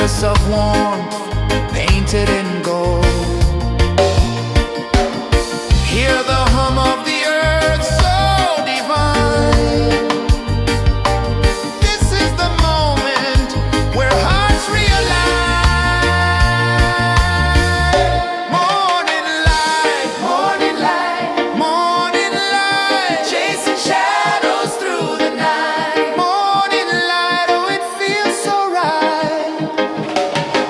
canvas of warmth painted in gold. Hear the hum of the earth so divine. This is the moment where hearts realize. Morning light, morning light, morning light, chasing shadows through the night. Morning light, oh it feels so right.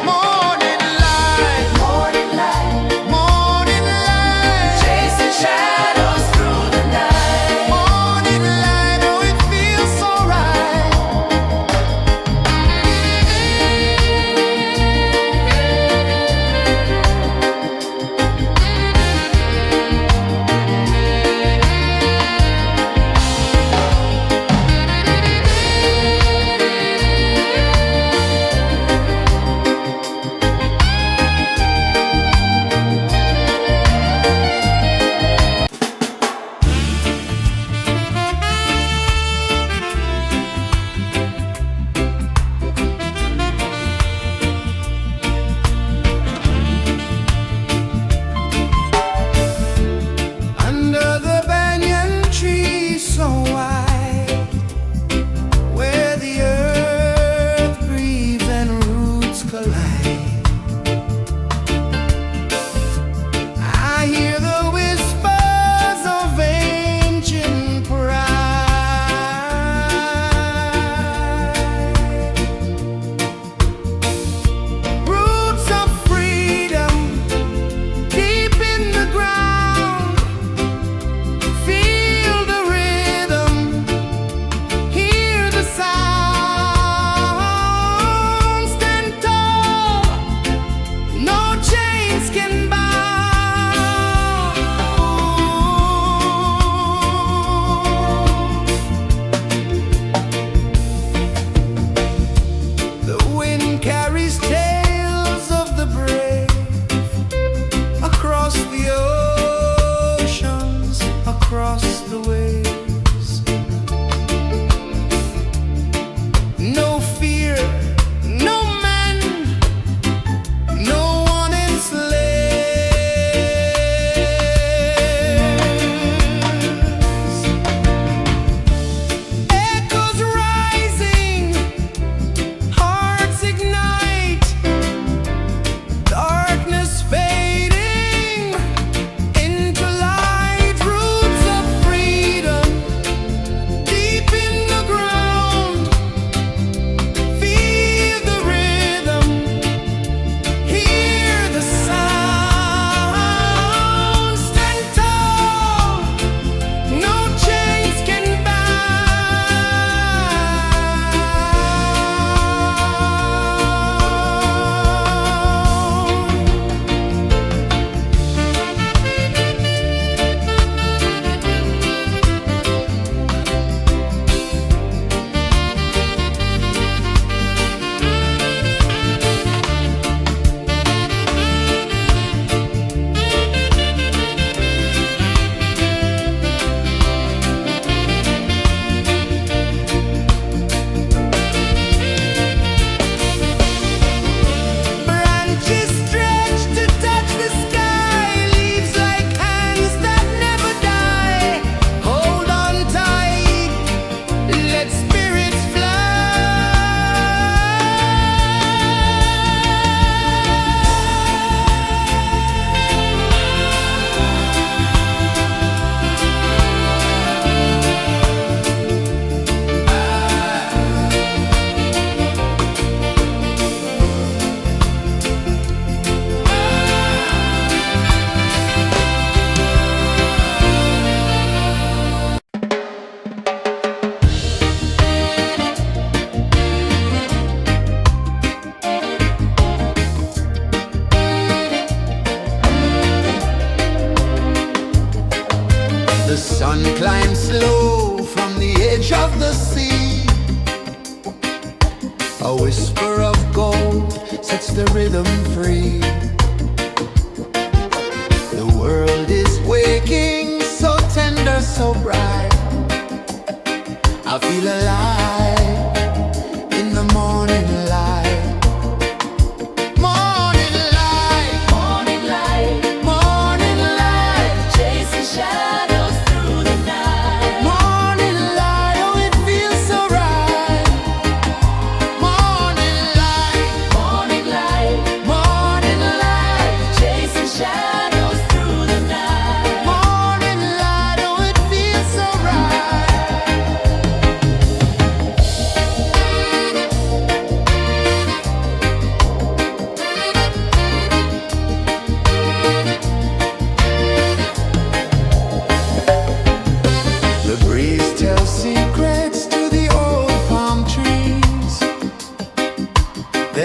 Morning light, morning light, morning light, chasing shadows through the night. Morning light, oh it feels so right. Under the banyan tree so wide, where the earth breathes and roots collide, I hear the whispers of ancient pride. Roots of freedom deep in the ground. Feel the rhythm, hear the sound. Stand tall, no chains can bound. The wind carries tales of the brave across the oceans, across the waves. No fear, no man, no one enslaves. Echoes rising, hearts ignite, darkness fading into light. Roots of freedom deep in the ground. Feel the rhythm, hear the sound. Stand tall, no chains can branches stretch to touch the sky, leaves like hands that never die. Hold on tight, let spirits The sun climbs slow from the edge of the sea. A whisper of gold sets the rhythm free. The world is waking, so tender, so bright. I feel alive in the morning light.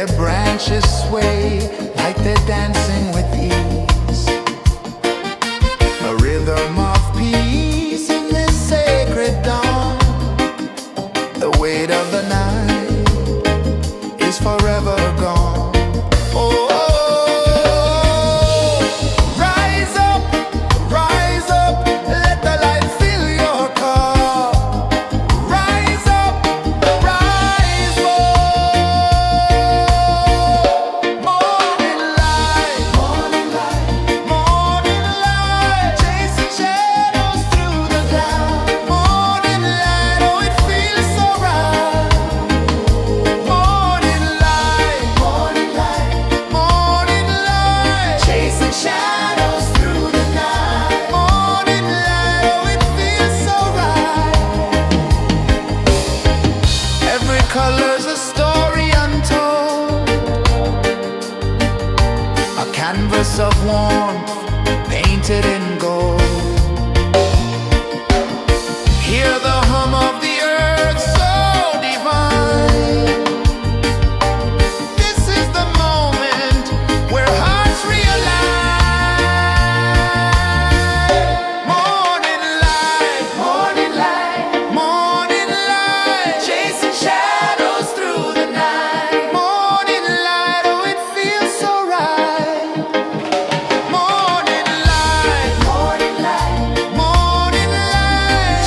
their branches sway like they're dancing with ease. A rhythm of peace in this sacred dawn. The weight of the night is forever gone. Oh, rise up, let the light fill your cup. Rise up, rise up. Morning light, chasing shadows through the cloud. Morning light, oh it feels so right. Morning light, chasing shadows through the night. Morning light, oh it feels so right. Every color's a story untold, a canvas of warmth painted in gold. Hear the hum of the earth so divine. This is the moment where hearts realign. Morning light, chasing shadows through the night. Morning light, oh it feels so right. Morning light,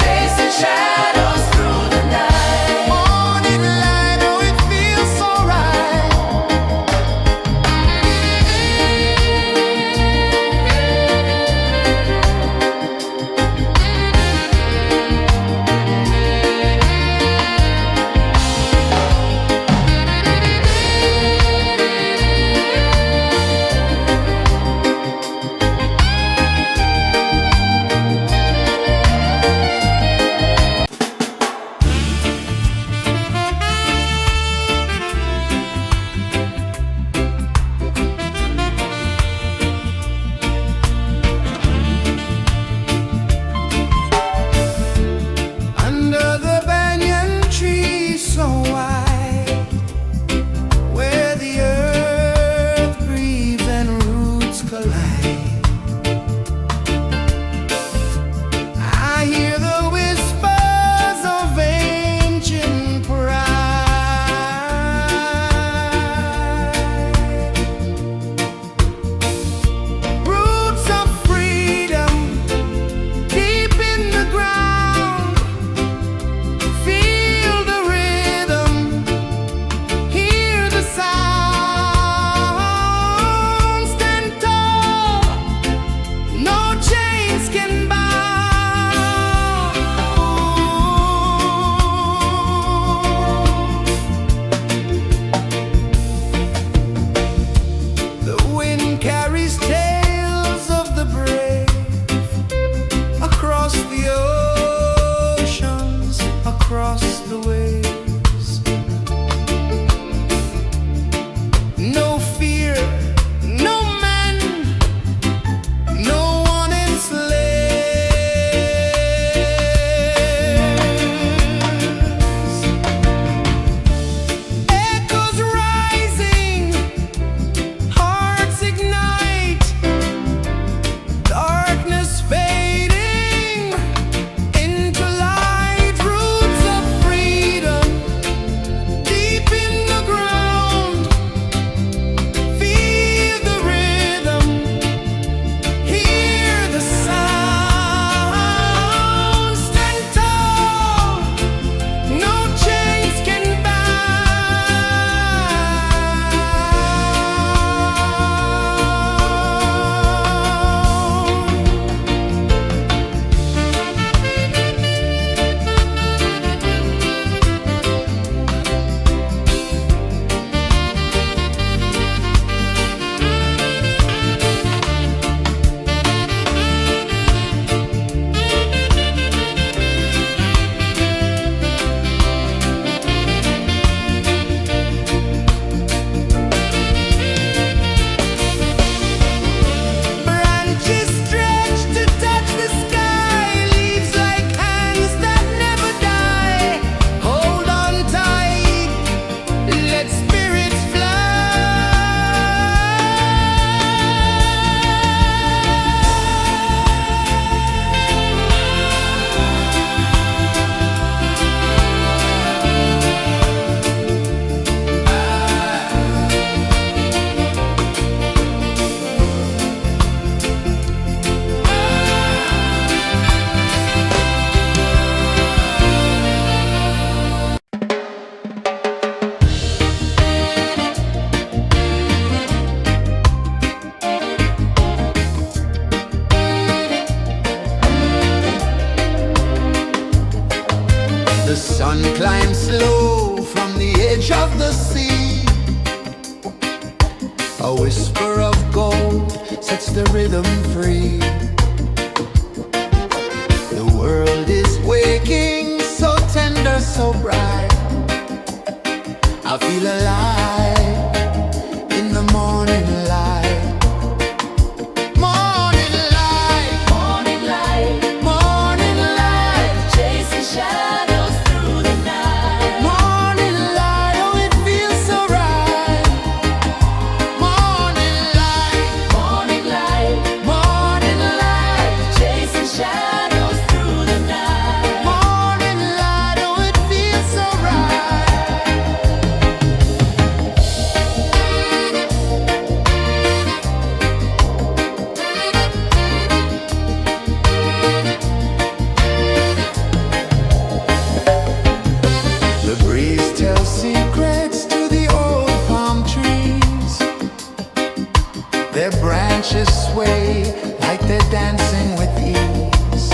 chasing shadows through the night. Morning light, oh it feels so right. Under the banyan tree so wide, where the earth breathes and roots collide, I hear the whispers of ancient pride. Roots of freedom deep in the ground. Feel the rhythm, hear the sound. Stand tall, no chains can bound. The wind carries tales of the brave across the oceans, across the waves. No fear, no man, no one enslaves. Echoes rising, hearts ignite, darkness fading into light. Roots of freedom deep in the ground. Feel the rhythm, hear the sound. Stand tall, no chains can branches stretch to touch the sky, leaves like hands that never die. Hold on tight, let spirits fly. A whisper of gold sets the rhythm free. The world is waking, so tender, so bright. I feel alive in the morning light. Morning light, morning light, morning light, chasing shadows through the night. Morning light, oh it feels so right. Morning light, morning light, morning light, chasing shadows through the night. Morning light, oh it feels so right. The breeze tells secrets to the old palm trees. Their branches sway like they're dancing with ease.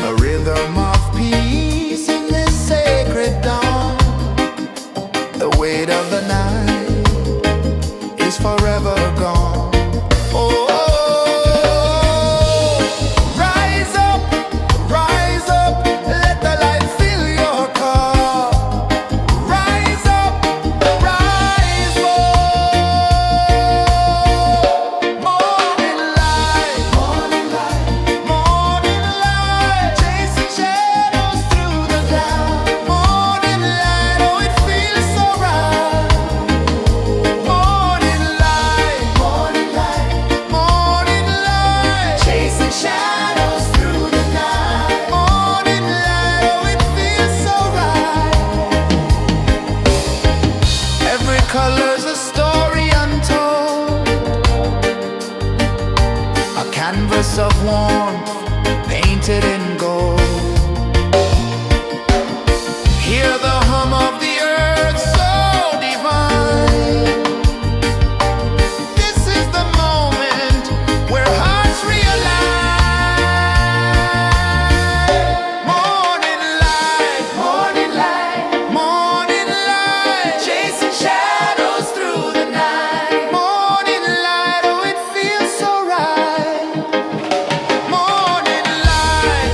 A rhythm of peace in this sacred dawn. The weight of the night is forever gone. Oh, rise up, let the light fill your cup. Rise up, rise up. Morning light, morning light, morning light, chasing shadows through the cloud. Morning light, oh it feels so right. Morning light, morning light, morning light, chasing shadows through the night. Morning light, oh it feels so right. Every color's a story untold, a canvas of warmth painted in gold. Hear the hum of the earth so divine. This is the moment where hearts realign. Morning light, morning light, morning light, chasing shadows through the night. Morning light, oh it feels so right. Morning light,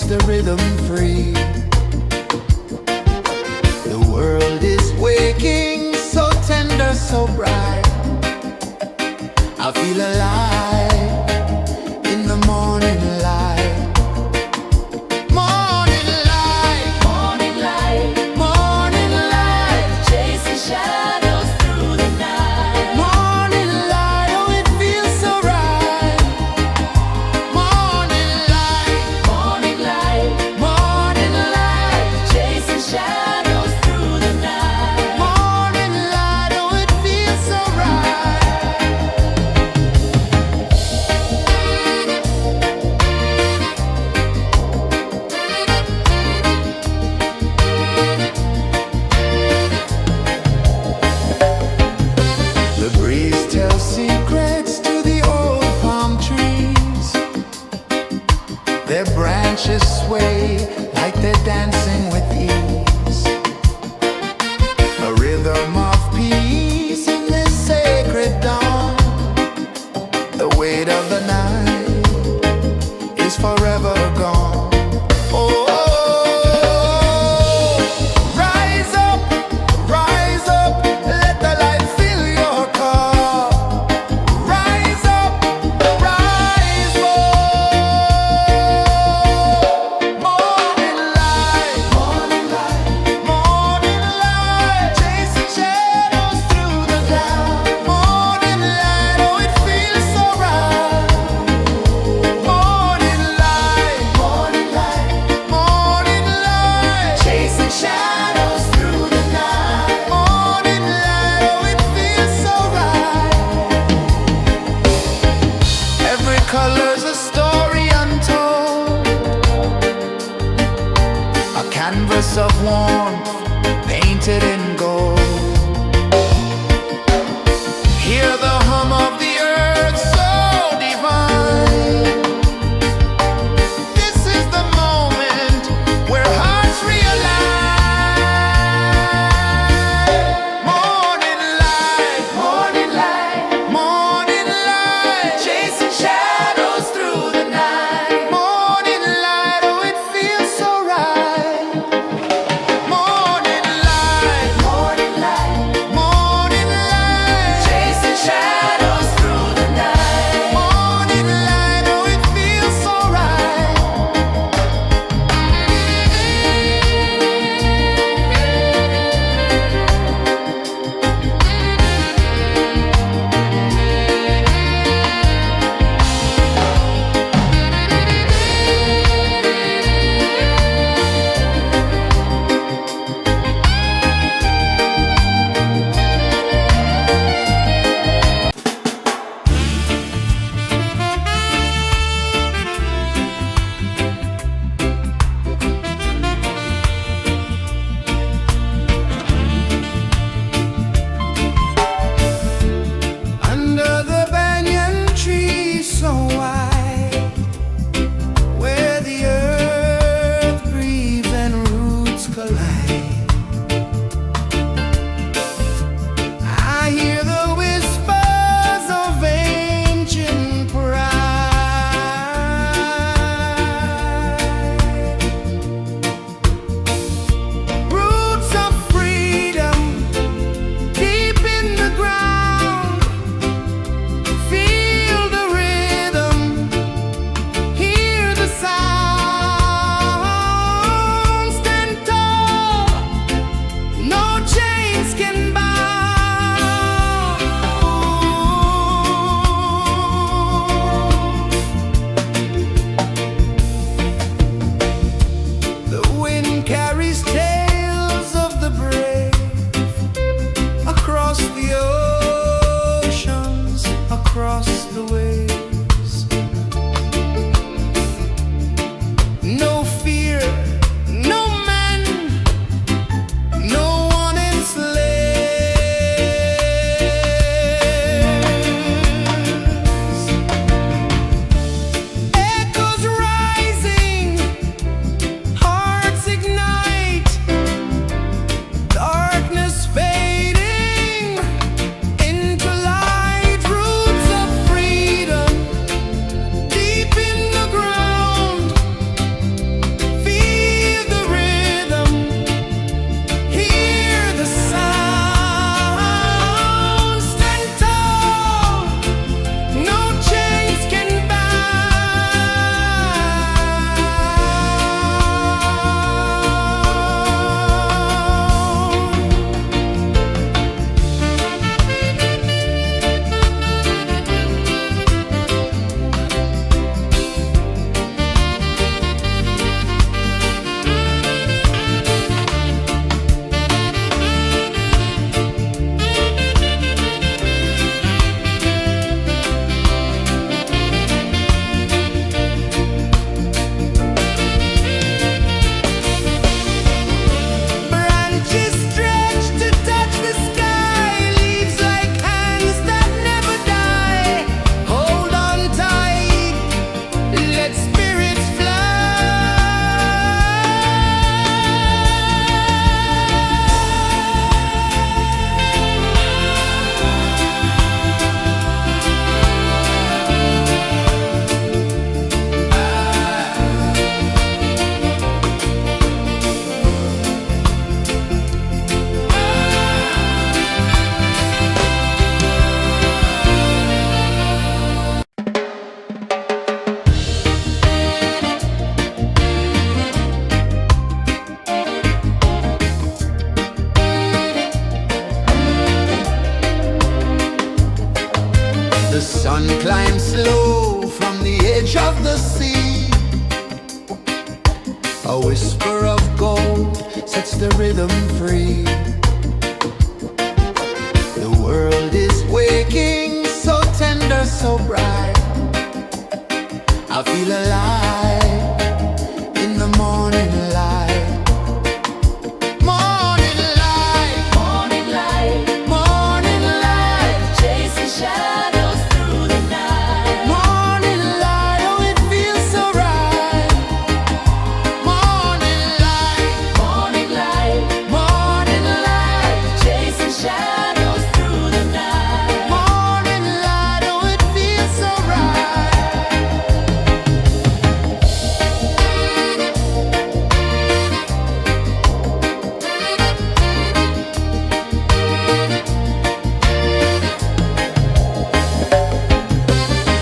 the rhythm free. The world is waking, so tender, so bright. I feel alive in the morning light. Morning light, morning light, morning light, chasing shadows through the night. Morning light, oh it feels so right. Morning light, morning light, morning light, chasing shadows through the night. Morning light, oh it feels so right. The breeze tells secrets to the old palm trees. Their branches sway like they're dancing with ease. A rhythm of peace in this sacred dawn. The weight of the night is forever gone. Oh, rise up, let the light fill your cup. Rise up, rise up. Morning light, morning light, morning light, chasing shadows through the cloud. Morning light, oh it feels so right. Morning light, morning light, morning light, chasing shadows through the night. Morning light, oh it feels so right. Every color's a story untold, a canvas of warmth painted in gold. Hear the hum of the earth so divine. This is the moment where hearts realign. Morning light, morning light, morning light, chasing shadows through the night. Morning light, oh it feels so right. Morning The sun climbs slow from the edge of the sea. A whisper of gold sets the rhythm free. The world is waking, so tender, so bright. I feel alive in the morning light. Morning light, morning light, morning light, chasing shadows through the night. Morning light, oh it feels so right. Morning light, morning light, morning light, chasing shadows through the night. Morning light, oh it feels so right.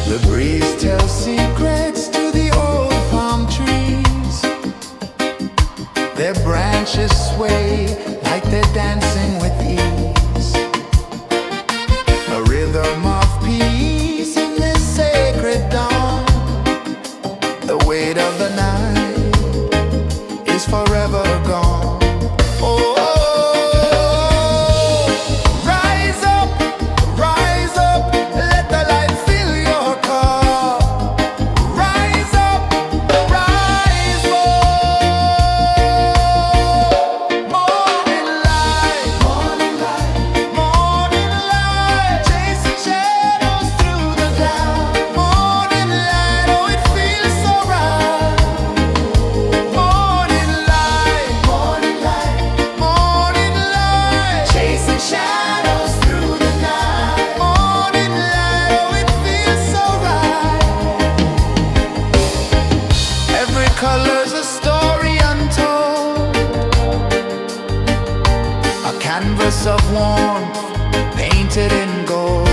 The breeze tells secrets to the old palm trees. Their branches sway like they're dancing with ease. A rhythm of peace in this sacred dawn. The weight of the night is forever gone. Oh, rise up, let the light fill your cup. Rise up, rise up. Morning light, morning light, morning light, chasing shadows through the cloud. Morning light, oh it feels so right. Morning light, morning light, morning light, chasing shadows through the night. Morning light, oh it feels so right. Every color's a story untold, a canvas of warmth painted in gold.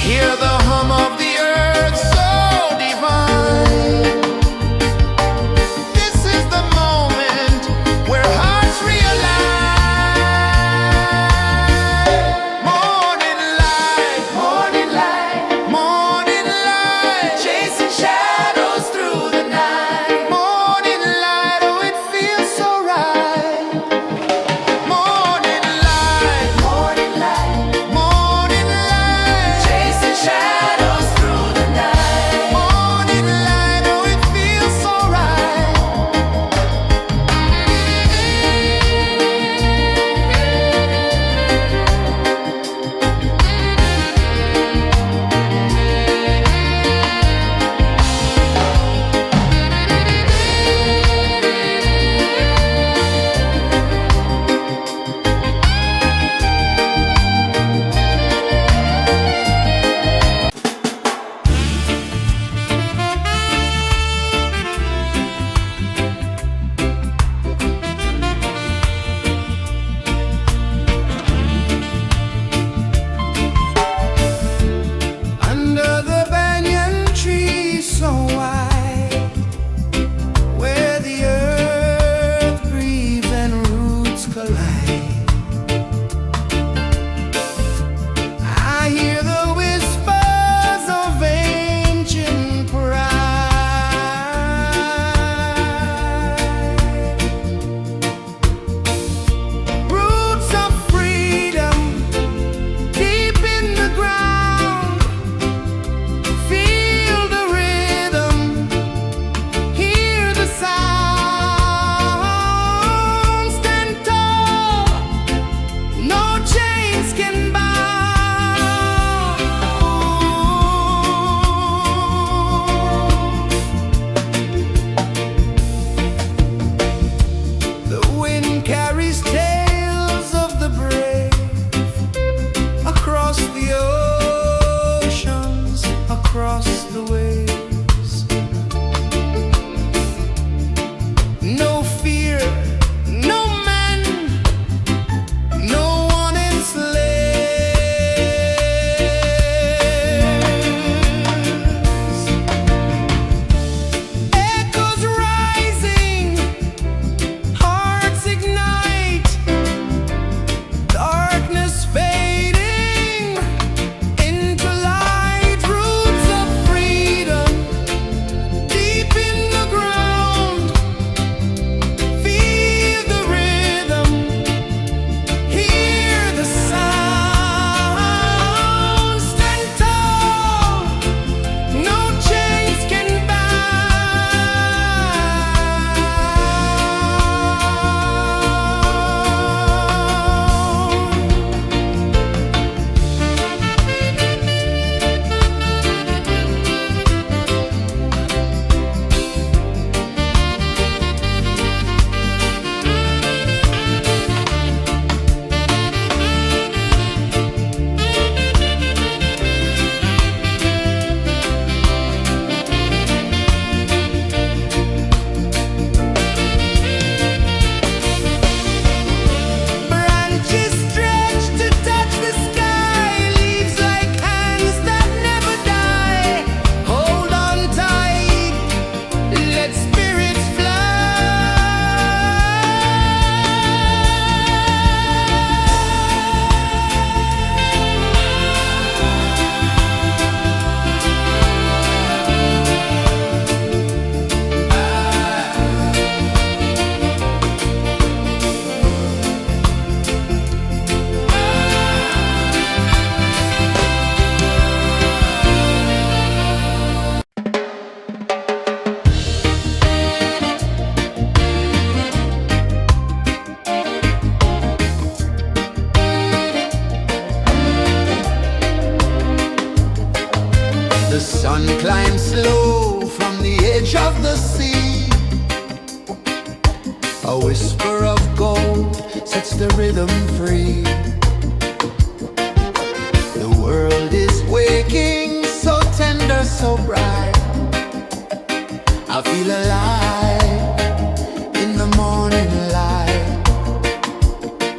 Hear the hum of the earth so divine. This is the moment where hearts realign. Morning light, morning light, morning light, chasing shadows through the night. Morning light, oh it feels so right. Morning light, sun climbs slow from the edge of the sea. A whisper of gold sets the rhythm free. The world is waking, so tender, so bright. I feel alive in the morning light.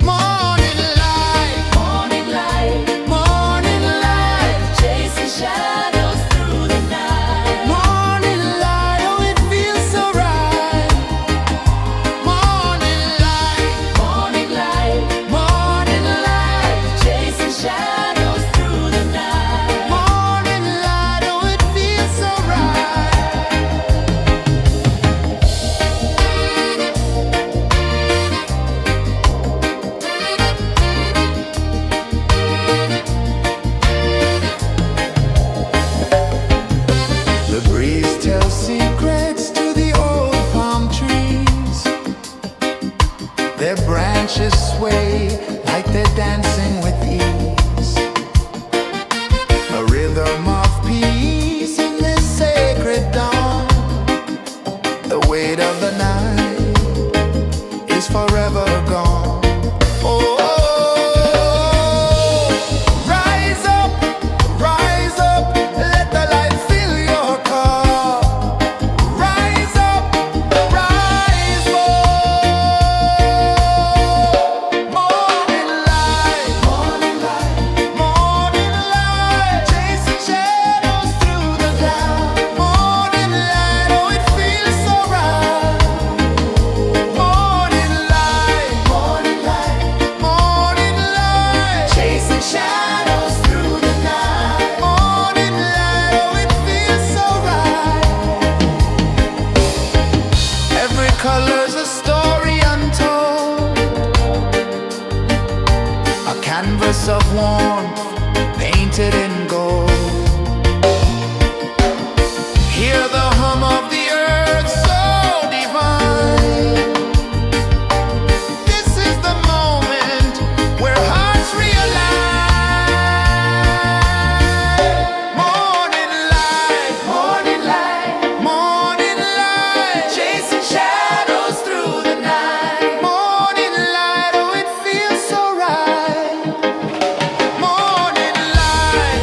Morning light, morning light, morning light, chasing shadows through the night. Morning light, oh it feels so right. Morning light, morning light, morning light, chasing shadows through the night. Morning light, oh it feels so right. The breeze tells secrets to the old palm trees. Their branches sway like they're dancing with ease. A rhythm of peace in this sacred dawn. The weight of the night is forever gone. Oh, rise up, let the light fill your car. Rise up, rise up. Morning light, morning light, morning light, chasing shadows through the cloud. Morning light, oh it feels so right. Morning light, morning light, morning light, chasing shadows through the night. Morning light, oh it feels so right. Every color's a story untold, a canvas of warmth painted in gold. Hear the hum of the earth so divine. This is the moment where hearts realign. Morning light, morning light, morning light, chasing shadows through the night. Morning light, oh it feels so right. Morning light,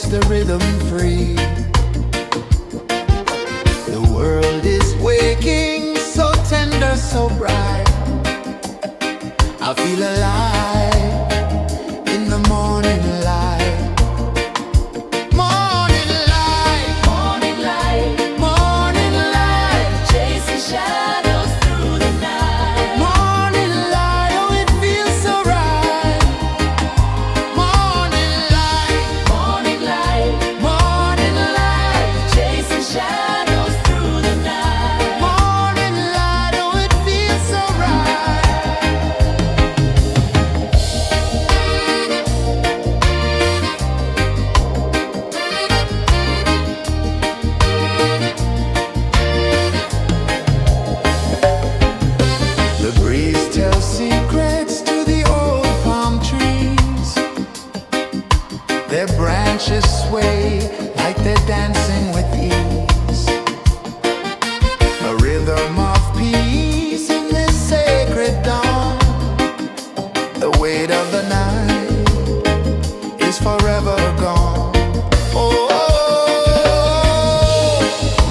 the rhythm free. The world is waking, so tender, so bright. I feel alive in the morning light. Morning light, morning light, morning light, chasing shadows through the night. Morning light, oh it feels so right. Morning light, morning light, morning light, chasing shadows through the night. Morning light, oh it feels so right. The breeze tells secrets to the old palm trees. Their branches sway like they're dancing with ease. A rhythm of peace in this sacred dawn. The weight of the night is forever gone. Oh,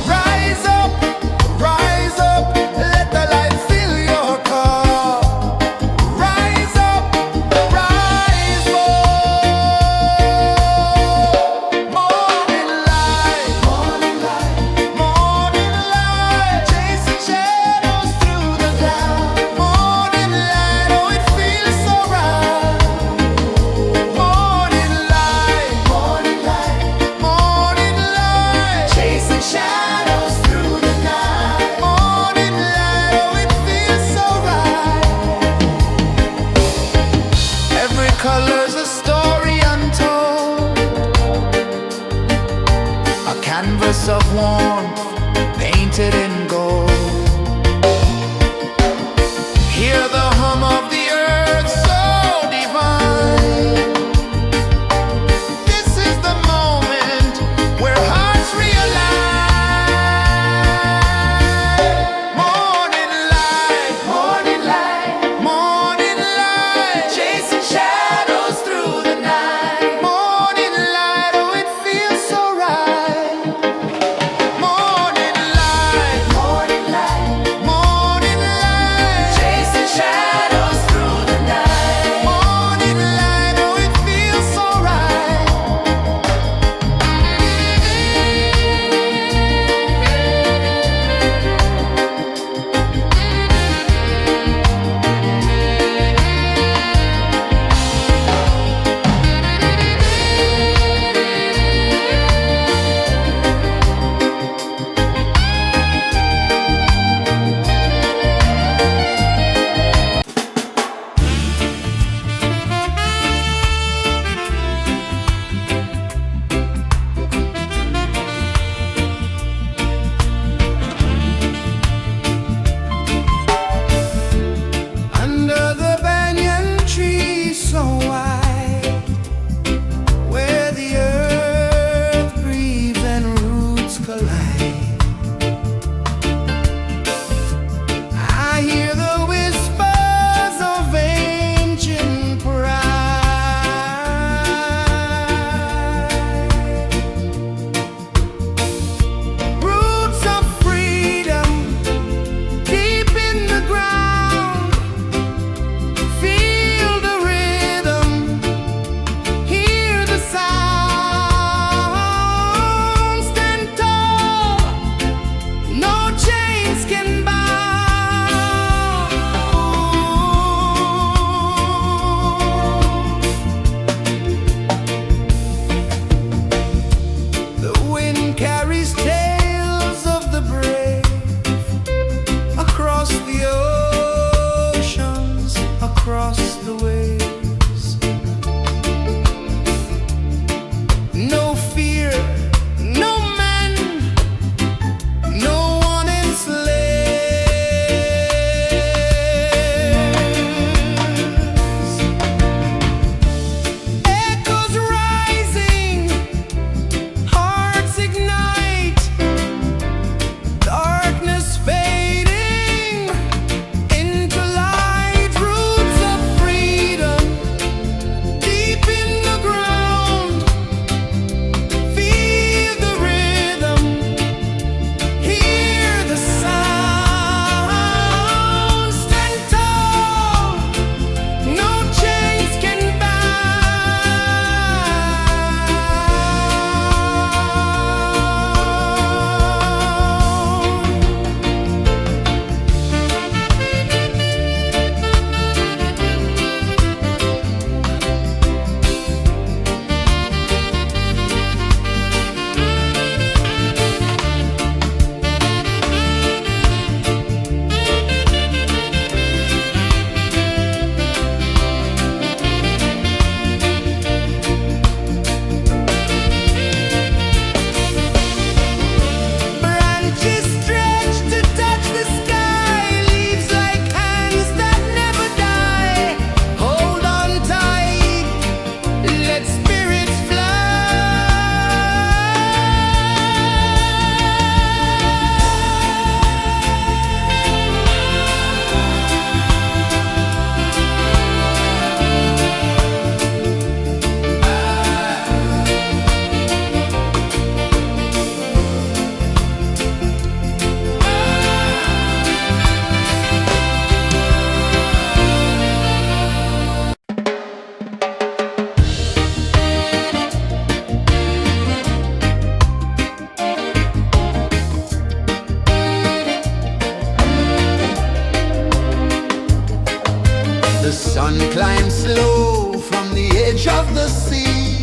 rise up, let the light fill your car. Rise up, rise up. Morning light, morning light, morning light, chasing shadows through the cloud. Morning light, oh it feels so right. Morning light, morning light, morning light, chasing shadows through the night. Morning light, oh it feels so right. Every color's a story untold, a canvas of warmth painted in gold. Hear the hum of the earth so divine. This is the moment where hearts realign. Morning light, morning light, morning light, chasing shadows through the night. Morning light, oh it feels so right. Morning light, morning light, morning light, chasing shadows through the night. Morning light, oh it feels so right. Under the banyan tree so wide, where the earth breathes and roots collide, I hear the whispers of ancient pride. Roots of freedom deep in the ground. Feel the rhythm, hear the sound. Stand tall, no chains can bound. The wind carries tales of the brave across the oceans, across the waves. No fear, no man, no one enslaves. Echoes rising, hearts ignite. the sea.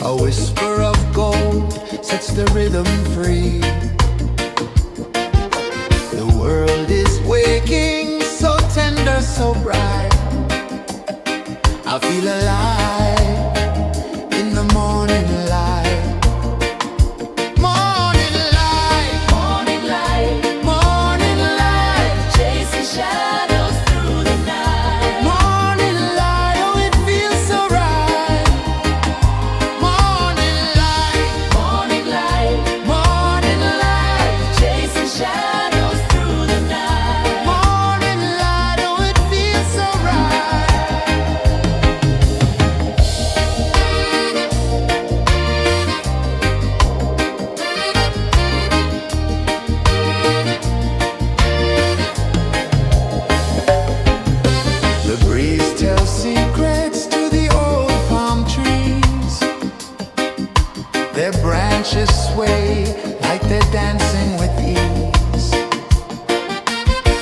A whisper of gold sets the rhythm free. The world is waking, so tender, so bright. I feel alive in the morning light. Morning light, morning light, morning light, chasing shadows through the night. Morning light, oh it feels so right. Morning light, morning light, morning light, chasing shadows through the night. Morning light, oh it feels so right. The breeze tells secrets to the old palm trees. Their branches sway like they're dancing with ease.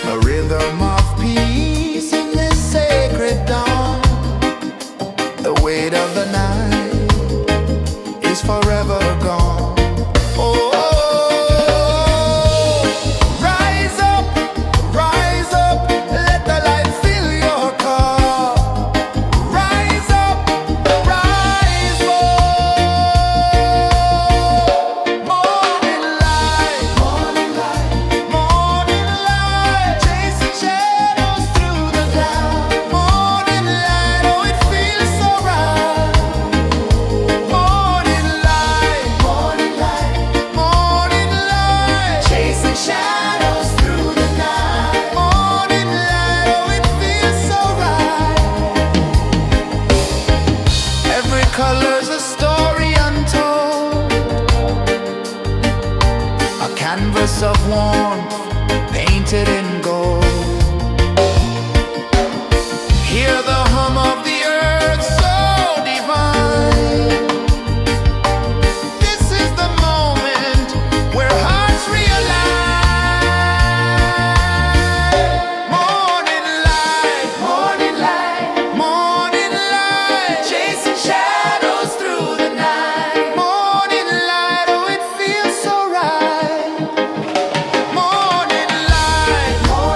A rhythm of peace in this sacred dawn. The weight of the night is forever gone. Oh, rise up, let the light fill your car. Rise up, rise up. Morning light, morning light, morning light, chasing shadows through the cloud. Morning light, oh it feels so right. Morning light, morning light, morning light, chasing shadows through the night. Morning light, oh it feels so right. Every color's a story untold, a canvas of warmth painted in gold. Hear the hum of the earth so divine. This is the moment where hearts realign. Morning light, morning light, morning light, chasing shadows through the night. Morning light, oh it feels so right. Morning light, morning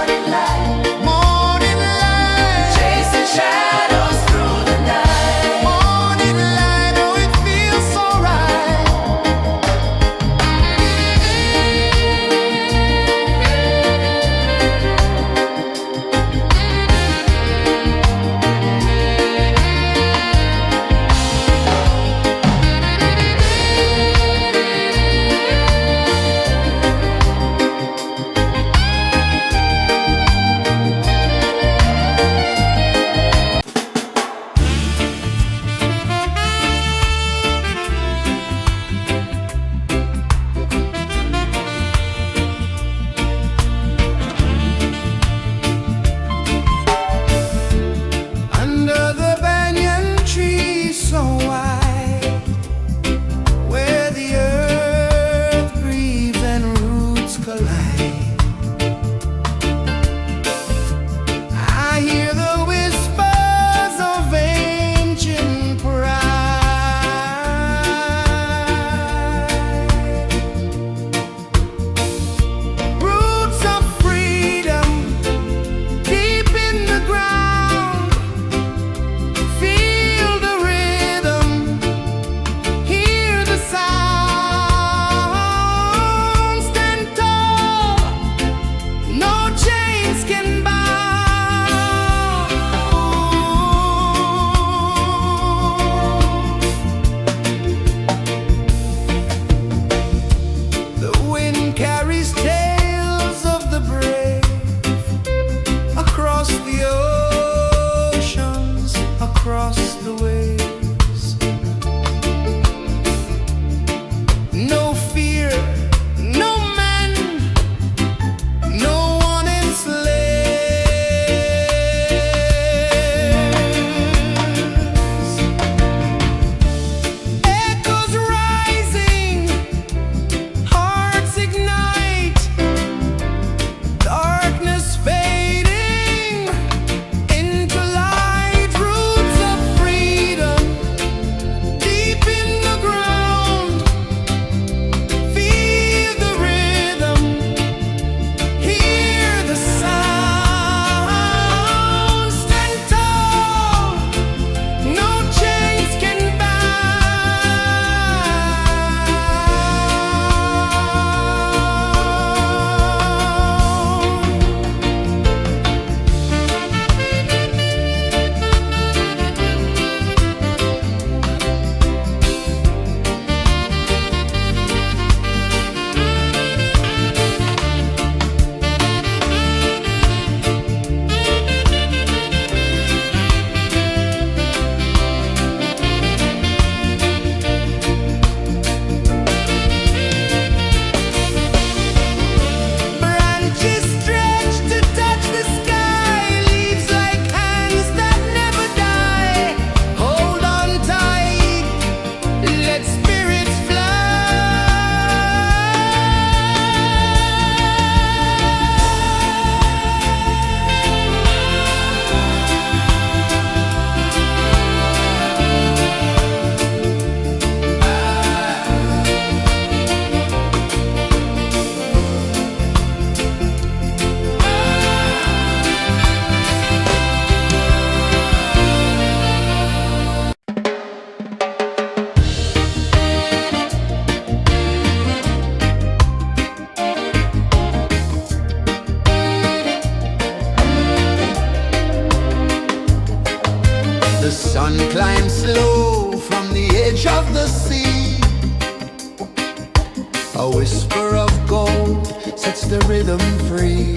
A whisper of gold sets the rhythm free.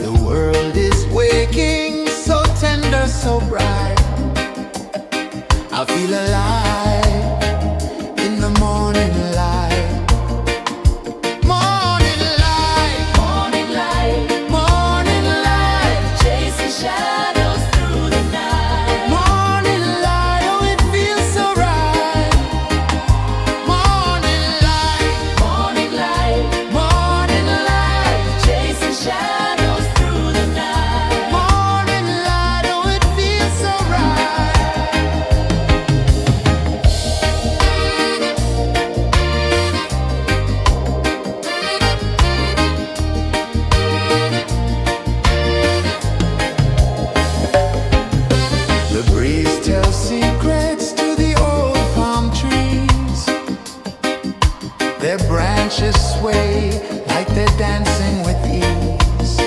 The world is waking, so tender, so bright. I feel alive in the morning light. Morning light, morning light, morning light, chasing shadows through the night. Morning light, oh it feels so right. Morning light, morning light, morning light, chasing shadows through the night. Morning light, oh it feels so right. The breeze tells secrets to the old palm trees. Their branches sway like they're dancing with ease.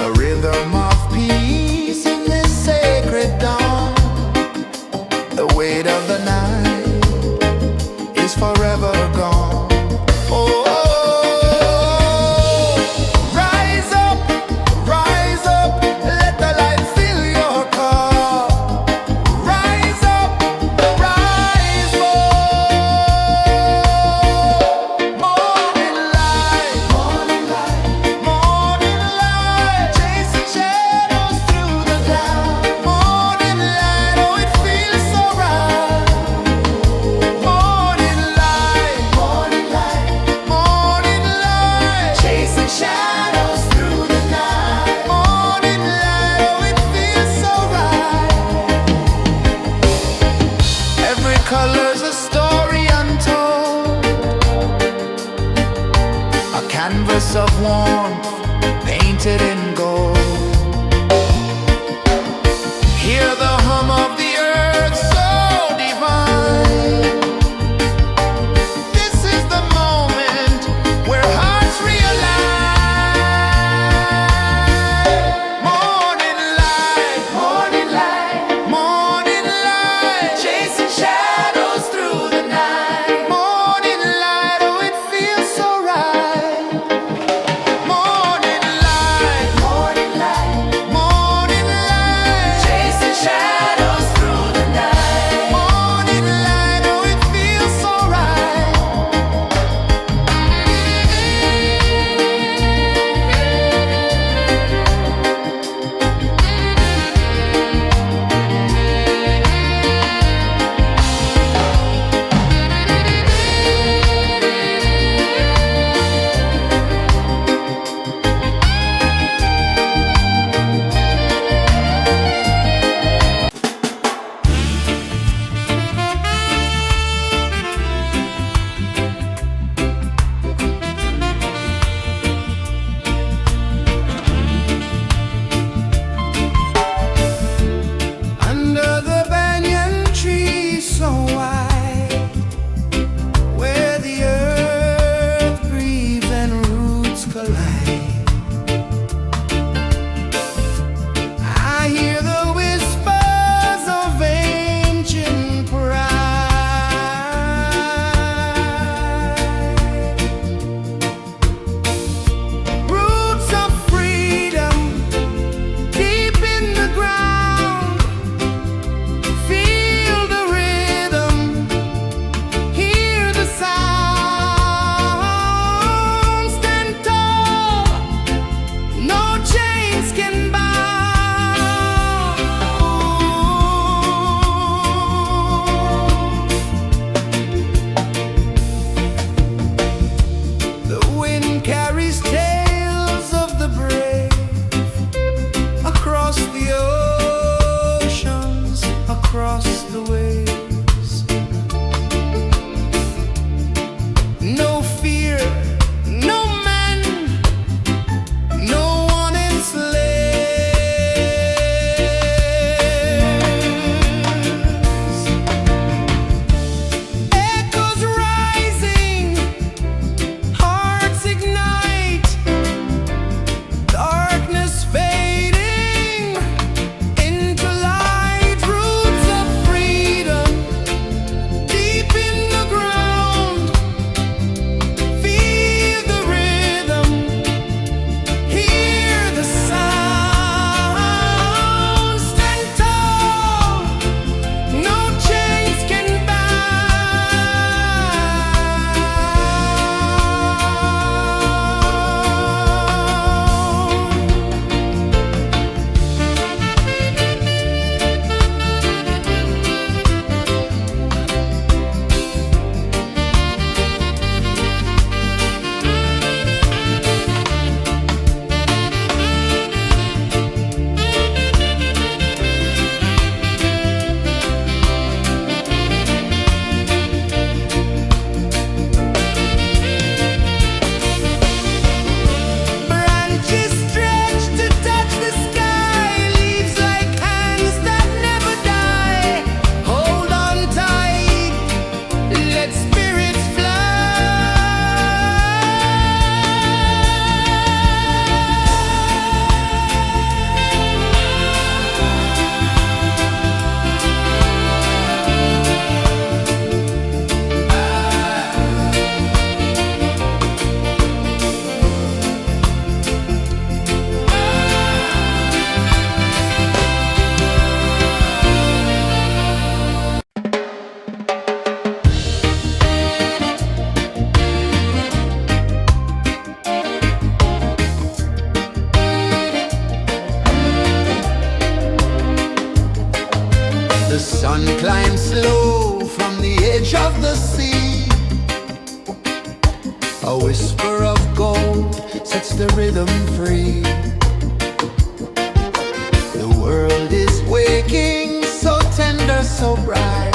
A rhythm of peace in this sacred dawn. The weight of the night is forever gone. Oh, rise up, let the light fill your cup. Rise up, rise up. Morning light, morning light, morning light, chasing shadows through the cloud. Morning light, oh it feels so right. Morning light, morning light, morning light, chasing shadows through the night. Morning light, oh it feels so right. Every color's a story untold, a canvas of warmth painted in gold. Hear the hum of the earth so divine. This is the moment where hearts realign. Morning light, morning light, morning light, chasing shadows through the night. Morning light, oh it feels so right. Morning light, slow from the edge of the sea. A whisper of gold sets the rhythm free. The world is waking, so tender, so bright.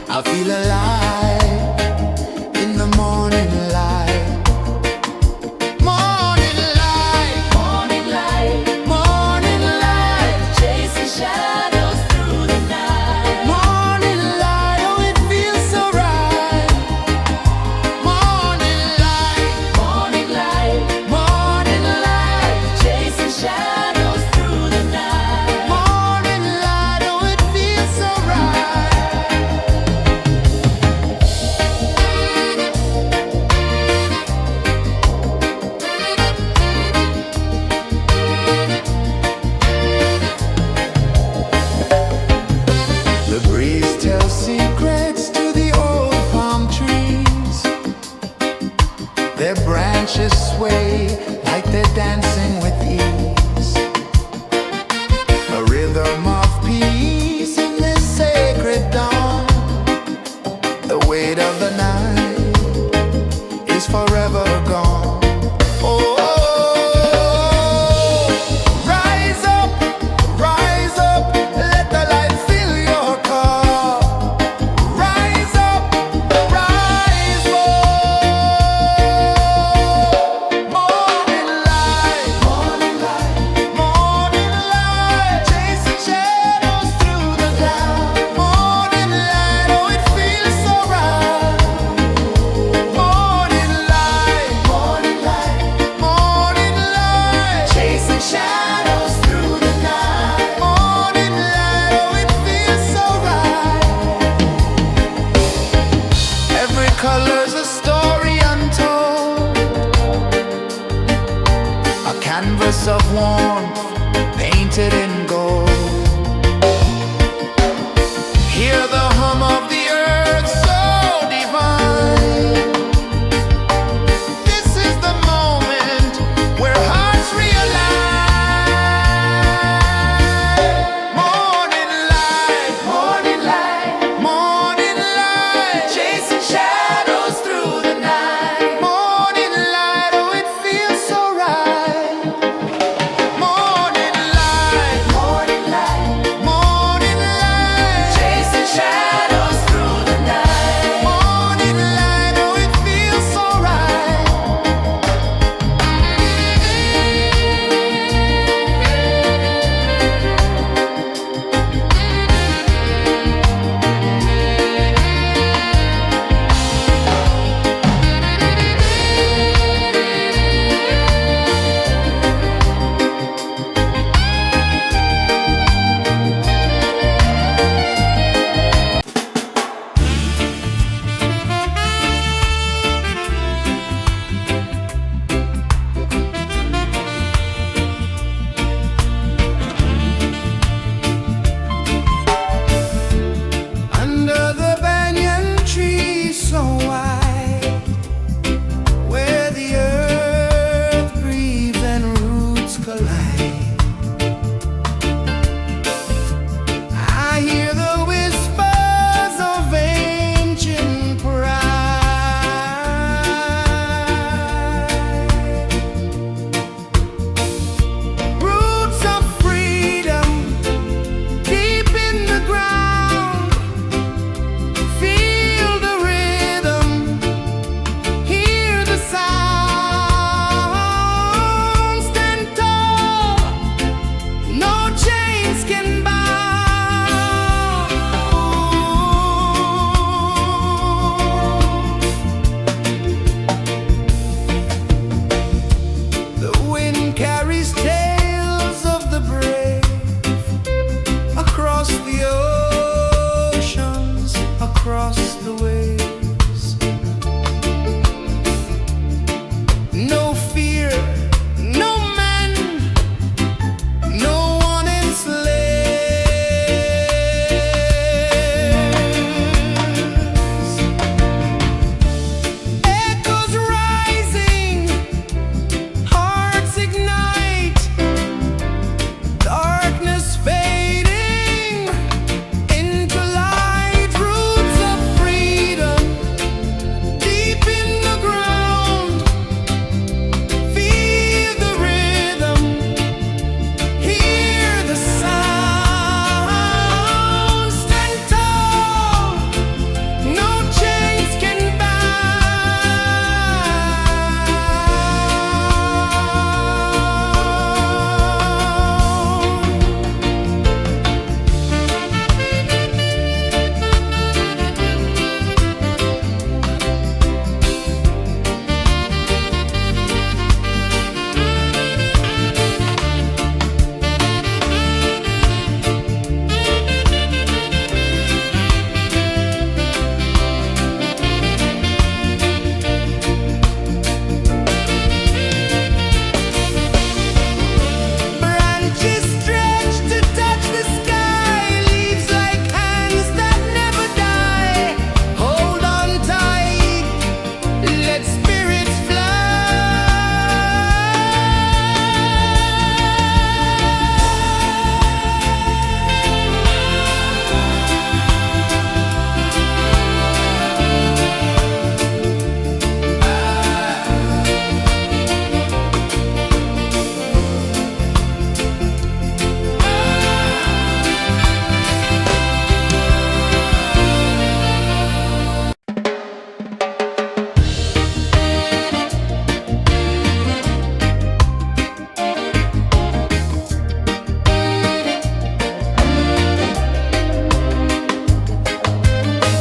I feel alive in the morning light. Morning light, Morning light, morning light, chasing shadows through the night. morning light, oh it feels so right. Morning light, Morning light, morning light, chasing shadows through the night. morning light, oh it feels so right. The breeze tells secrets to the old palm trees. Their branches sway like they're dancing with ease. A rhythm of peace in this sacred dawn. The weight of the night is forever gone. Oh, rise up, let the light fill your cup. Rise up, rise up. Morning light, Morning light, morning light, chasing shadows through the cloud. Morning light, oh it feels so right. Morning light, morning light, morning light, chasing shadows through the night. morning light, oh it feels so right. Every color's a story untold, a canvas of warmth painted in gold. Hear the hum of the earth so divine. This is the moment where hearts realign. Morning light, Morning light, morning light, chasing shadows through the night. morning light, oh it feels so right. Morning light, Morning light, morning light, chasing shadows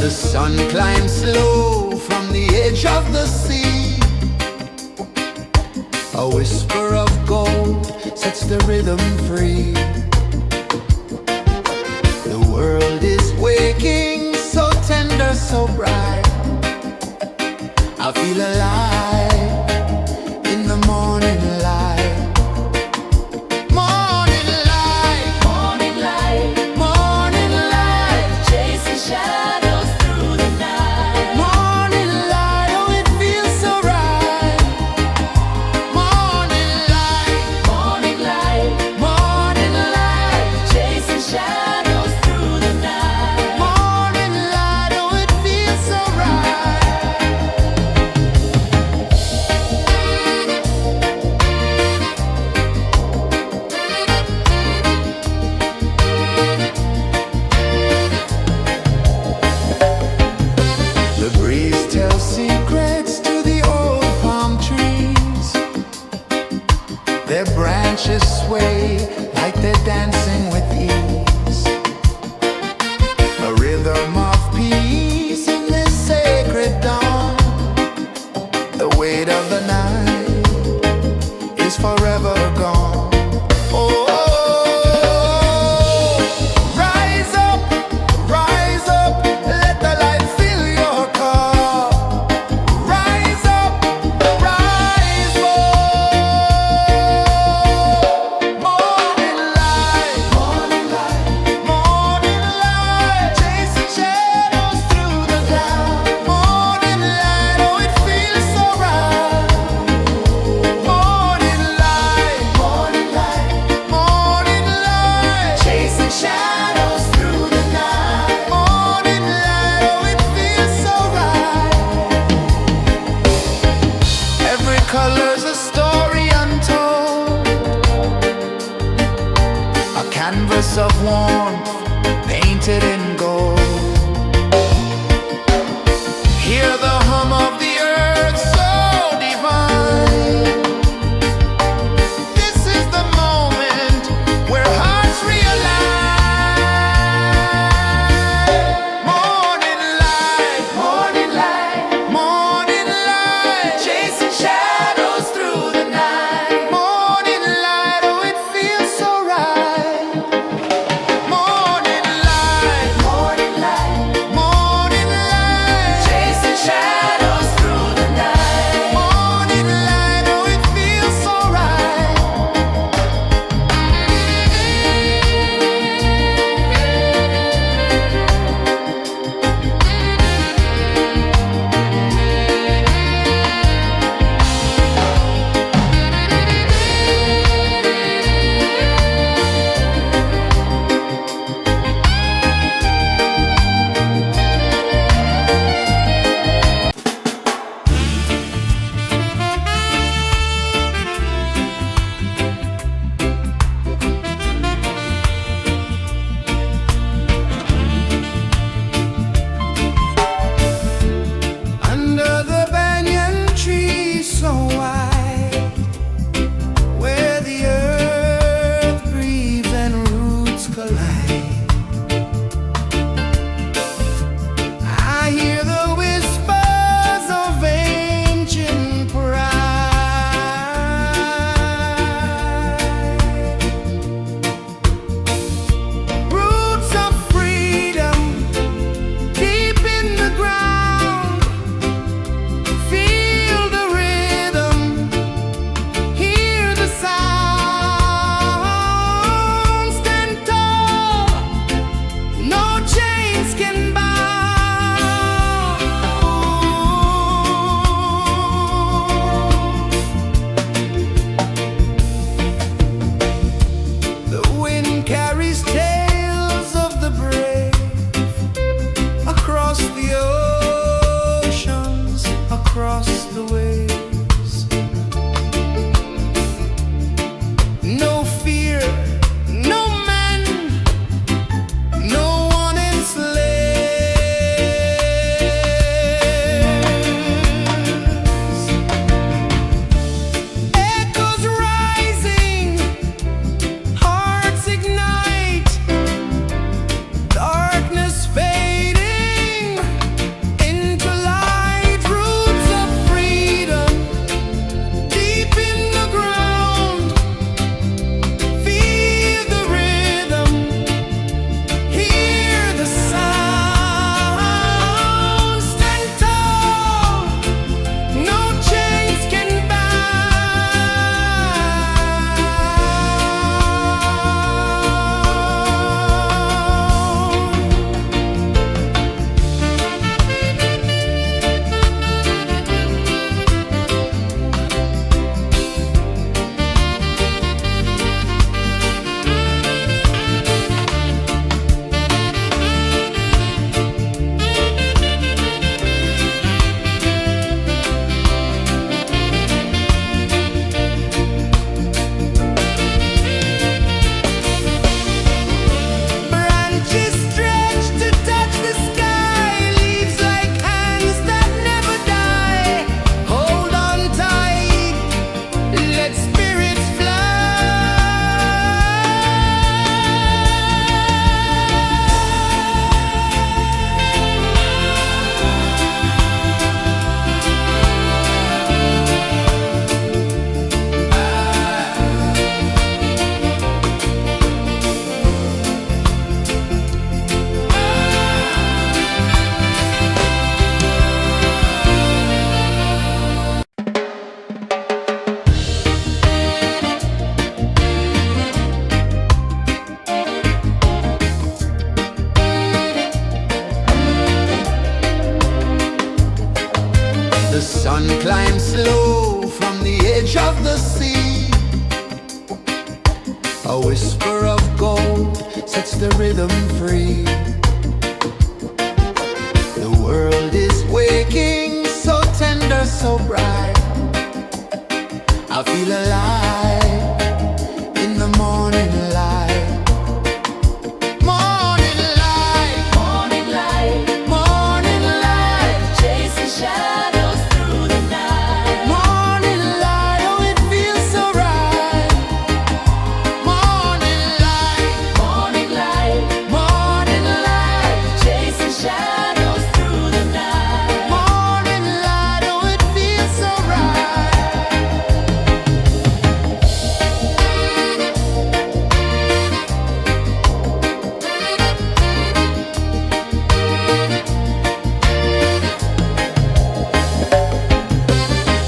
The sun climbs slow from the edge of the sea. A whisper of gold sets the rhythm free. The world is waking, so tender, so bright. I feel alive in the morning light. Morning light, Morning light, morning light, chasing shadows through the night. morning light, oh it feels so right. Morning light, Morning light, morning light, chasing shadows through the night. sun climbs slow from the edge of the sea. A whisper of gold sets the rhythm free. The world is waking, so tender, so bright. I feel alive in the morning light. Morning light, Morning light, morning light, chasing shadows through the night. morning light, oh it feels so right. Morning light, Morning light, morning light, chasing shadows through the night. morning light, oh it feels so right.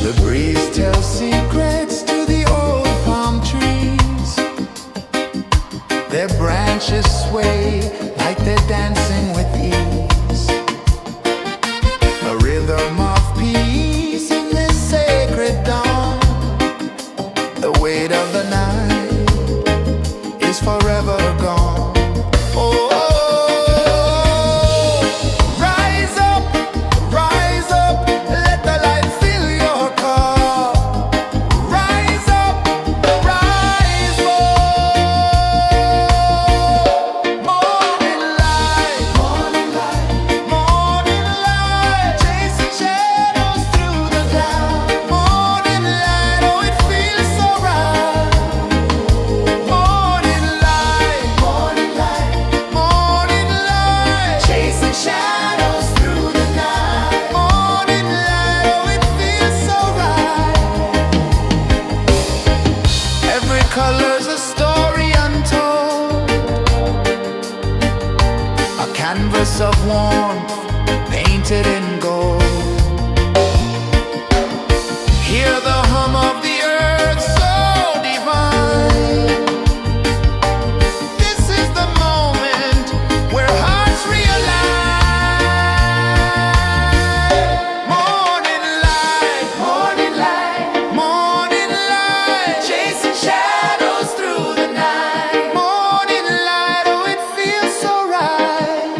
The breeze tells secrets to the old palm trees. Their branches sway like they're dancing with ease. A rhythm of peace in this sacred dawn. The weight of the night is forever gone. Oh, rise up, let the light fill your cup. Rise up, rise up. Morning light, morning light, chasing shadows through the cloud. Morning light, oh it feels so right. Morning light, chasing shadows through the night. Morning light, oh it feels so right. Every color's a story untold, a canvas of warmth painted in gold. Hear the hum of the earth so divine. This is the moment where hearts realign. Morning light, morning light, chasing shadows through the night. Morning light, oh it feels so right.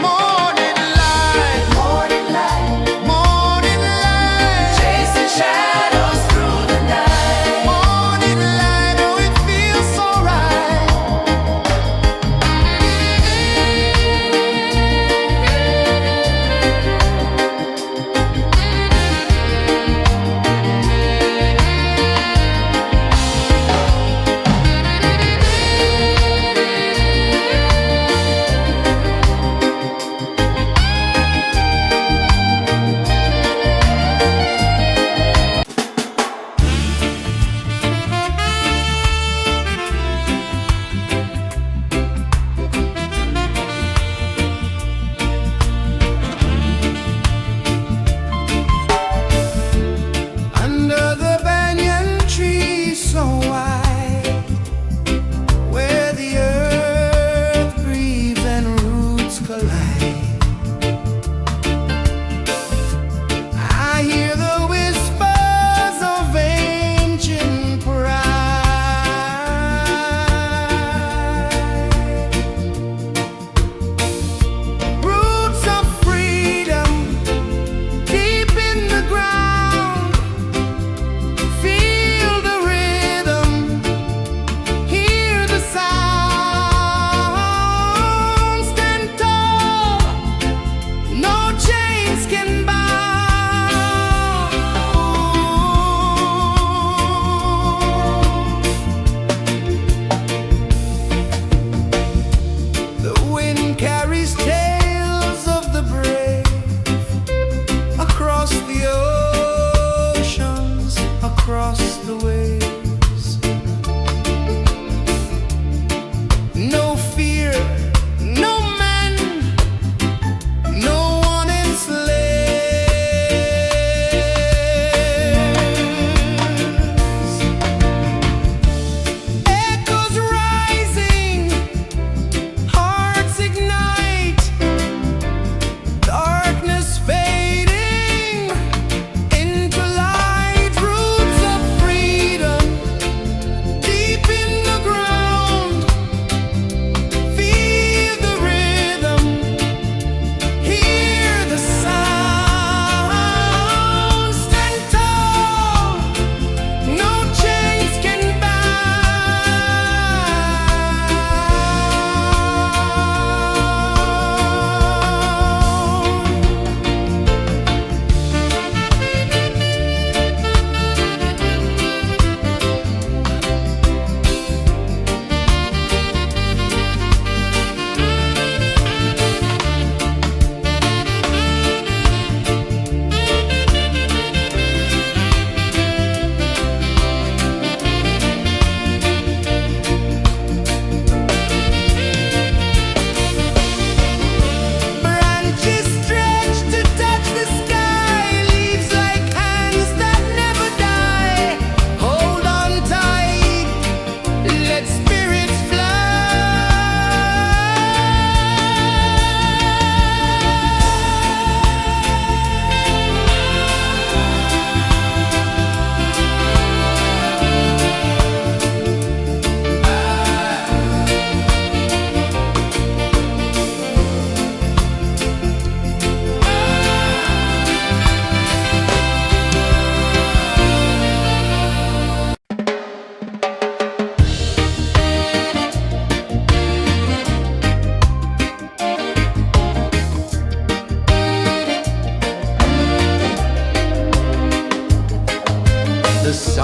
Morning light, chasing shadows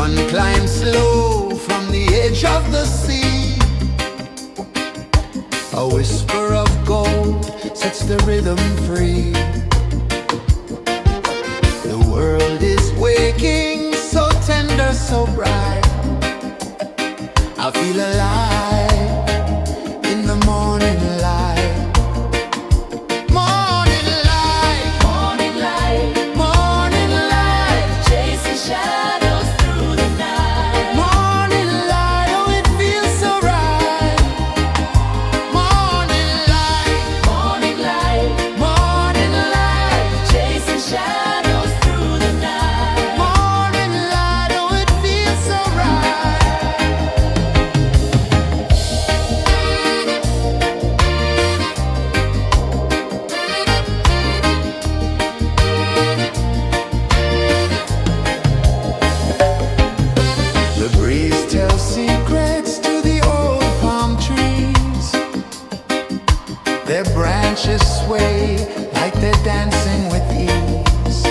Sun climbs slow from the edge of the sea. A whisper of gold sets the rhythm free. The world is waking, so tender, so bright. I feel alive in the morning light. Morning light, Morning light, morning light, chasing shadows through the night. morning light, oh it feels so right. Morning light, Morning light, morning light, chasing shadows through the night. morning light, oh it feels so right. The breeze tells secrets to the old palm trees. Their branches sway like they're dancing with ease.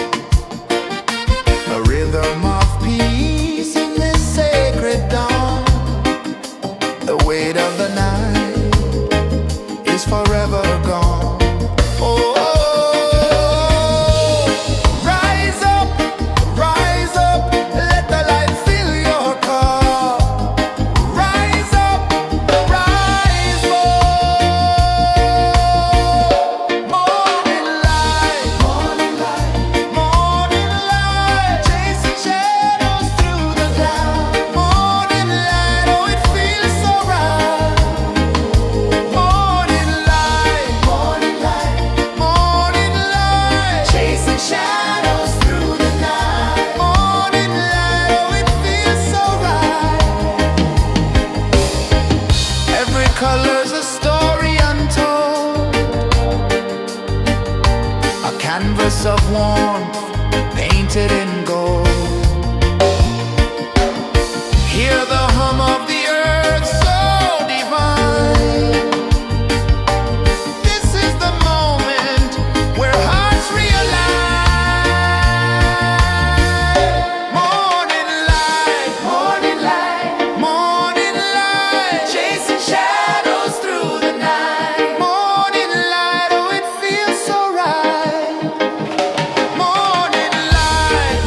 A rhythm of peace in this sacred dawn. The weight of the night is forever gone. Oh, rise up, let the light fill your cup. Rise up, rise up. Morning light, morning light, chasing shadows through the cloud. Morning light, oh it feels so right. Morning light, morning light, chasing shadows through the night. Morning light, oh it feels so right. Every color's a story untold, a canvas of warmth painted in gold. Hear the hum of the earth so divine. This is the moment where hearts realign. Morning light, morning light, chasing shadows through the night. Morning light, oh it feels so right. Morning light,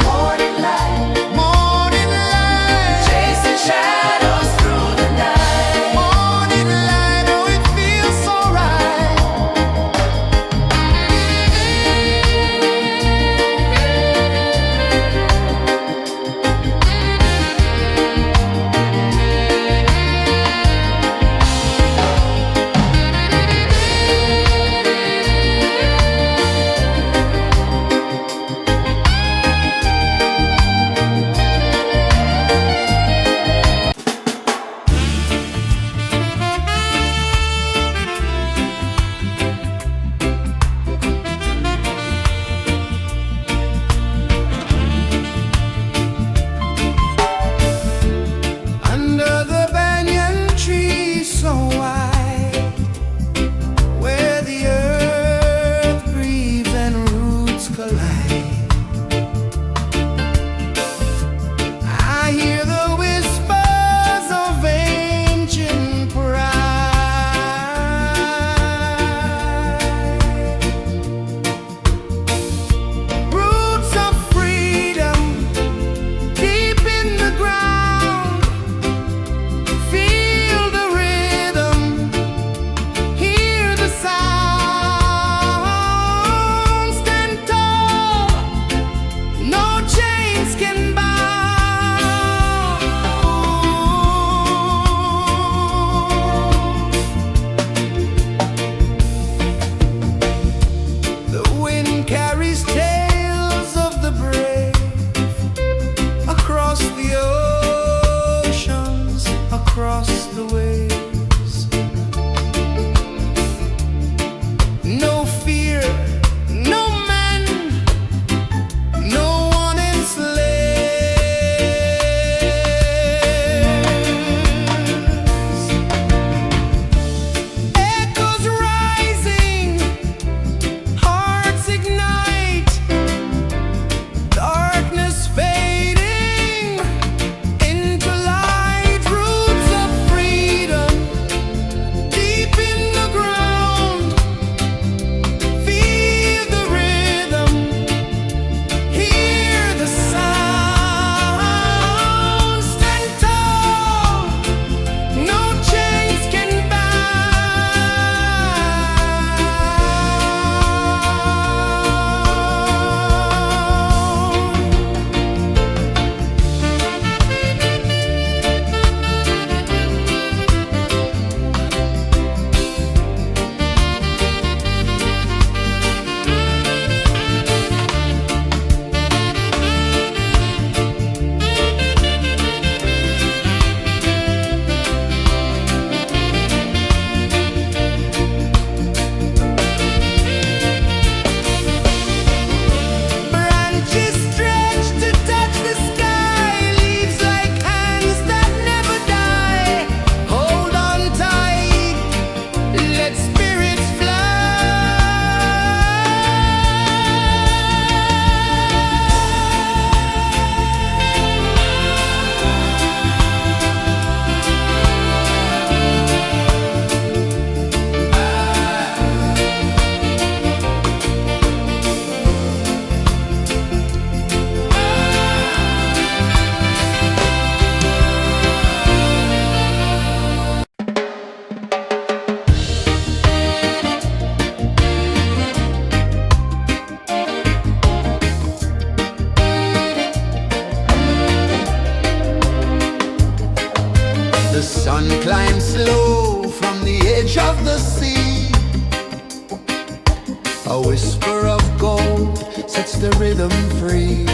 whisper of gold sets the rhythm free.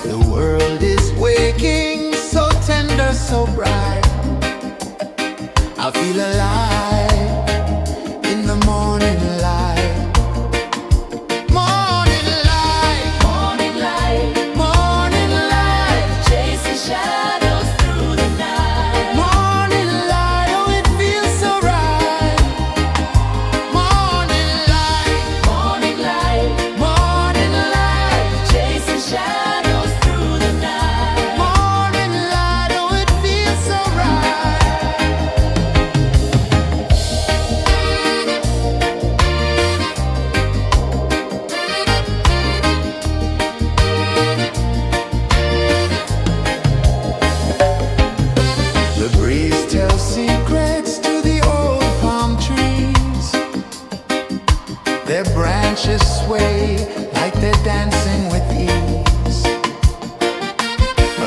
The world is waking, so tender, so bright. I feel alive in the morning light. Morning light, Morning light, morning light, chasing shadows through the night. morning light, oh it feels so right. Morning light, Morning light, morning light, chasing shadows through the night. morning light, oh it feels so right. The breeze tells secrets to the old palm trees. Their branches sway like they're dancing with ease.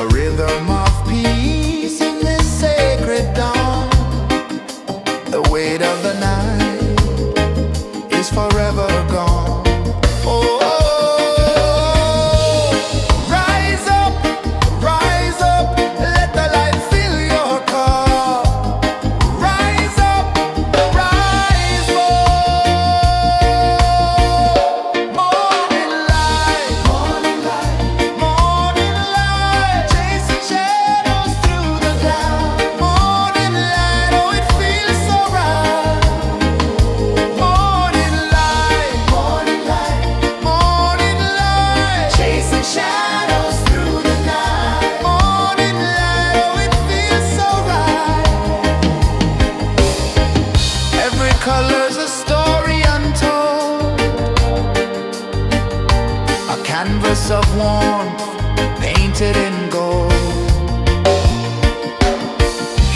A rhythm of peace in this sacred dawn. The weight of the night is forever gone. Oh, rise up, let the light fill your cup. Rise up, rise up. Morning light, morning light, chasing shadows through the cloud. Morning light, oh it feels so right. Morning light, morning light, chasing shadows through the night. Morning light, oh it feels so right. Every color's a story untold, a canvas of warmth painted in gold.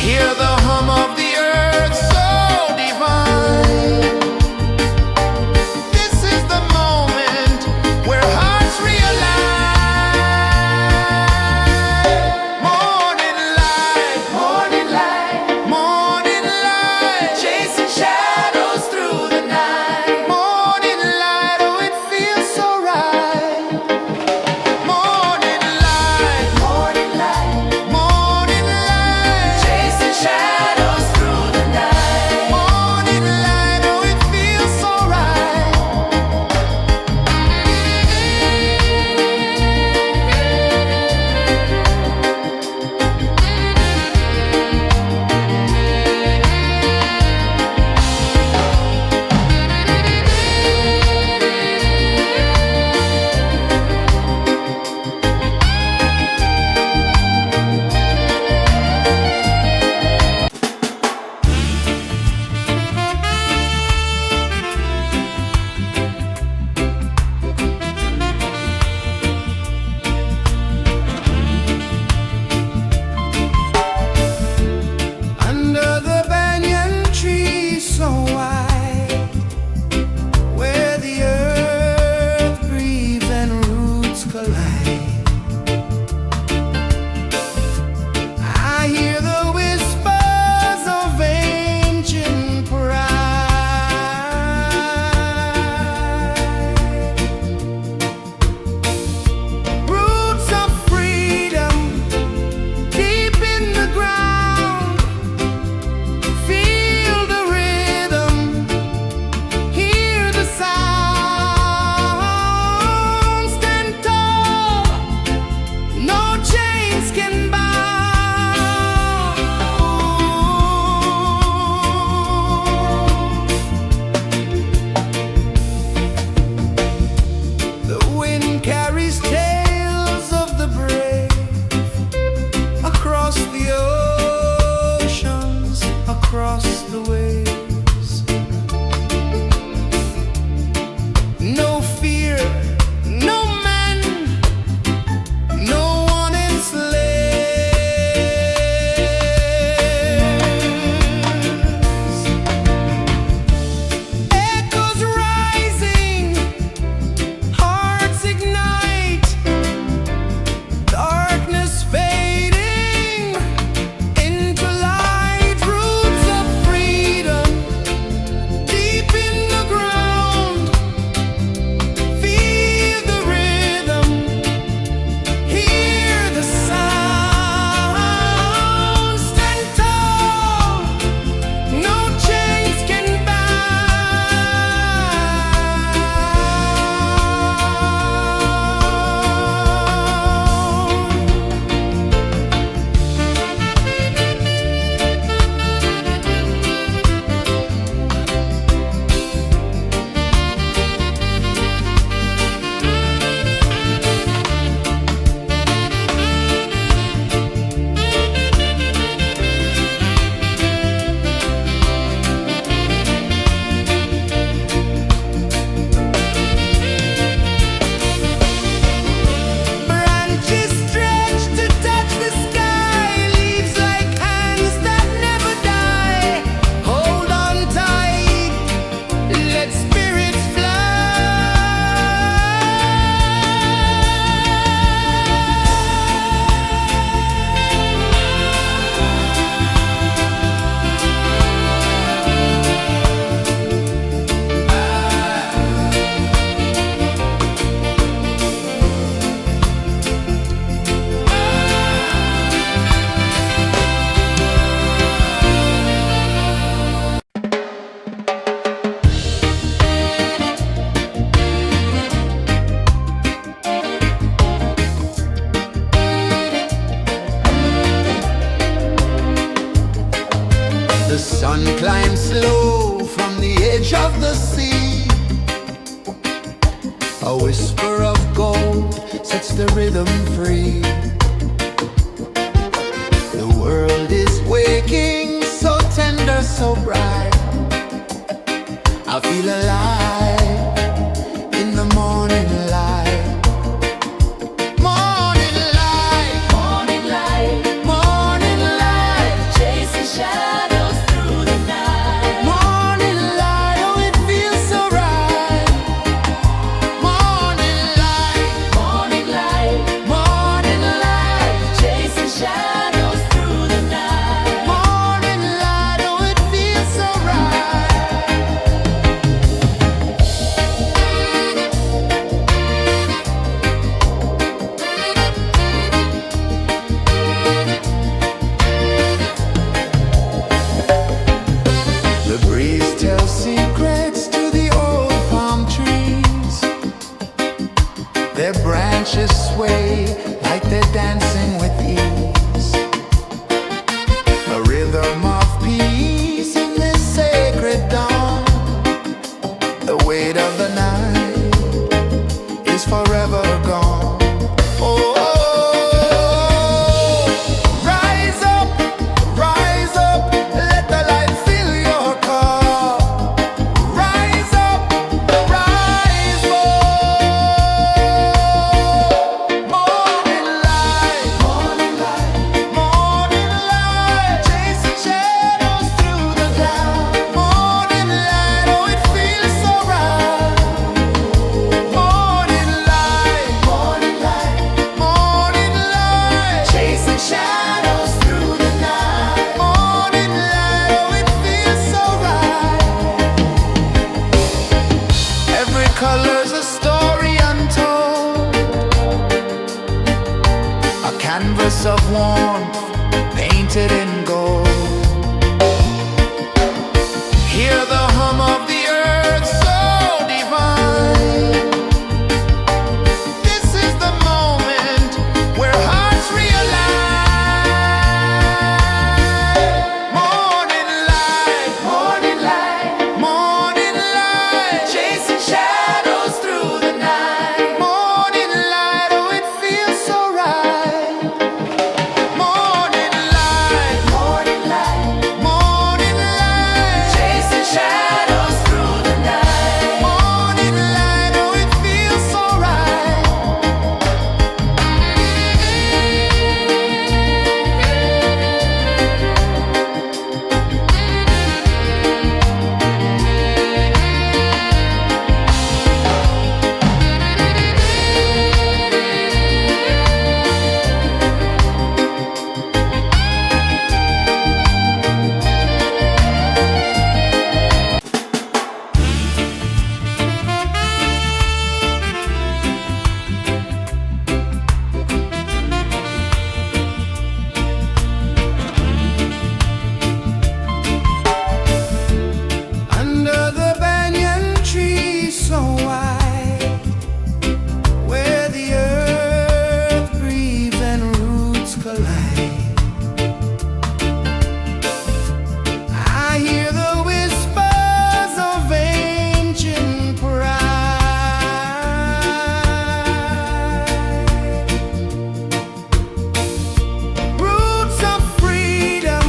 Hear the hum of the earth so divine. This is the moment where hearts realign. Morning light, morning light, chasing shadows through the night. Morning light, oh it feels so right. Morning light, A whisper of gold sets the rhythm free. The world is waking, so tender, so bright. I feel alive in the morning light. Morning light, Morning light, morning light, chasing shadows through the night. morning light, oh it feels so right. Morning light, Morning light, morning light, chasing shadows through the night. morning light, oh it feels so right. The breeze tells secrets to the old palm trees. Their branches sway like they're dancing with ease. A rhythm of peace in this sacred dawn. The weight of the night is forever gone. Oh, rise up, let the light fill your cup. Rise up, rise up. Morning light, morning light, morning light, chasing shadows through the cloud. Morning light, oh it feels so right. Morning light, morning light, morning light, chasing shadows through the night. Morning light, oh it feels so right. Every color's a story untold, a canvas of warmth painted in gold. Hear the hum of the earth so divine. This is the moment where hearts realign. Morning light, morning light, morning light, chasing shadows through the night. Morning light, oh it feels so right. Morning light, morning light, morning light, chasing shadows through the night. Morning light, oh it feels so right. Under the banyan tree so wide, where the earth breathes and roots collide, I hear the whispers of ancient pride. Roots of freedom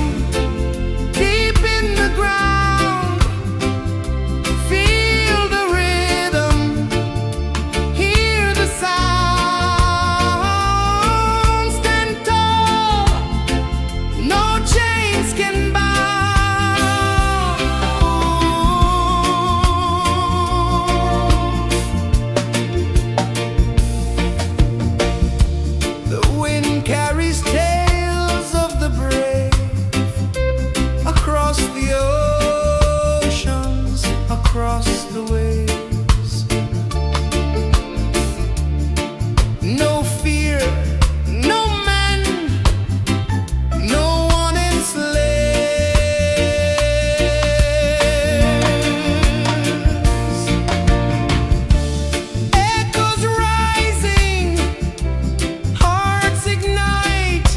deep in the ground. Feel the rhythm, hear the sound. Stand tall, no chains can bound. The wind carries tales of the brave across the oceans, across the waves. No fear, no man, no one enslaves. Echoes rising, hearts ignite,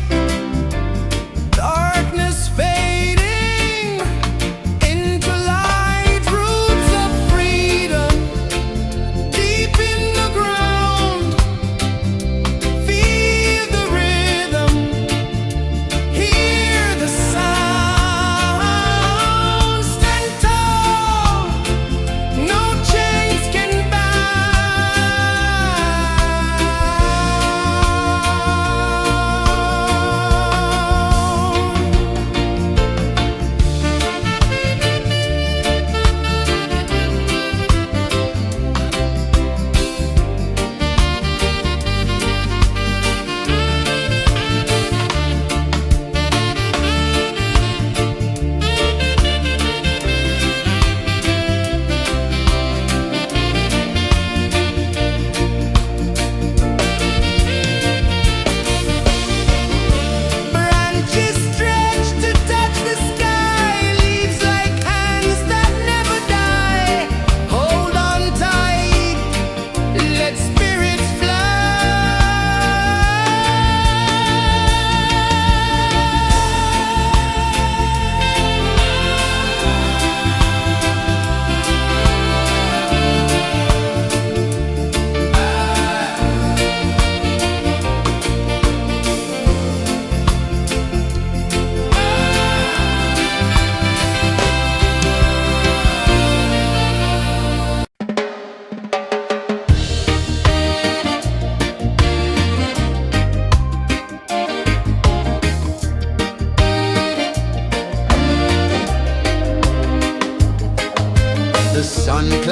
darkness fading into light. Roots of freedom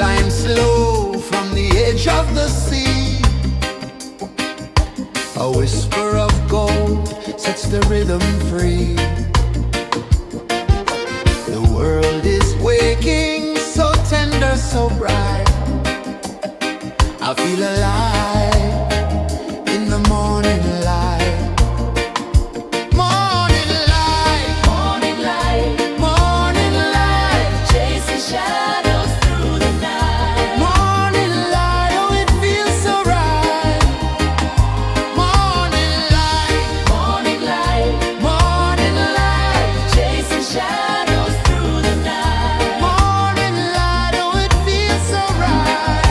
climb slow from the edge of the sea. A whisper of gold sets the rhythm free. The world is waking, so tender, so bright. I feel alive in the morning light. Morning light, Morning light, morning light, chasing shadows through the night. morning light, oh it feels so right. Morning light, Morning light, morning light, chasing shadows through the night. morning light, oh it feels so right.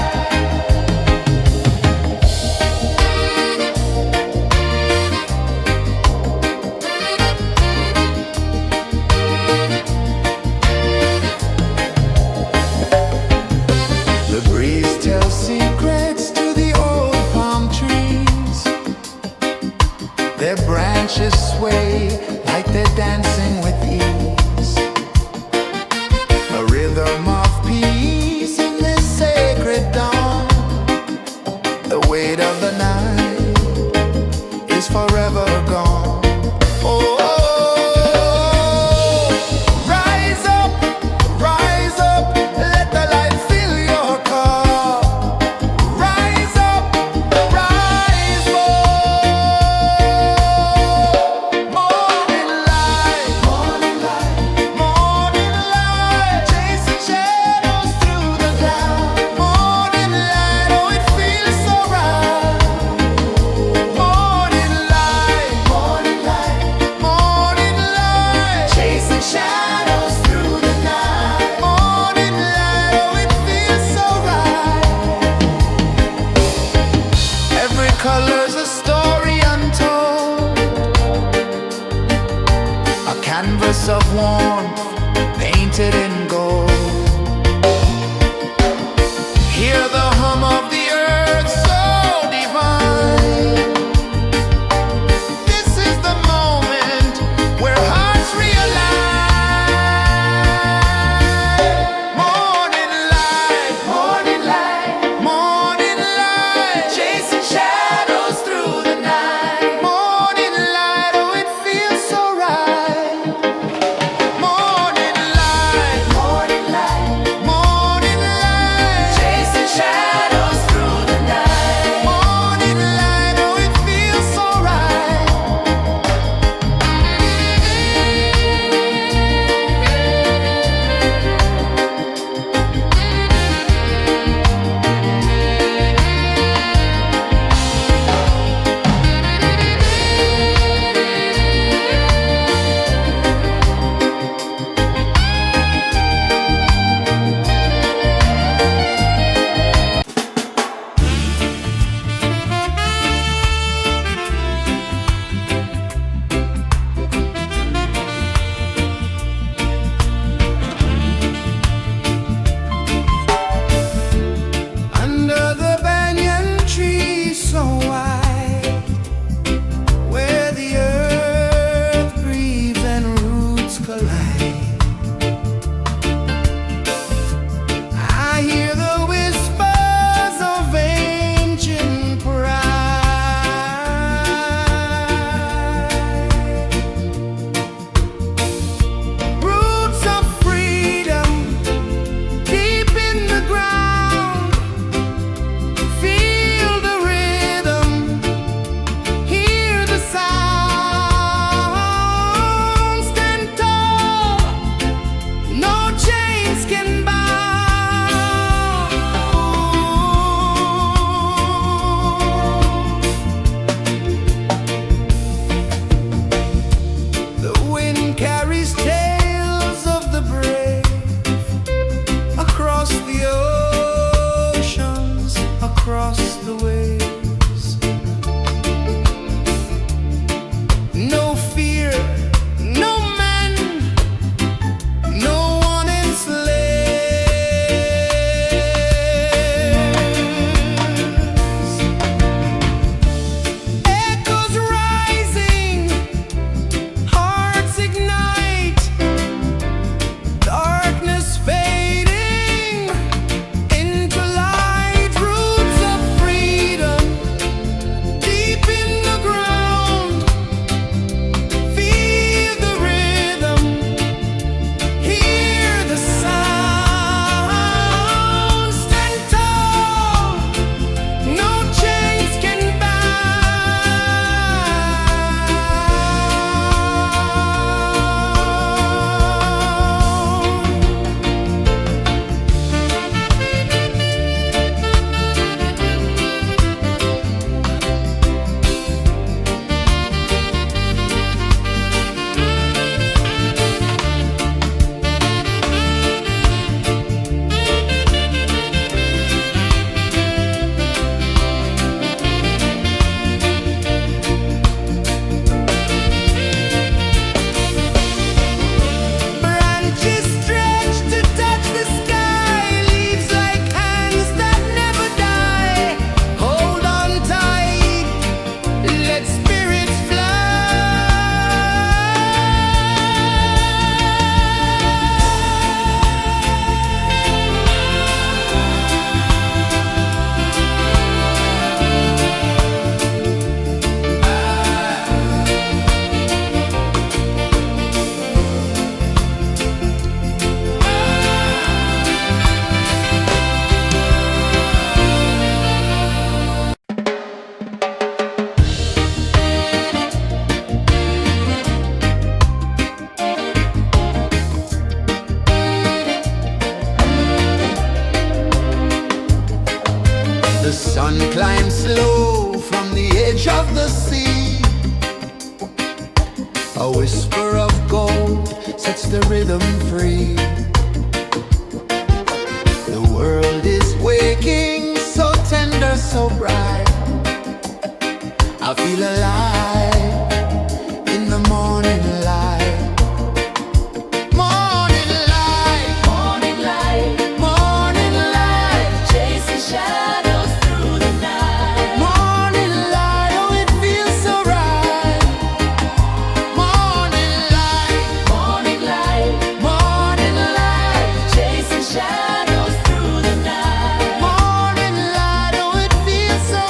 The breeze tells secrets to the old palm trees. Their branches sway like they're dancing with ease. A rhythm of peace in this sacred dawn. The weight of the night is forever gone. Oh, rise up, let the light fill your car. Rise up, rise up. Morning light, morning light, morning light, chasing shadows through the cloud. Morning light, oh it feels so right. Morning light, morning light, morning light, chasing shadows through the night. Morning light, oh it feels so right. Every color's a story untold, a canvas of warmth painted in gold. Hear the hum of the earth so divine. This is the moment where hearts realign. Morning light, morning light, morning light, chasing shadows through the night. Morning light, oh it feels so right. Morning light, morning light, morning light, chasing shadows through The sun climbs slow from the edge of the sea. A whisper of gold sets the rhythm free. The world is waking, so tender, so bright. I feel alive in the morning light. Morning light, Morning light, morning light, chasing shadows through the night. morning light, oh it feels so right. Morning light, Morning light, morning light, chasing shadows through the night. morning light, oh it feels so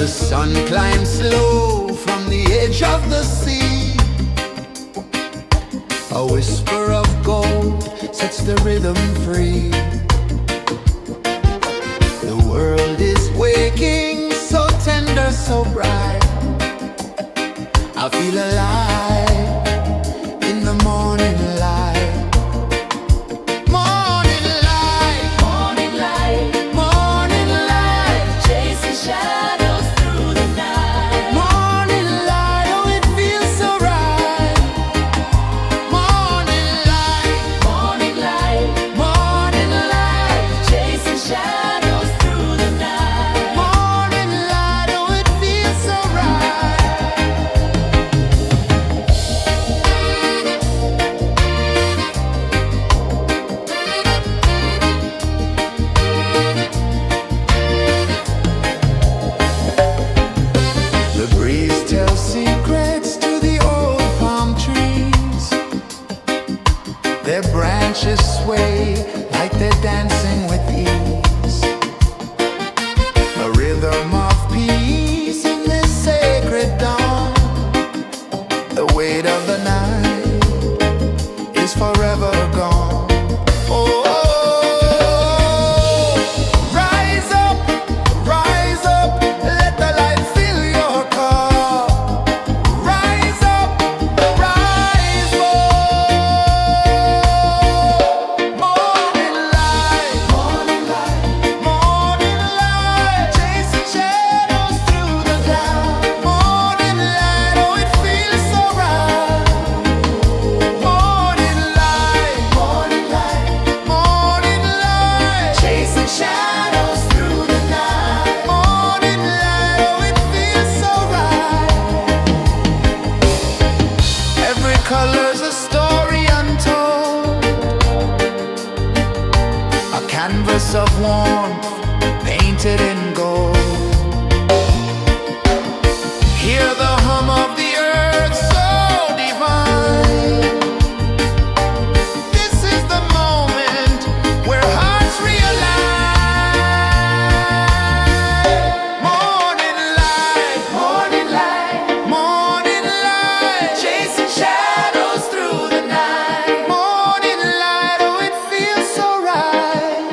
The sun climbs slow from the edge of the sea. A whisper of gold sets the rhythm free. The world is waking, so tender, so bright. I feel alive in the morning light. Morning light, Morning light, morning light, chasing shadows through the night. morning light, oh it feels so right. Morning light, Morning light, morning light, chasing shadows through the night. morning light, oh it feels so right. The breeze tells secrets to the old palm trees. Their branches sway like they're dancing with ease. A rhythm of peace in this sacred dawn. The weight of the night is forever gone. Oh, rise up, let the light fill your car. Rise up, rise up. Morning light, morning light, morning light, chasing shadows through the cloud. Morning light, oh it feels so right. Morning light, morning light, morning light, chasing shadows through the night. Morning light, oh it feels so right. Every color's a story untold, a canvas of warmth painted in gold. Hear the hum of the earth so divine. This is the moment where hearts realign. Morning light, morning light, morning light, chasing shadows through the night. Morning light, oh it feels so right.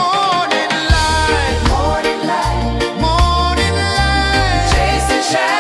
Morning light, morning light, morning light, chasing shadows.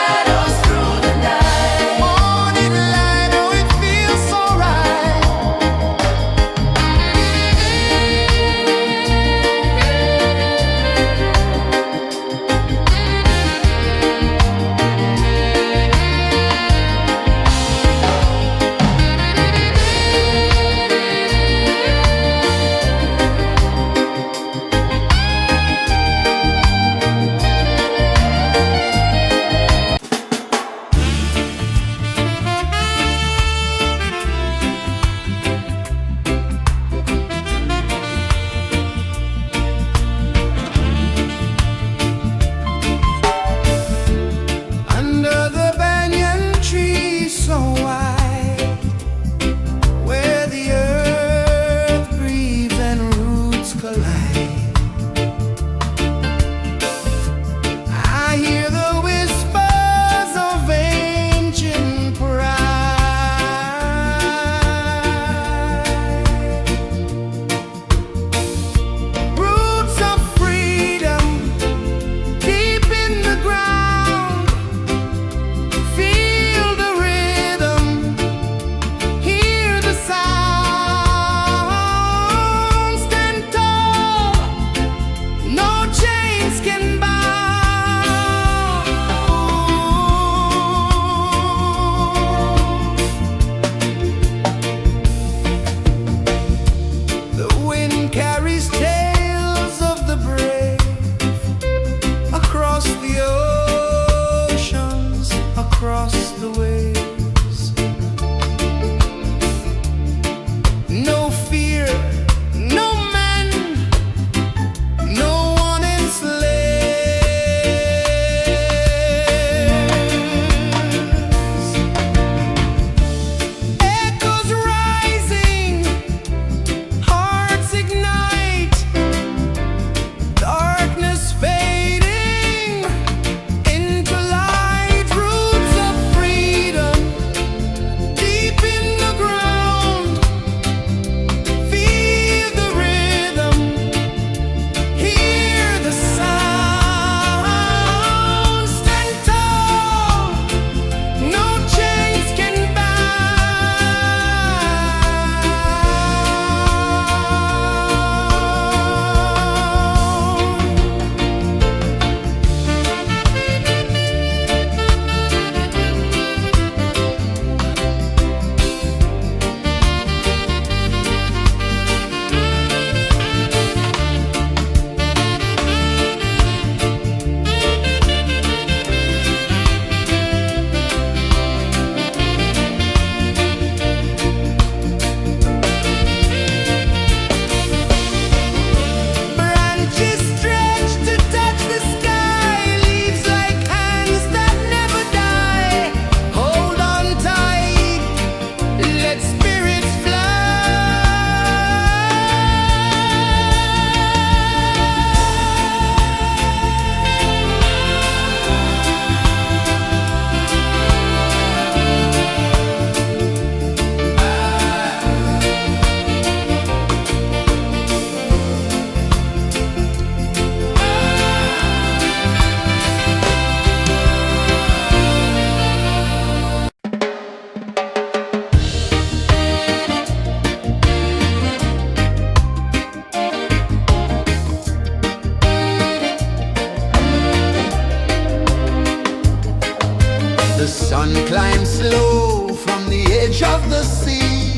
sun climbs slow from the edge of the sea.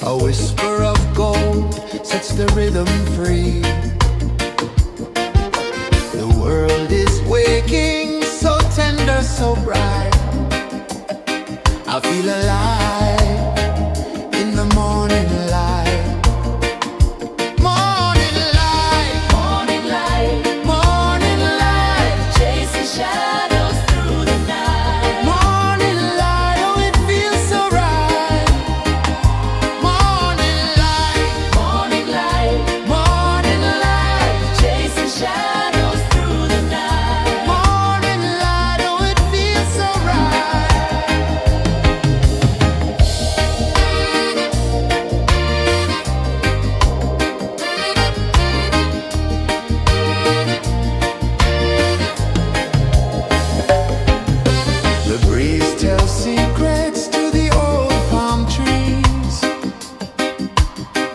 A whisper of gold sets the rhythm free. The world is waking, so tender, so bright. I feel alive in the morning light. Morning light, Morning light, morning light, chasing shadows through the night. morning light, oh it feels so right. Morning light, Morning light, morning light, chasing shadows through the night. morning light, oh it feels so right. The breeze tells secrets to the old palm trees.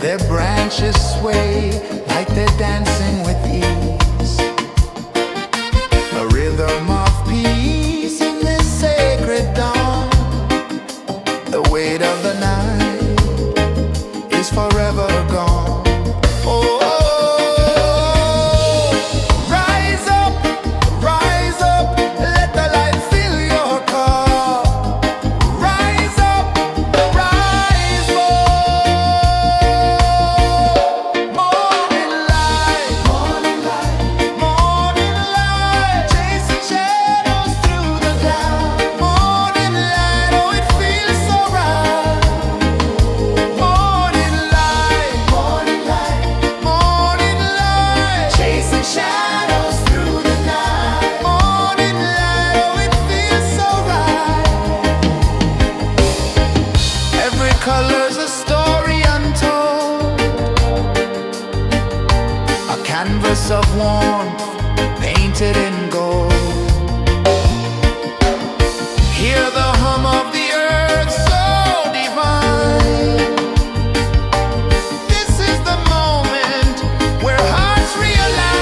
Their branches sway like they're dancing with ease. A rhythm of peace in this sacred dawn. The weight of the night is forever gone. Oh, rise up, let the light fill your cup. Rise up, rise up. Morning light, morning light, morning light, chasing shadows through the cloud. Morning light, oh it feels so right. Morning light, morning light, morning light, chasing shadows through the night. Morning light, oh it feels so right. Every color's a story untold, a canvas of warmth painted in gold. Hear the hum of the earth so divine. This is the moment where hearts realign.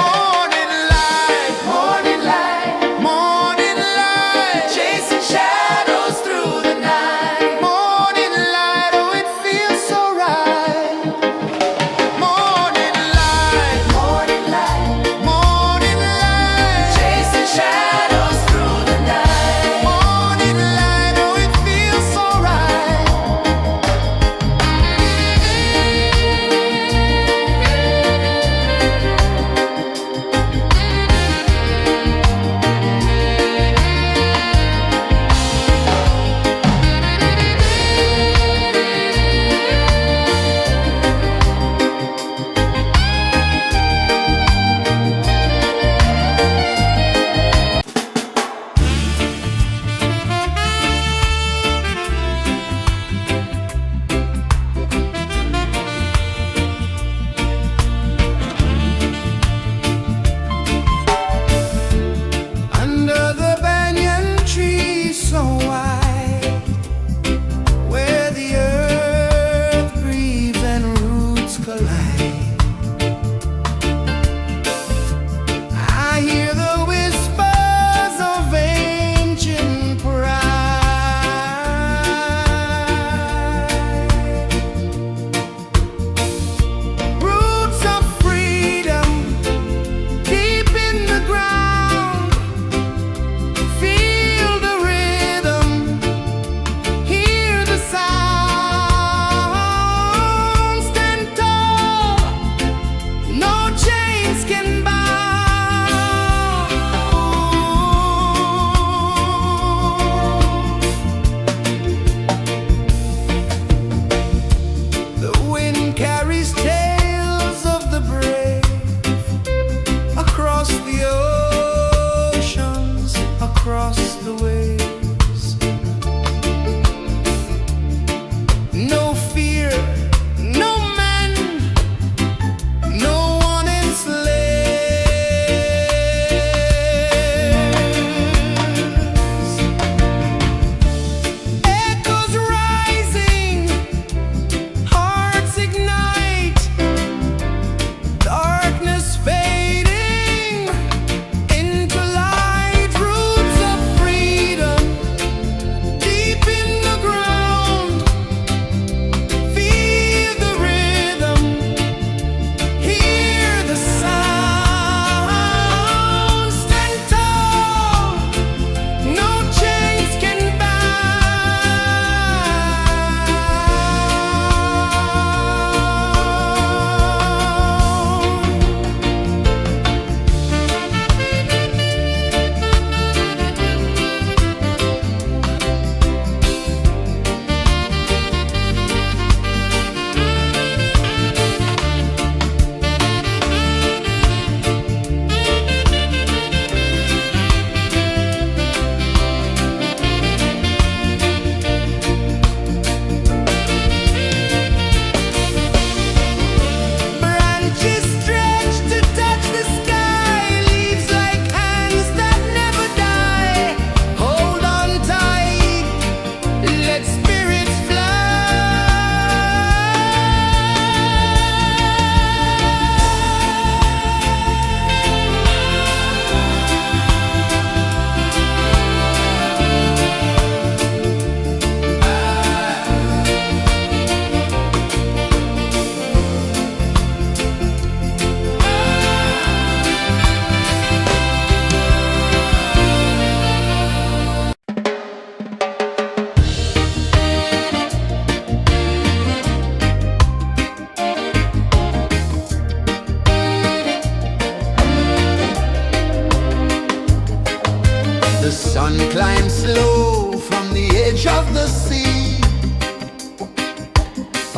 Morning light, morning light, morning light, chasing shadows through the night. Morning light, oh it feels so right. Morning light,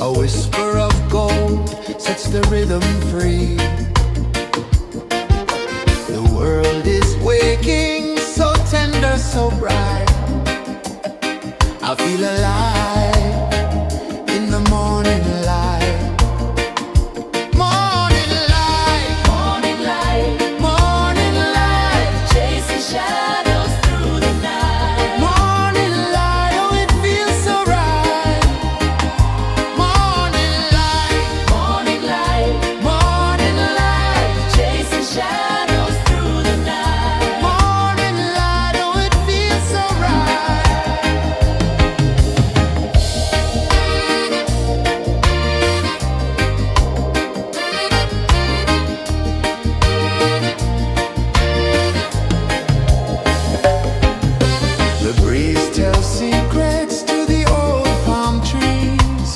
A whisper of gold sets the rhythm free. The world is waking, so tender, so bright. I feel alive in the morning light. Morning light, Morning light, morning light, chasing shadows through the night. morning light. Oh, it feels so right. Morning light, Morning light, morning light, chasing shadows through the night. morning light. Oh, it feels so right. The breeze tells secrets to the old palm trees.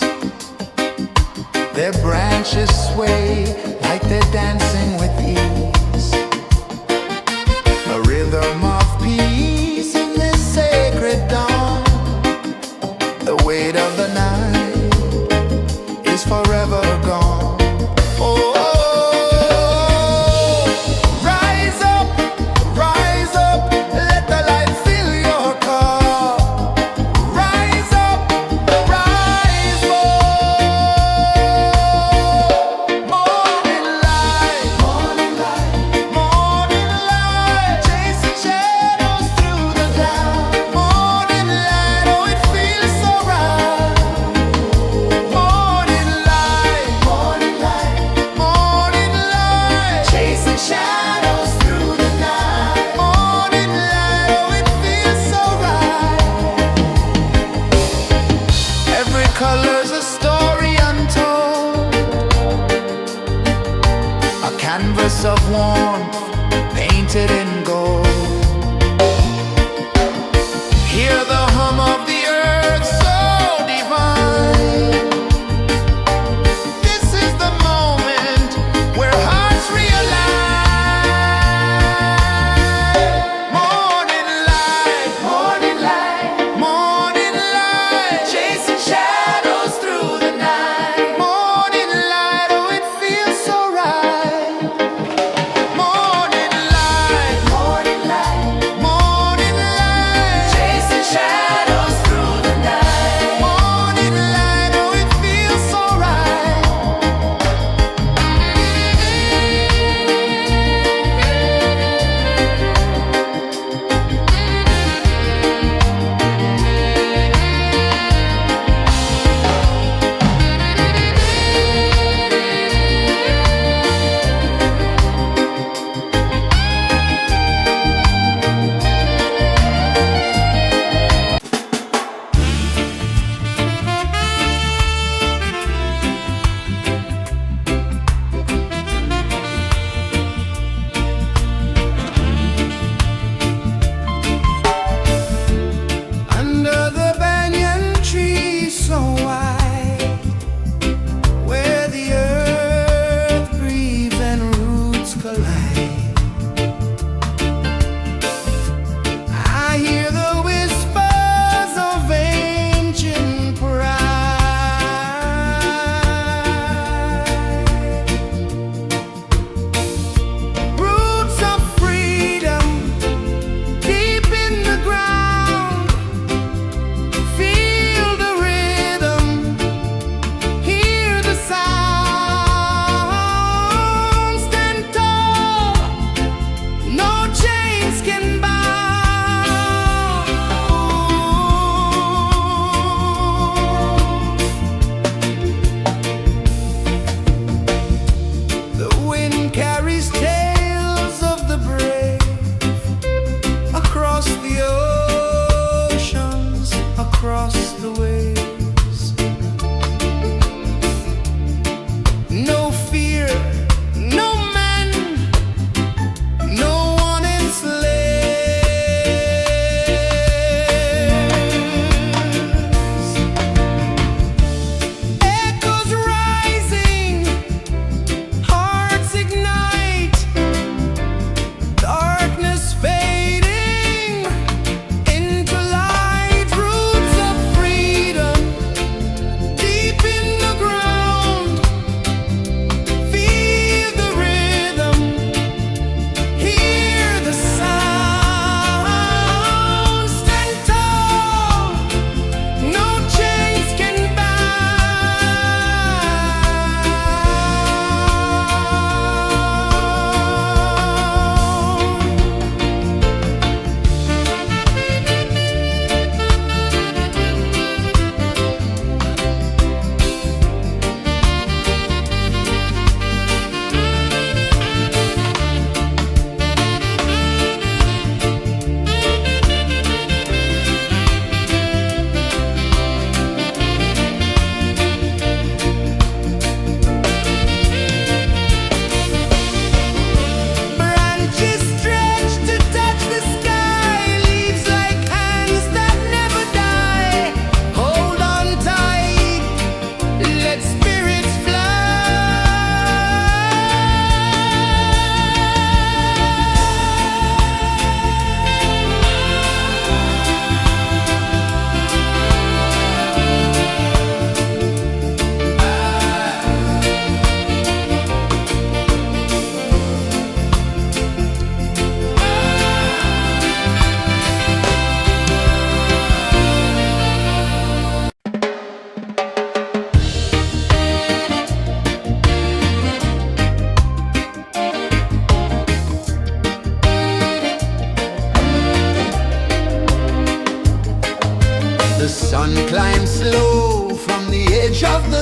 Their branches sway like they're dancing with ease. A rhythm of peace in this sacred dawn. The weight of the night is forever gone. Oh, rise up, let the light fill your cup. Rise up, rise more. Morning light, morning light, chasing shadows through the cloud. Morning light, oh, it feels so right. Morning light, morning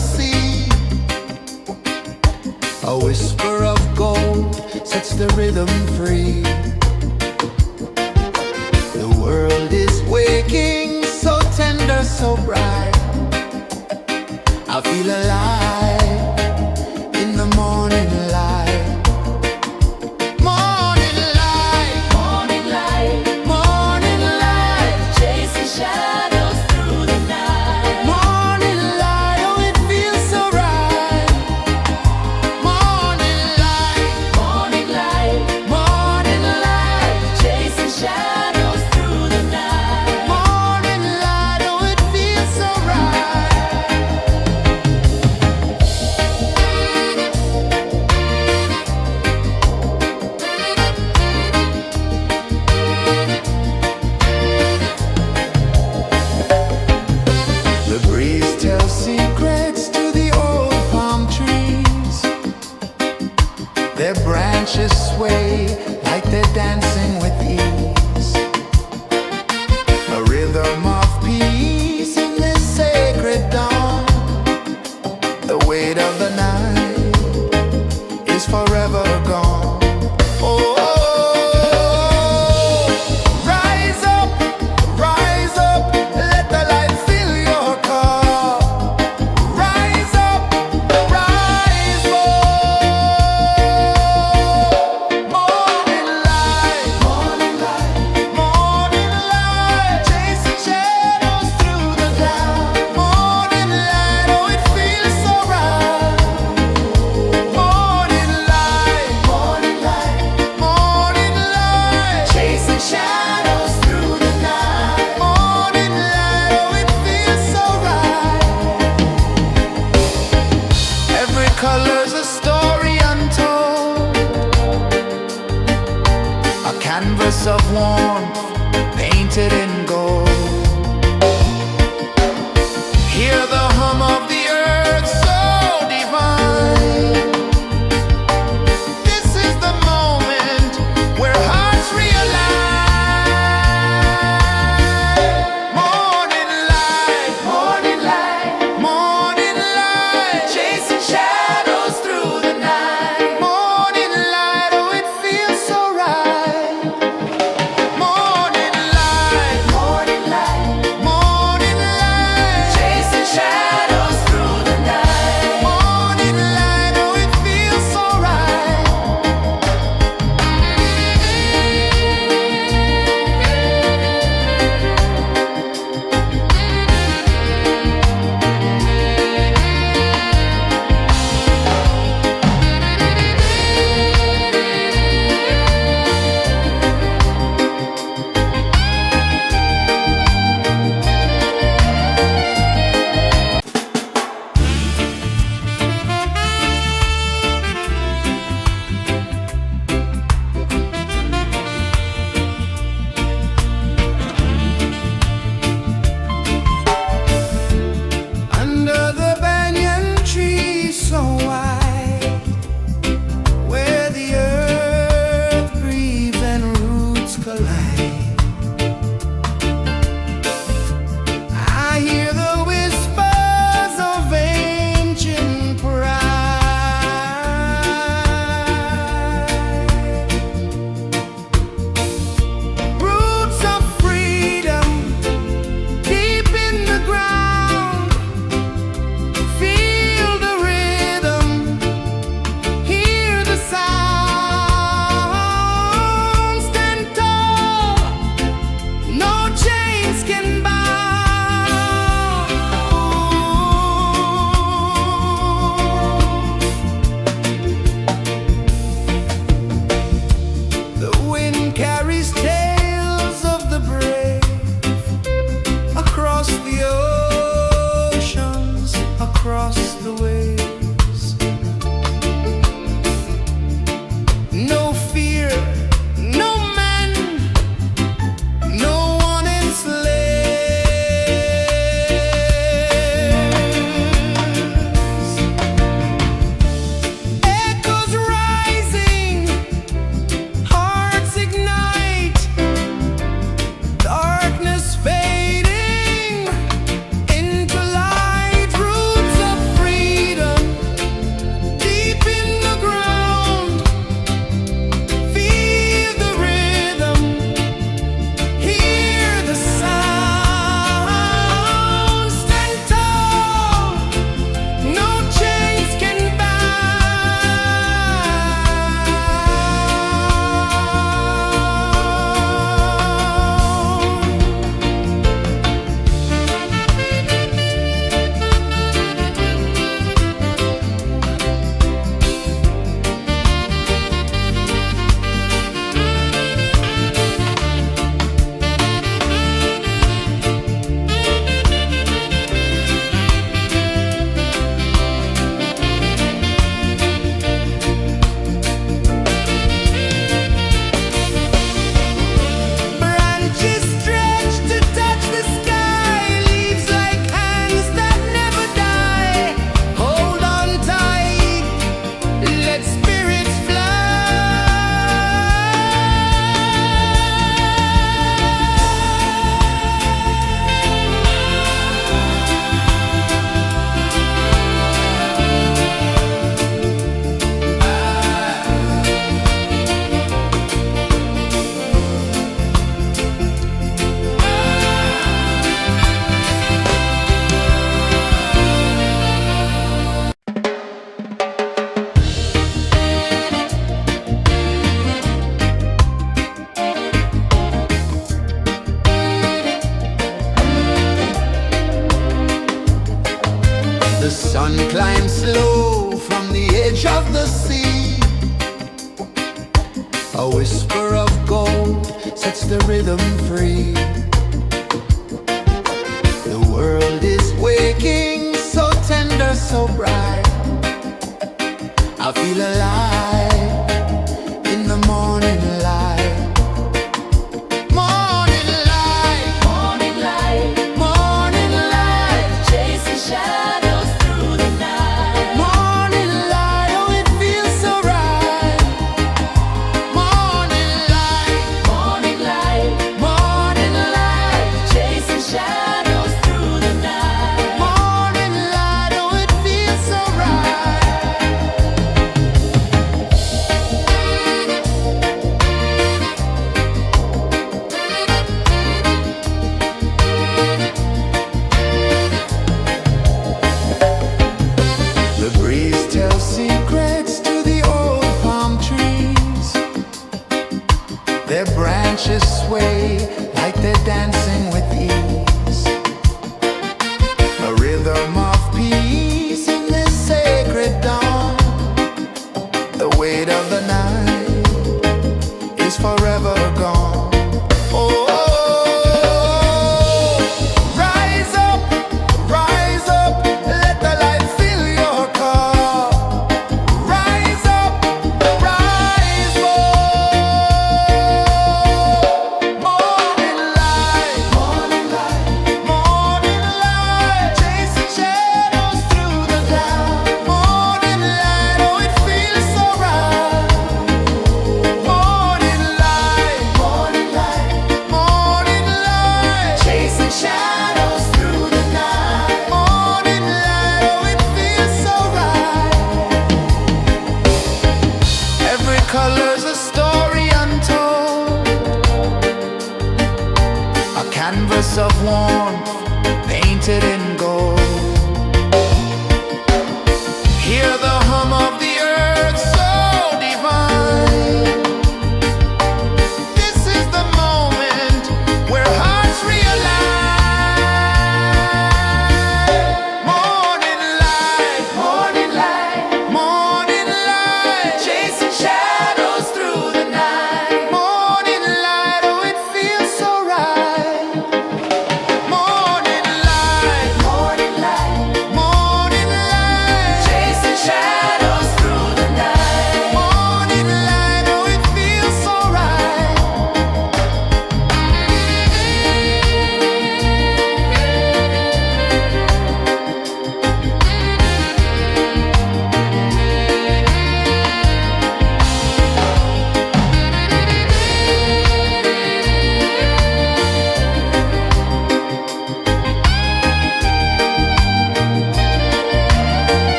sea. A whisper of gold sets the rhythm free. The world is waking, so tender, so bright. I feel alive in the morning light. Morning light, Morning light, morning light, chasing shadows through the night. morning light, oh it feels so right. Morning light, Morning light, morning light, chasing shadows through the night. morning light, oh it feels so right. The breeze tells secrets to the old palm trees. Their branches sway like they're dancing with ease. A rhythm of peace in this sacred dawn. The weight of the night is forever gone. Oh, rise up, let the light fill your cup. Rise up, rise up. Morning light, morning light, chasing shadows through the cloud. Morning light, oh it feels so right. Morning light, chasing shadows through the night. Morning light, oh it feels so right. Every color's a story untold, a canvas of warmth painted in gold. Hear the hum of the earth so divine. This is the moment where hearts realign. Morning light, morning light, chasing shadows through the night. Morning light, oh it feels so right. Morning light, Sun climbs slow from the edge of the sea. A whisper of gold sets the rhythm free. The world is waking, so tender, so bright. I feel alive in the morning light. Morning light, Morning light, morning light, chasing shadows through the night. morning light, oh it feels so right. Morning light, Morning light, morning light, chasing shadows through the night. morning light, oh it feels so right. The breeze tells secrets to the old palm trees. Their branches sway like they're dancing with ease. A rhythm of peace in this sacred dawn. The weight of the night is forever gone. Oh, rise up, let the light fill your cup. Rise up, rise more. Morning light, morning light, chasing shadows through the cloud. Morning light, oh it feels so right. Morning light, chasing shadows through the night. Morning light, oh it feels so right. Every color's a story untold, a canvas of warmth painted in gold. Hear the hum of the earth so divine. This is the moment where hearts realign. Morning light, morning light, chasing shadows through the night. Morning light, oh it feels so right. Morning light,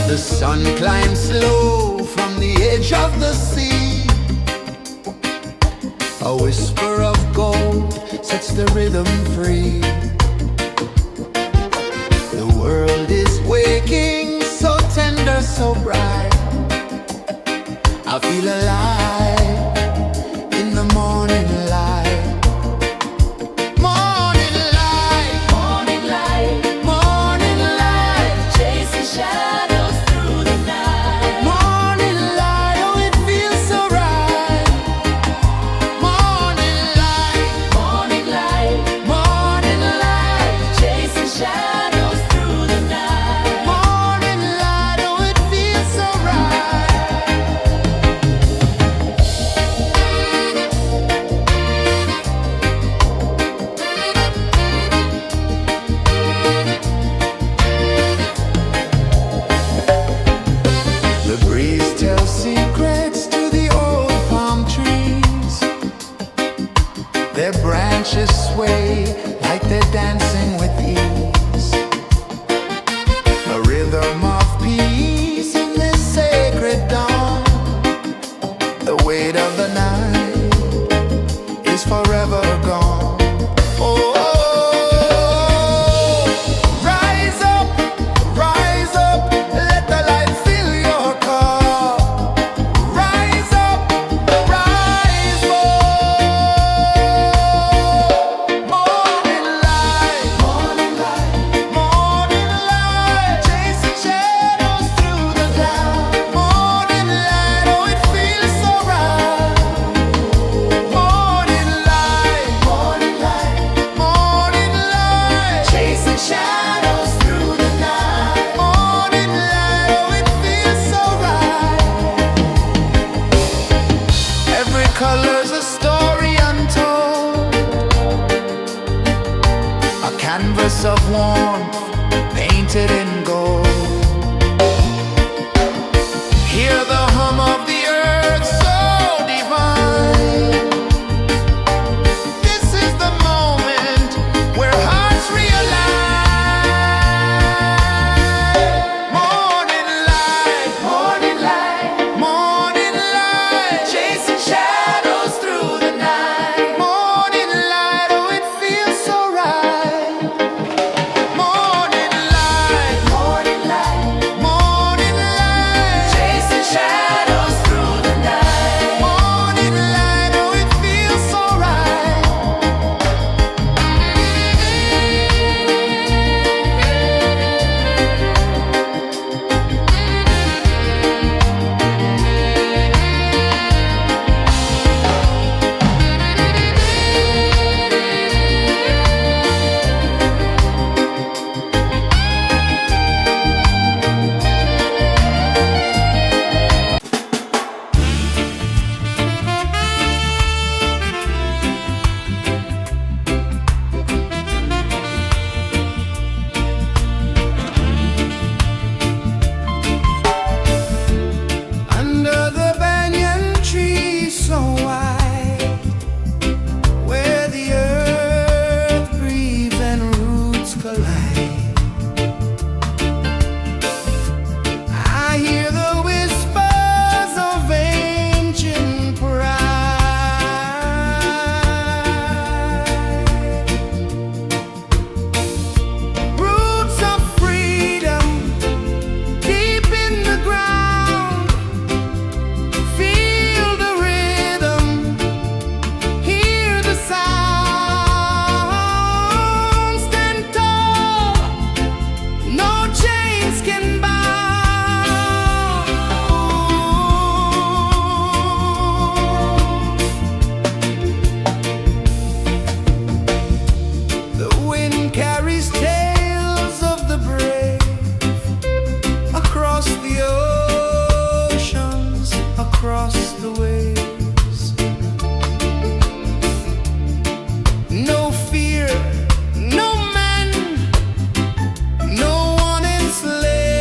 The sun climbs slow from the edge of the sea. A whisper of gold sets the rhythm free. The world is waking, so tender, so bright. I feel alive in the morning light. Morning light, Morning light, morning light, chasing shadows through the night. morning light, oh it feels so right. Morning light, Morning light, morning light, chasing shadows through the night. morning light, oh it feels so right. The breeze tells secrets to the old palm trees. Their branches sway like they're dancing with ease. A rhythm of peace in this sacred dawn. The weight of the night is forever gone. Oh, rise up, let the light fill your cup. Rise up, rise up. Morning light, morning light, morning light, chasing shadows through the cloud. Morning light, oh it feels so right. Morning light, morning light, morning light, chasing shadows through the night. Morning light, oh it feels so right. Every color's a story untold, a canvas of warmth painted in gold. Hear the hum of the earth so divine. This is the moment where hearts realign. Morning light, morning light, morning light, chasing shadows through the night. Morning light, oh it feels so right. Morning light, morning light, morning light, chasing shadows through the night. Morning light, oh it feels so right. Under the banyan tree so wide, where the earth breathes and roots collide, I hear the whispers of ancient pride. Roots of freedom deep in the ground. Feel the rhythm, hear the sound. Stand tall, no chains can bound. The wind carries tales of the brave across the oceans, across the waves. No fear, no man, no one enslaved.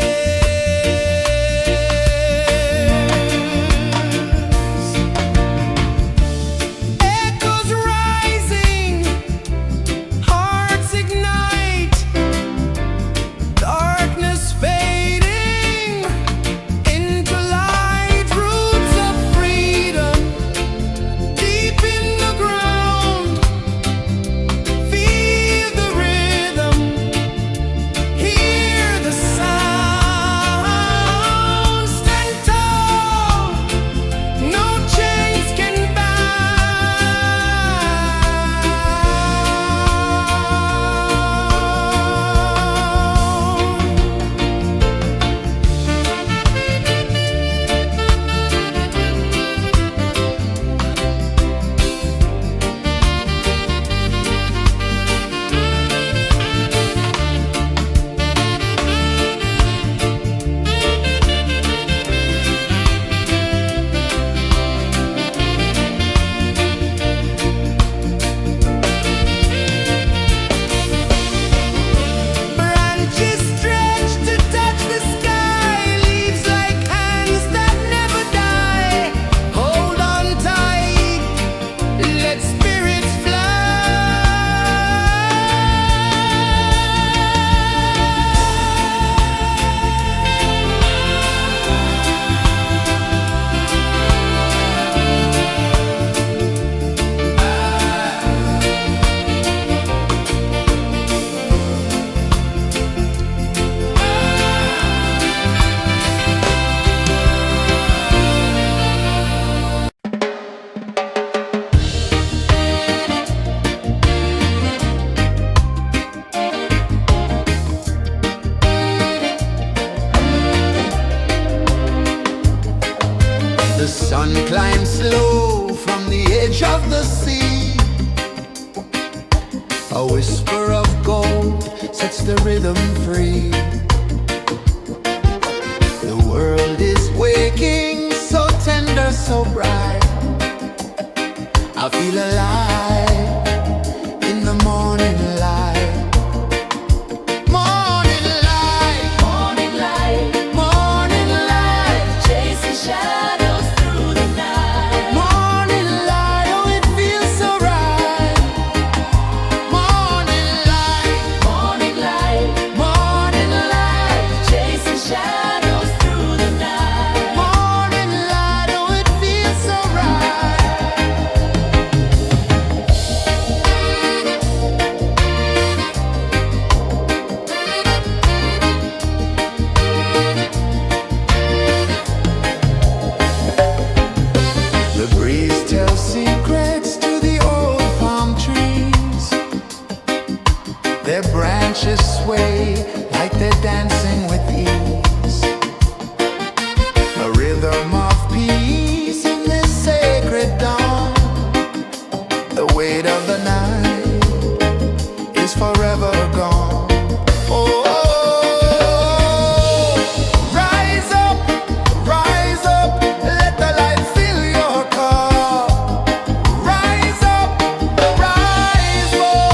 sun climbs slow from the edge of the sea. A whisper of gold sets the rhythm free. The world is waking, so tender, so bright. I feel alive in the morning light. Morning light, Morning light, morning light, chasing shadows through the night. morning light, oh it feels so right. Morning light, Morning light, morning light, chasing shadows through the night. morning light, oh it feels so right. The breeze tells secrets to the old palm trees. Their branches sway like they're dancing with ease. A rhythm of peace in this sacred dawn. The weight of the night is forever gone. Oh, rise up, let the light fill your cup. Rise up, rise more.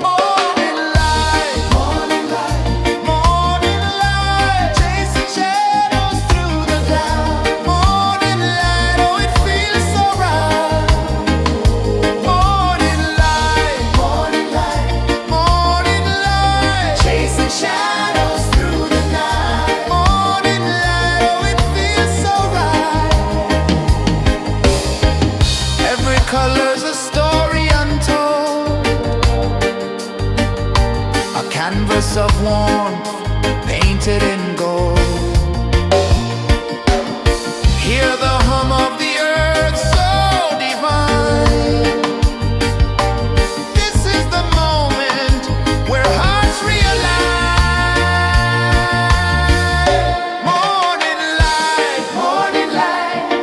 Morning light, morning light, chasing shadows through the cloud. Morning light, oh it feels so right. Morning light, chasing shadows through the night. Morning light, oh it feels so right. Every color's a story untold, a canvas of warmth painted in gold. Hear the hum of the earth so divine. This is the moment where hearts realign. Morning light,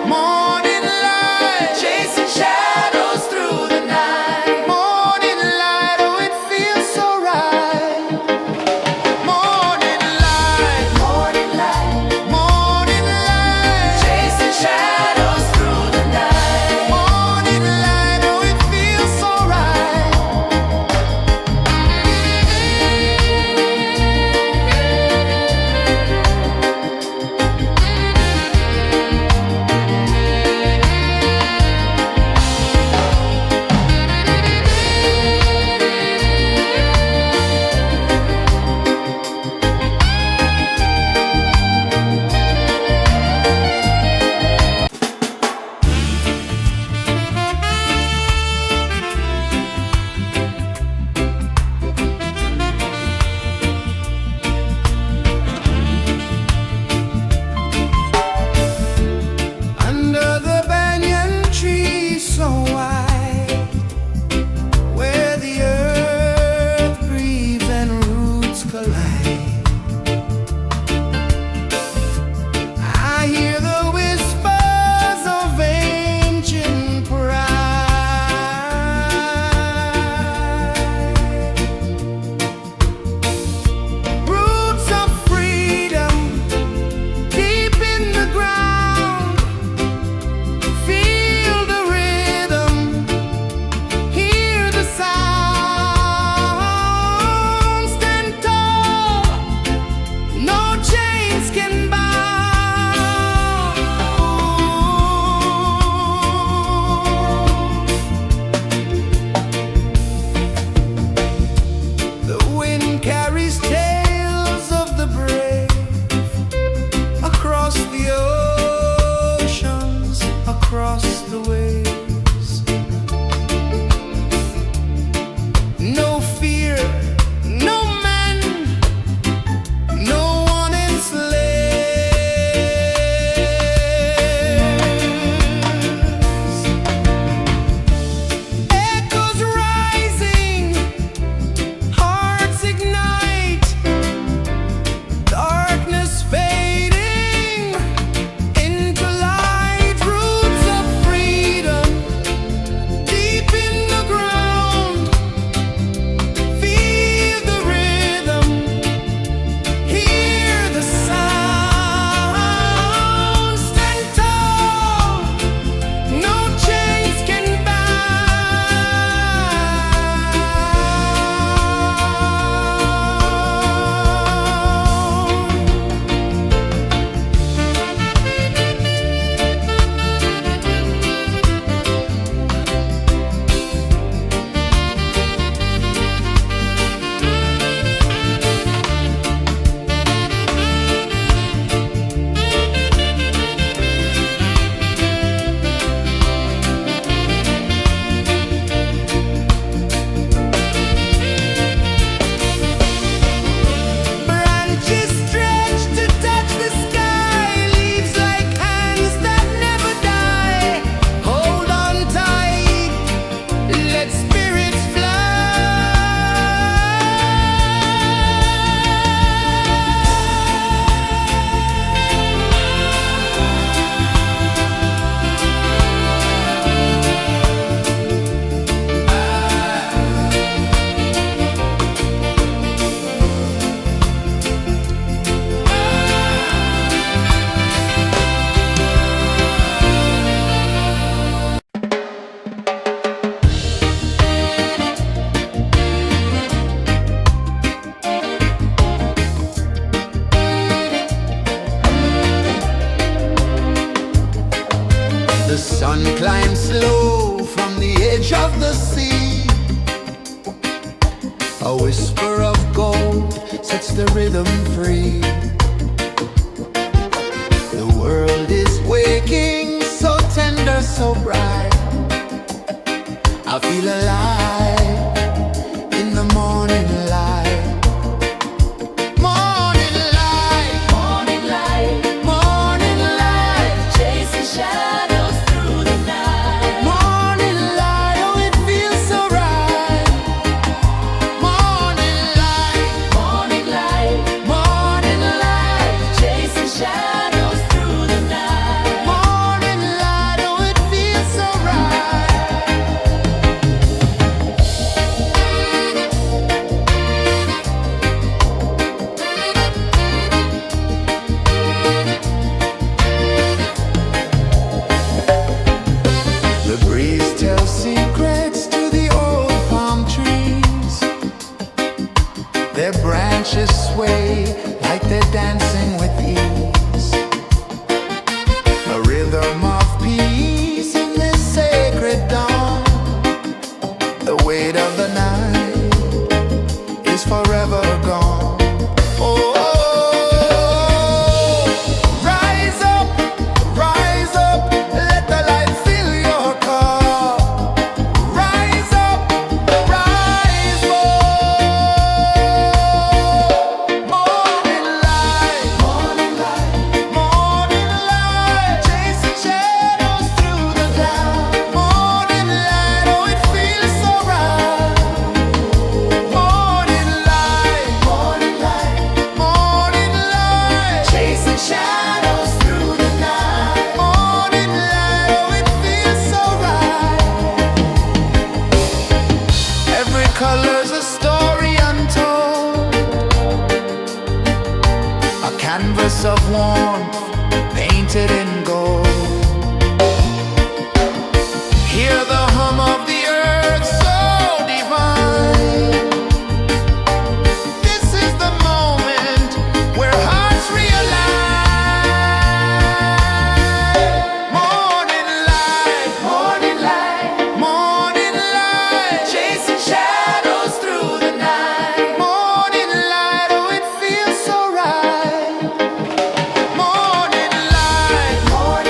morning light, chasing shadows through the night. Morning light, oh it feels so right. Morning light, sun climbs slow from the edge of the sea. A whisper of gold sets the rhythm free. The world is waking, so tender, so bright. I feel alive in the morning light. Morning light, Morning light, morning light, chasing shadows through the night. morning light, oh it feels so right. Morning light, Morning light, morning light, chasing shadows through the night. morning light, oh it feels so right. The breeze tells secrets to the old palm trees. Their branches sway like they're dancing with ease. A rhythm of peace in this sacred dawn. The weight of the night is forever gone. Oh, rise up, let the light fill your cup. Rise up, rise up. Morning light, morning light, morning light, chasing shadows through the cloud. Morning light, oh it feels so right. Morning light, morning light, morning light, chasing shadows through the night. Morning light, oh it feels so right. Every color's a story untold, a canvas of warmth painted in gold. Hear the hum of the earth so divine. This is the moment where hearts realign. Morning light, morning light, morning light, chasing shadows through the night. Morning light, oh it feels so right. Morning light, morning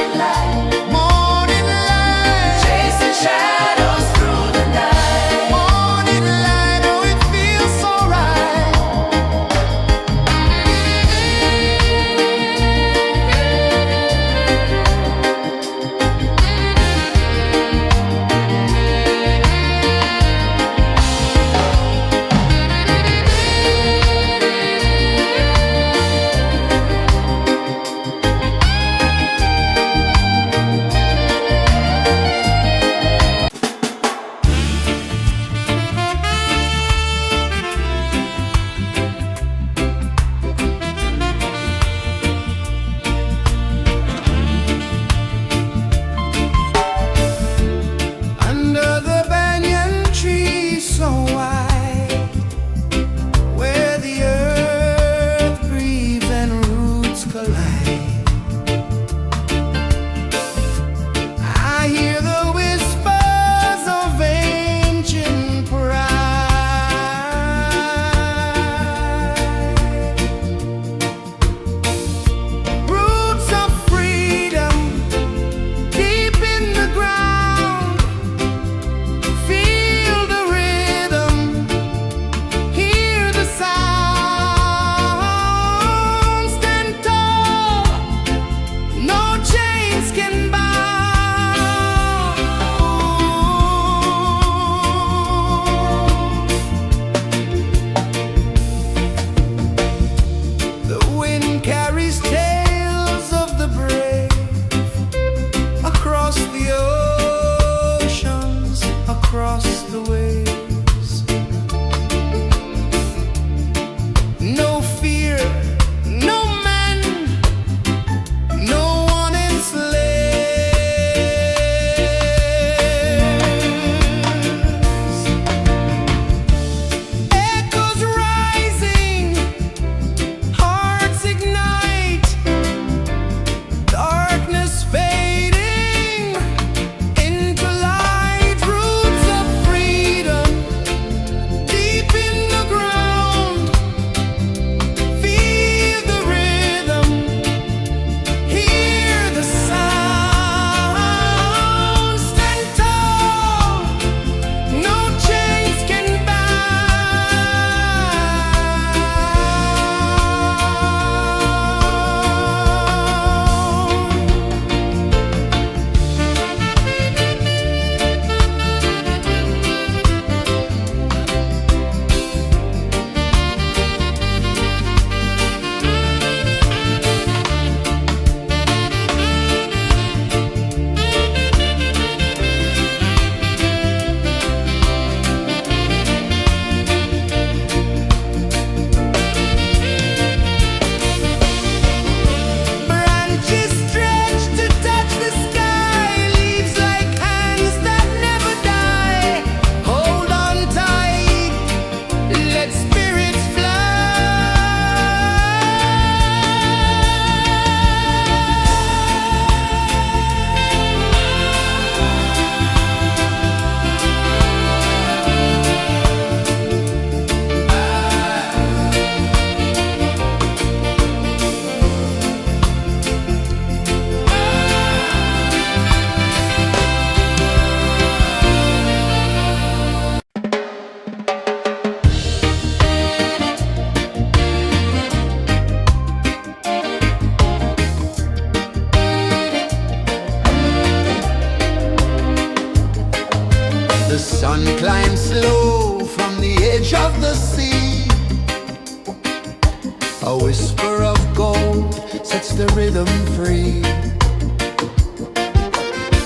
A whisper of gold sets the rhythm free.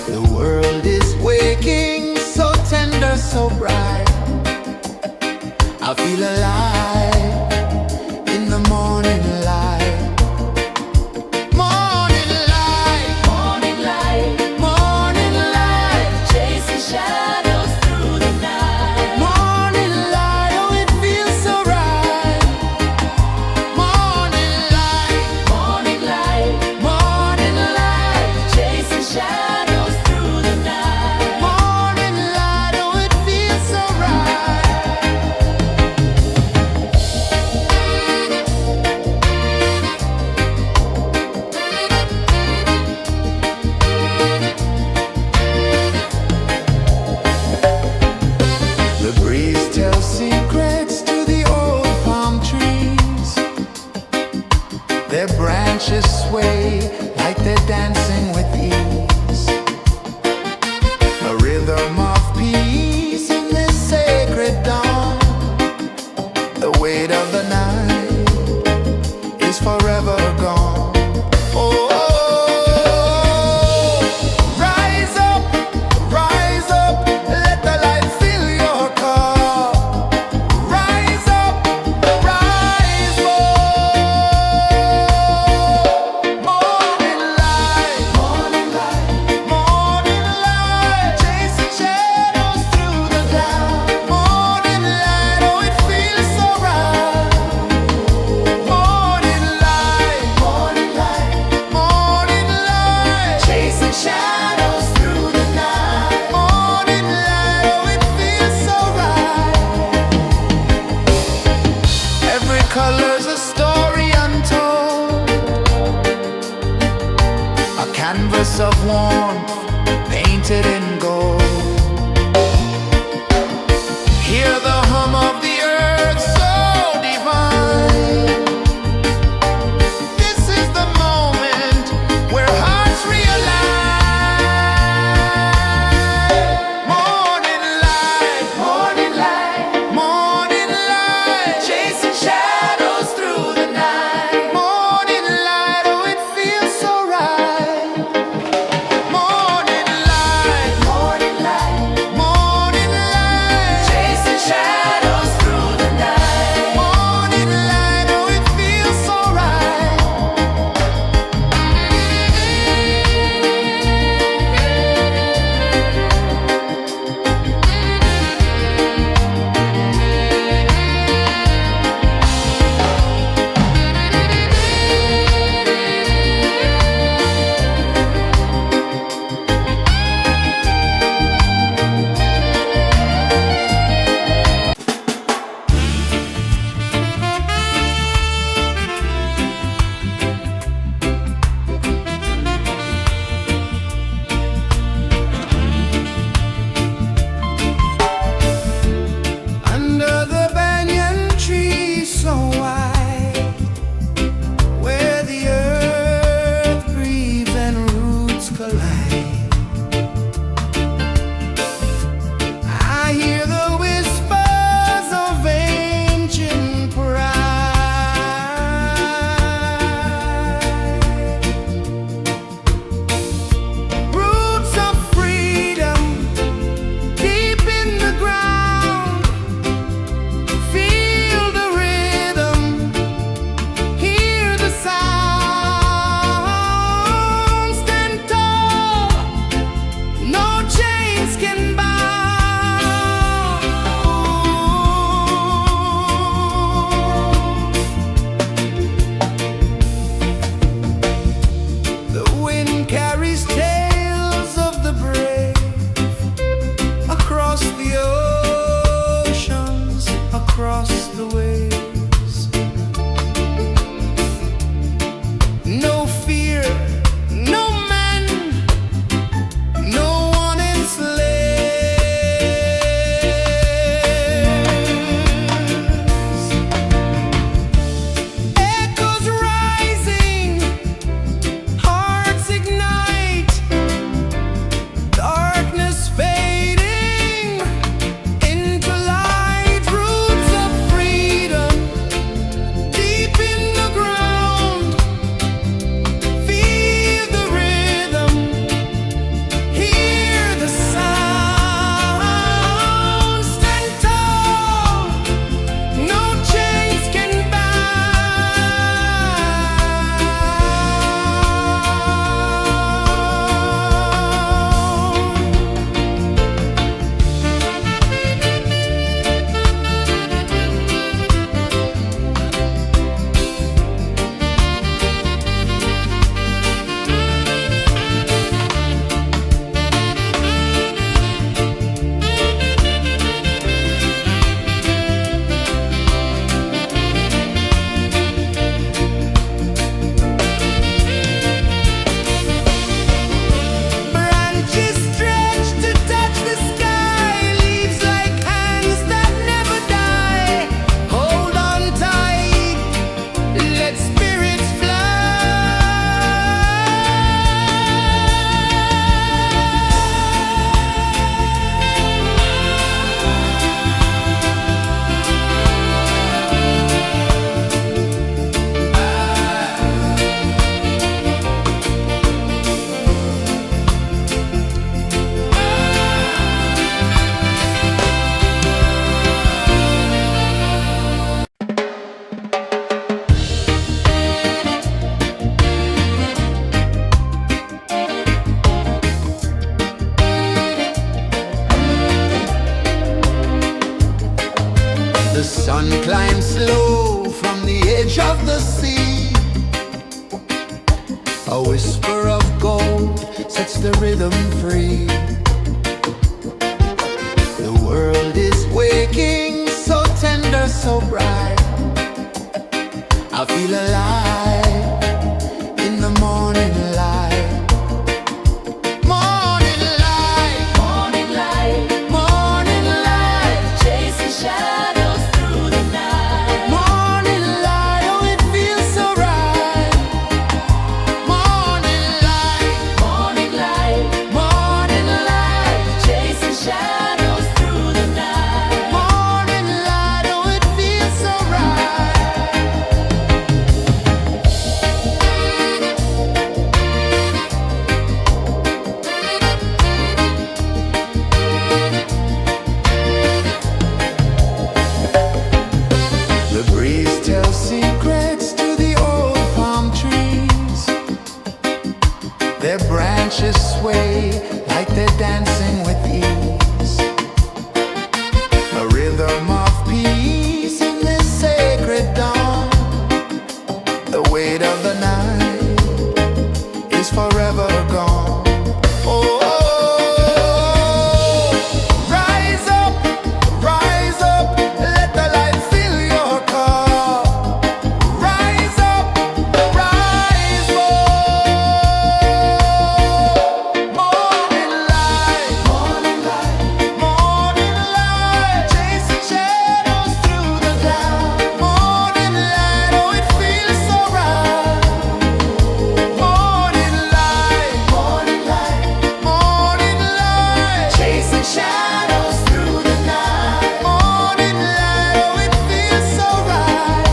The world is waking, so tender, so bright. I feel alive in the morning light. Morning light, Morning light, morning light, chasing shadows through the night. morning light, oh it feels so right. Morning light, Morning light, morning light, chasing shadows through the night. morning light, oh it feels so right. The breeze tells secrets to the old palm trees. Their branches sway like they're dancing with ease. A rhythm of peace in this sacred dawn. The weight of the night is forever gone. Oh, rise up, let the light fill your cup. Rise up, rise up. Morning light, morning light, morning light, chasing shadows through the cloud. Morning light, oh it feels so right. Morning light, morning light, morning light, chasing shadows through the night. Morning light, oh it feels so right. Every color's a story untold, a canvas of warmth painted in gold. Hear the hum of the earth so divine. This is the moment where hearts realign. Morning light, morning light, morning light, chasing shadows through the night. Morning light, oh it feels so right. Morning of the sea. A whisper of gold sets the rhythm free. The world is waking, so tender, so bright. I feel alive in the morning light. Morning light, Morning light, morning light, chasing shadows through the night. morning light, oh it feels so right. Morning light, Morning light, morning light, chasing shadows through the night. morning light, oh it feels so right. The breeze tells secrets to the old palm trees. Their branches sway like they're dancing with ease. A rhythm of peace in this sacred dawn. The weight of the night is forever gone. Oh, rise up, let the light fill your car. Rise up, rise up. Morning light, morning light, morning light, chasing shadows through the cloud. Morning light, oh it feels so right. Morning light, morning light, morning light, chasing shadows through the night. Morning light, oh it feels so right.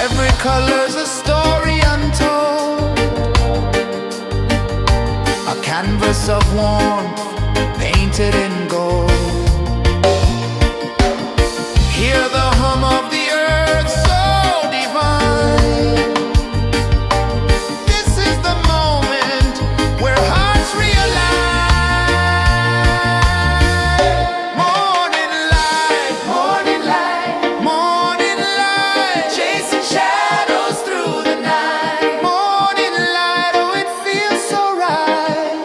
Every color's a story untold, a canvas of warmth painted in gold. Hear the hum of the earth so divine. This is the moment where hearts realign. Morning light, morning light, morning light, chasing shadows through the night. Morning light, oh it feels so right.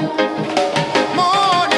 Morning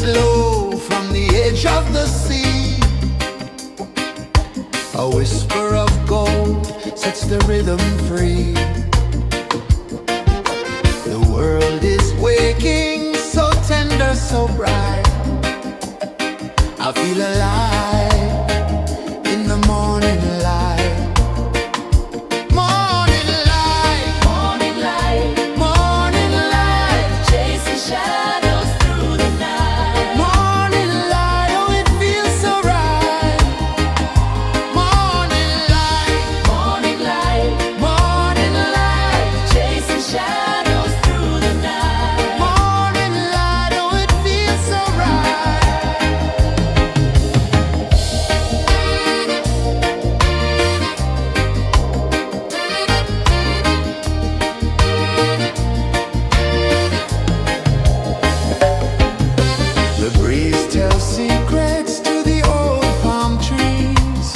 low from the edge of the sea. A whisper of gold sets the rhythm free. The world is waking, so tender, so bright. I feel alive in the morning light. Morning light, Morning light, morning light, chasing shadows through the night. morning light, oh it feels so right. Morning light, Morning light, morning light, chasing shadows through the night. morning light, oh it feels so right. The breeze tells secrets to the old palm trees.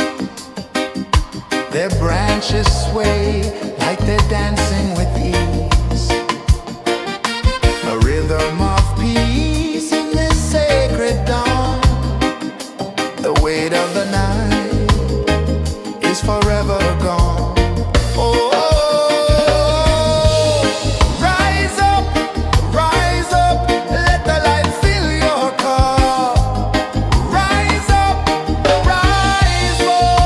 Their branches sway like they're dancing with ease. A rhythm of peace in this sacred dawn. The weight of the night is forever gone. Oh, rise up, let the light fill your cup. Rise up, rise more.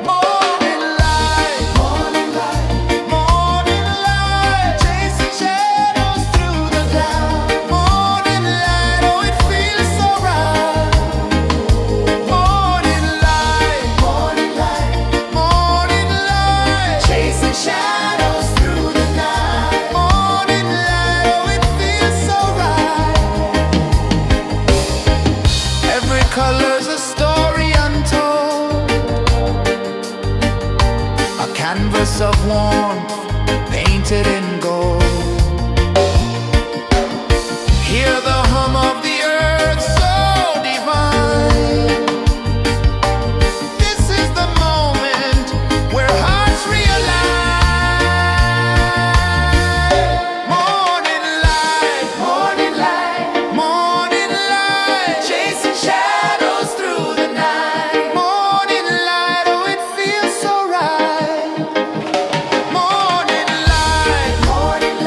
Morning light, morning light, morning light, chasing shadows through the cloud. Morning light, oh it feels so right. Morning light, morning light, morning light, chasing shadows through the night. Morning light, oh it feels so right. Every color's a story untold, a canvas of warmth painted in gold. Hear the hum of the earth so divine. This is the moment where hearts realign. Morning light, morning light, morning light, chasing shadows through the night. Morning light, oh it feels so right. Morning light, morning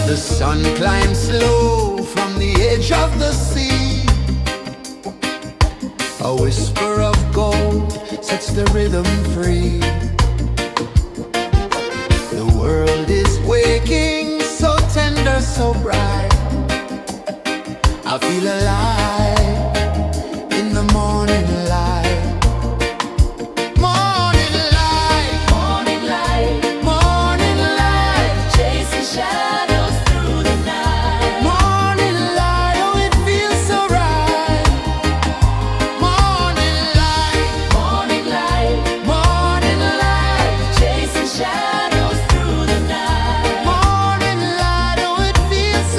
The sun climbs slow from the edge of the sea. A whisper of gold sets the rhythm free. The world is waking, so tender, so bright. I feel alive in the morning light. Morning light, Morning light, morning light, chasing shadows through the night. morning light, oh it feels so right. Morning light, Morning light, morning light, chasing shadows through the night. morning light, oh it feels so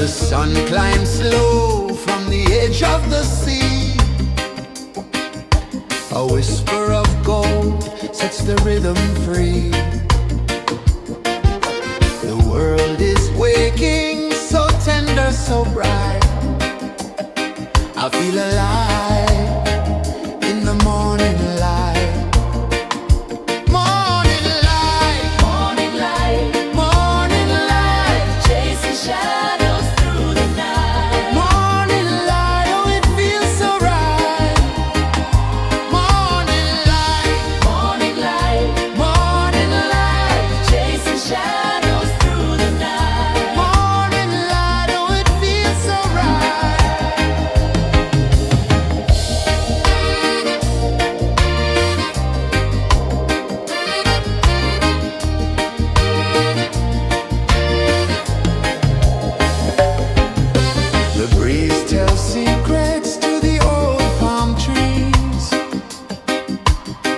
sun climbs slow from the edge of the sea. A whisper of gold sets the rhythm free. The world is waking, so tender, so bright. I feel alive in the morning light. Morning light, Morning light, morning light, chasing shadows through the night. morning light, oh it feels so right. Morning light, Morning light, morning light, chasing shadows through the night. morning light, oh it feels so right. The breeze tells secrets to the old palm trees.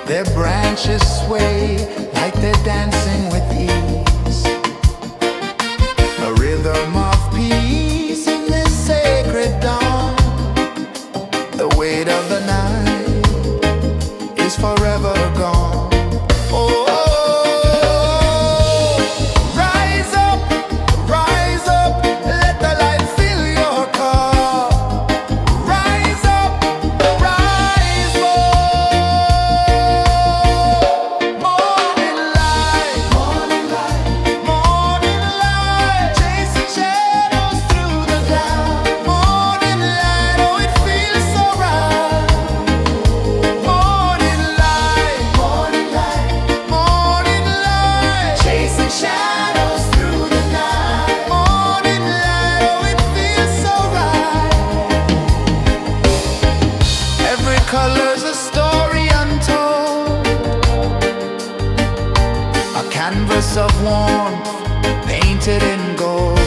Their branches sway like they're dancing with ease. A rhythm of peace in this sacred dawn. The weight of the night is forever gone. Oh, rise up, let the light fill your cup. Rise up, rise more. Morning light, morning light, morning light, chasing shadows through the cloud. Morning light, oh it feels so right. Morning light, morning light, morning light, chasing shadows through the night. Morning light, oh it feels so right. Every color's a story untold, a canvas of warmth painted in gold.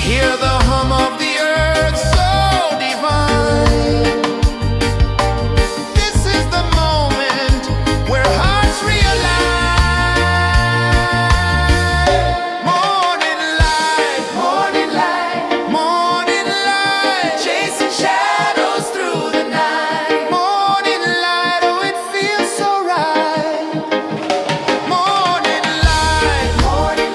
Hear the hum of the earth so divine. This is the moment where hearts realign. Morning light, morning light, morning light, chasing shadows through the night. Morning light, oh it feels so right. Morning light, morning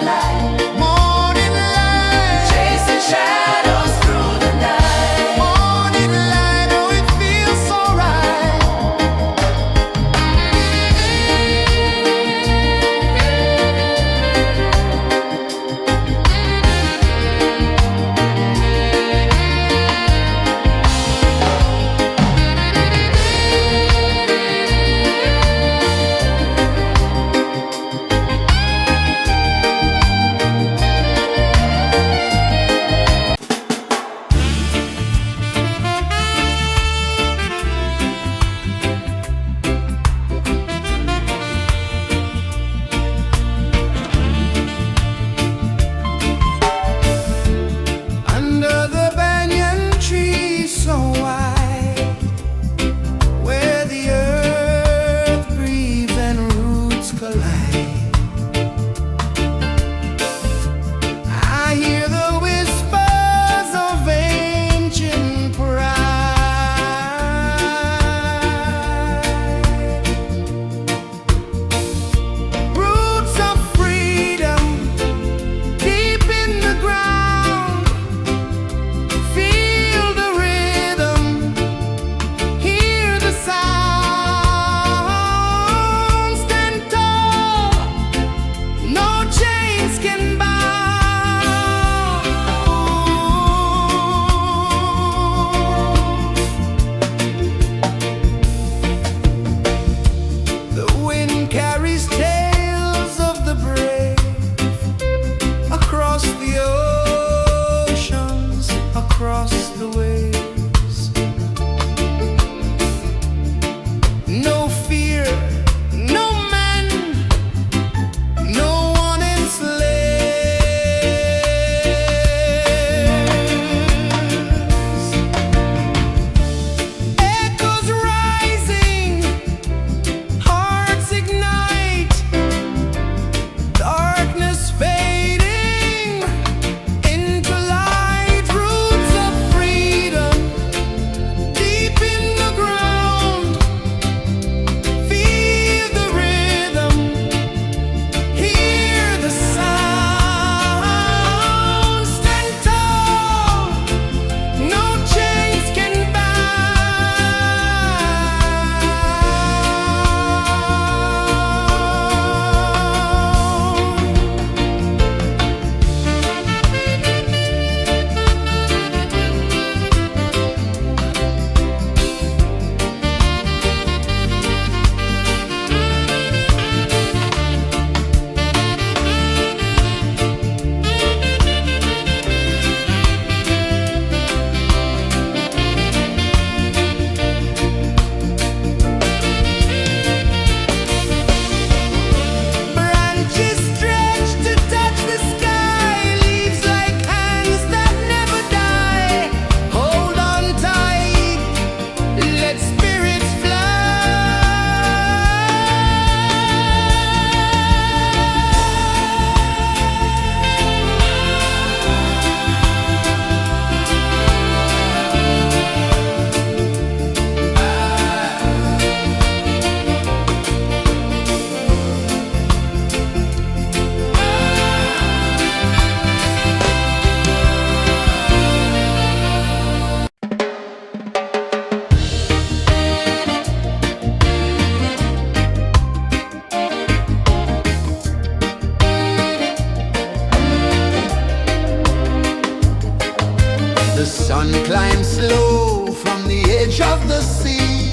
sun climbs slow from the edge of the sea.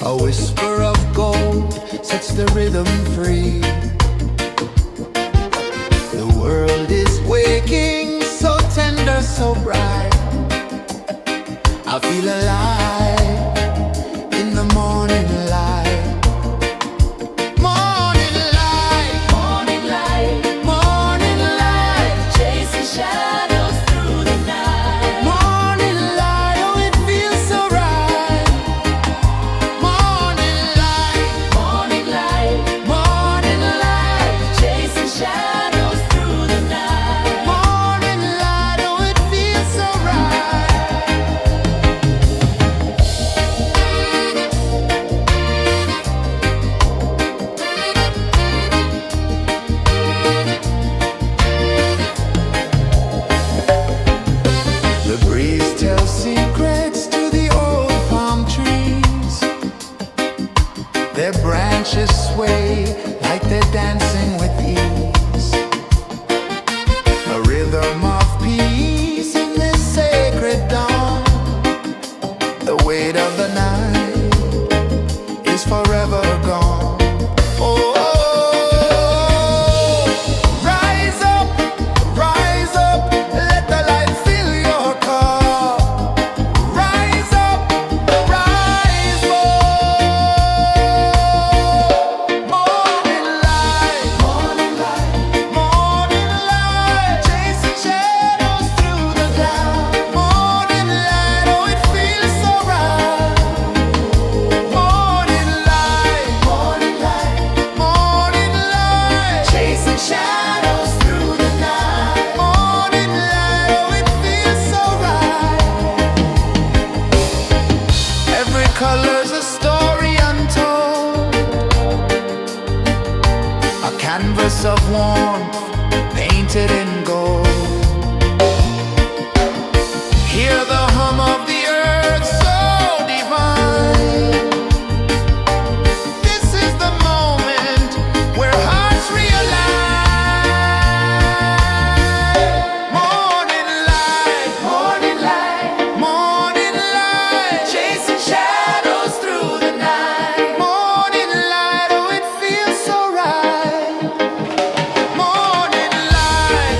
A whisper of gold sets the rhythm free. The world is waking, so tender, so bright. I feel alive in the morning light. Morning light, Morning light, morning light, chasing shadows through the night. morning light, oh it feels so right. Morning light, Morning light, morning light, chasing shadows through the night. morning light, oh it feels so right. The breeze tells secrets to the old palm trees. Their branches sway like they're dancing with ease. A rhythm of peace in this sacred dawn. The weight of the night is forever gone. Oh, rise up, let the light fill your cup. Rise up, rise up. Morning light, morning light, chasing shadows through the cloud. Morning light, oh it feels so right. Morning light, morning light, chasing shadows through the night. Morning light, oh it feels so right. Every color's a story untold, a canvas of warmth painted in gold. Hear the hum of the earth so divine. This is the moment where hearts realign. Morning light, morning light, chasing shadows through the night. Morning light, oh it feels so right. Morning light,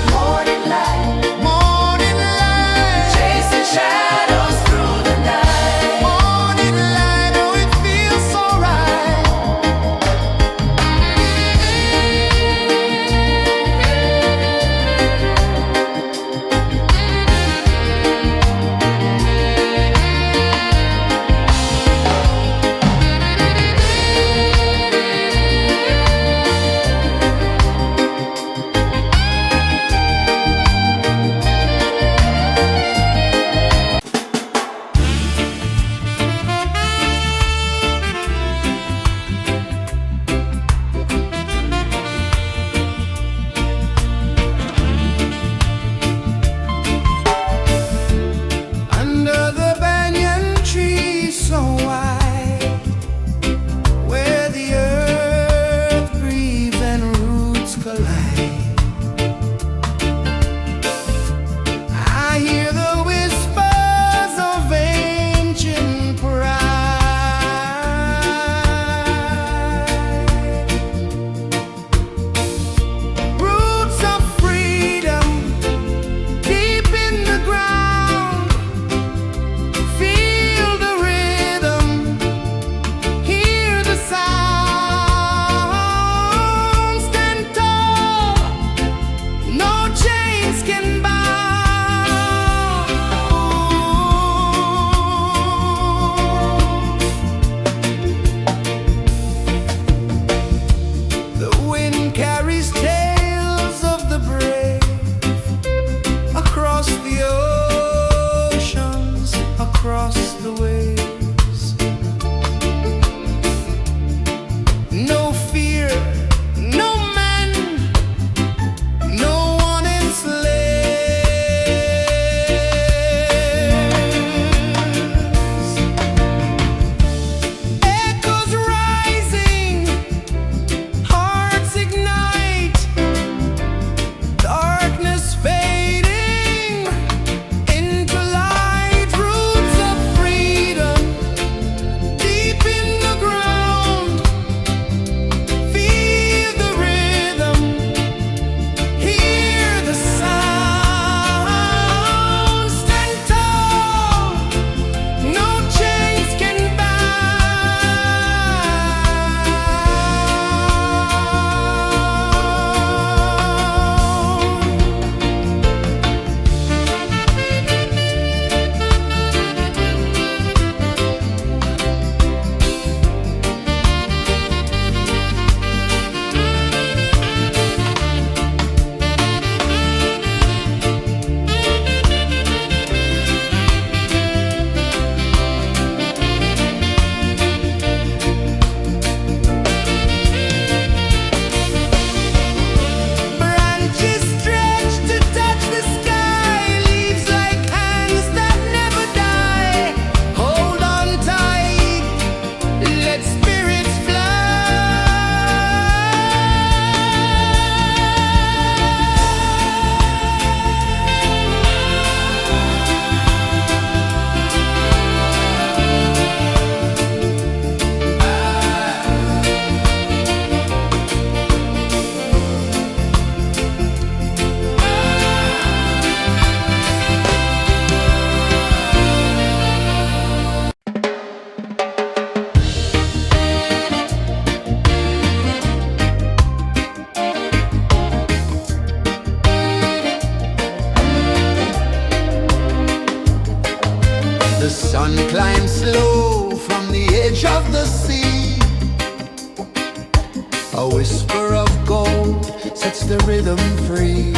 A whisper of gold sets the rhythm free.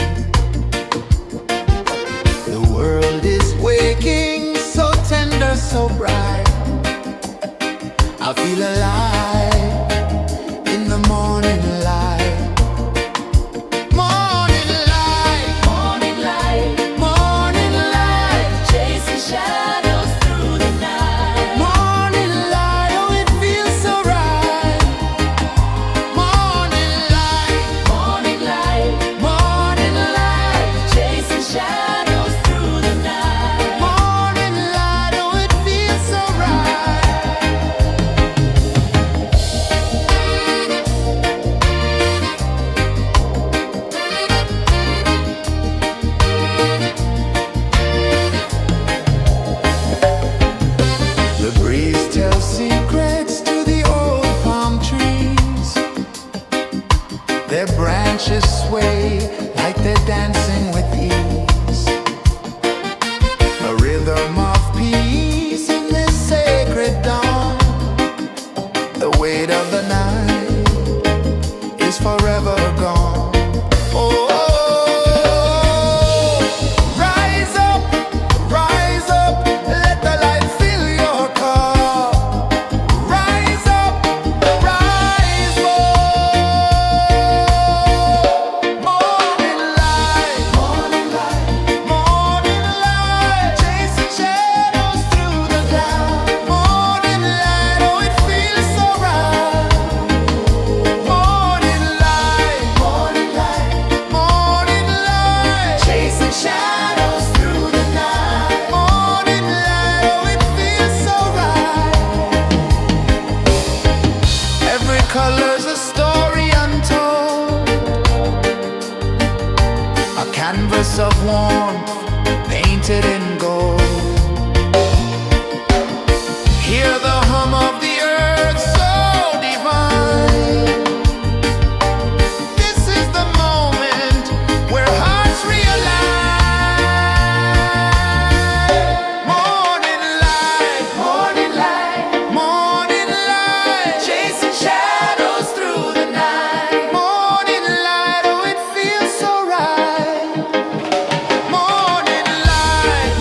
The world is waking, so tender, so bright. I feel alive in the morning light. Morning light, Morning light, morning light, chasing shadows through the night. morning light, oh it feels so right. Morning light, Morning light, morning light, chasing shadows through the night. morning light, oh it feels so right. The breeze tells secrets to the old palm trees. Their branches sway like they're dancing with ease. A rhythm of peace in this sacred dawn. The weight of the night is forever gone. Oh, rise up, let the light fill your cup. Rise up, rise up. Morning light, morning light, morning light, chasing shadows through the cloud. Morning light, oh it feels so right. Morning light, morning light, morning light, chasing shadows through the night. Morning light, oh it feels so right. Every color's a story untold, a canvas of warmth painted in gold. Hear the hum of the earth so divine. This is the moment where hearts realign. Morning light, morning light, morning light, chasing shadows through the night. Morning light, oh it feels so right. Morning light,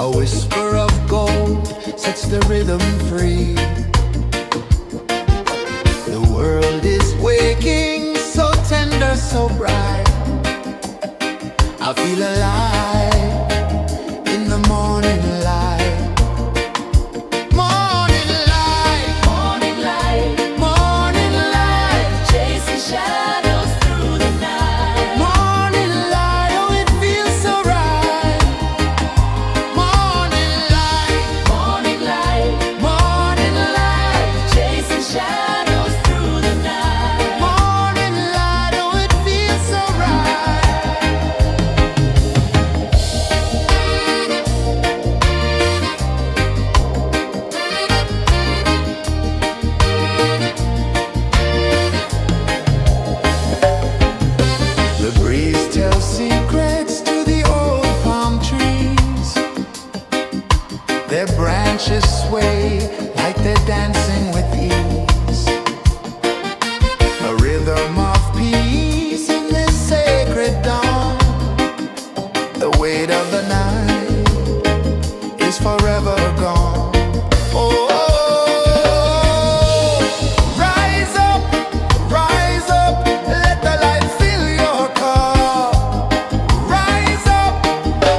A whisper of gold sets the rhythm free. The world is waking, so tender, so bright. I feel alive in the morning light. Morning light, Morning light, morning light, chasing shadows through the night. morning light, oh it feels so right. Morning light, Morning light, morning light, chasing shadows through the night. morning light, oh it feels so right. The breeze tells secrets to the old palm trees. Their branches sway like they're dancing with ease. A rhythm of peace in this sacred dawn. The weight of the night is forever gone. Oh, rise up, let the light fill your cup. Rise up,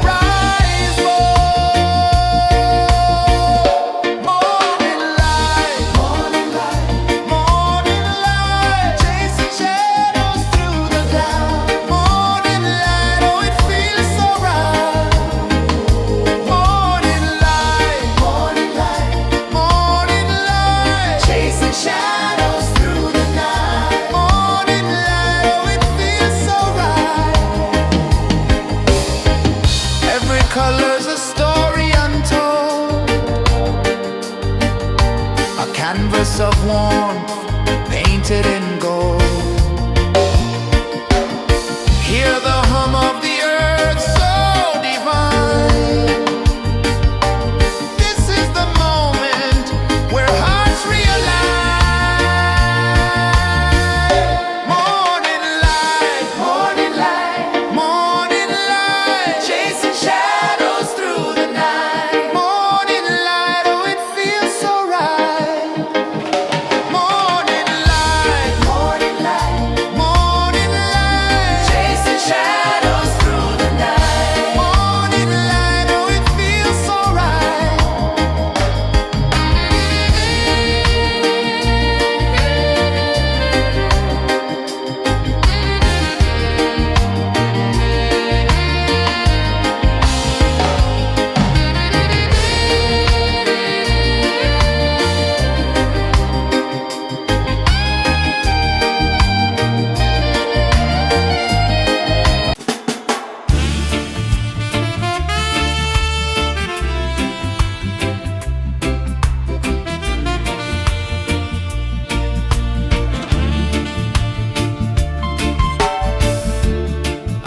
rise up. Morning light, morning light, chasing shadows through the cloud. Morning light, oh it feels so right. Morning light, morning light, chasing shadows through the night. Morning light, oh it feels so right. Every color's a story untold, a canvas of warmth painted in gold. Hear the hum of the earth so divine. This is the moment where hearts realign. Morning light, morning light, chasing shadows through the night. Morning light, oh it feels so right. Morning light, chasing shadows through the night. Morning light, oh it feels so right.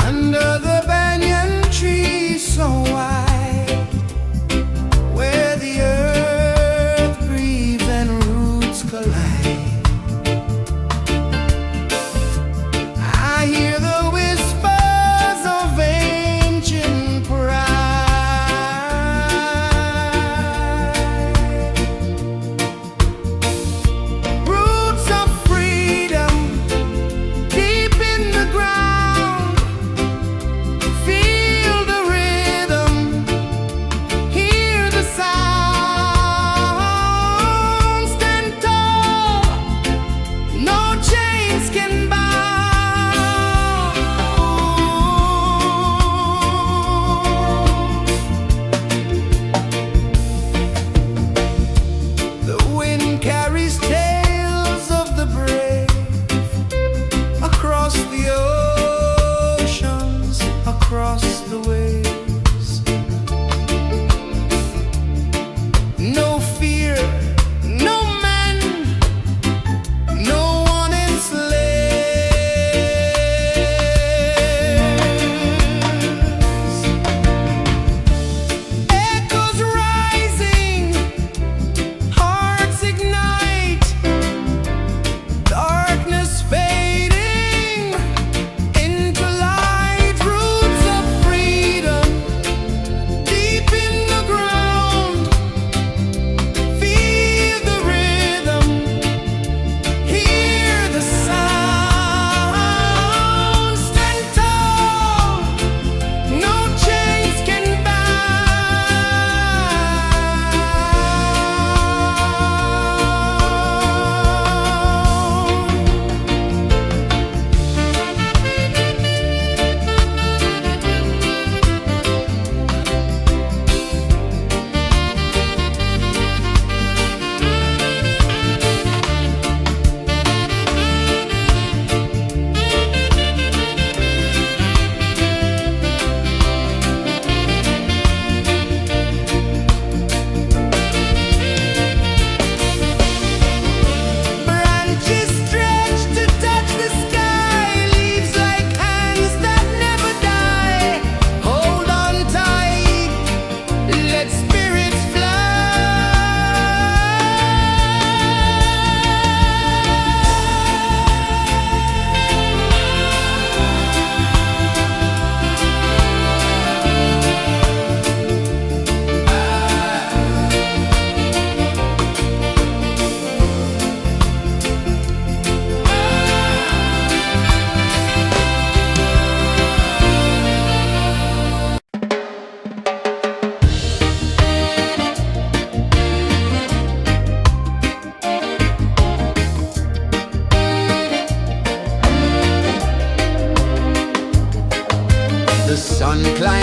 Under the banyan tree so wide, where the earth breathes and roots collide, I hear the whispers of ancient pride. Roots of freedom deep in the ground. Feel the rhythm, hear the sound. Stand tall, no chains can bound. The wind carries tales of the brave across the oceans, across the waves. No fear, no man, no one enslaves. Echoes rising, hearts ignite, darkness fading into light. Roots of freedom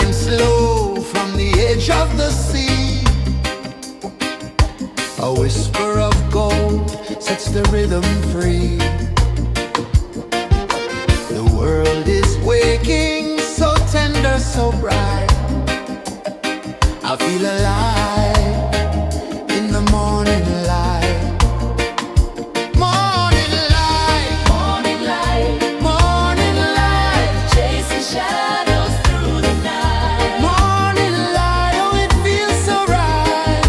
time slow from the edge of the sea. A whisper of gold sets the rhythm free. The world is waking, so tender, so bright. I feel alive in the morning light. Morning light, Morning light, morning light, chasing shadows through the night. morning light. Oh, it feels so right.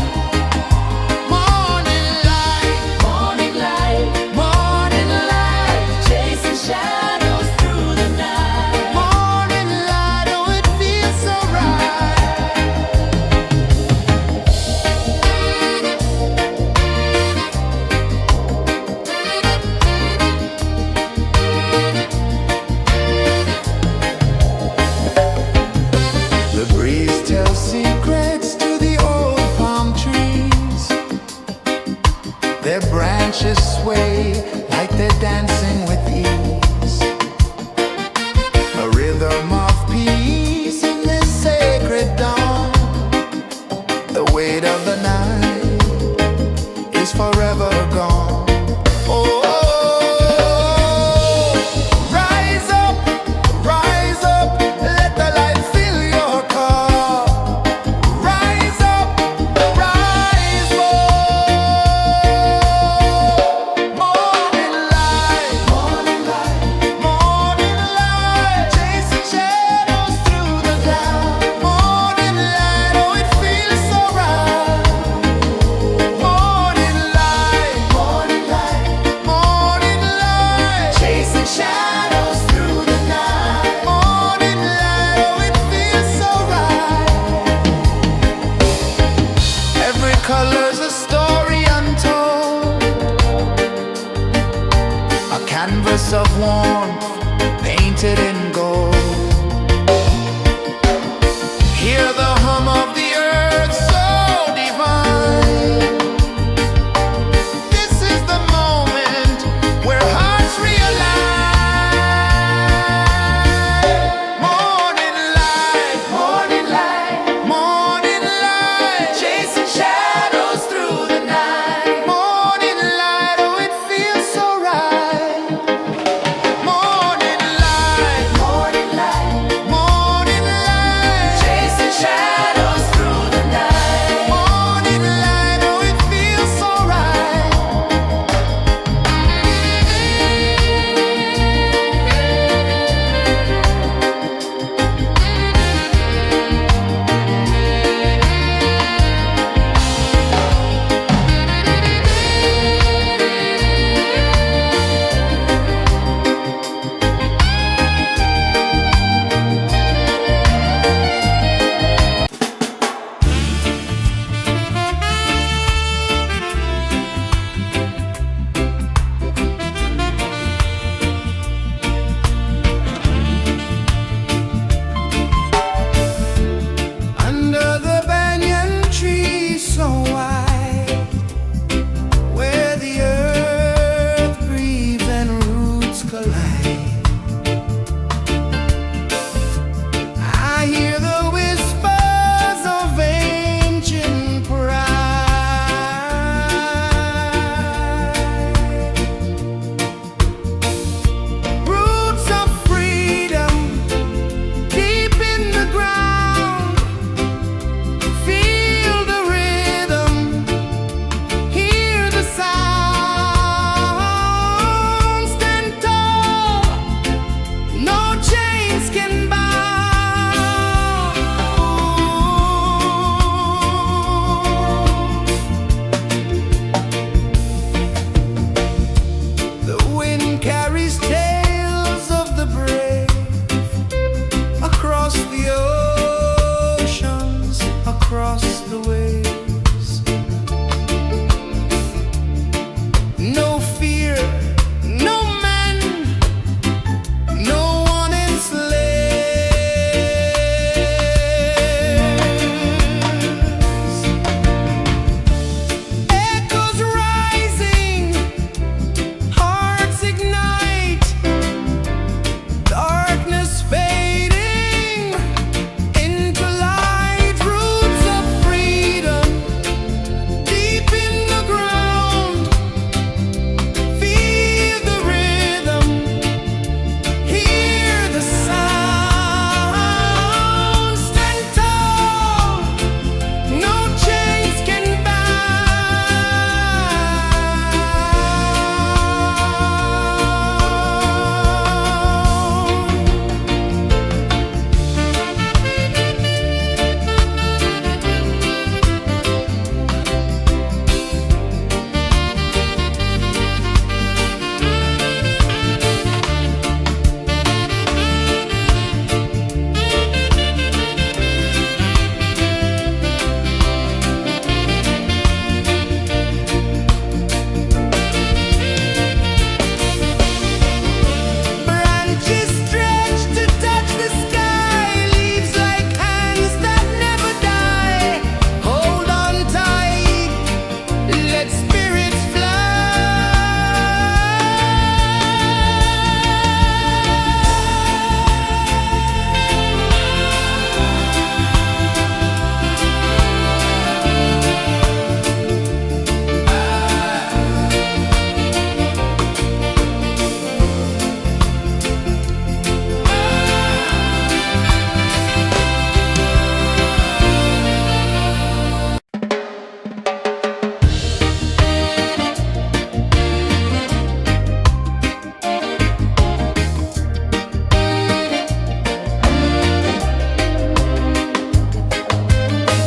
Morning light, Morning light, morning light, chasing shadows through the night. morning light. Oh, it feels so right. The breeze tells secrets to the old palm trees. Their branches sway like they're dancing with ease. A rhythm of peace in this sacred dawn. The weight of the night is forever gone. Oh, rise up, let the light fill your cup. Rise up, rise more. Morning light, morning light, morning light, chasing shadows through the cloud. Morning light, oh, it feels so right. Morning light, morning light, morning light, chasing shadows through the night. Morning light, oh, it feels so right. Every color's a story untold, a canvas of warmth painted in gold. Hear the hum of the earth so divine. This is the moment where hearts realign. Morning light, morning light, morning light, chasing shadows through the night. Morning light, oh, it feels so right. Morning light,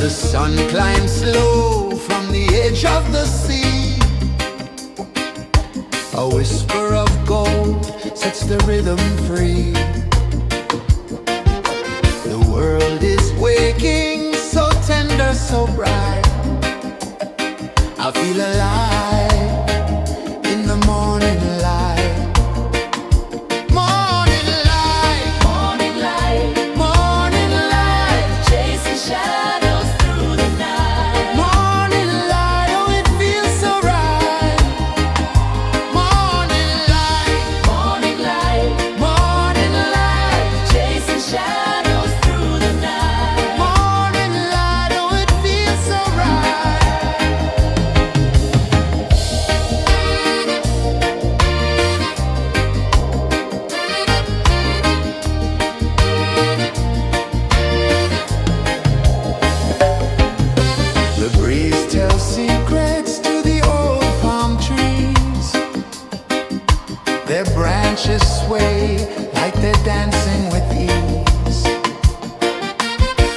The sun climbs slow from the edge of the sea. A whisper of gold sets the rhythm free. The world is waking, so tender, so bright. I feel alive in the morning light. Morning light, Morning light, morning light, chasing shadows through the night. morning light, oh it feels so right. Morning light, Morning light, morning light, chasing shadows through the night. morning light, oh it feels so right. The breeze tells secrets to the old palm trees. Their branches sway like they're dancing with ease.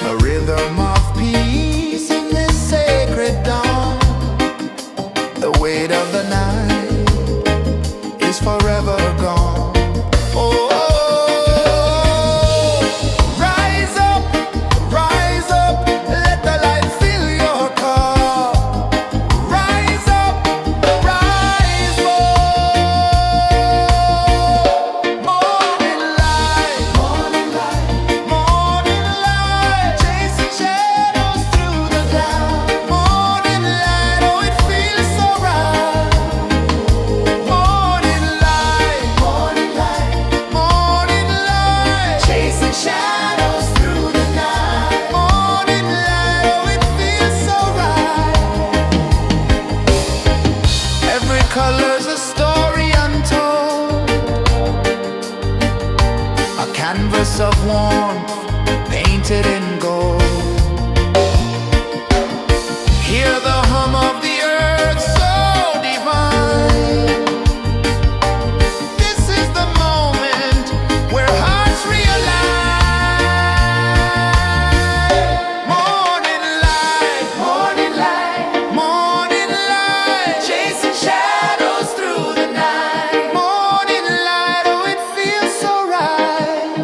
A rhythm of peace in this sacred dawn. The weight of the night is forever gone. Oh, rise up, let the light fill your cup. Rise up, rise up. Morning light, morning light, morning light, chasing shadows through the cloud. Morning light, oh it feels so right. Morning light, morning light, morning light, chasing shadows through the night. Morning light, oh it feels so right. Every color's a story untold, a canvas of warmth painted in gold. Hear the hum of the earth so divine. This is the moment where hearts realign. Morning light, morning light, morning light, chasing shadows through the night. Morning light, oh it feels so right.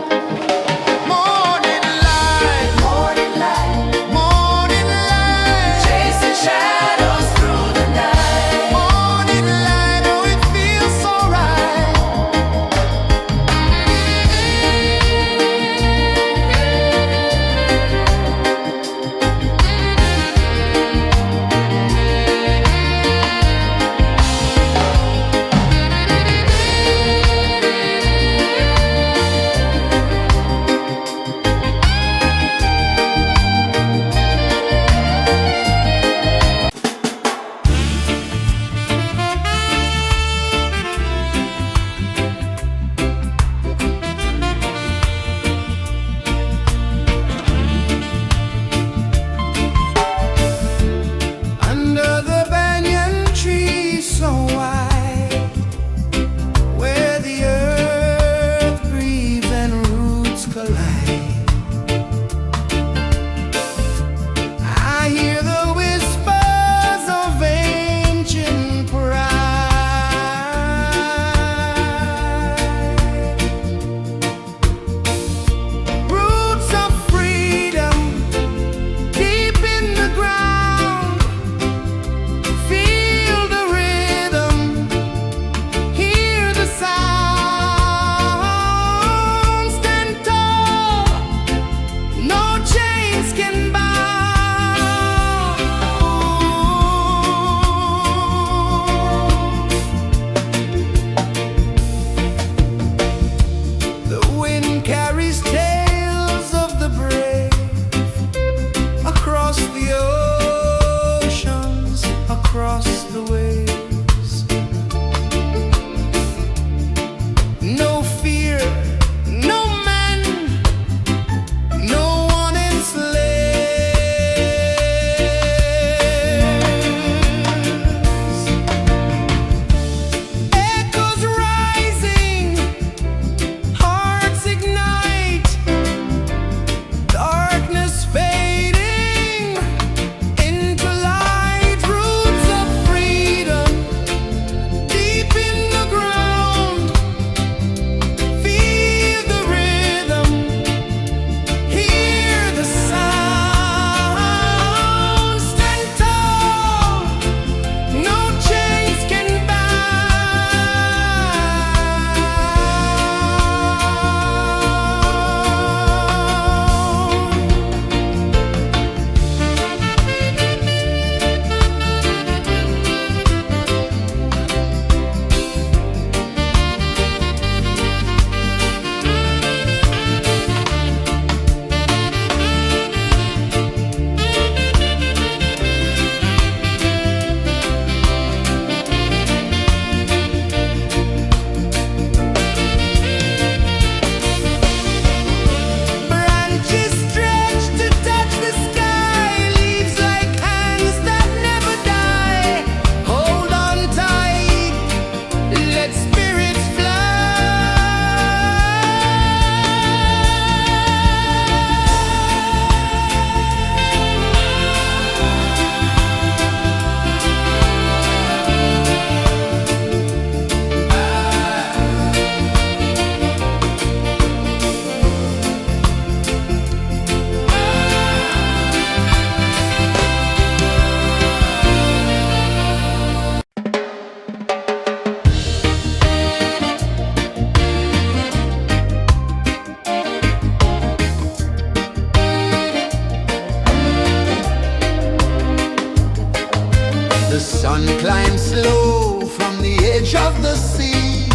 The sun climbs slow from the edge of the sea.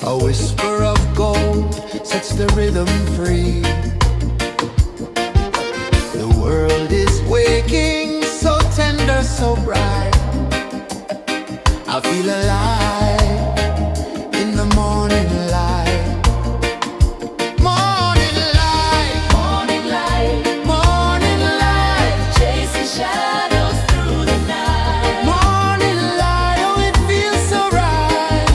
A whisper of gold sets the rhythm free. The world is waking, so tender, so bright. I feel alive in the morning light. Morning light, Morning light, morning light, chasing shadows through the night. morning light, oh it feels so right.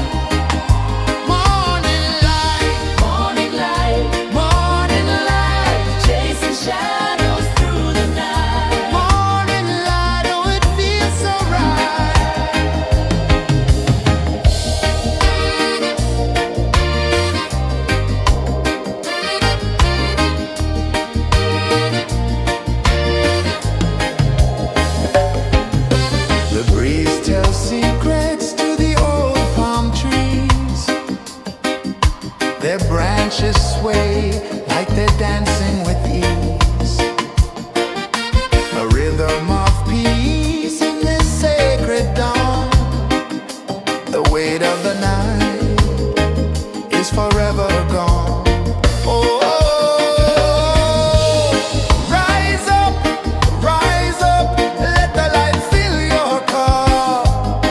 Morning light, Morning light, morning light, chasing shadows through the night. morning light, oh it feels so right. The breeze tells secrets to the old palm trees. Their branches sway like they're dancing with ease. A rhythm of peace in this sacred dawn. The weight of the night is forever gone. Oh, rise up, let the light fill your cup.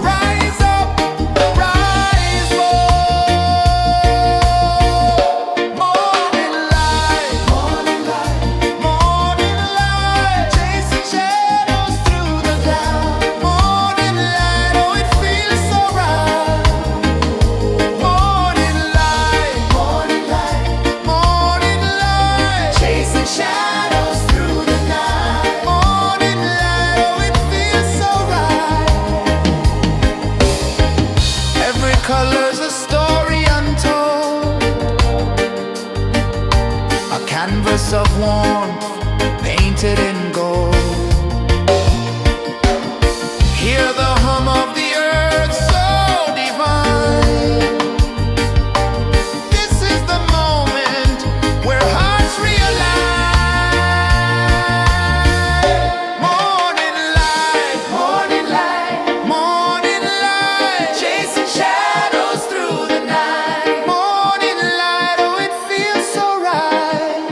Rise up, rise up. Morning light, morning light, morning light, chasing shadows through the cloud. Morning light, oh it feels so right. Morning light, morning light, morning light, chasing shadows through the night. Morning light, oh it feels so right. Every color's a story untold, a canvas of warmth painted in gold. Hear the hum of the earth so divine. This is the moment where hearts realign. Morning light, morning light, morning light, chasing shadows through the night. Morning light, oh it feels so right.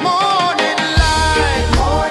Morning light, morning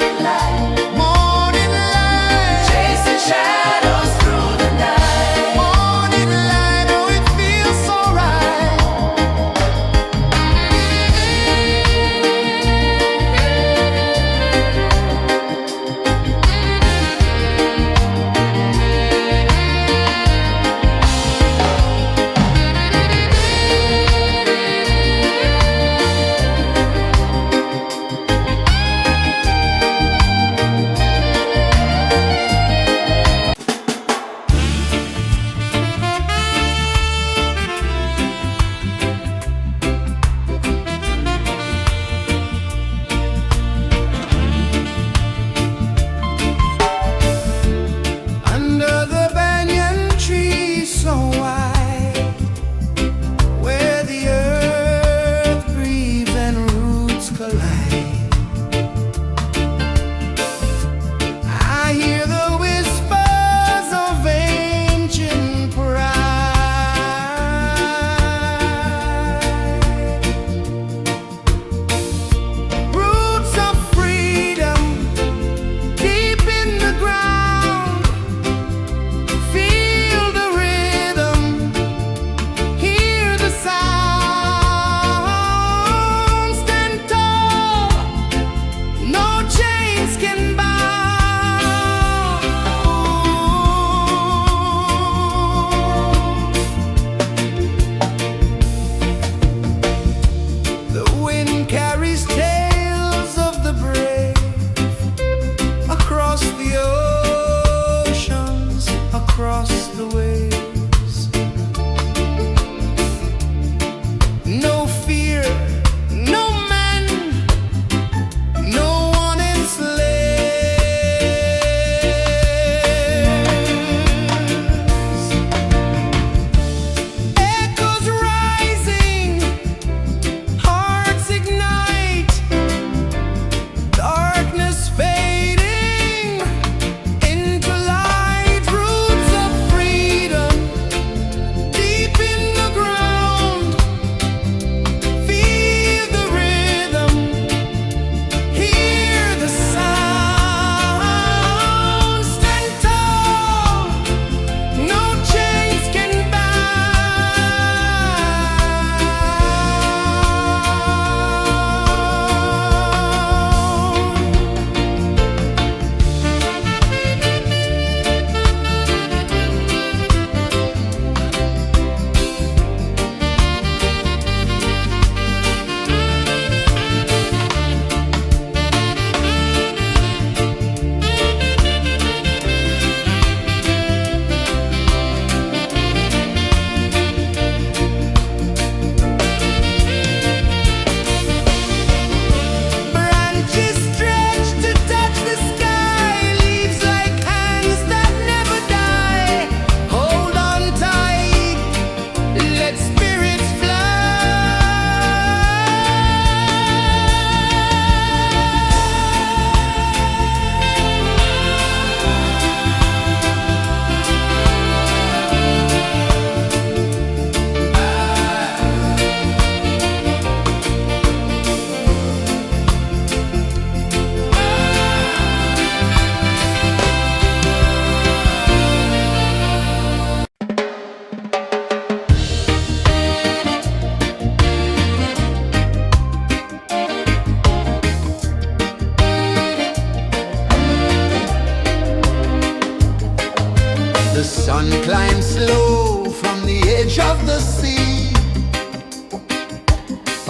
sun climbs slow from the edge of the sea.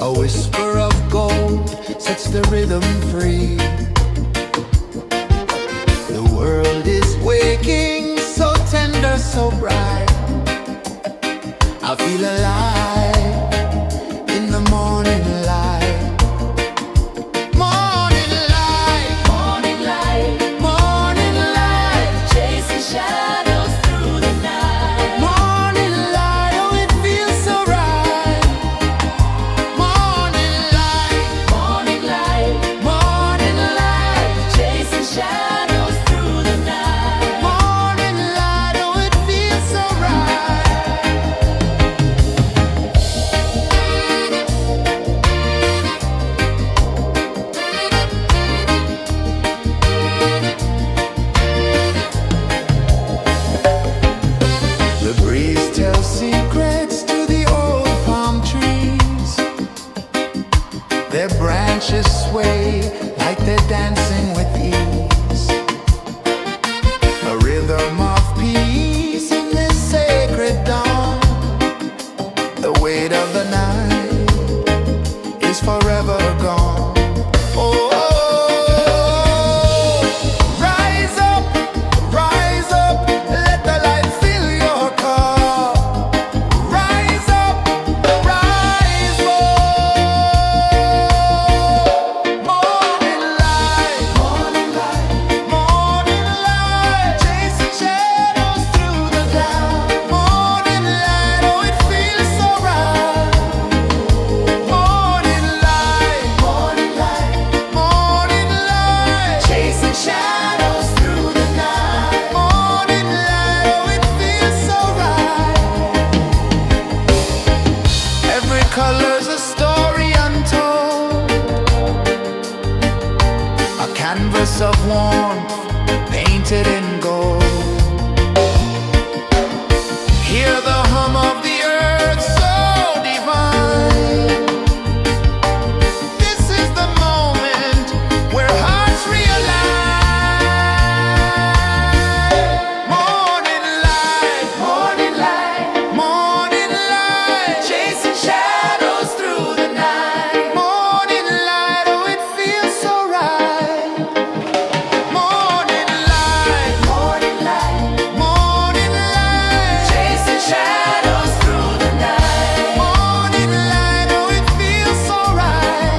A whisper of gold sets the rhythm free. The world is waking, so tender, so bright. I feel alive in the morning light. Morning light, Morning light, morning light, chasing shadows through the night. morning light, oh it feels so right. Morning light, Morning light, morning light, chasing shadows through the night. morning light, oh it feels so right. The breeze tells secrets to the old palm trees. Their branches sway like they're dancing with ease. A rhythm of peace in this sacred dawn. The weight of the night is forever gone. Oh, rise up, let the light fill your car. Rise up, rise up. Morning light, morning light, morning light, chasing shadows through the cloud. Morning light, oh it feels so right. Morning light, morning light, morning light, chasing shadows through the night. Morning light, oh it feels so right. Every color's a story untold, a canvas of warmth painted in gold. Hear the hum of the earth so divine. This is the moment where hearts realign. Morning light, morning light, morning light, chasing shadows through the night. Morning light, oh it feels so right. Morning light, morning light, morning light, chasing shadows through the night. Morning light, oh it feels so right.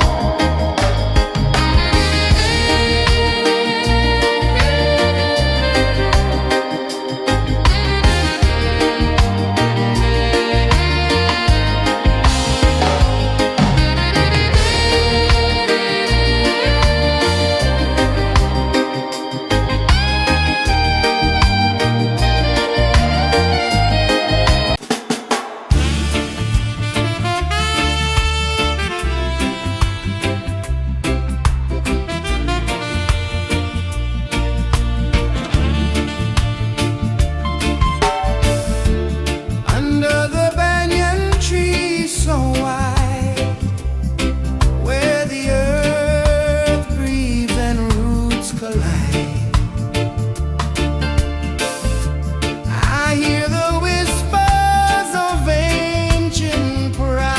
Under the banyan tree so wide, where the earth breathes and roots collide, I hear the whispers of ancient pride.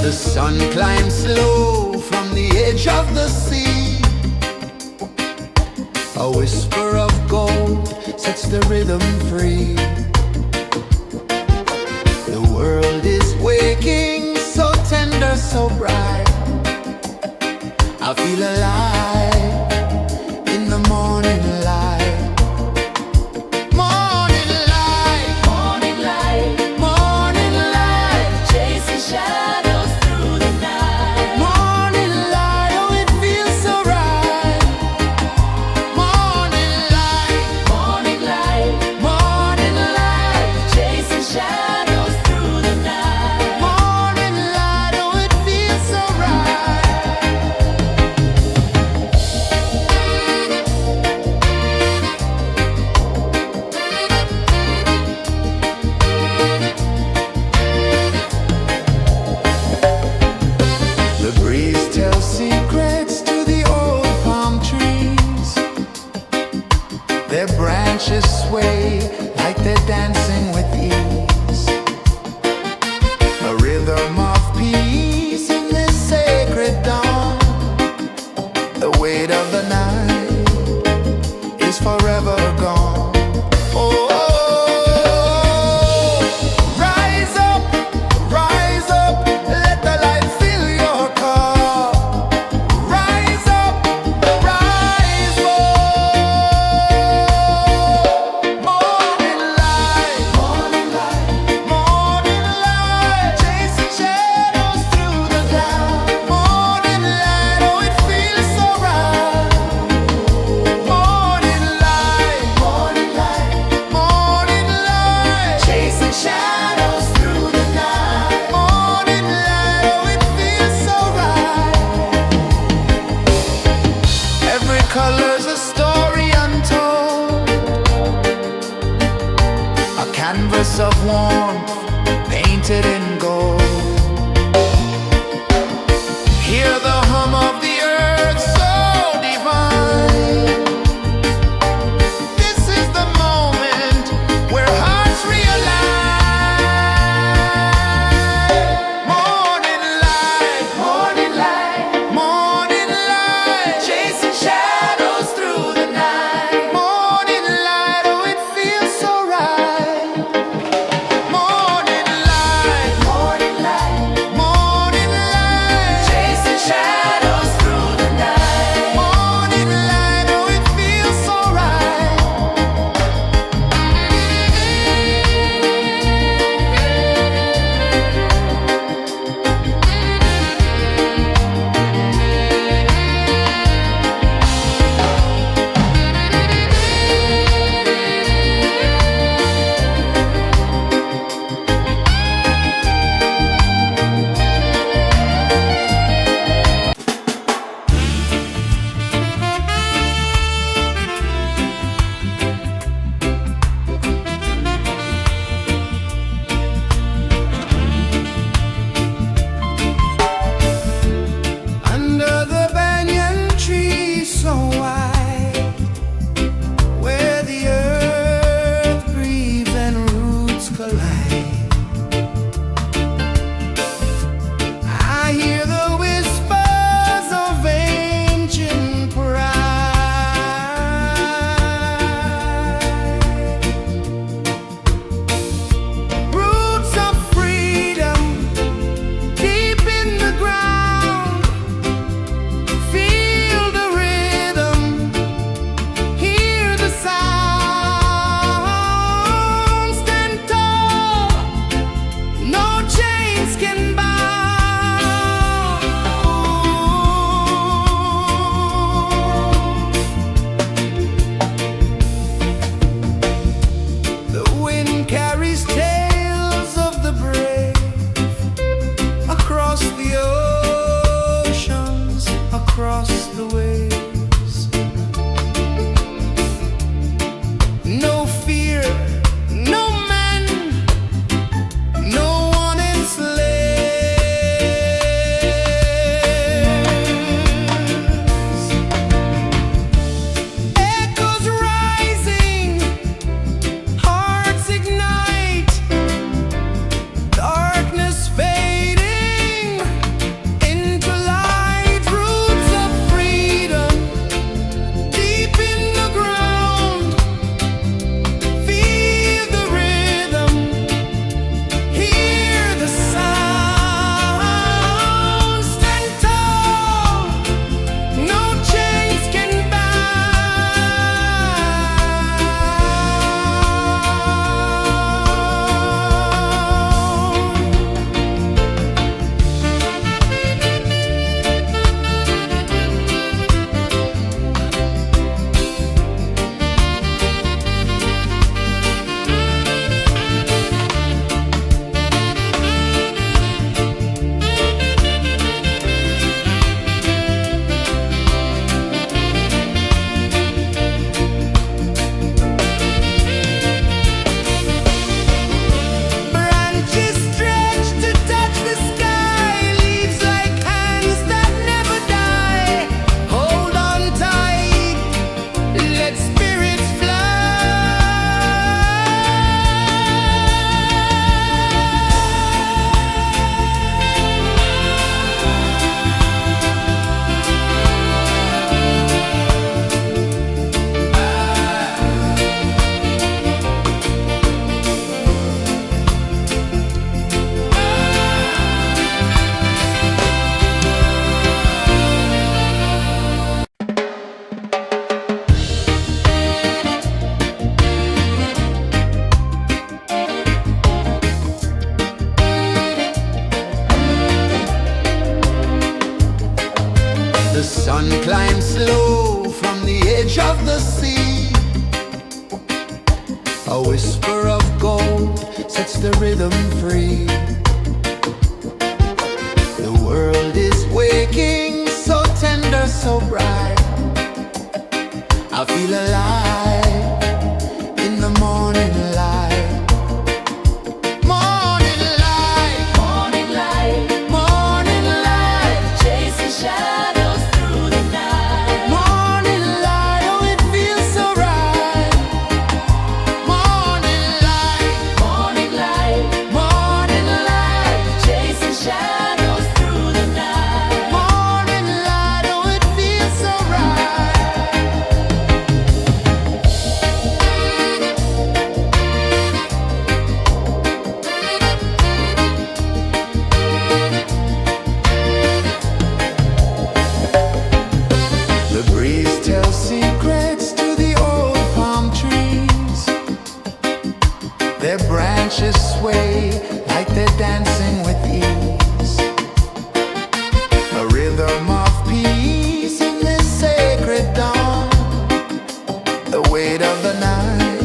The sun climbs slow from the edge of the sea. A whisper of gold sets the rhythm free. The world is waking, so tender, so bright. I feel alive in the morning light. Morning light, Morning light, morning light, chasing shadows through the night. morning light, oh it feels so right. Morning light, Morning light, morning light, chasing shadows through the night. morning light, oh it feels so right. The sun climbs slow from the edge of the sea. A whisper of gold sets the rhythm free. The world is waking, so tender, so bright. I feel alive in the morning light. Morning light, Morning light, morning light, chasing shadows through the night. morning light, oh it feels so right. Morning light, Morning light, morning light, chasing shadows through the night. morning light, oh it feels so right. The breeze tells secrets to the old palm trees. Their branches sway like they're dancing with ease. A rhythm of peace in this sacred dawn. The weight of the night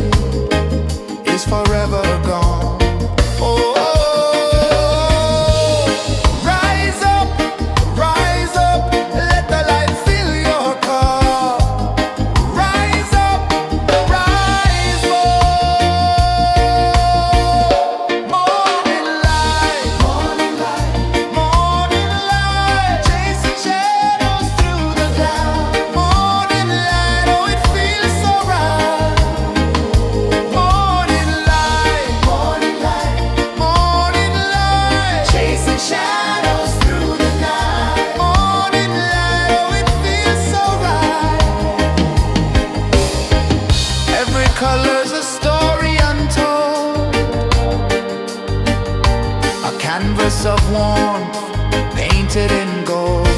is forever gone. Oh, rise up, let the light fill your car. Rise up, rise up. Morning light, morning light, morning light, chasing shadows through the cloud. Morning light, oh it feels so right. Morning light, morning light, morning light, chasing shadows through the night. Morning light, oh it feels so right. Every color's a story untold, a canvas of warmth painted in gold.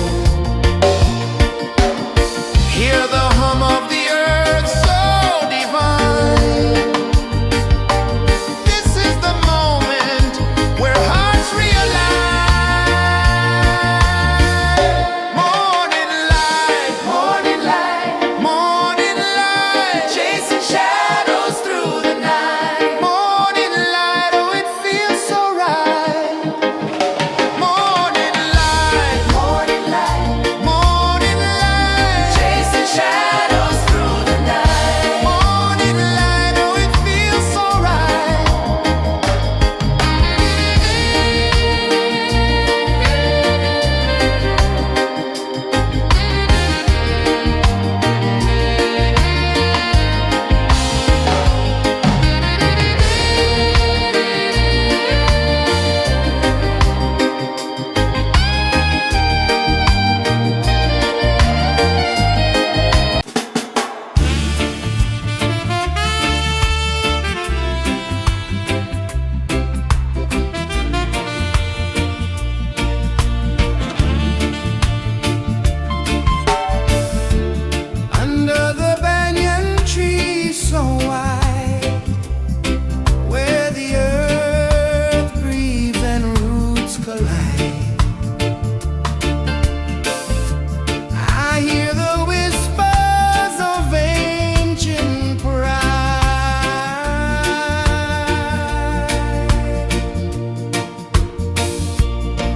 Hear the hum of the earth so divine. This is the moment where hearts realign. Morning light, morning light, morning light, chasing shadows through the night. Morning light, oh it feels so right. Morning light, morning light, morning light, chasing shadows through the night. Morning light, oh it feels so right. Under the banyan tree so wide, where the earth breathes and roots collide, I hear the whispers of ancient pride.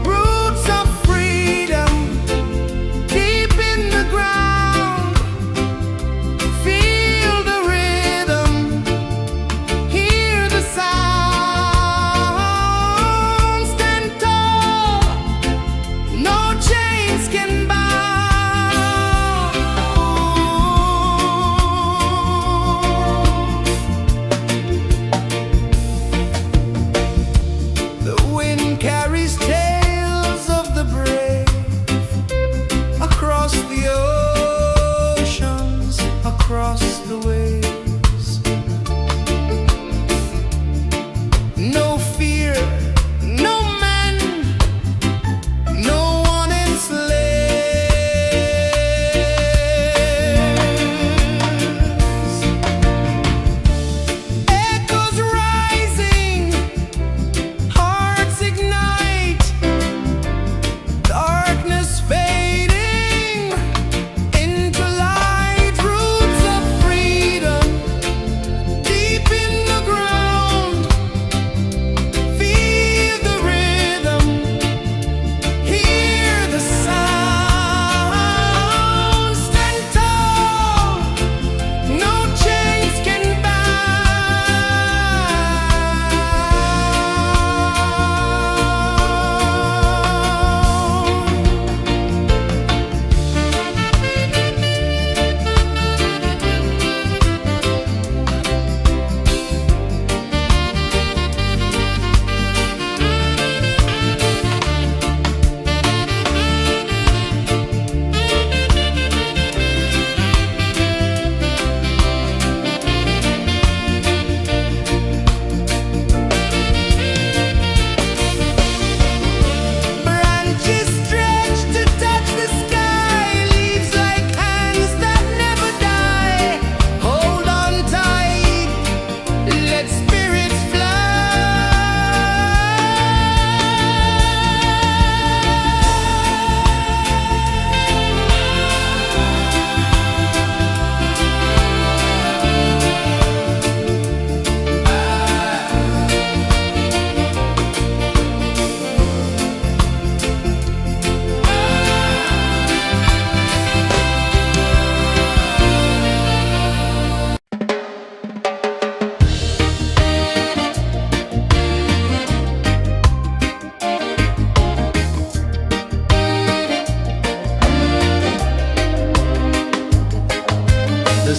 Roots of freedom deep in the ground. Feel the rhythm, hear the sound. Stand tall, no chains can bound. The wind carries tales of the brave across the oceans, across the waves. No fear, no man, no one enslaved.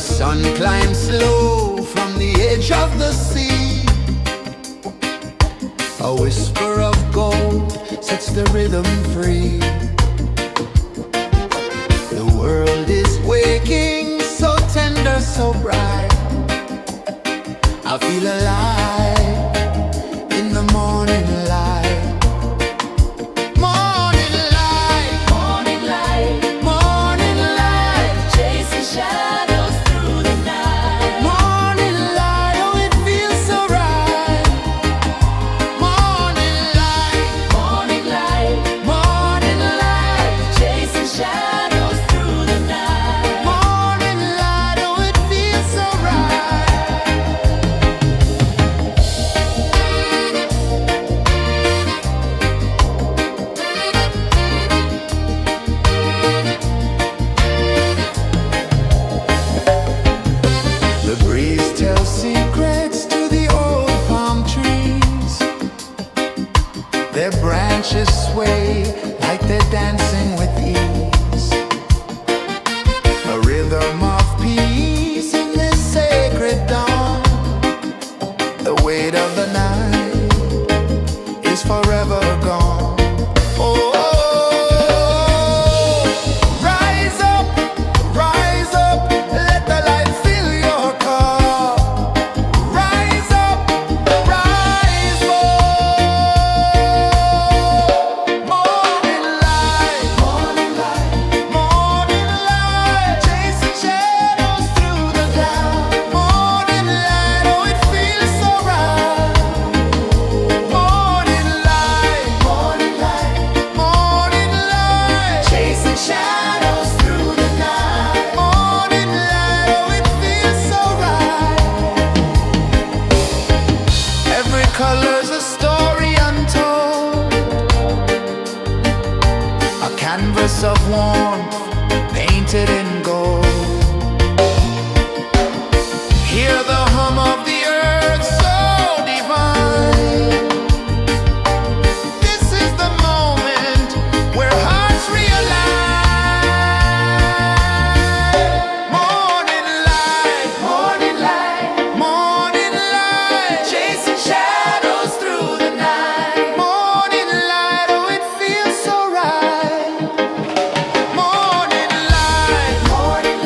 sun climbs slow from the edge of the sea. A whisper of gold sets the rhythm free. The world is waking, so tender, so bright. I feel alive in the morning light. Morning light, Morning light, morning light, chasing shadows through the night. morning light, oh it feels so right. Morning light, Morning light, morning light, chasing shadows through the night. morning light, oh it feels so right. The breeze tells secrets to the old palm trees. Their branches sway like they're dancing with ease. A rhythm of peace in this sacred dawn. The weight of the night is forever gone. Oh, rise up, let the light fill your cup. Rise up, rise up. Morning light, morning light, morning light, chasing shadows through the cloud. Morning light, oh it feels so right. Morning light, morning light, morning light, chasing shadows through the night. Morning light, oh it feels so right. Every color's a story untold, a canvas of warmth painted in gold. Hear the hum of the earth so divine. This is the moment where hearts realign. Morning light, morning light, morning light, chasing shadows through the night. Morning light, oh it feels so right. Morning light, morning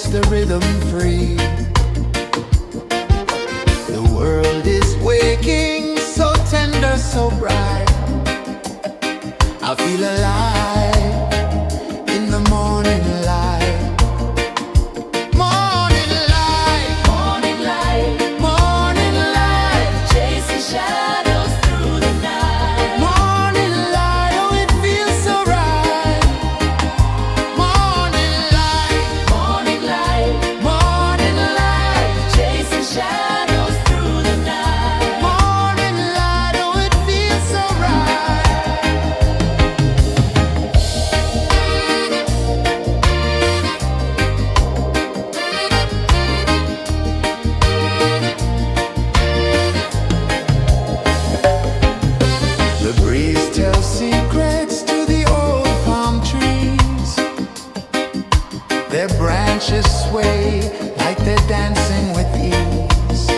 sets the rhythm free. The world is waking, so tender, so bright. I feel alive in the morning light. Morning light, Morning light, morning light, chasing shadows through the night. morning light, oh it feels so right. Morning light, Morning light, morning light, chasing shadows through the night. morning light, oh it feels so right. The breeze tells secrets to the old palm trees. Their branches sway like they're dancing with ease.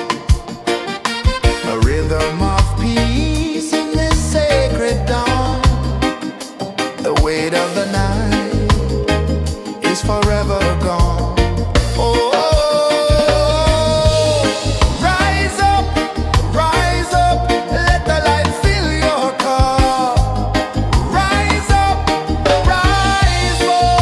A rhythm of peace in this sacred dawn. The weight of the night is forever gone. Oh, rise up, let the light fill your car. Rise up, rise up.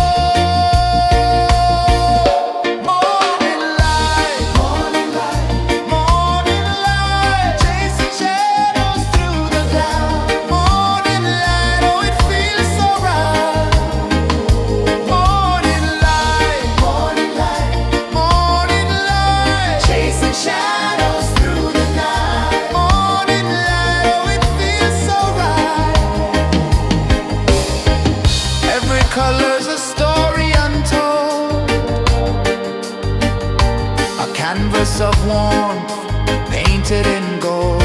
Morning light, morning light, morning light, chasing shadows through the cloud. Morning light, oh it feels so right. Morning light, morning light, morning light, chasing shadows through the night. Morning light, oh it feels so right. Every color's a story untold, a canvas of warmth painted in gold.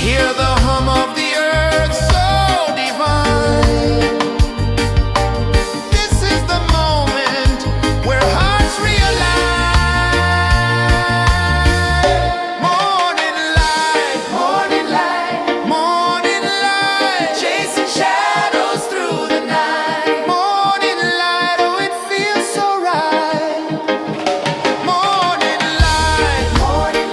Hear the hum of the earth so divine. This is the moment where hearts realign. Morning light, morning light, morning light, chasing shadows through the night. Morning light, oh it feels so right. Morning light, morning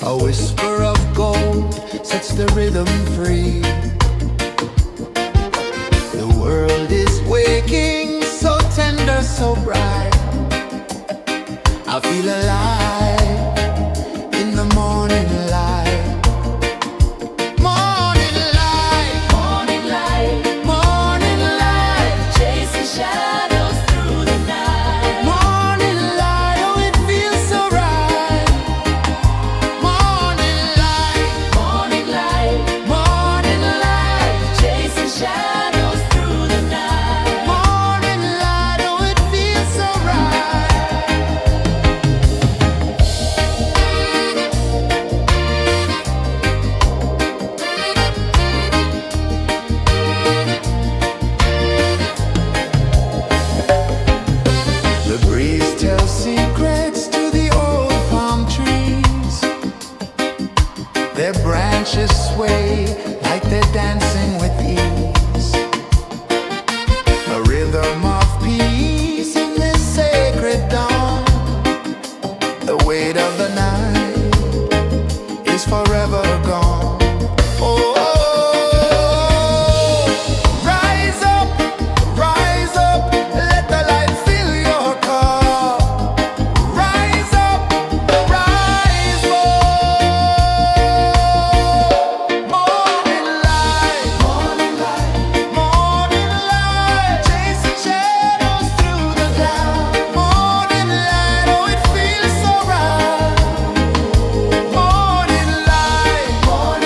A whisper of gold sets the rhythm free. The world is waking, so tender, so bright. I feel alive in the morning light. Morning light, Morning light, morning light, chasing shadows through the night. morning light. Oh, it feels so right. Morning light, Morning light, morning light, chasing shadows through the night. morning light. Oh, it feels so right. The breeze tells secrets to the old palm trees. Their branches sway like they're dancing with ease. A rhythm of peace in this sacred dawn. The weight of the night is forever gone. Oh, rise up, let the light fill your cup. Rise up, rise more. Morning light, morning light, morning light, chasing shadows through the cloud. Morning light, oh, it feels so right. Morning light, morning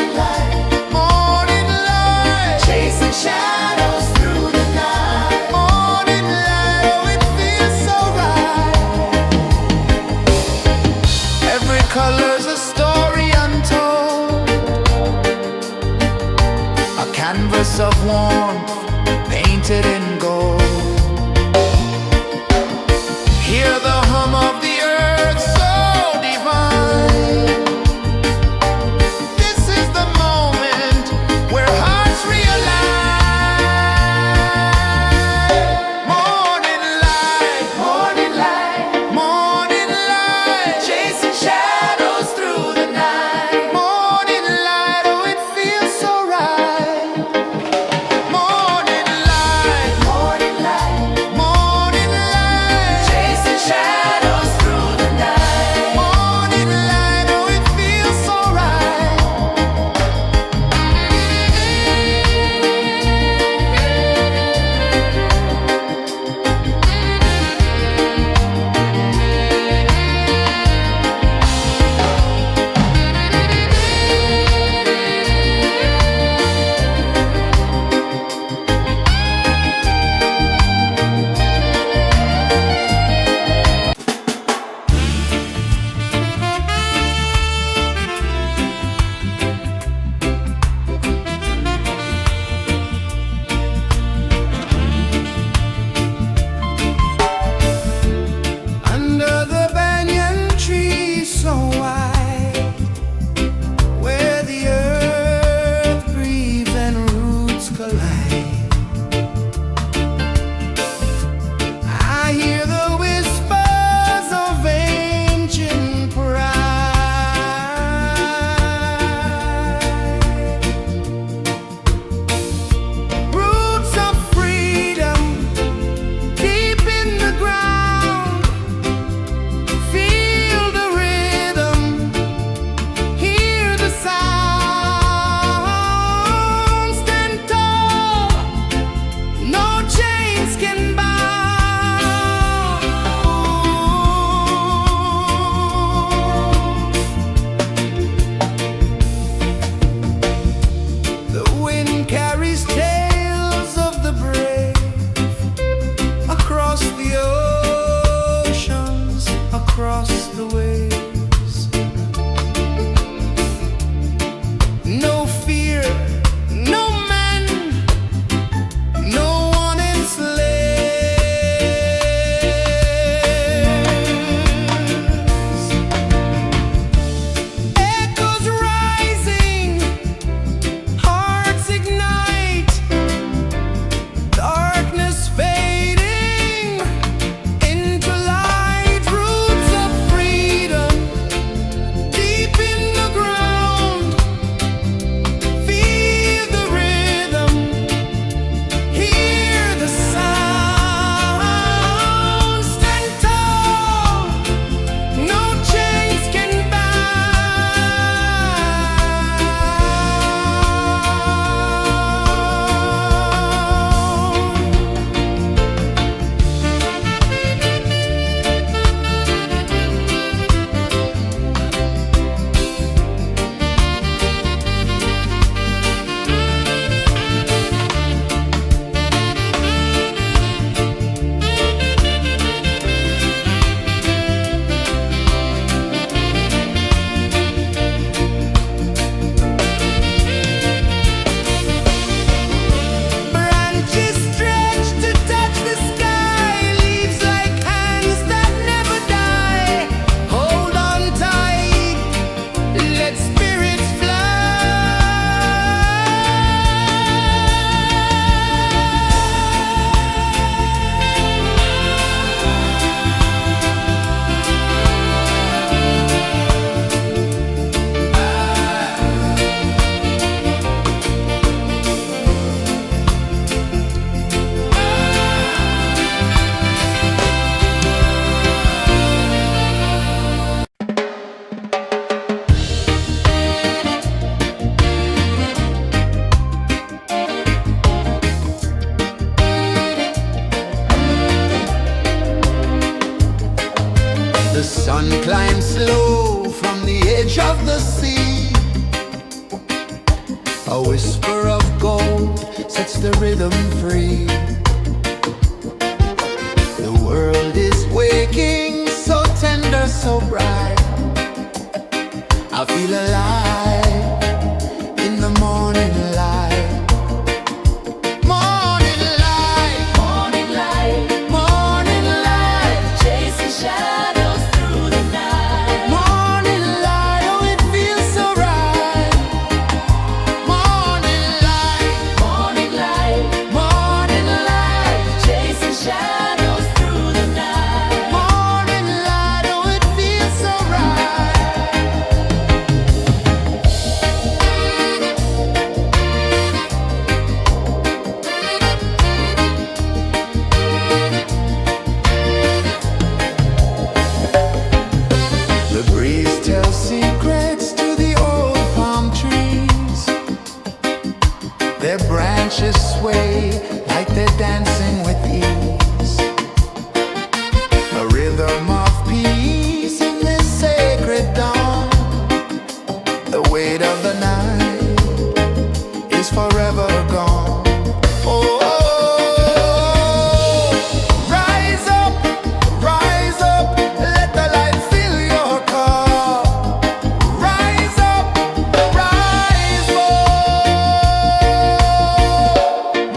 edge of the sea. A whisper of gold sets the rhythm free. The world is waking, so tender, so bright. I feel alive in the morning light. Morning light, Morning light, morning light, chasing shadows through the night. morning light, oh it feels so right. Morning light, Morning light, morning light, chasing shadows through the night. morning light, oh it feels so right. The breeze tells secrets to the old palm trees. Their branches sway like they're dancing with ease. A rhythm of peace in this sacred dawn. The weight of the night is forever gone. Oh, rise up, let the light fill your cup. Rise up, rise up.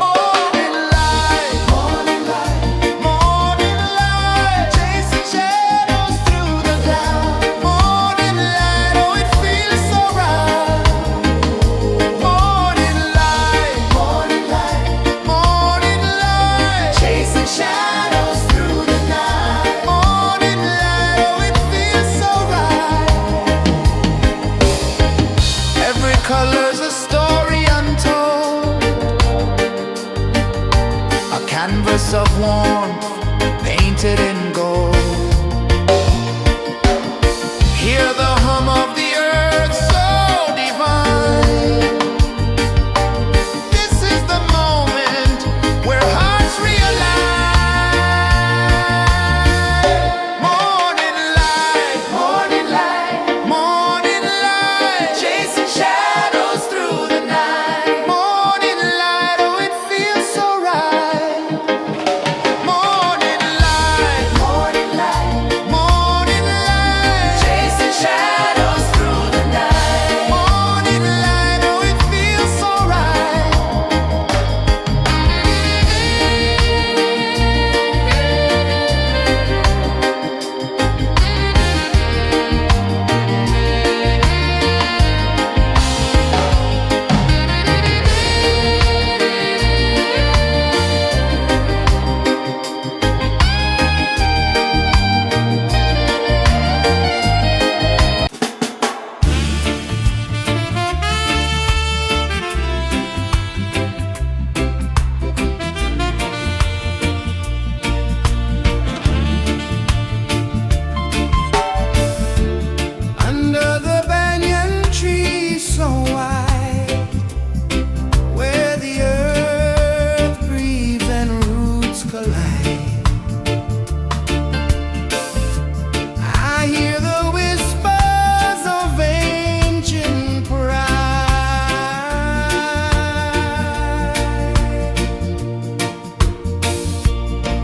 Morning light, morning light, morning light, chasing shadows through the cloud. Morning light, oh it feels so right. Morning light, morning light, morning light, chasing shadows through the night. Morning light, oh it feels so right. Every color's a story untold, a canvas of warmth painted in gold. Hear the hum of the earth so divine. This is the moment where hearts realign. Morning light, morning light, morning light, chasing shadows through the night. Morning light, oh it feels so right. Morning light, morning light, morning light, chasing shadows through the night. Morning light, oh it feels so right. Under the banyan tree so wide, where the earth breathes and roots collide, I hear the whispers of ancient pride.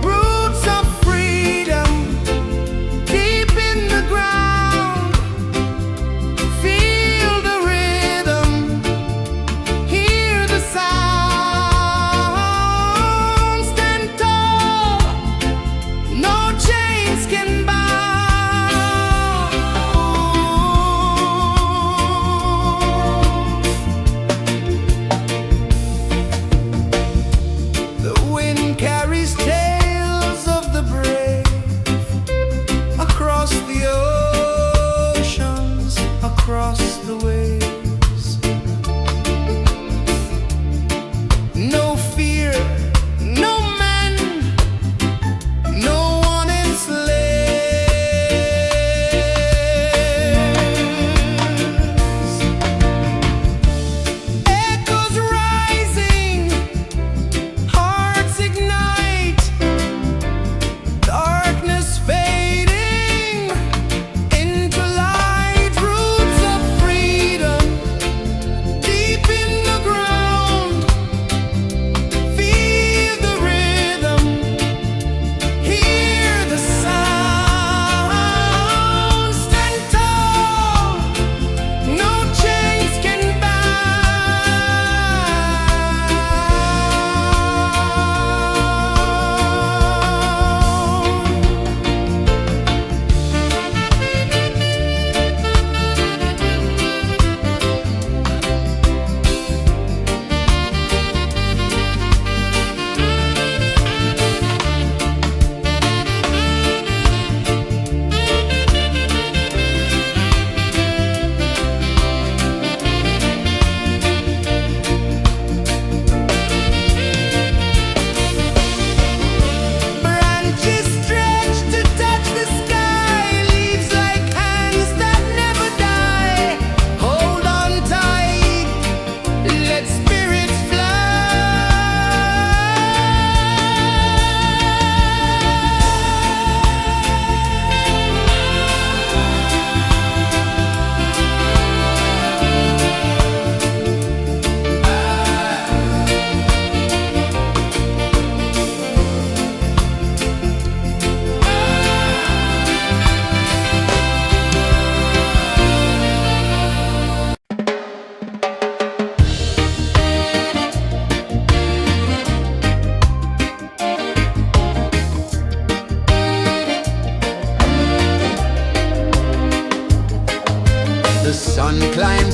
Roots of freedom deep in the ground. Feel the rhythm, hear the sound. Stand tall, no chains can bound. The wind carries tales of the brave across the oceans, across the waves. No fear, no man, no one enslaves. Echoes rising, hearts ignite, darkness fading into light. Roots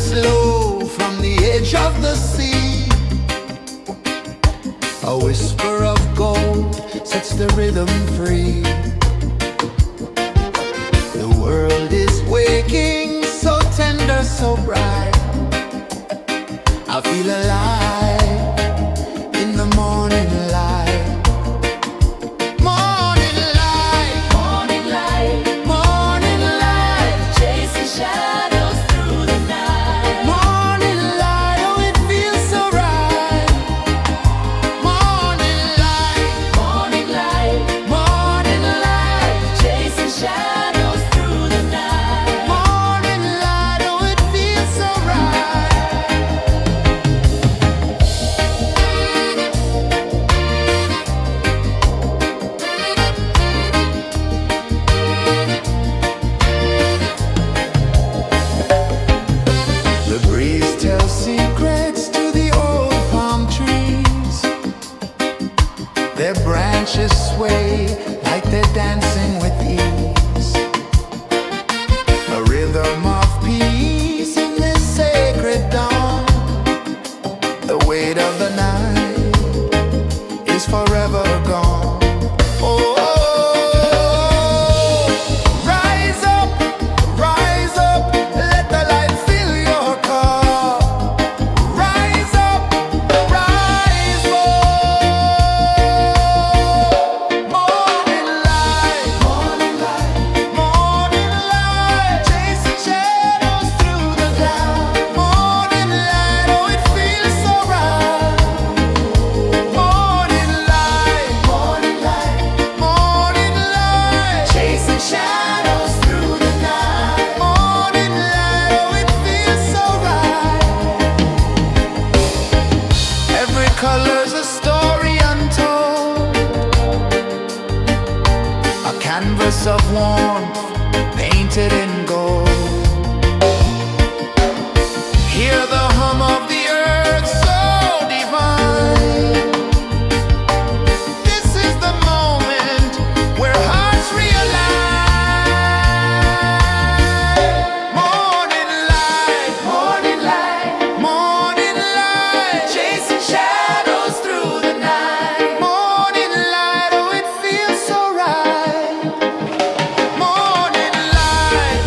slow from the edge of the sea. A whisper of gold sets the rhythm free. The world is waking, so tender, so bright. I feel alive in the morning light. Morning light, Morning light, morning light, chasing shadows through the night. morning light, oh it feels so right. Morning light, Morning light, morning light, chasing shadows through the night. morning light, oh it feels so right. The breeze tells secrets to the old palm trees. Their branches sway like they're dancing with ease. A rhythm of peace in this sacred dawn. The weight of the night is forever gone. Oh, rise up, let the light fill your cup. Rise up, rise up. Morning light, morning light, morning light, chasing shadows through the cloud. Morning light, oh it feels so right. Morning light, morning light, morning light, chasing shadows through the night. Morning light, oh it feels so right. Every color's a story untold, a canvas of warmth painted in gold. Hear the hum of the earth so divine. This is the moment where hearts realign. Morning light, morning light, morning light, chasing shadows through the night. Morning light, oh it feels so right. Morning light,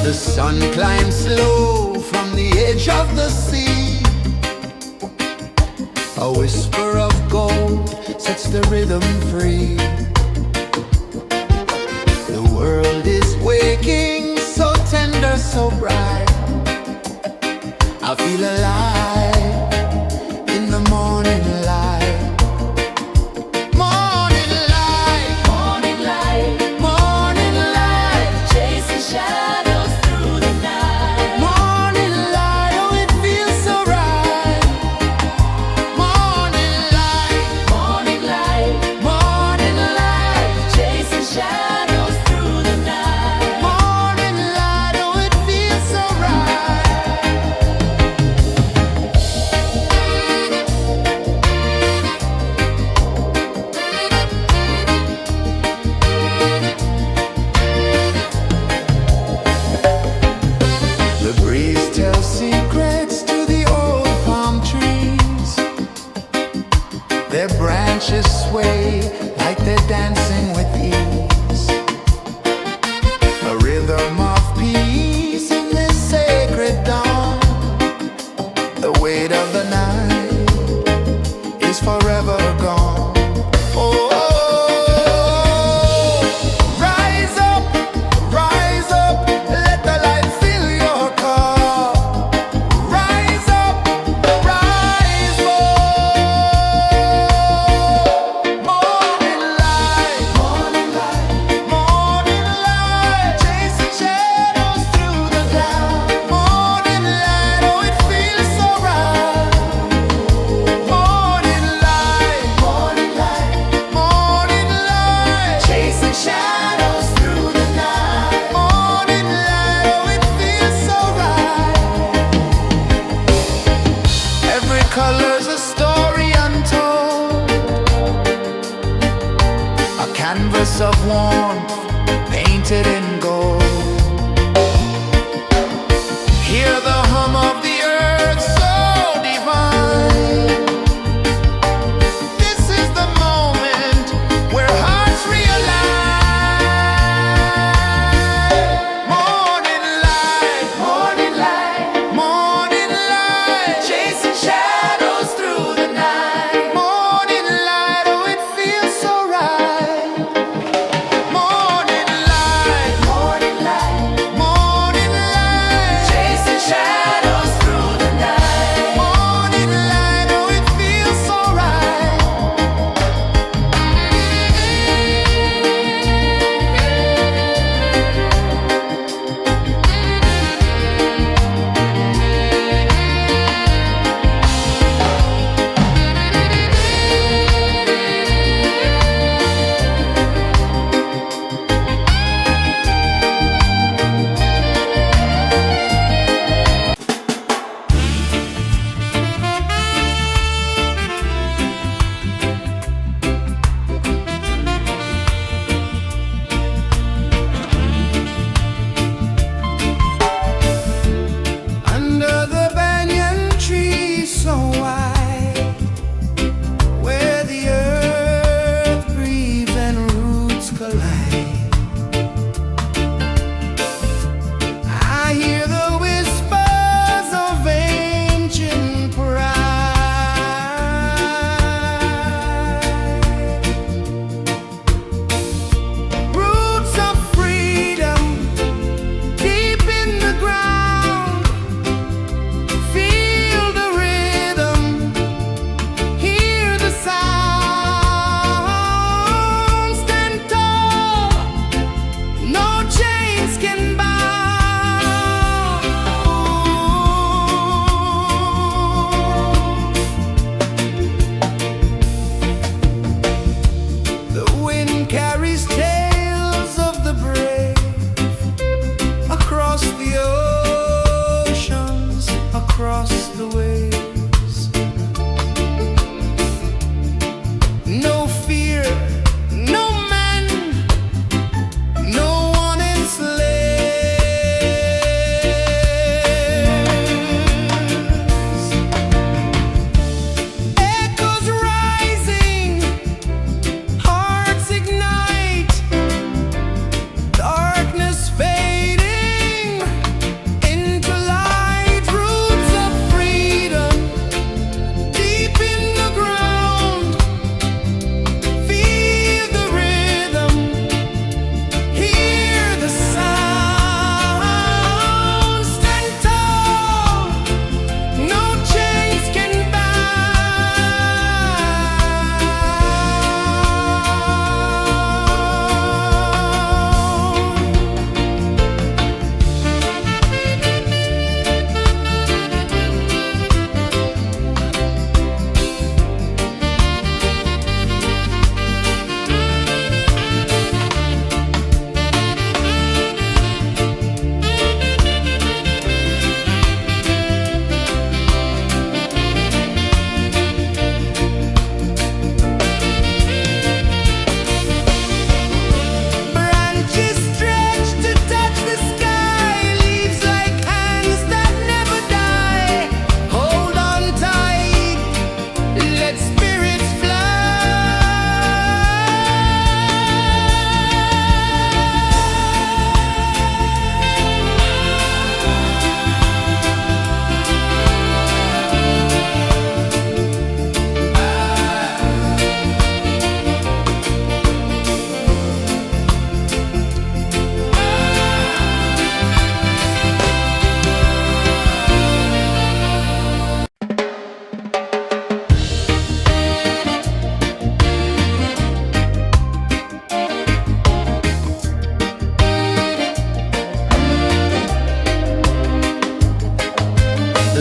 The sun climbs slow from the edge of the sea. A whisper of gold sets the rhythm free. The world is waking, so tender, so bright. I feel alive in the morning light. Morning light, Morning light, morning light, chasing shadows through the night. morning light, oh it feels so right. Morning light, Morning light, morning light, chasing shadows through the night. morning light, oh it feels so right. The breeze tells secrets to the old palm trees. Their branches sway like they're dancing with ease. A rhythm of peace in this sacred dawn. The weight of the night is forever gone. Oh, rise up, let the light fill your cup. Rise up, rise up. Morning light, morning light, morning light, chasing shadows through the cloud. Morning light, oh it feels so right. Morning light, morning light, morning light, chasing shadows through the night. Morning light, oh it feels so right. Every color's a story untold, a canvas of warmth painted in gold. Hear the hum of the earth so divine. This is the moment where hearts realign. Morning light, morning light, morning light, chasing shadows through the night. Morning light, oh it feels so right. Morning light, morning light, morning light, chasing shadows through the night. Morning light, oh it feels so right. Under the banyan tree so wide, where the earth breathes and roots collide, I hear the whispers of ancient pride. Roots of freedom deep in the ground. Feel the rhythm, hear the sound. Stand tall, no chains can bound. The wind carries tales of the brave across the oceans, across the waves. No fear, no man, no one enslaves. Echoes rising, hearts ignite, darkness fading,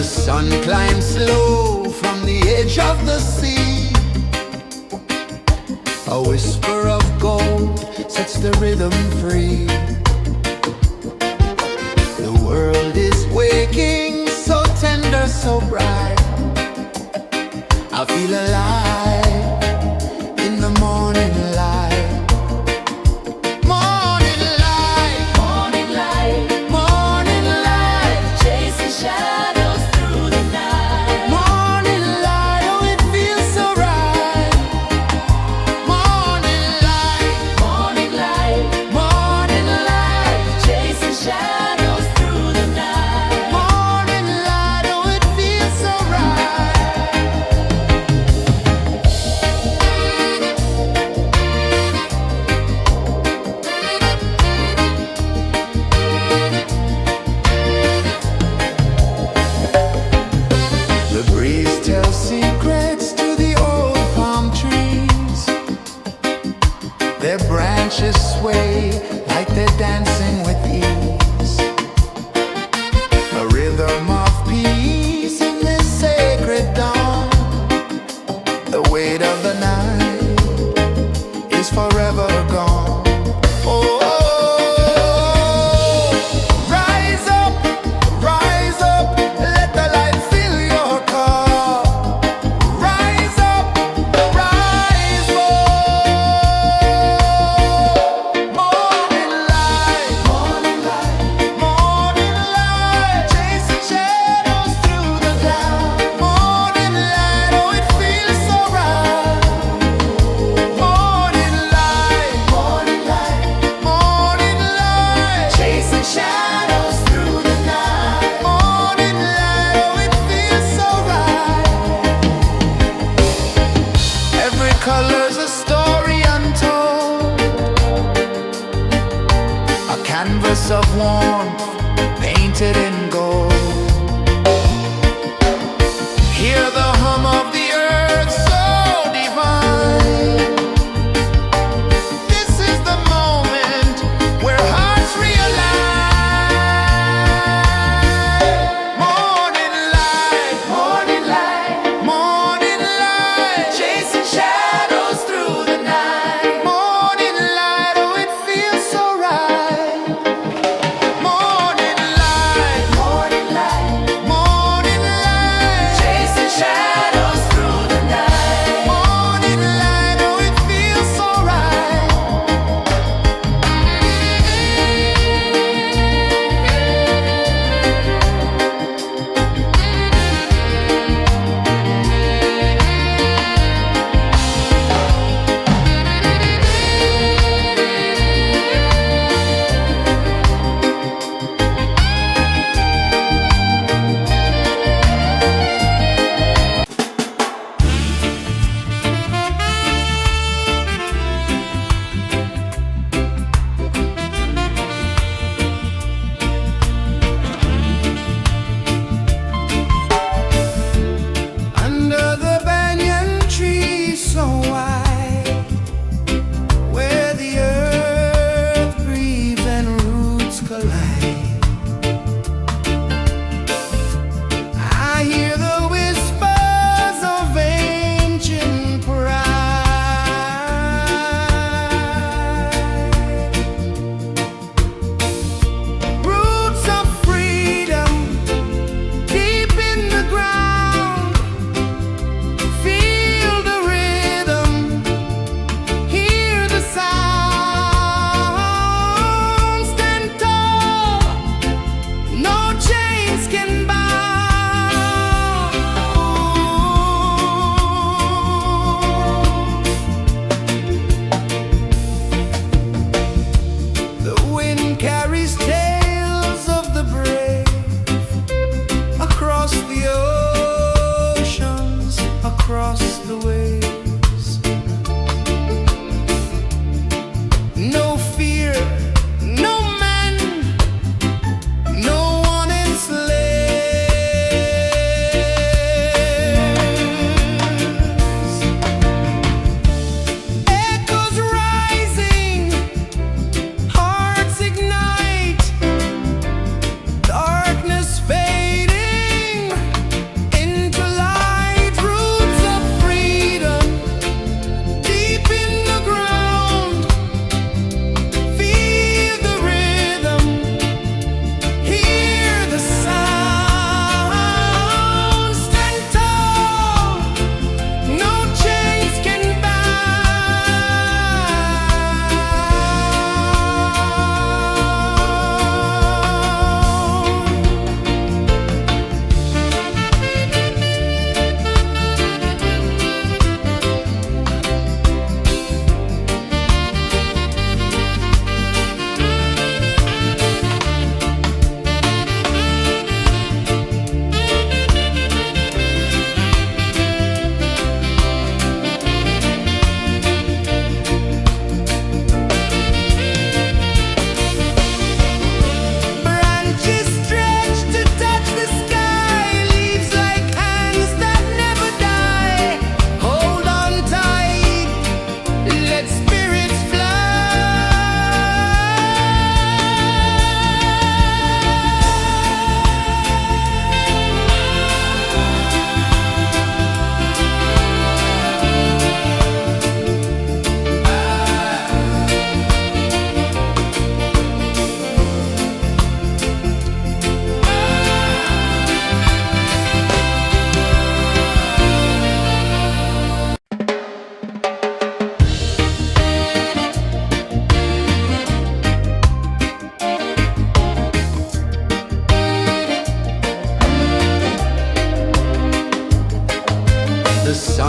The sun climbs slow from the edge of the sea. A whisper of gold sets the rhythm free. The world is waking, so tender, so bright. I feel alive in the morning light. Morning light, Morning light, morning light, chasing shadows through the night. morning light, oh it feels so right. Morning light, Morning light, morning light, chasing shadows through the night. morning light, oh it feels so right. The breeze tells secrets to the old palm trees. Their branches sway like they're dancing with ease. A rhythm of peace in this sacred dawn. The weight of the night is forever gone. Oh, rise up, let the light fill your cup. Rise up, rise up. Morning light, morning light, chasing shadows through the cloud. Morning light, oh it feels so right. Morning light, morning light, chasing shadows through the night. Morning light, oh it feels so right. Every color's a story untold, a canvas of warmth painted in gold. Hear the hum of the earth so divine. This is the moment where hearts realign. Morning light, morning light, chasing shadows through the night. Morning light, oh it feels so right. Morning light,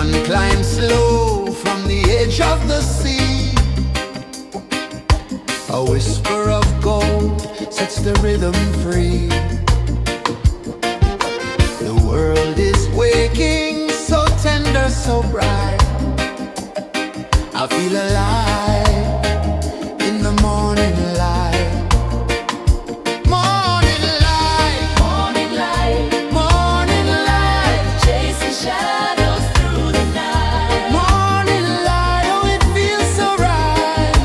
Sun climbs slow from the edge of the sea. A whisper of gold sets the rhythm free. The world is waking, so tender, so bright. I feel alive in the morning light. Morning light, Morning light, morning light, chasing shadows through the night. morning light, oh it feels so right.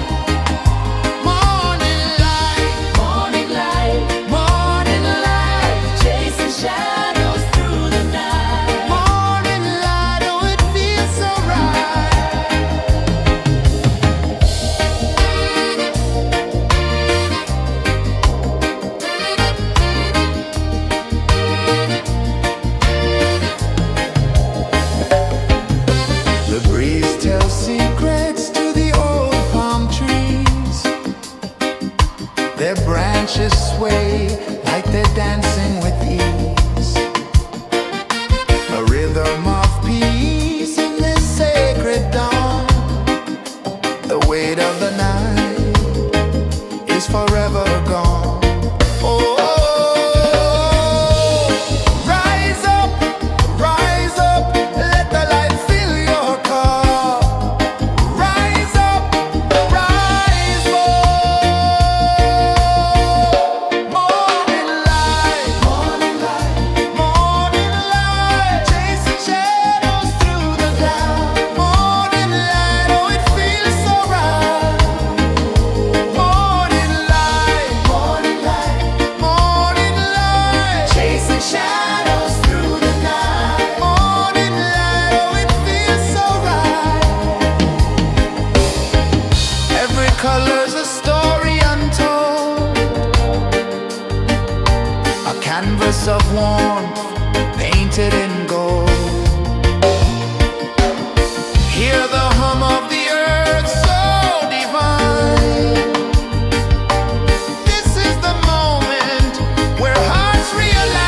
Morning light, Morning light, morning light, chasing shadows through the night. morning light, oh it feels so right. The breeze tells secrets to the old palm trees. Their branches sway like they're dancing with ease. A rhythm of peace in this sacred dawn. The weight of the night is forever gone. Oh, rise up, let the light fill your cup. Rise up, rise up. Morning light, morning light, chasing shadows through the cloud. Morning light, oh it feels so right. Morning light, chasing shadows through the night. Morning light, oh it feels so right. Every color's a story untold, a canvas of warmth painted in gold. Hear the hum of the earth so divine. This is the moment where hearts realign.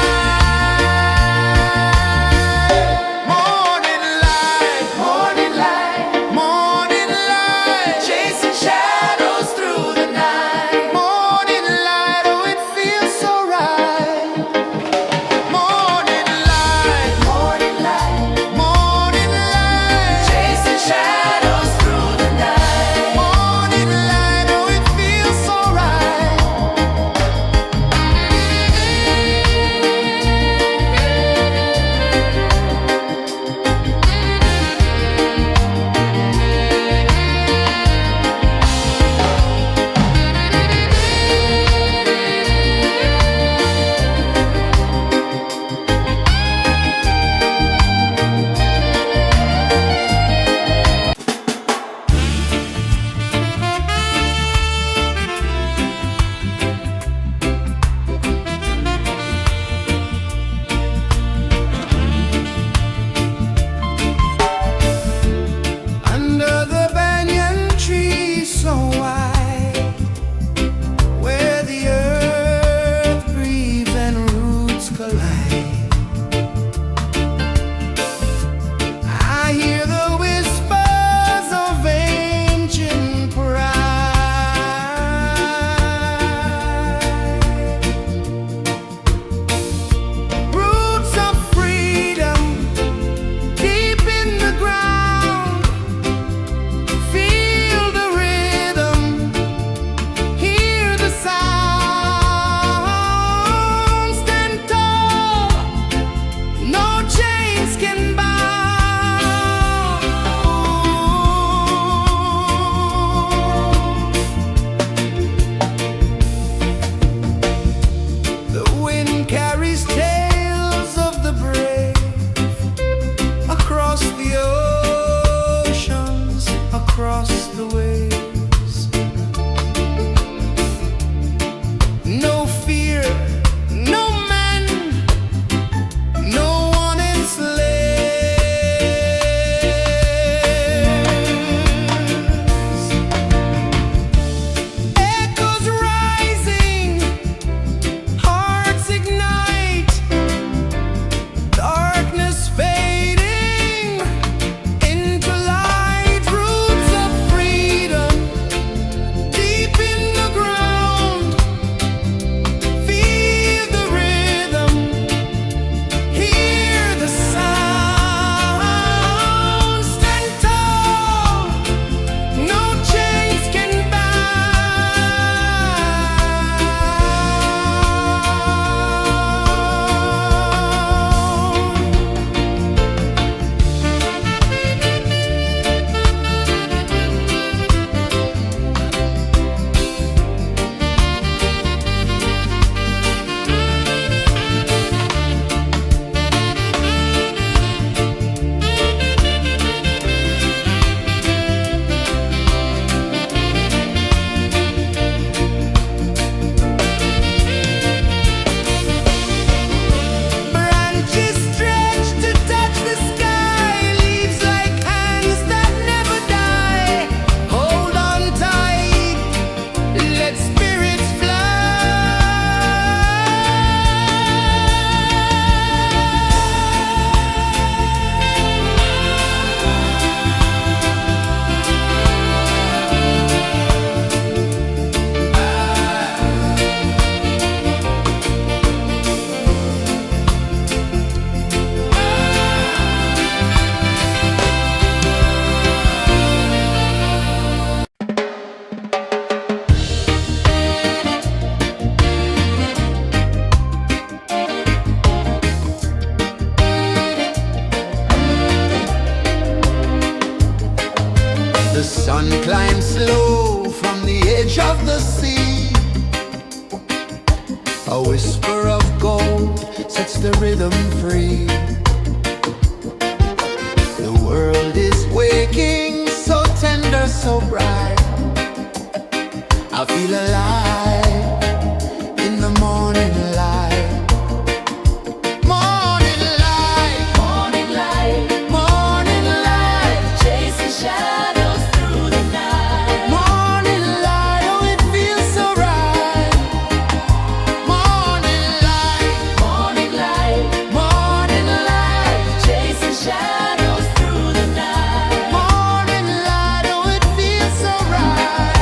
Morning light, morning light, chasing shadows through the night. Morning light, oh it feels so right. Morning light, A whisper of gold sets the rhythm free. The world is waking, so tender, so bright. I feel alive in the morning light. Morning light, Morning light, morning light, chasing shadows through the night. morning light, oh it feels so right. Morning light, Morning light, morning light, chasing shadows through the night. morning light, oh it feels so right.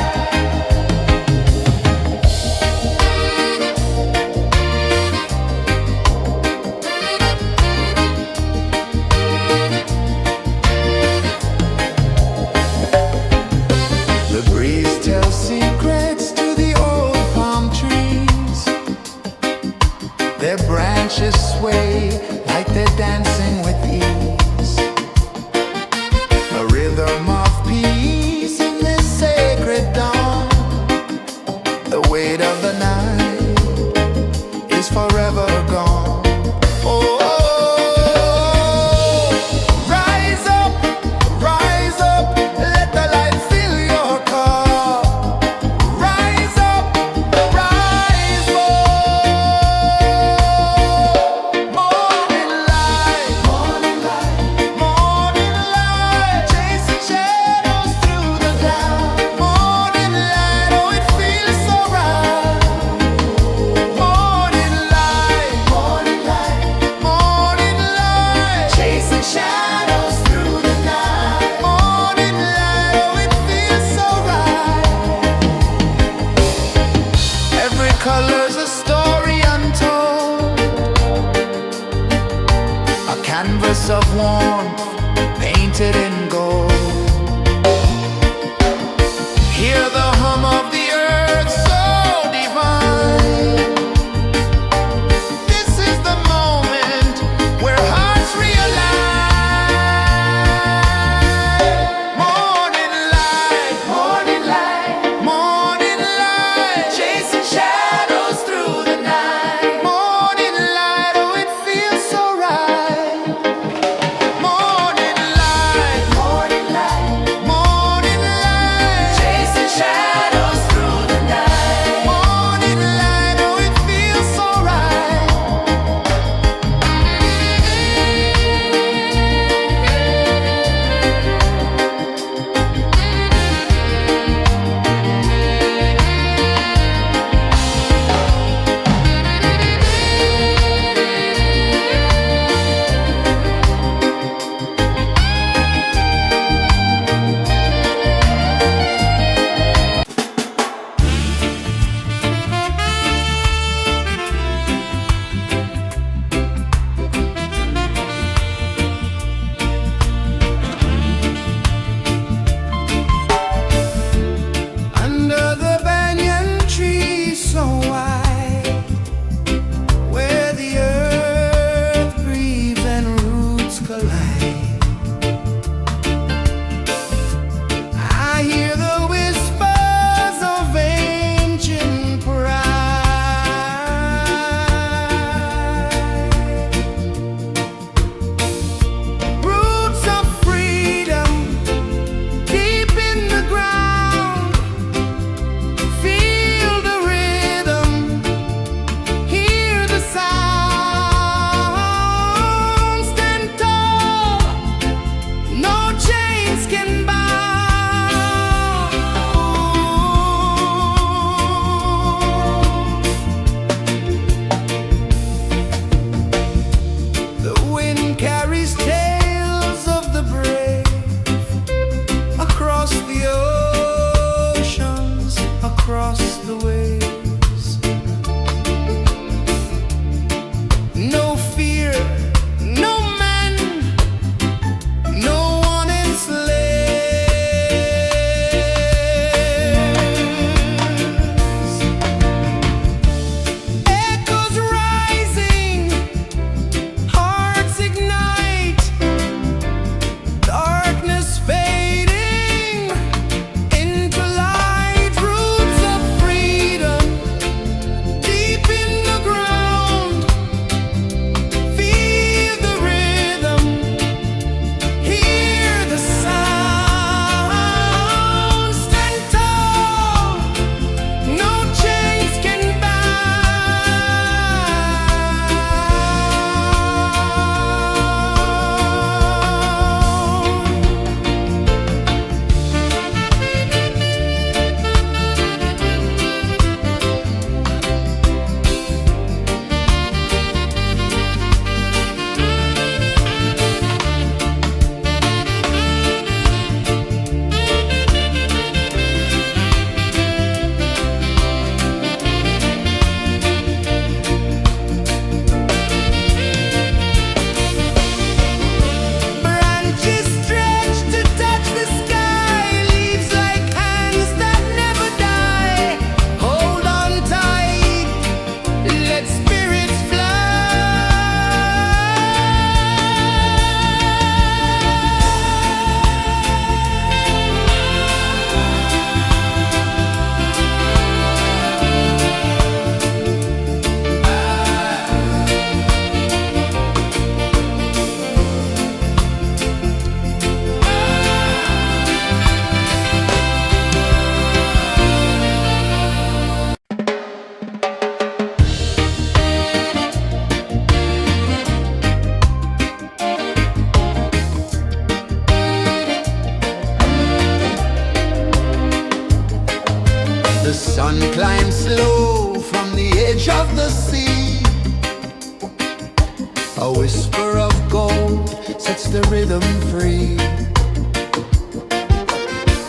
The breeze tells secrets to the old palm trees. Their branches sway like they're dancing with ease. A rhythm of peace in this sacred dawn. The weight of the night is forever gone. Oh, rise up, let the light fill your cup. Rise up, rise up. Morning light, morning light, morning light, chasing shadows through the cloud. Morning light, oh it feels so right. Morning light, morning light, morning light, chasing shadows through the night. Morning light, oh it feels so right. Every color's a story untold, a canvas of warmth painted in gold. Hear the hum of the earth so divine. This is the moment where hearts realign. Morning light, morning light, morning light, chasing shadows through the night. Morning light, oh it feels so right. Morning light, A whisper of gold sets the rhythm free.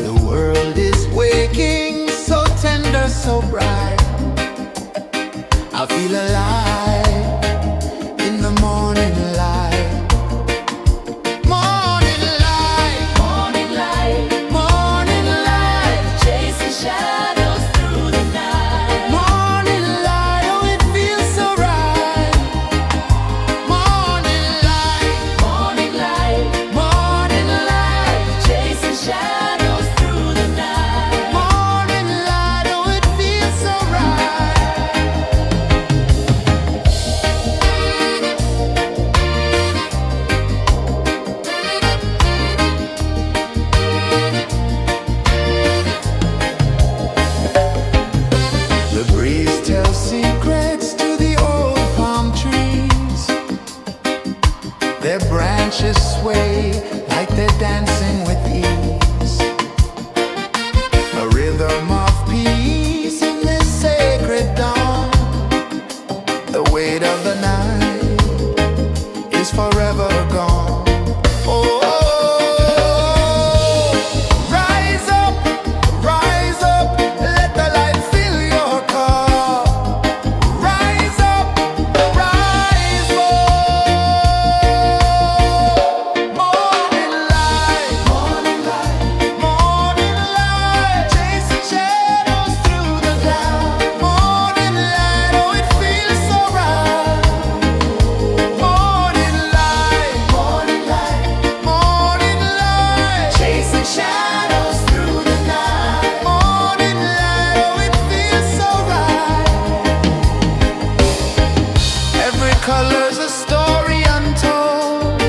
The world is waking, so tender, so bright. I feel alive in the morning light. Morning light, Morning light, morning light, chasing shadows through the night. morning light, oh it feels so right. Morning light, Morning light, morning light, chasing shadows through the night. morning light, oh it feels so right. The breeze tells secrets to the old palm trees. Their branches sway like they're dancing with ease. A rhythm of peace in this sacred dawn. The weight of the night is forever gone. Oh, rise up, let the light fill your car. Rise up, rise up. Morning light, morning light, morning light, chasing shadows through the cloud. Morning light, oh it feels so right. Morning light, morning light, morning light, chasing shadows through the night. Morning light, oh it feels so right. Every color's a story untold,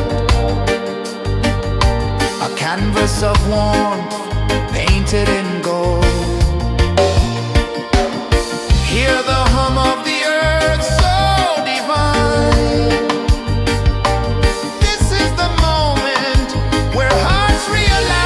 a canvas of warmth painted in gold. Hear the hum of the earth so divine. This is the moment where hearts realign.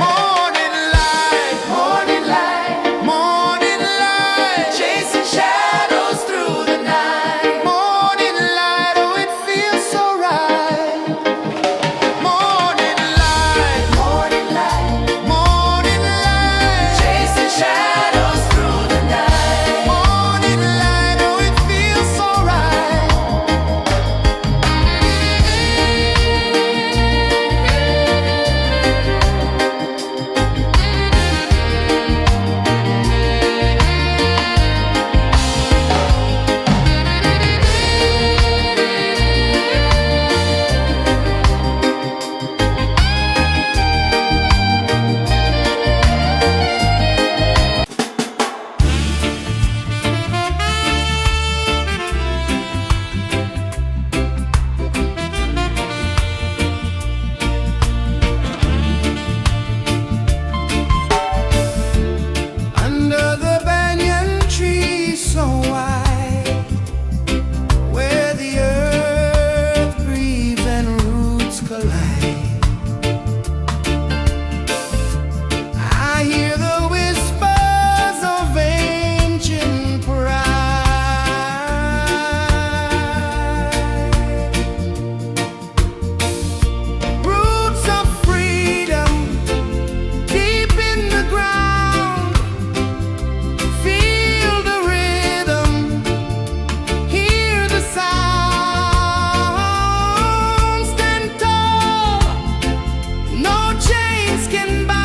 Morning light, morning light, morning light, chasing shadows through the night. Morning light, oh it feels so right. Morning light, morning light, morning light, chasing shadows through the night. Morning light, oh it feels so right. Under the banyan tree so wide, where the earth breathes and roots collide, I hear the whispers of ancient pride. Roots of freedom deep in the ground. Feel the rhythm, hear the sound. Stand tall, no chains can bound.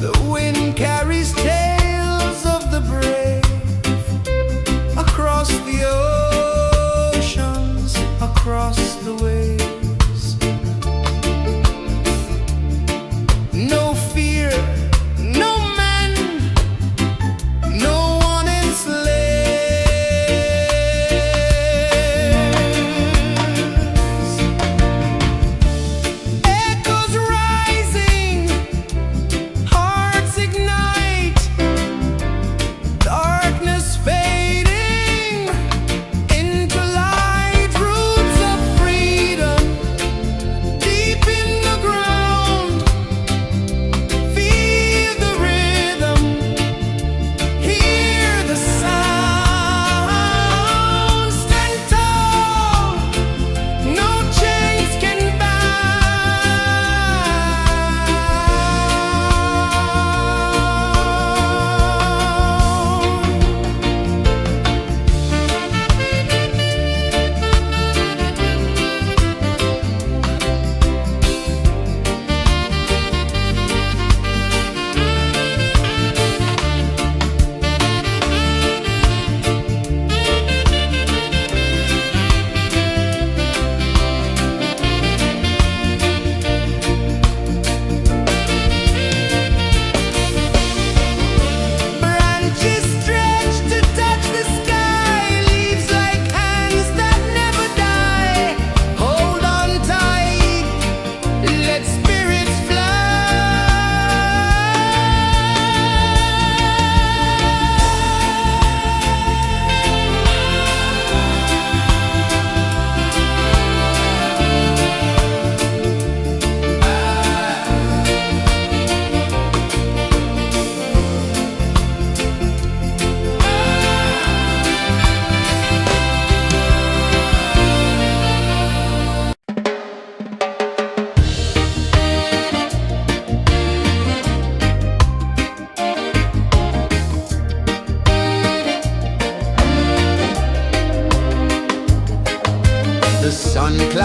The wind carries tales of the brave across the oceans, across the waves. No fear, no man, no one enslaves. Echoes rising, hearts ignite, darkness fading into light. Roots of freedom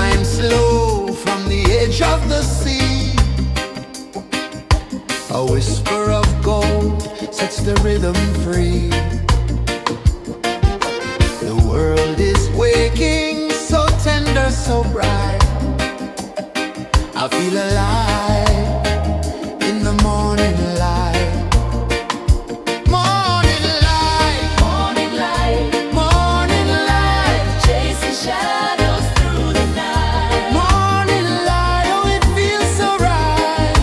climb slow from the edge of the sea. A whisper of gold sets the rhythm free. The world is waking, so tender, so bright. I feel alive in the morning light. Morning light, Morning light, morning light, chasing shadows through the night. morning light, oh it feels so right.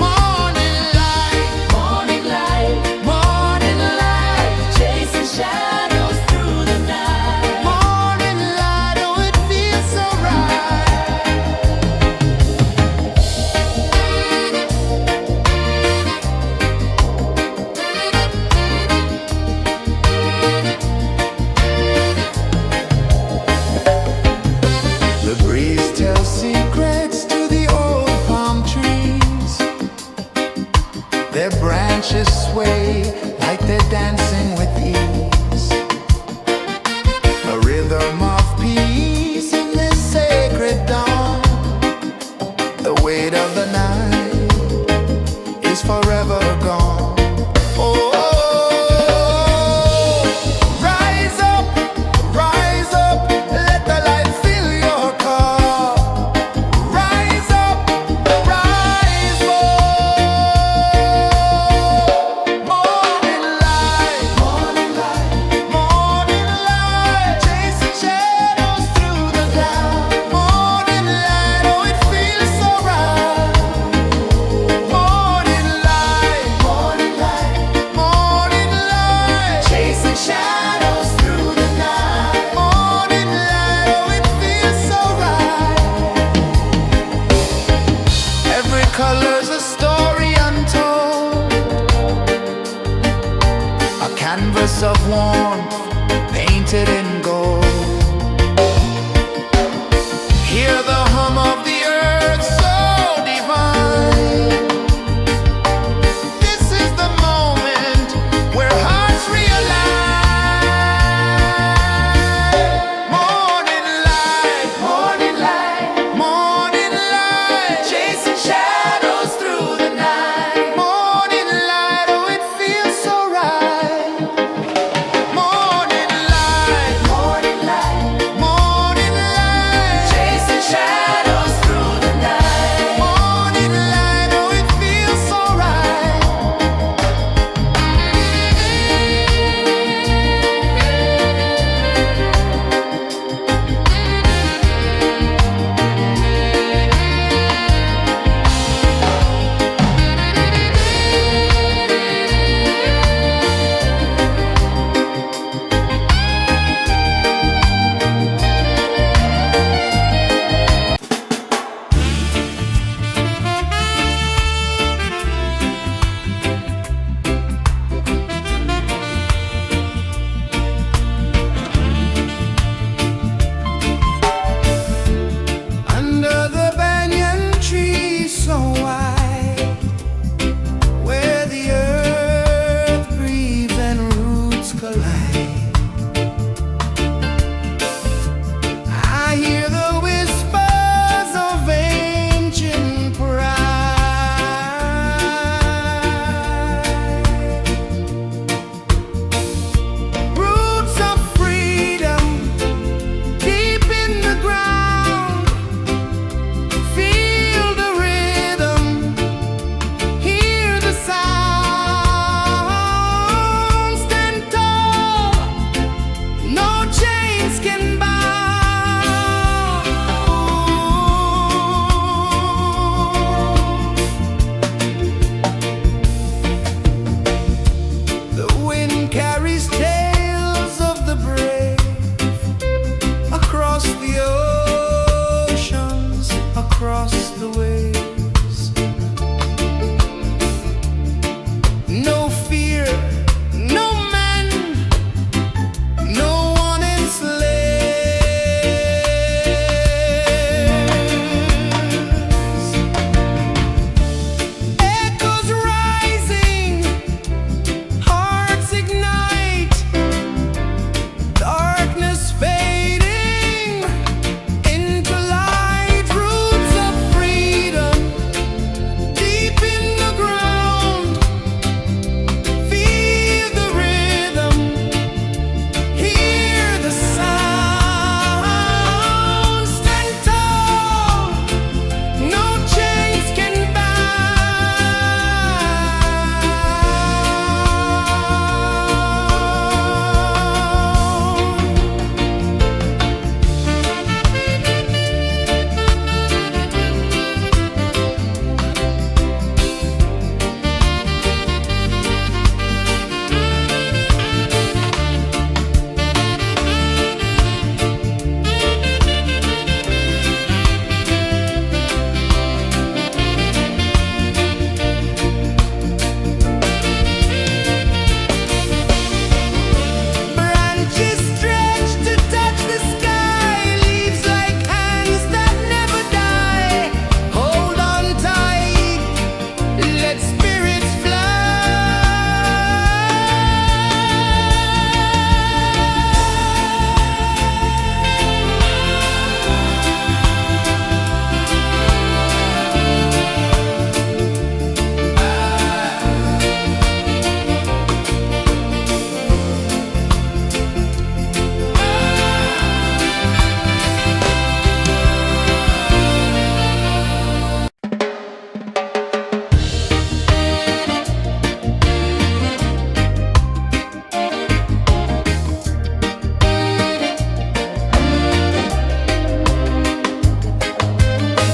Morning light, Morning light, morning light, chasing shadows through the night. morning light, oh it feels so right.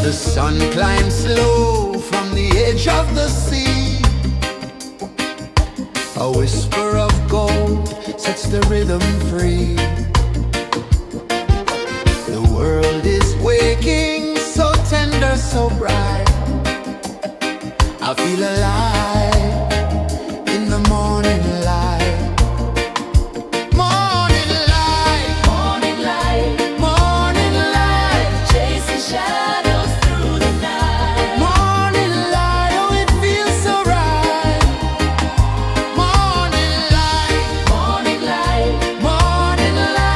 The sun climbs slow from the edge of the sea. A whisper of gold sets the rhythm free. The world is waking, so tender, so bright. I feel alive in the morning light. Morning light, Morning light, morning light, chasing shadows through the night. morning light, oh it feels so right. Morning light, Morning light, morning light.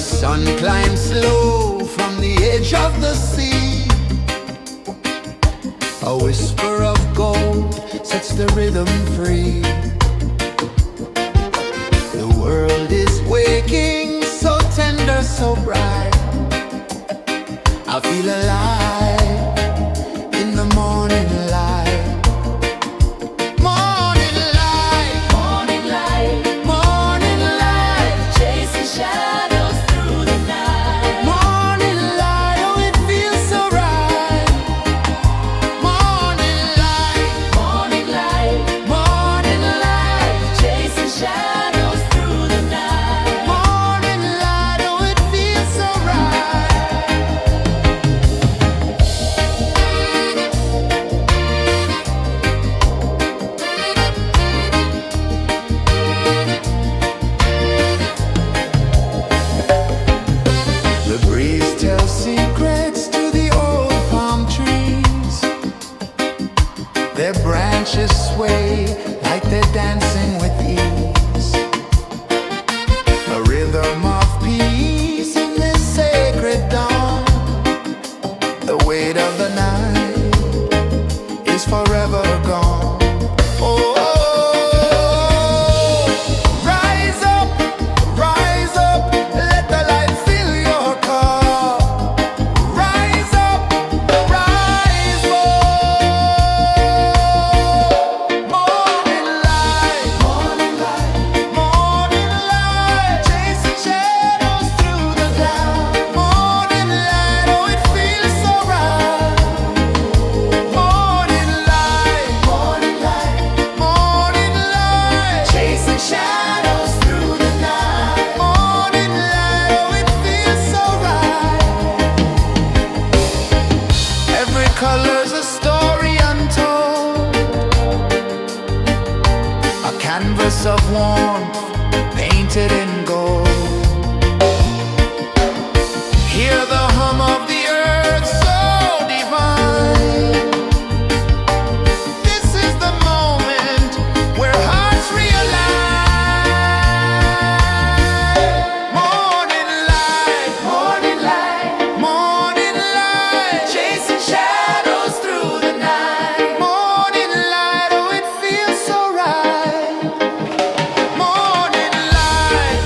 sun climbs slow from the edge of the sea. A whisper of gold sets the rhythm free. The world is waking, so tender, so bright. I feel alive in the morning light. Morning light, Morning light, morning light, chasing shadows through the night. morning light, oh it feels so right. Morning light, Morning light, morning light, chasing shadows through the night. morning light, oh it feels so right. The breeze tells secrets to the old palm trees. Their branches sway like they're dancing with ease. A rhythm of peace in this sacred dawn. The weight of the night is forever gone. Oh, rise up, let the light fill your cup. Rise up, rise more. Morning light, morning light, morning light, chasing shadows through the cloud. Morning light, oh it feels so right. Morning light, morning light, morning light, chasing shadows through the night. Morning light, oh it feels so right. Every color's a story untold, a canvas of warmth painted in gold. Hear the hum of the earth so divine. This is the moment where hearts realign. Morning light, morning light, morning light, chasing shadows through the night. Morning light, oh it feels so right. Morning light,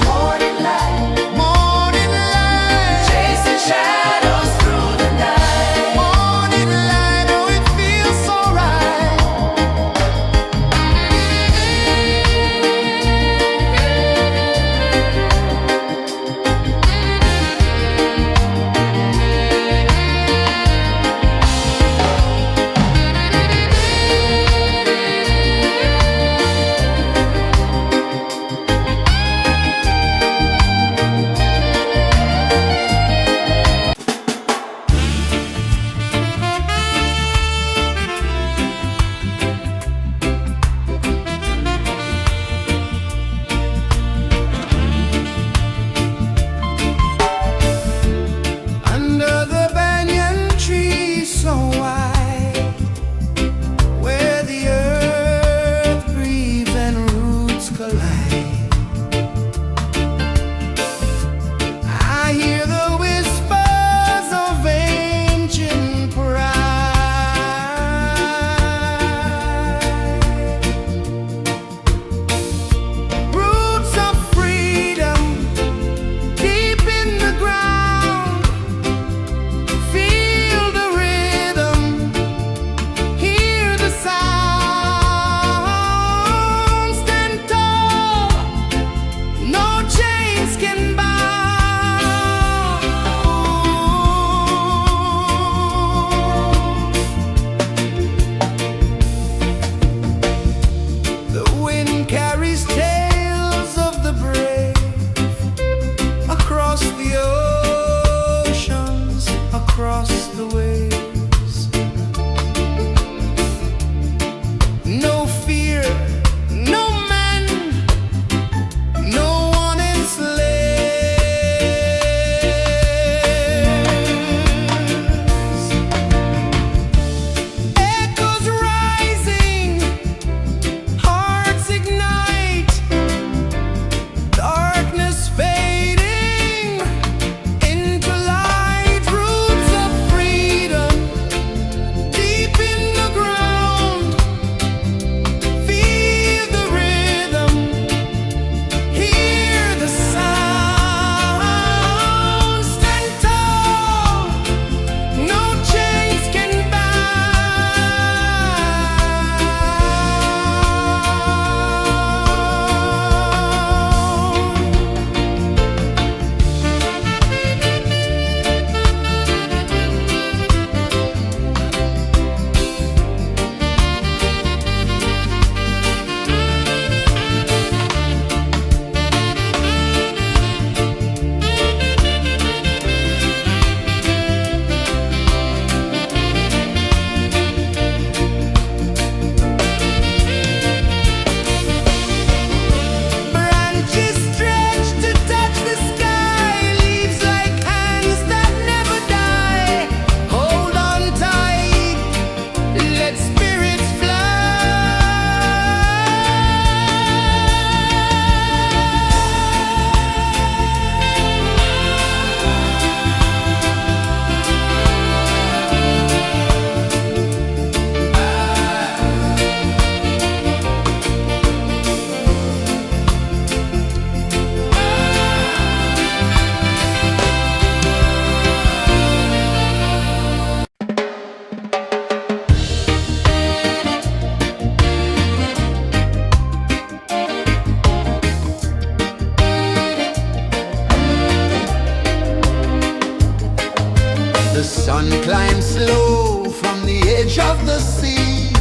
sun climbs slow from the edge of the sea.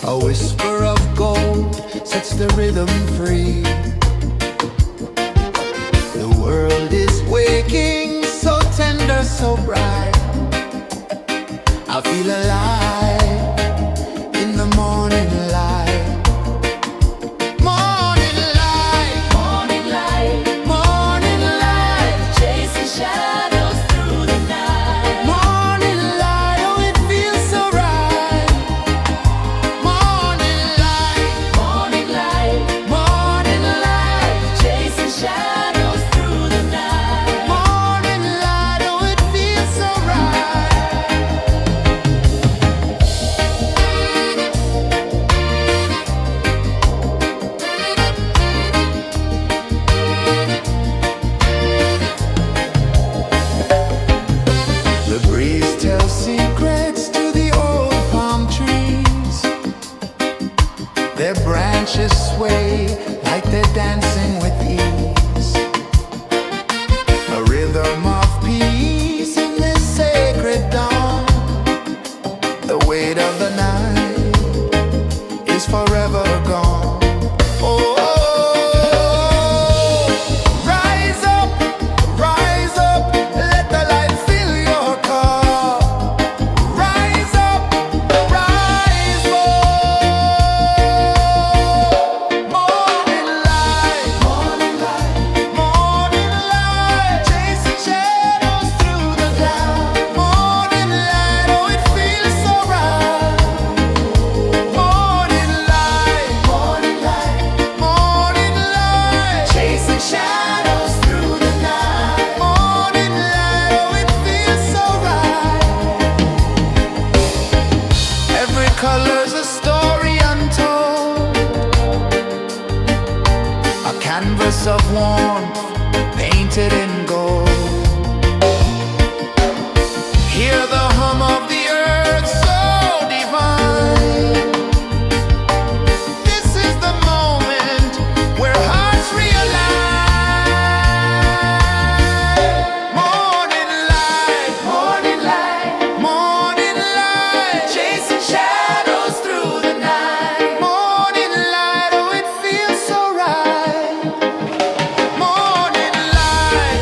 A whisper of gold sets the rhythm free. The world is waking, so tender, so bright. I feel alive in the morning light. Morning light, Morning light, morning light, chasing shadows through the night. morning light, oh it feels so right. Morning light, Morning light, morning light, chasing shadows through the night. morning light, oh it feels so right. The breeze tells secrets to the old palm trees. Their branches sway like they're dancing with ease. A rhythm of peace in this sacred dawn. The weight of the night is forever gone. Oh, rise up, let the light fill your cup. Rise up, rise more. Morning light, morning light, chasing shadows through the cloud. Morning light, oh it feels so right. Morning light, chasing shadows through the night. Morning light, oh it feels so right. Every color's a story untold, a canvas of warmth painted in gold. Hear the hum of the earth so divine. This is the moment where hearts realign. Morning light, morning light, chasing shadows through the night. Morning light, oh it feels so right. Morning light,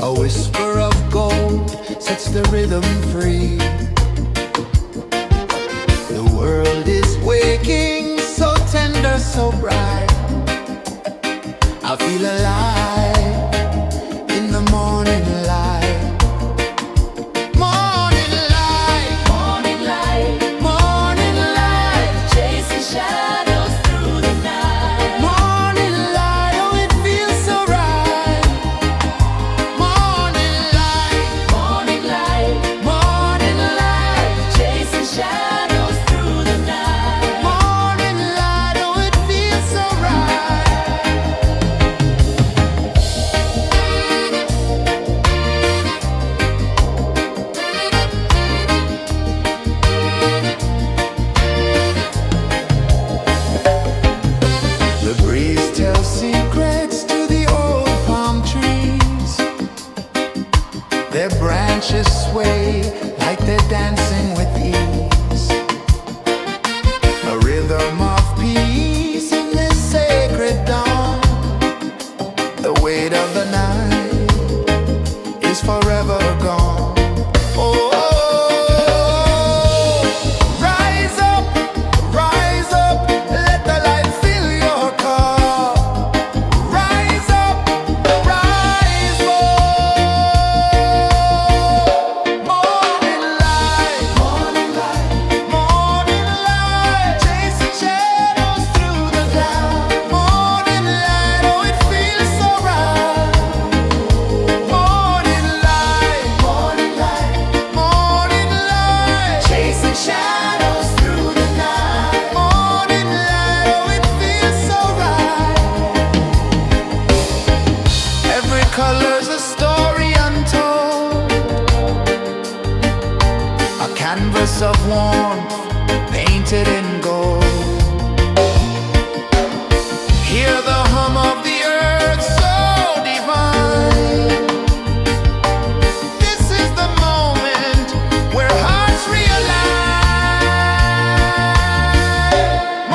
A whisper of gold sets the rhythm free. The world is waking, so tender, so bright. I feel alive in the morning light. Morning light, Morning light, morning light, chasing shadows through the night. morning light, oh it feels so right. Morning light, Morning light, morning light, chasing shadows through the night. morning light, oh it feels so right. The breeze tells secrets to the old palm trees. Their branches sway like they're dancing with ease. A rhythm of peace in this sacred dawn. The weight of the night is forever gone. Oh, rise up, let the light fill your cup. Rise up, rise up. Morning light, morning light, morning light, chasing shadows through the cloud. Morning light, oh it feels so right. Morning light, morning light, morning light, chasing shadows through the night. Morning light, oh it feels so right. Every color's a story untold, a canvas of warmth painted in gold. Hear the hum of the earth so divine. This is the moment where hearts realign.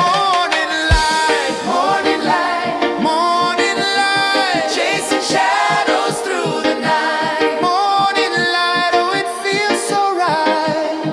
Morning light, morning light, morning light, chasing shadows through the night. Morning light, oh it feels so right.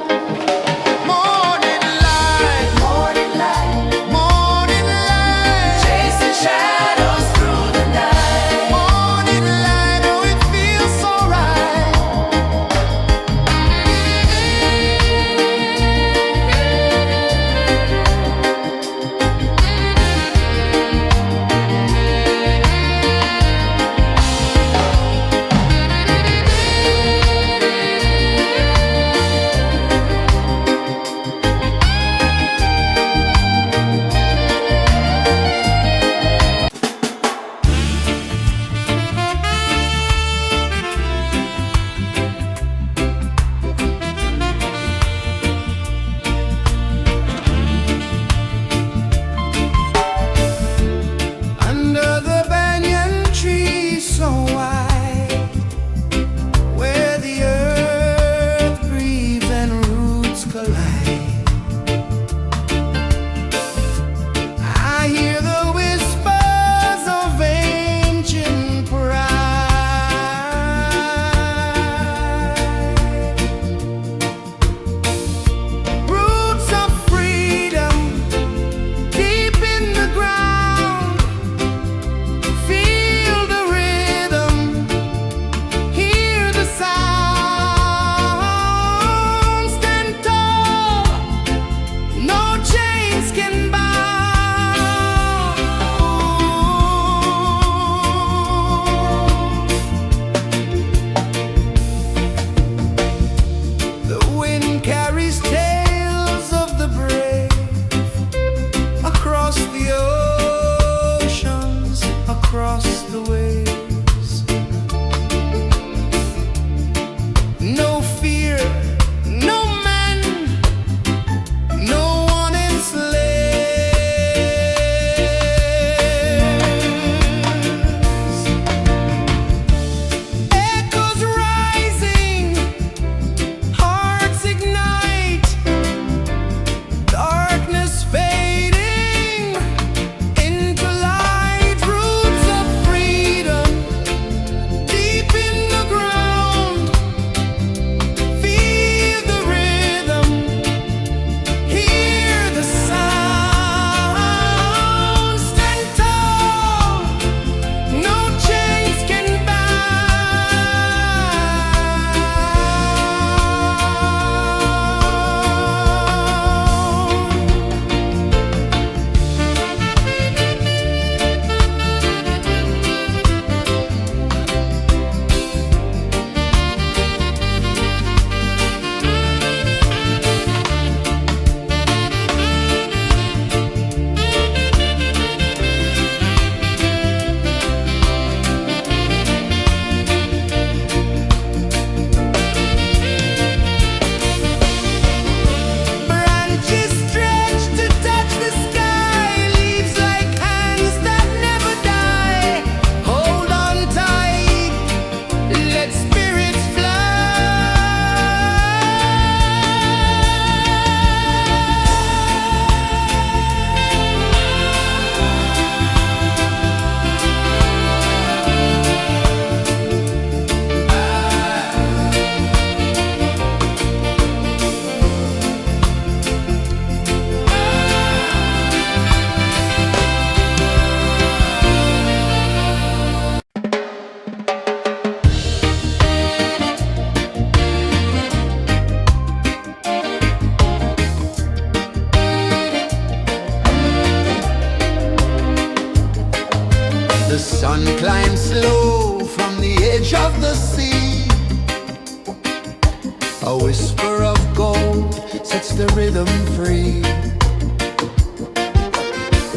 A whisper of gold sets the rhythm free.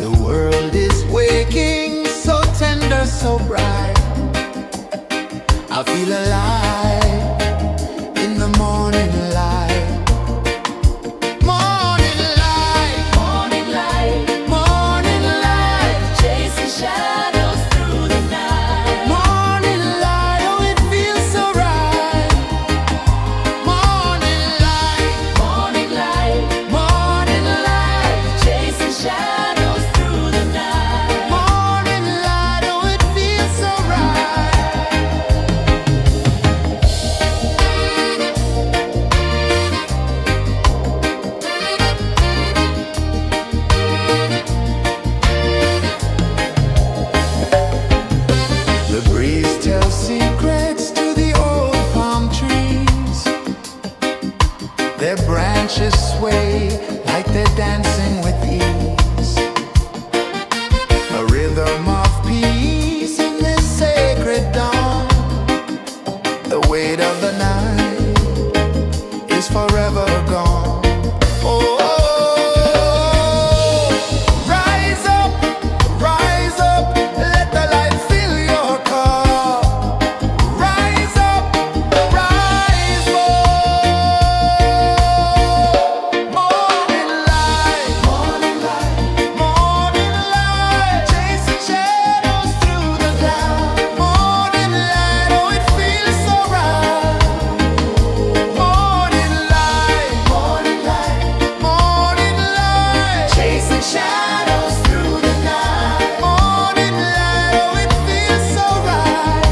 The world is waking, so tender, so bright. I feel alive in the morning light. Morning light, Morning light, morning light, chasing shadows through the night. morning light, oh it feels so right. Morning light, Morning light, morning light, chasing shadows through the night. morning light, oh it feels so right. The breeze tells secrets to the old palm trees. Their branches sway like they're dancing with ease. A rhythm of peace in this sacred dawn. The weight of the night is forever gone. Oh, rise up, let the light fill your cup. Rise up, rise up. Morning light, morning light, morning light, chasing shadows through the cloud. Morning light, oh it feels so right. Morning light, morning light, morning light, chasing shadows through the night. Morning light, oh it feels so right.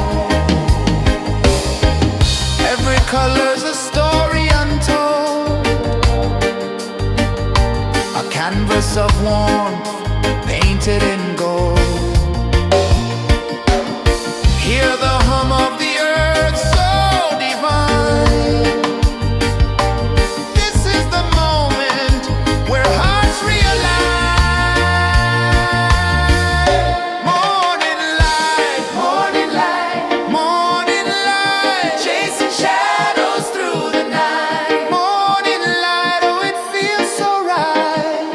Every color's a story untold, a canvas of warmth painted in gold. Hear the hum of the earth so divine. This is the moment where hearts realign. Morning light, morning light, morning light, chasing shadows through the night. Morning light, oh it feels so right.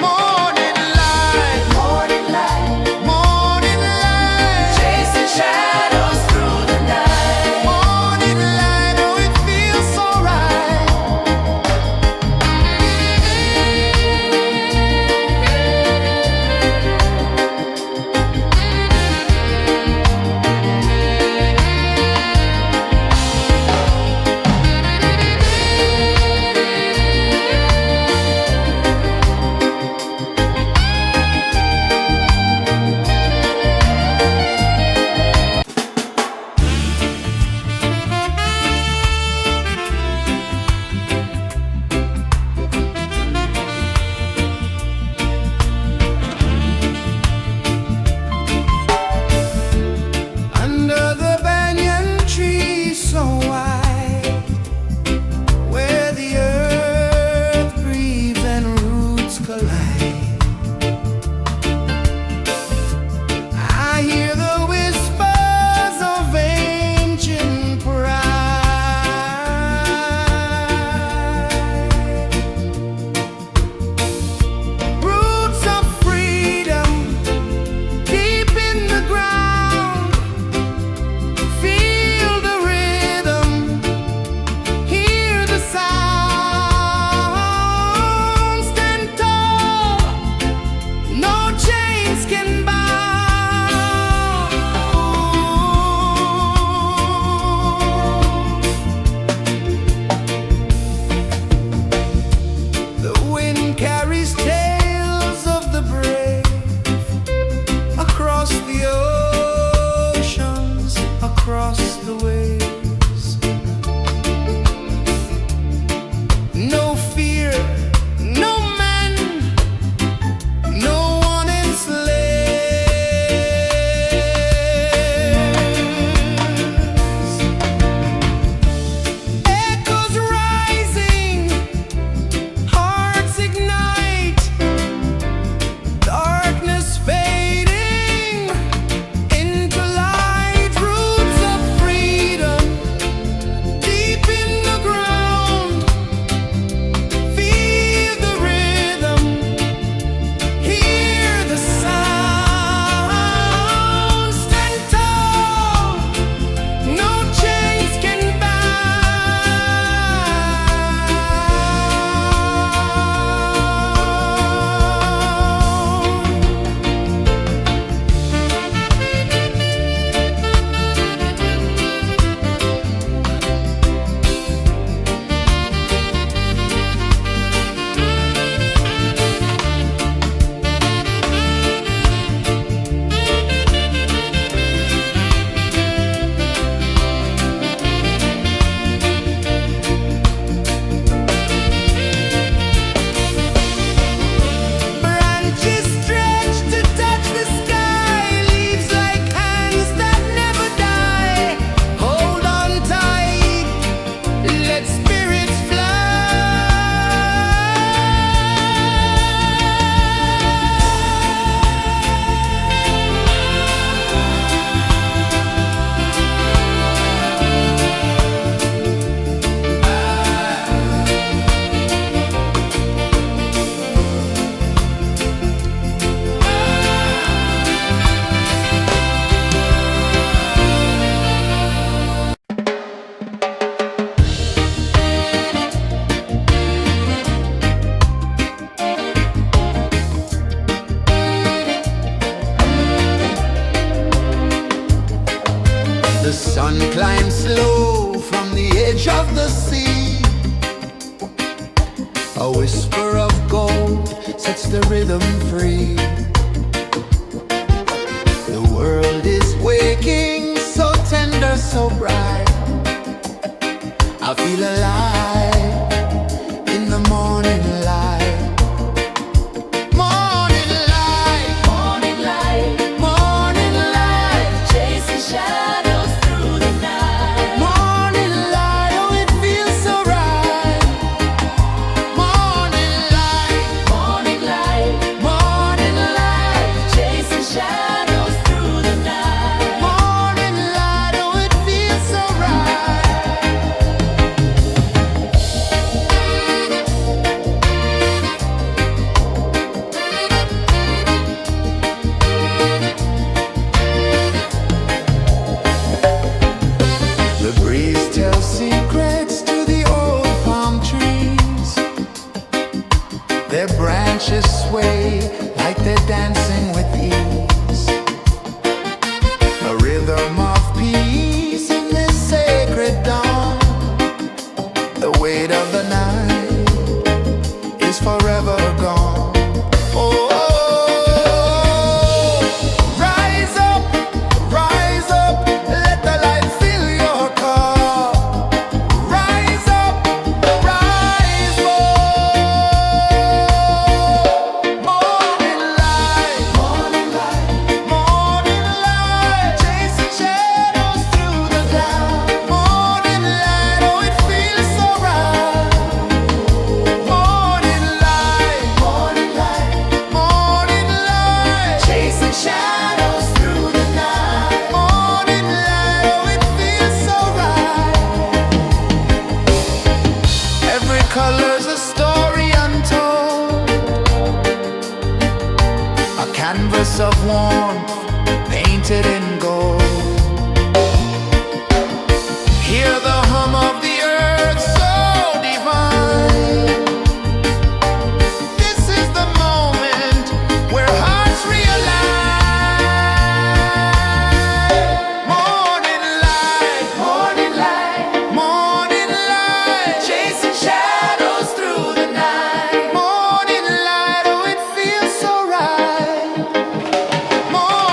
Morning light, morning light, morning light, chasing shadows through the night. Morning light, oh it feels so right. Under the banyan tree so wide, where the earth breathes and roots collide, I hear the whispers of ancient pride. Roots of freedom deep in the ground. Feel the rhythm, hear the sound. Stand tall, no chains can bound. The wind carries tales of the brave across the oceans, across the waves. No fear, no man, no one enslaves. Echoes rising, hearts ignite, darkness fading into light. Roots of freedom Sun climbs slow from the edge of the sea. A whisper of gold sets the rhythm free. The world is waking, so tender, so bright. I feel alive in the morning light. Morning light, Morning light, morning light, chasing shadows through the night. morning light, oh it feels so right. Morning light, Morning light, morning light, chasing shadows through the night. morning light, oh it feels so right. The breeze tells secrets to the old palm trees. Their branches sway like they're dancing with ease. A rhythm of peace in this sacred dawn. The weight of the night is forever gone. Oh, rise up, let the light fill your cup. Rise up, rise more. Morning light, morning light, chasing shadows through the cloud. Morning light, oh it feels so right. Morning light, morning light, chasing shadows through the night. Morning light, oh it feels so right. Every color's a story untold, a canvas of warmth painted in gold. Hear the hum of the earth so divine. This is the moment where hearts realign. Morning light, morning light, chasing shadows through the night. Morning light, oh it feels so right. Morning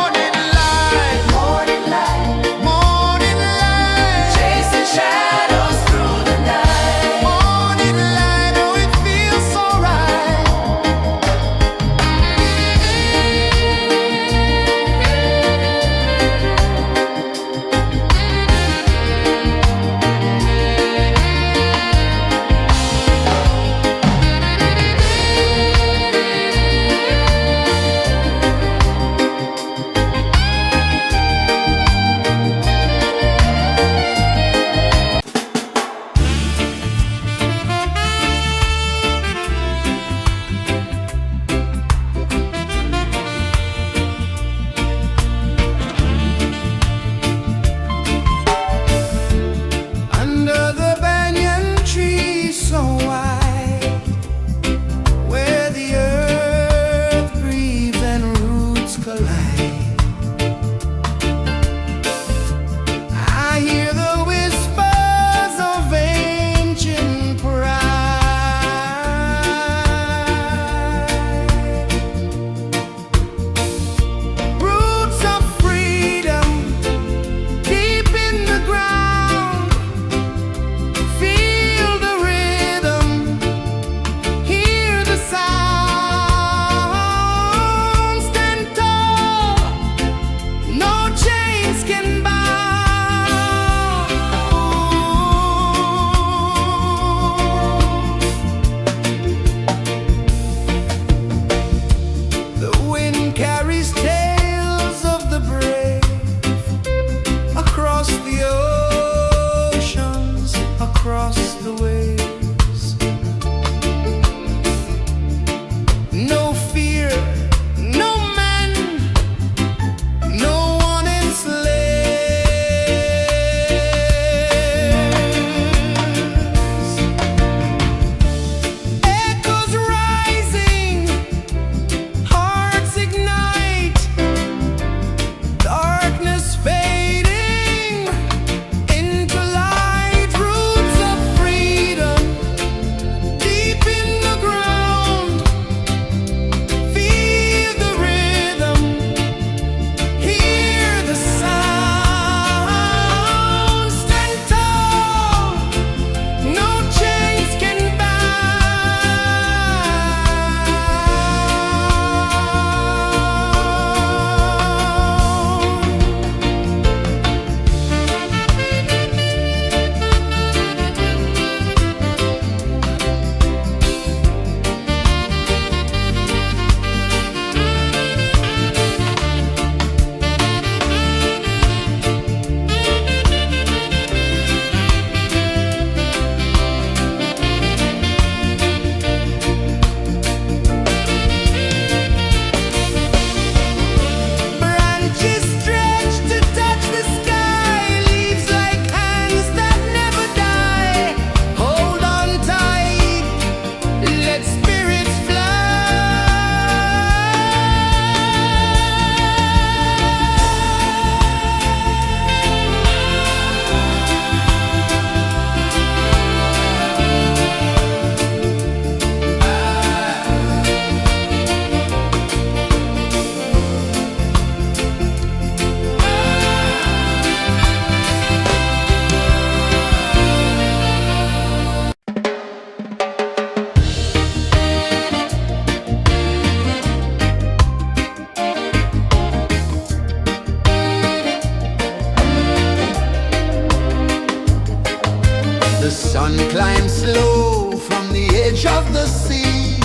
The sun climbs slow from the edge of the sea.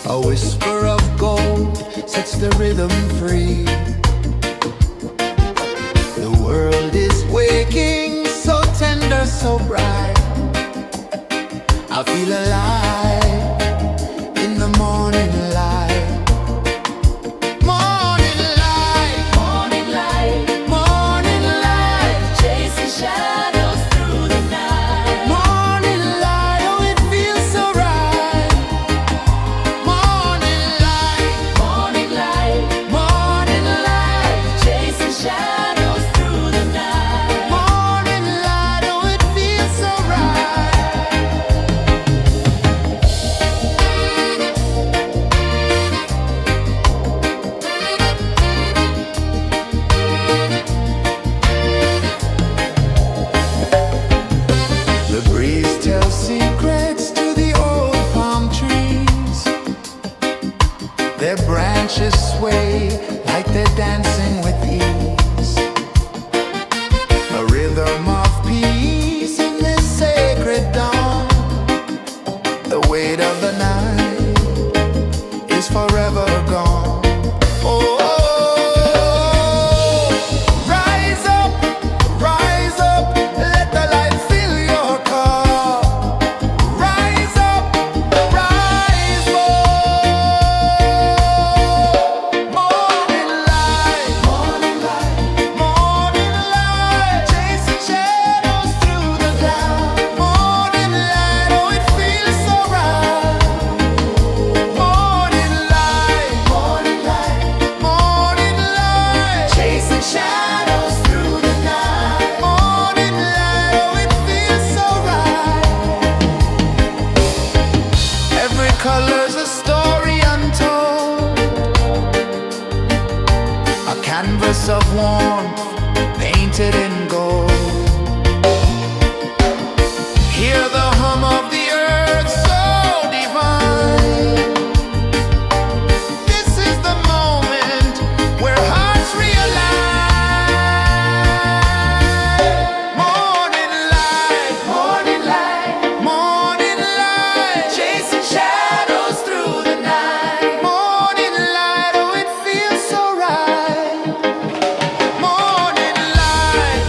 A whisper of gold sets the rhythm free. The world is waking, so tender, so bright. I feel alive in the morning light. Morning light, Morning light, morning light, chasing shadows through the night. morning light, oh it feels so right. Morning light, Morning light, morning light, chasing shadows through the night. morning light, oh it feels so right. The breeze tells secrets to the old palm trees. Their branches sway like they're dancing with ease. A rhythm of peace in this sacred dawn. The weight of the night is forever gone. Oh, rise up, let the light fill your cup. Rise up, rise up. Morning light, morning light, chasing shadows through the cloud. Morning light, oh it feels so right. Morning light, morning light, chasing shadows through the night. Morning light, oh it feels so right. Every color's a story untold, a canvas of warmth painted in gold. Hear the hum of the earth so divine. This is the moment where hearts realign. Morning light, morning light, chasing shadows through the night. Morning light, oh it feels so right. Morning light,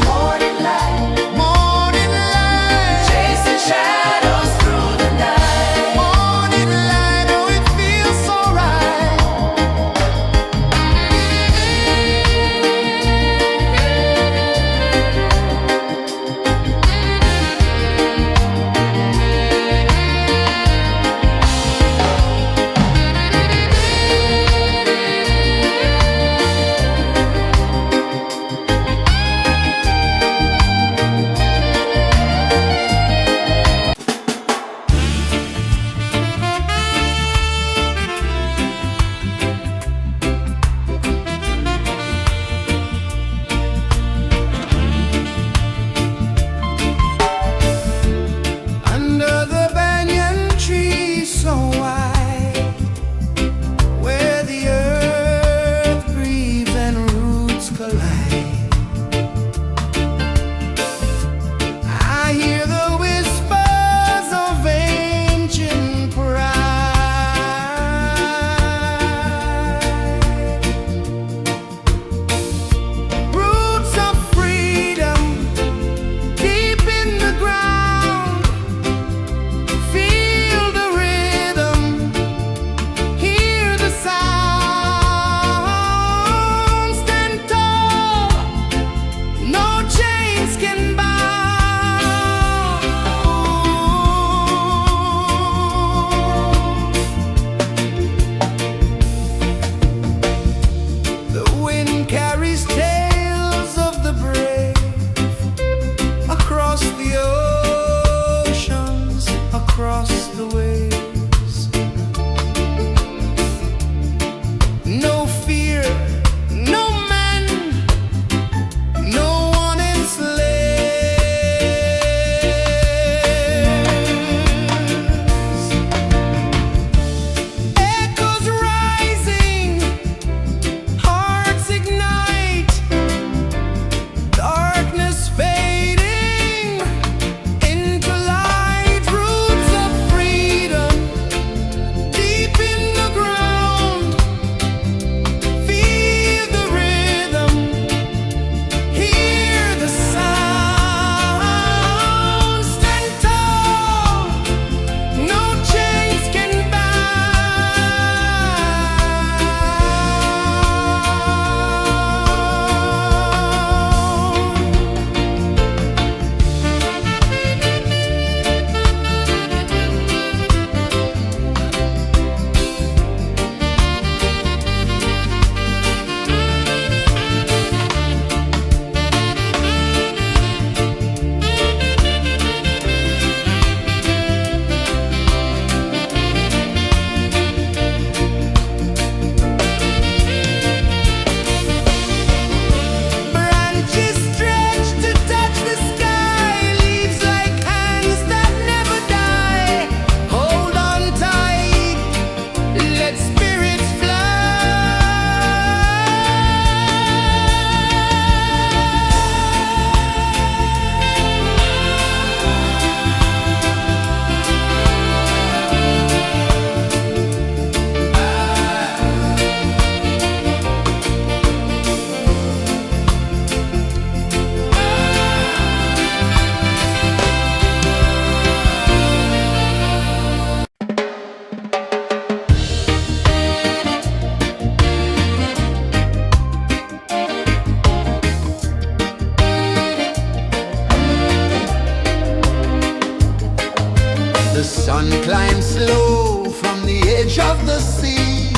sun climbs slow from the edge of the sea.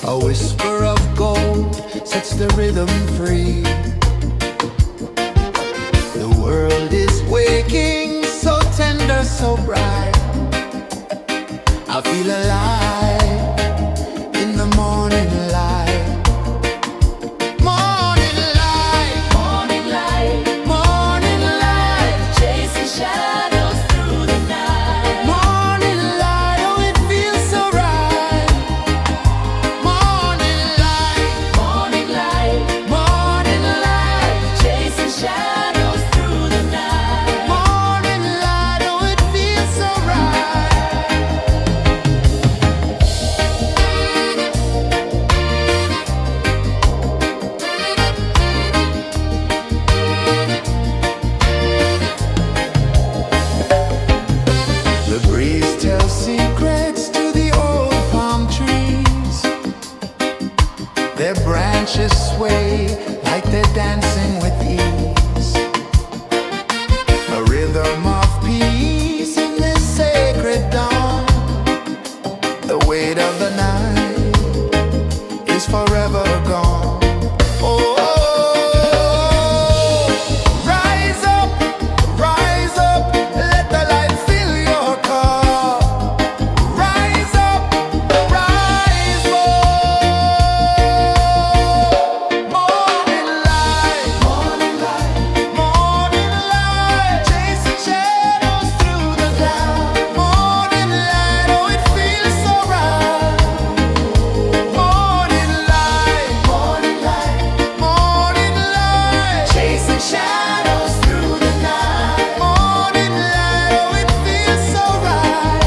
A whisper of gold sets the rhythm free. The world is waking, so tender, so bright. I feel alive in the morning light. Morning light, Morning light, morning light, chasing shadows through the night. morning light, oh it feels so right. Morning light, Morning light, morning light, chasing shadows through the night. morning light, oh it feels so right. The breeze tells secrets to the old palm trees. Their branches sway like they're dancing with ease. A rhythm of peace in this sacred dawn. The weight of the night is forever gone. Oh, rise up, let the light fill your cup. Rise up, rise up. Morning light, morning light, morning light, chasing shadows through the cloud. Morning light, oh it feels so right. Morning light, morning light, morning light, chasing shadows through the night. Morning light, oh it feels so right.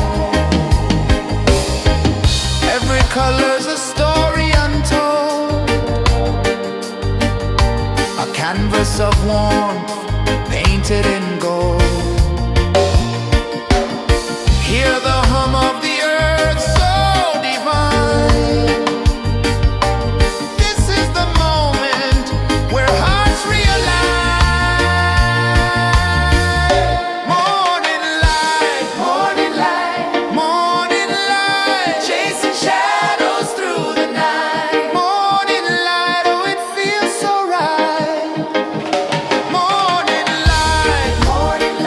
Every color's a story untold, a canvas of warmth painted in gold. Hear the hum of the earth so divine. This is the moment where hearts realign. Morning light, morning light, morning light, chasing shadows through the night. Morning light, oh it feels so right. Morning light, morning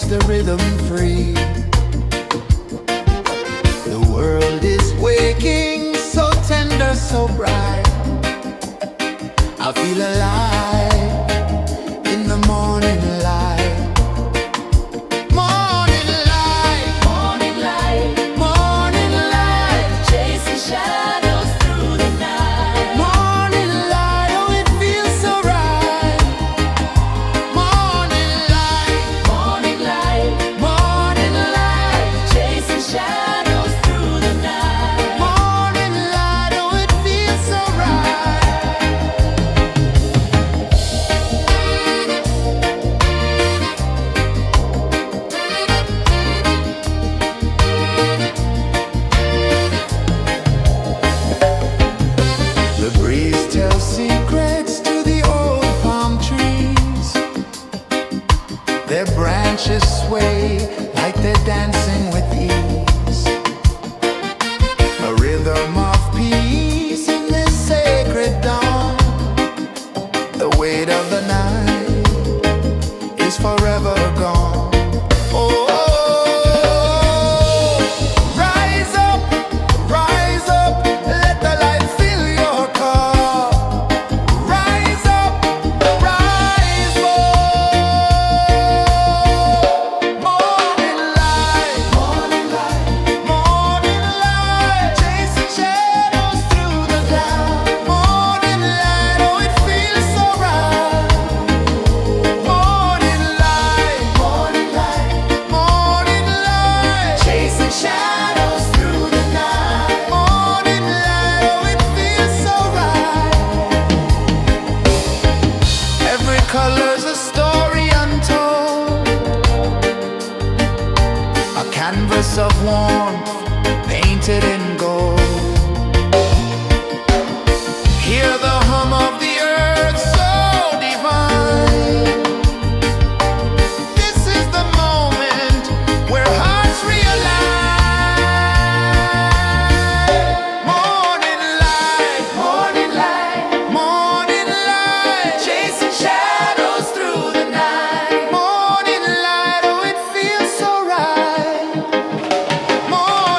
the rhythm free. The world is waking, so tender, so bright. I feel alive in the morning light. Morning light, Morning light, morning light, chasing shadows through the night. morning light, oh it feels so right. Morning light, Morning light, morning light, chasing shadows through the night. morning light, oh it feels so right. The breeze tells secrets to the old palm trees. Their branches sway like they're dancing with ease. A rhythm of peace in this sacred dawn. The weight of the night is forever gone. Oh, rise up, let the light fill your car. Rise up, rise up. Morning light, morning light, morning light, chasing shadows through the cloud. Morning light, oh it feels so right. Morning light, morning light, morning light, chasing shadows through the night. Morning light, oh it feels so right. Every color's a story untold, a canvas of warmth painted in gold. Hear the hum of the earth so divine. This is the moment where hearts realign. Morning light, morning light, morning light, chasing shadows through the night. Morning light, oh it feels so right. Morning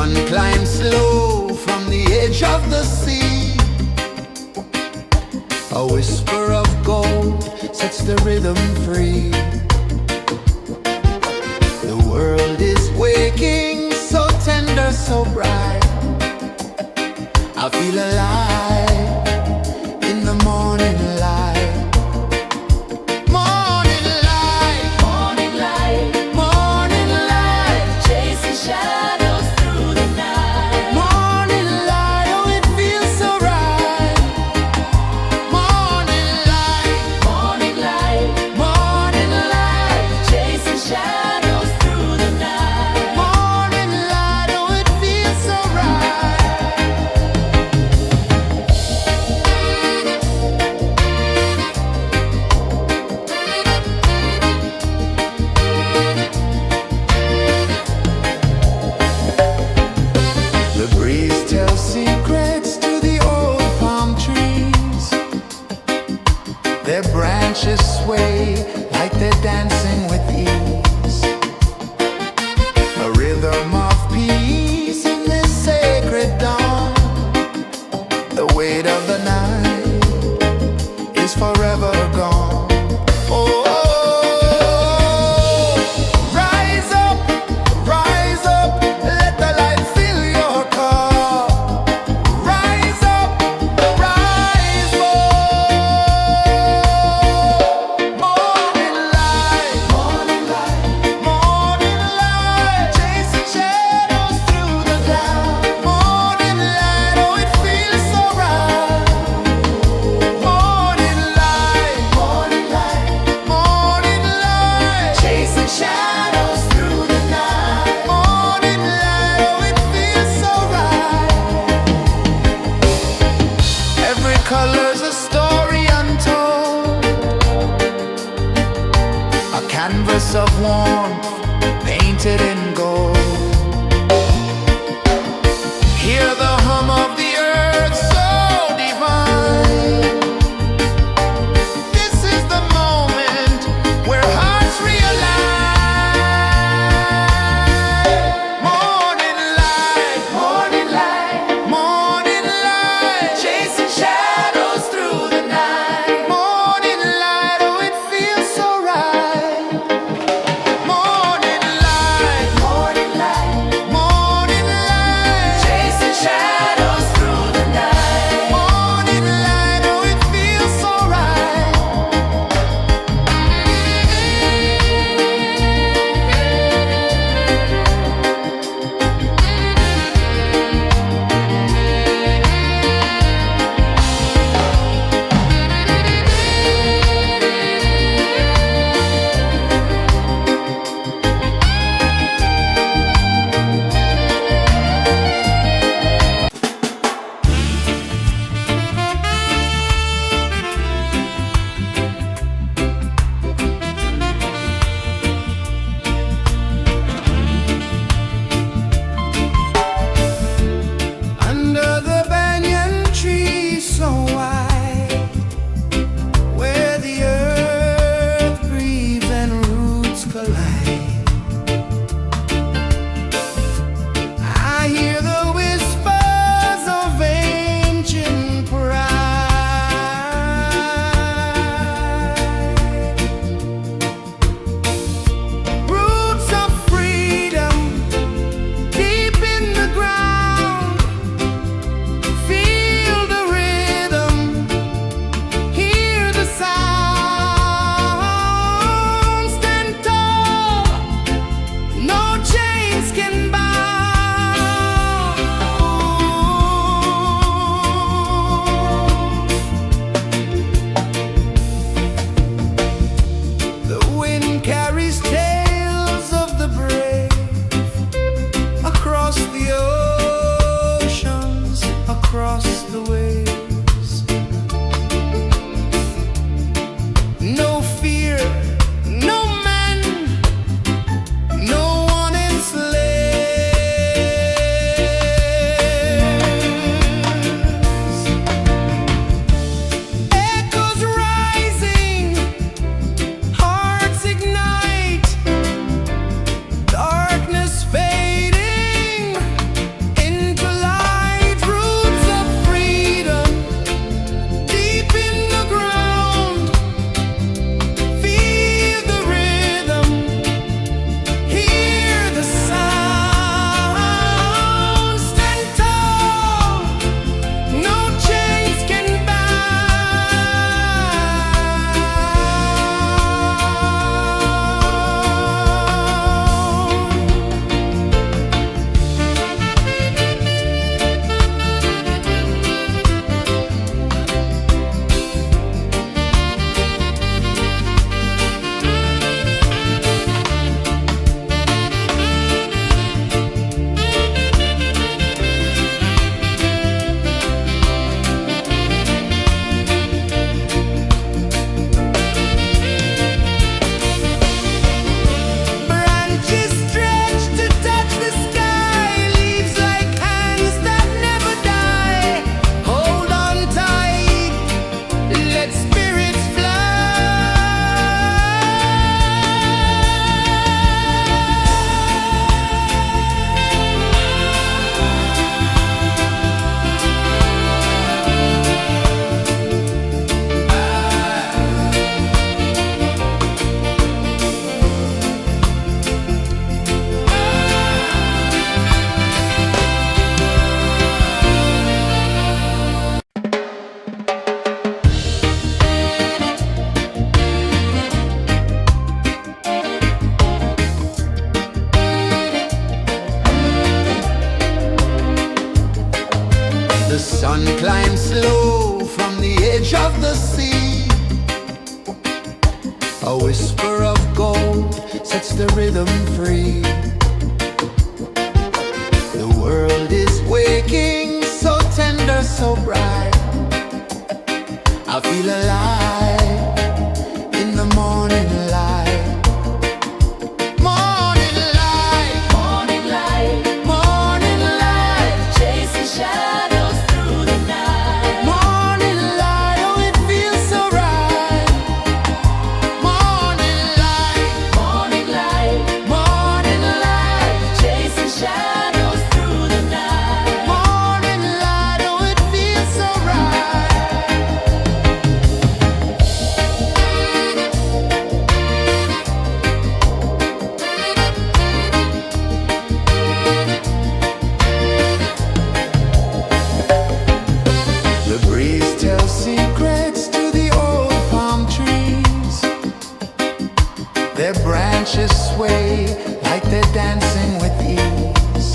sun climbs slow from the edge of the sea. A whisper of gold sets the rhythm free. The world is waking, so tender, so bright. I feel alive in the morning light. Morning light, Morning light, morning light, chasing shadows through the night. morning light, oh it feels so right. Morning light, Morning light, morning light, chasing shadows through the night. morning light, oh it feels so right. The breeze tells secrets to the old palm trees. Their branches sway like they're dancing with ease. A rhythm of peace in this sacred dawn. The weight of the night is forever gone. Oh, rise up, let the light fill your car. Rise up, rise up. Morning light, morning light, morning light, chasing shadows through the cloud. Morning light, oh it feels so right. Morning light, morning light, morning light, chasing shadows through the night. Morning light, oh it feels so right. Every color's a story untold, a canvas of warmth painted in gold. Hear the hum of the earth so divine. This is the moment where hearts realign. Morning light, morning light, morning light, chasing shadows through the night. Morning light, oh it feels so right. Morning light, of the sea. A whisper of gold sets the rhythm free. The world is waking, so tender, so bright. I feel alive in the morning light. Morning light, Morning light, morning light, chasing shadows through the night. morning light, oh it feels so right. Morning light, Morning light, morning light, chasing shadows through the night. morning light, oh it feels so right. The breeze tells secrets to the old palm trees. Their branches sway like they're dancing with ease.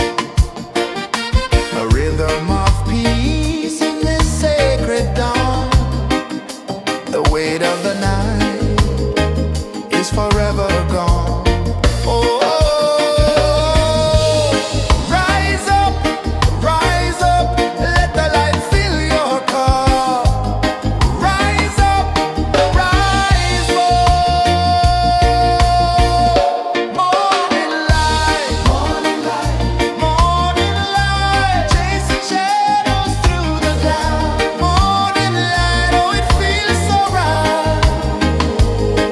A rhythm of peace in this sacred dawn. The weight of the night is forever gone. Oh, rise up, let the light fill your cup. Rise up, rise up. Morning light, morning light, morning light, chasing shadows through the cloud. Morning light, oh it feels so right.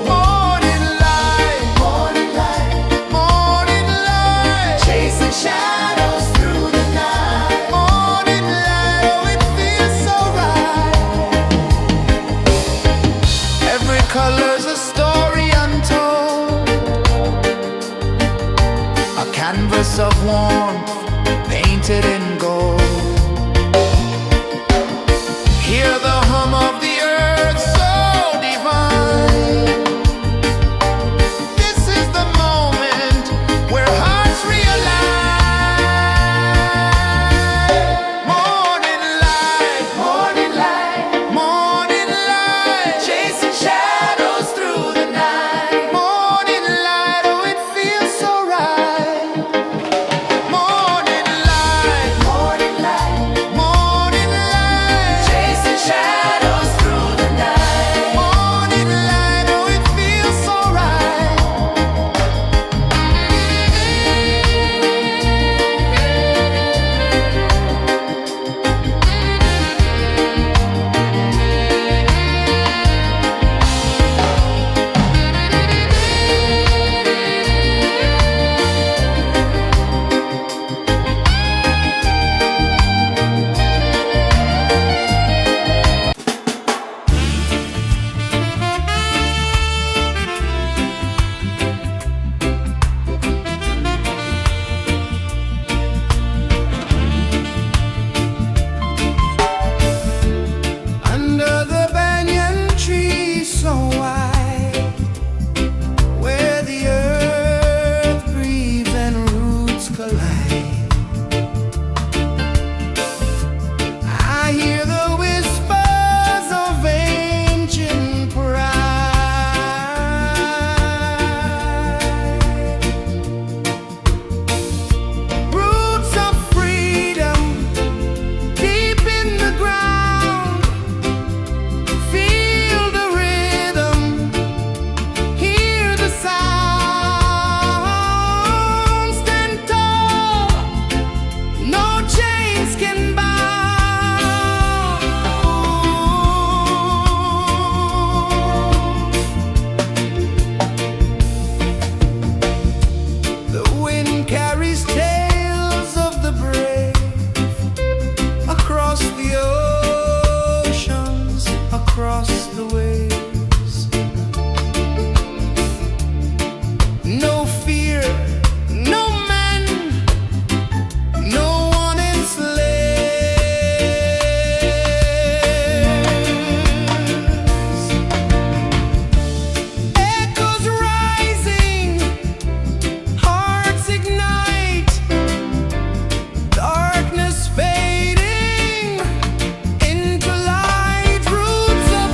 Morning light, morning light, morning light, chasing shadows through the night. Morning light, oh it feels so right. Every color's a story untold, a canvas of warmth painted in gold. Hear the hum of the earth so divine. This is the moment where hearts realign. Morning light, morning light, morning light, chasing shadows through the night. Morning light, oh it feels so right. Morning light, morning light, morning light, chasing shadows through the night. Morning light, oh it feels so right. Under the banyan tree so wide, where the earth breathes and roots collide, I hear the whispers of ancient pride. Roots of freedom deep in the ground. Feel the rhythm, hear the sound. Stand tall, no chains can bound. The wind carries tales of the brave across the oceans, across the waves. No fear, no man, no one enslaves. Echoes rising, hearts ignite, darkness fading into light. Roots of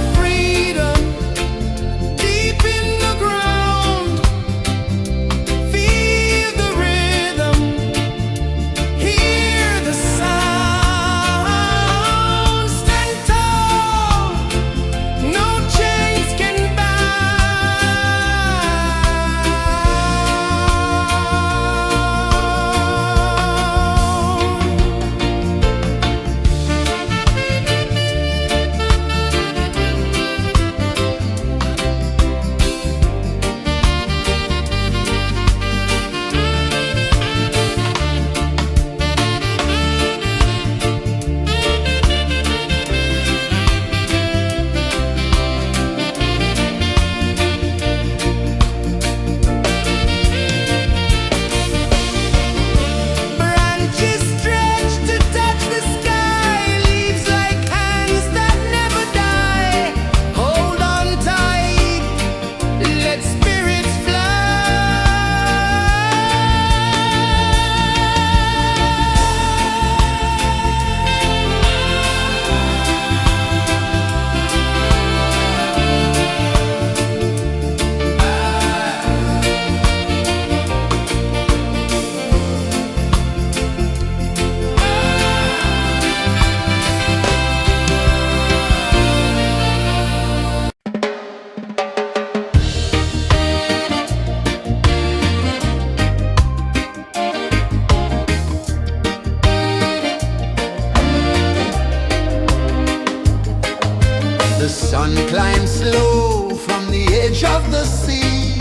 sun climbs slow from the edge of the sea.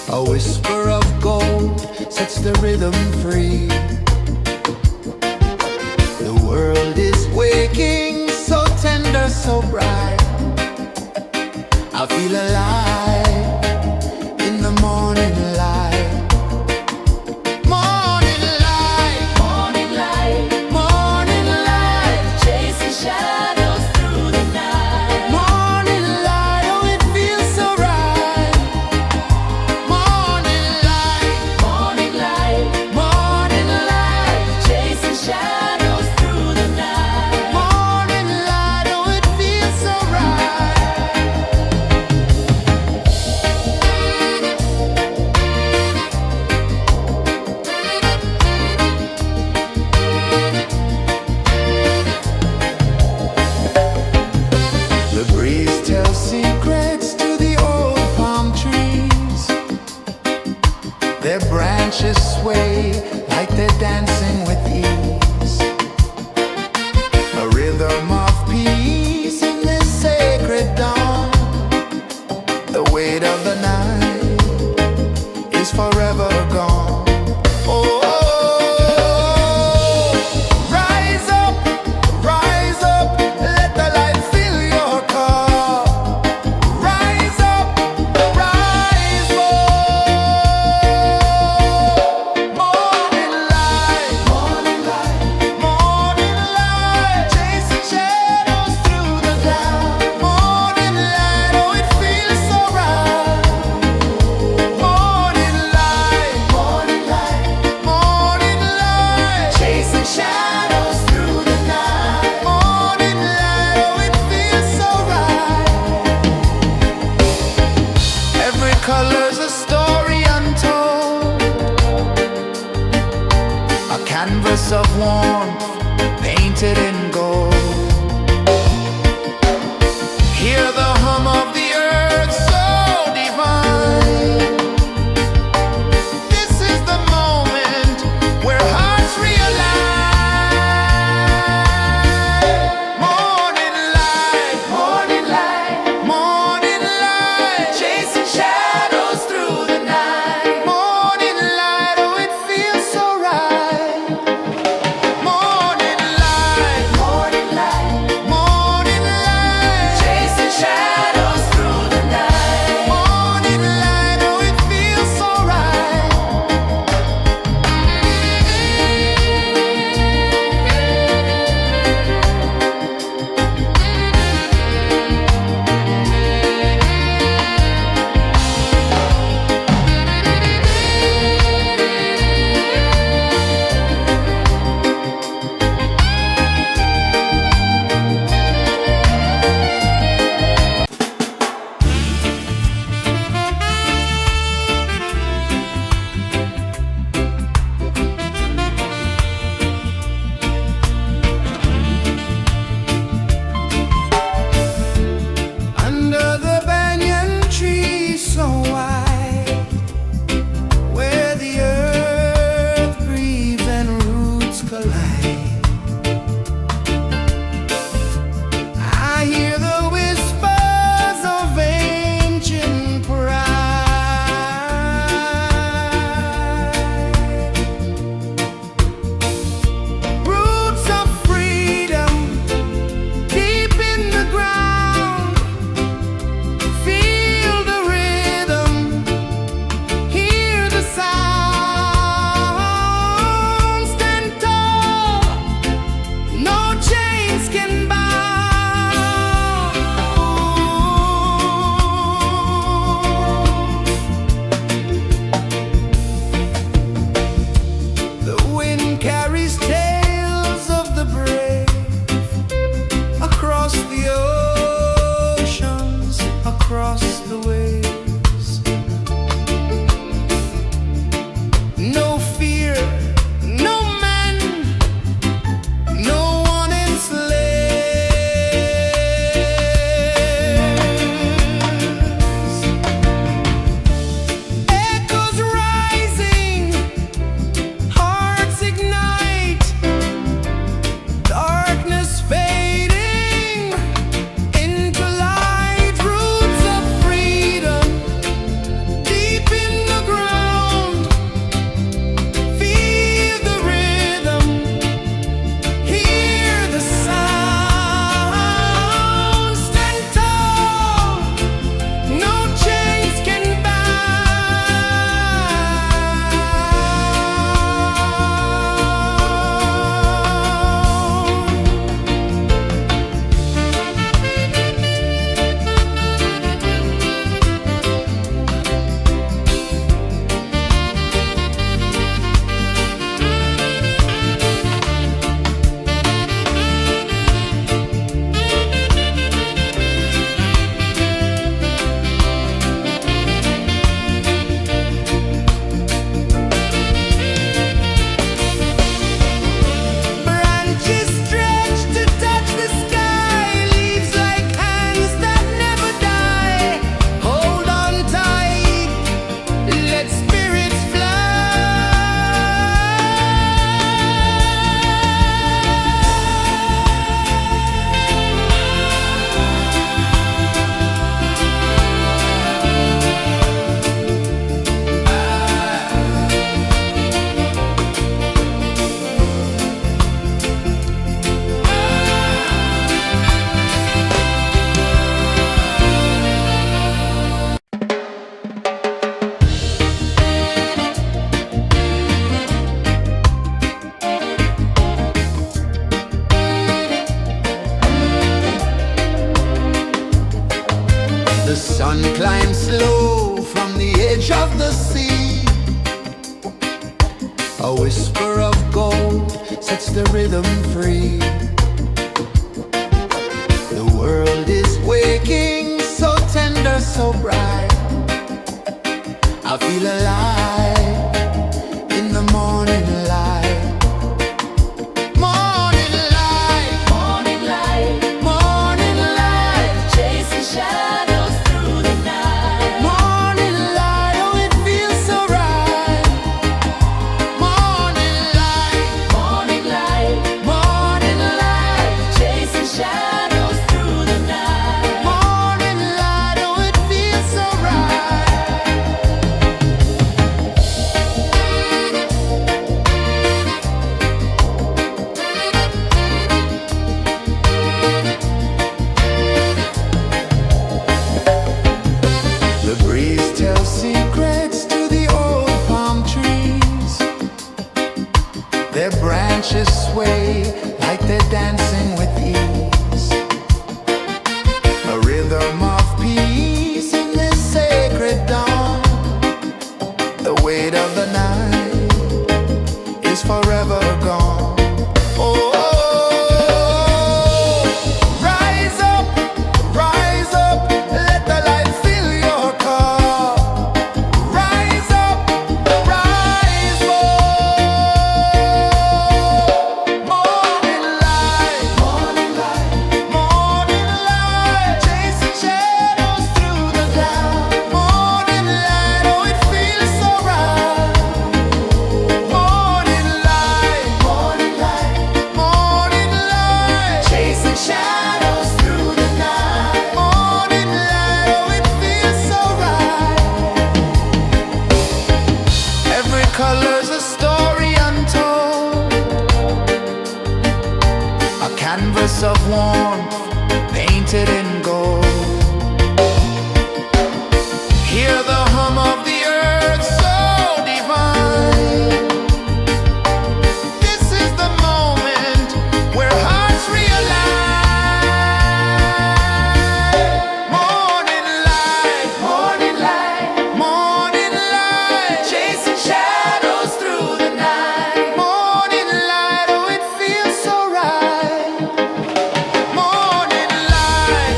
A whisper of gold sets the rhythm free. The world is waking, so tender, so bright. I feel alive in the morning light. Morning light, Morning light, morning light, chasing shadows through the night. morning light, oh it feels so right. Morning light, Morning light, morning light, chasing shadows through the night. morning light, oh it feels so right. The breeze tells secrets to the old palm trees. Their branches sway like they're dancing with ease. A rhythm of peace in this sacred dawn. The weight of the night is forever gone. Oh, rise up, let the light fill your cup. Rise up, rise more. The sun climbs slow from the edge of the sea. A whisper of gold sets the rhythm free. The world is waking, so tender, so bright. I feel alive in the morning light. Morning light, Morning light, morning light, chasing shadows through the night. morning light, oh it feels so right. Morning light, Morning light, morning light, chasing shadows through the night. morning light, oh it feels so right. The breeze tells secrets to the old palm trees. Their branches sway like they're dancing with ease. A rhythm of peace in this sacred dawn. The weight of the night is forever gone. Oh, rise up, let the light fill your cup. Rise up, rise up. Morning light, morning light, morning light, chasing shadows through the cloud. Morning light, oh it feels so right. Morning light, morning light, morning light, chasing shadows through the night. Morning light, oh it feels so right. Every color's a story untold, a canvas of warmth painted in gold. Hear the hum of the earth so divine. This is the moment where hearts realign. Morning light, morning light, morning light, chasing shadows through the night. Morning light, oh it feels so right. Morning light,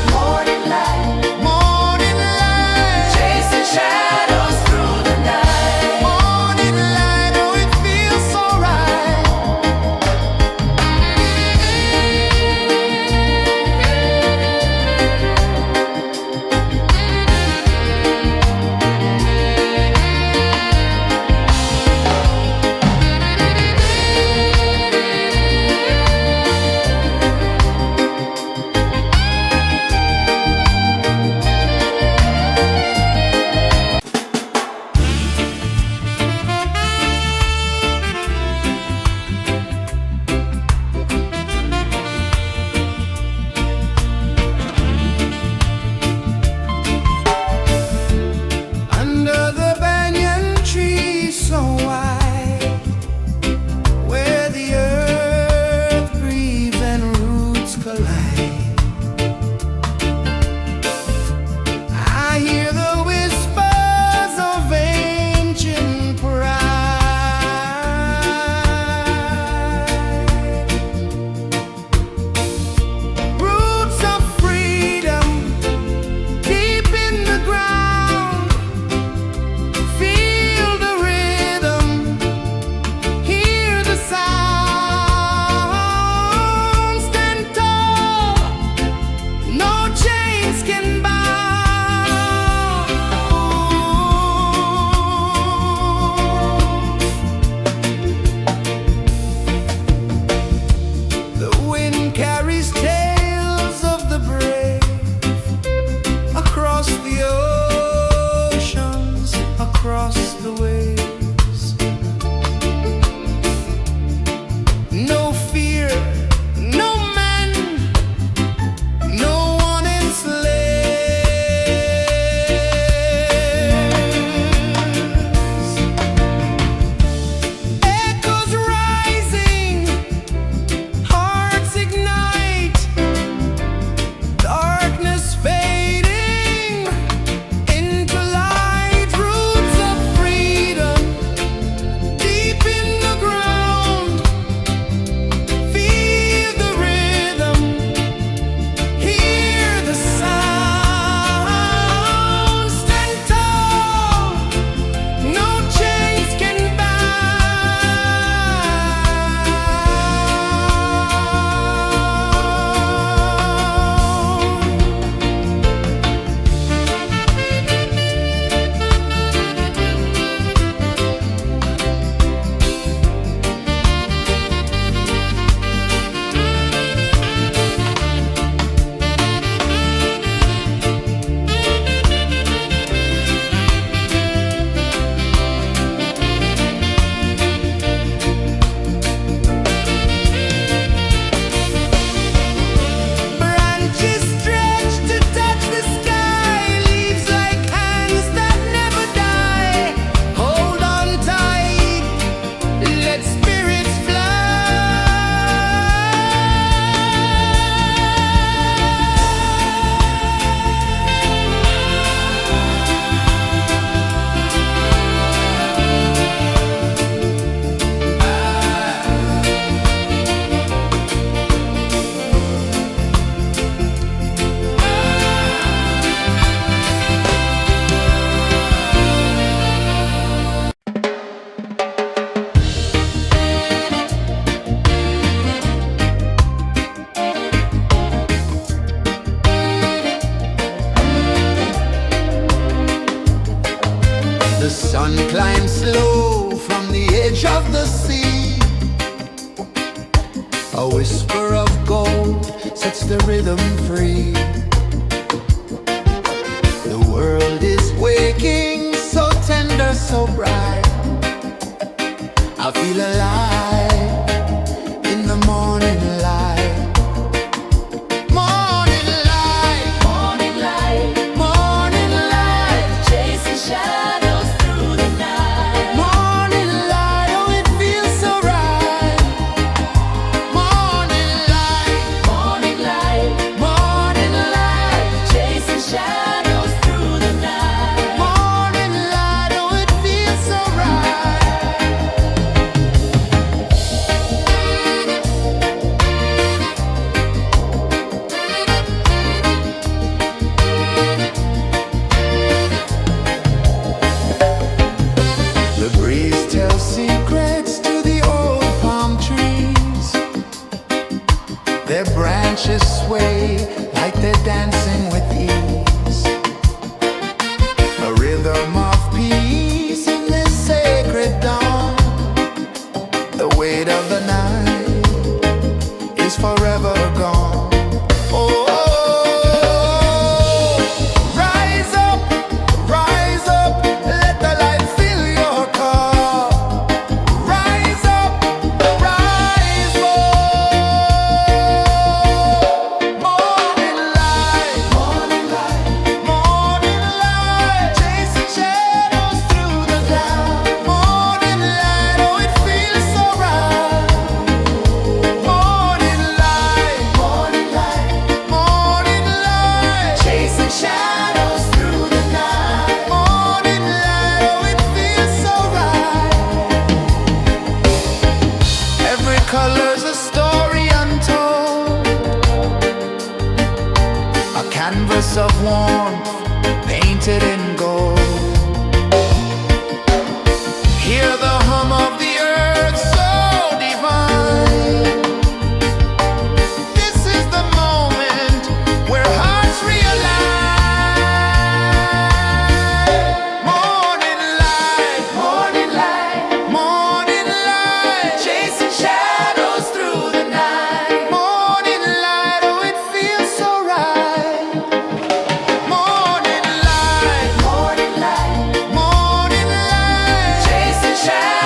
The sun climbs slow from the edge of the sea. A whisper of gold sets the rhythm free. The world is waking, so tender, so bright. I feel alive in the morning light. Morning light, Morning light, morning light, chasing shadows through the night. morning light, oh it feels so right. Morning light, Morning light, morning light, chasing shadows through the night. morning light, oh it feels so right. The breeze tells secrets to the old palm trees. Their branches sway like they're dancing with ease. A rhythm of peace in this sacred dawn. The weight of the night is forever gone. Oh, rise up, let the light fill your cup. Rise up, rise up. Morning light, morning light, morning light, chasing shadows through the cloud. Morning light, oh it feels so right. Morning light, morning light, morning light, chasing shadows through the night. Morning light, oh it feels so right. Every color's a story untold, a canvas of warmth painted in gold. Hear the hum of the earth so divine. This is the moment where hearts realign. Morning light, morning light, morning light, chasing shadows through the night. Morning light, oh it feels so right. Morning light, morning light, morning light, chasing shadows.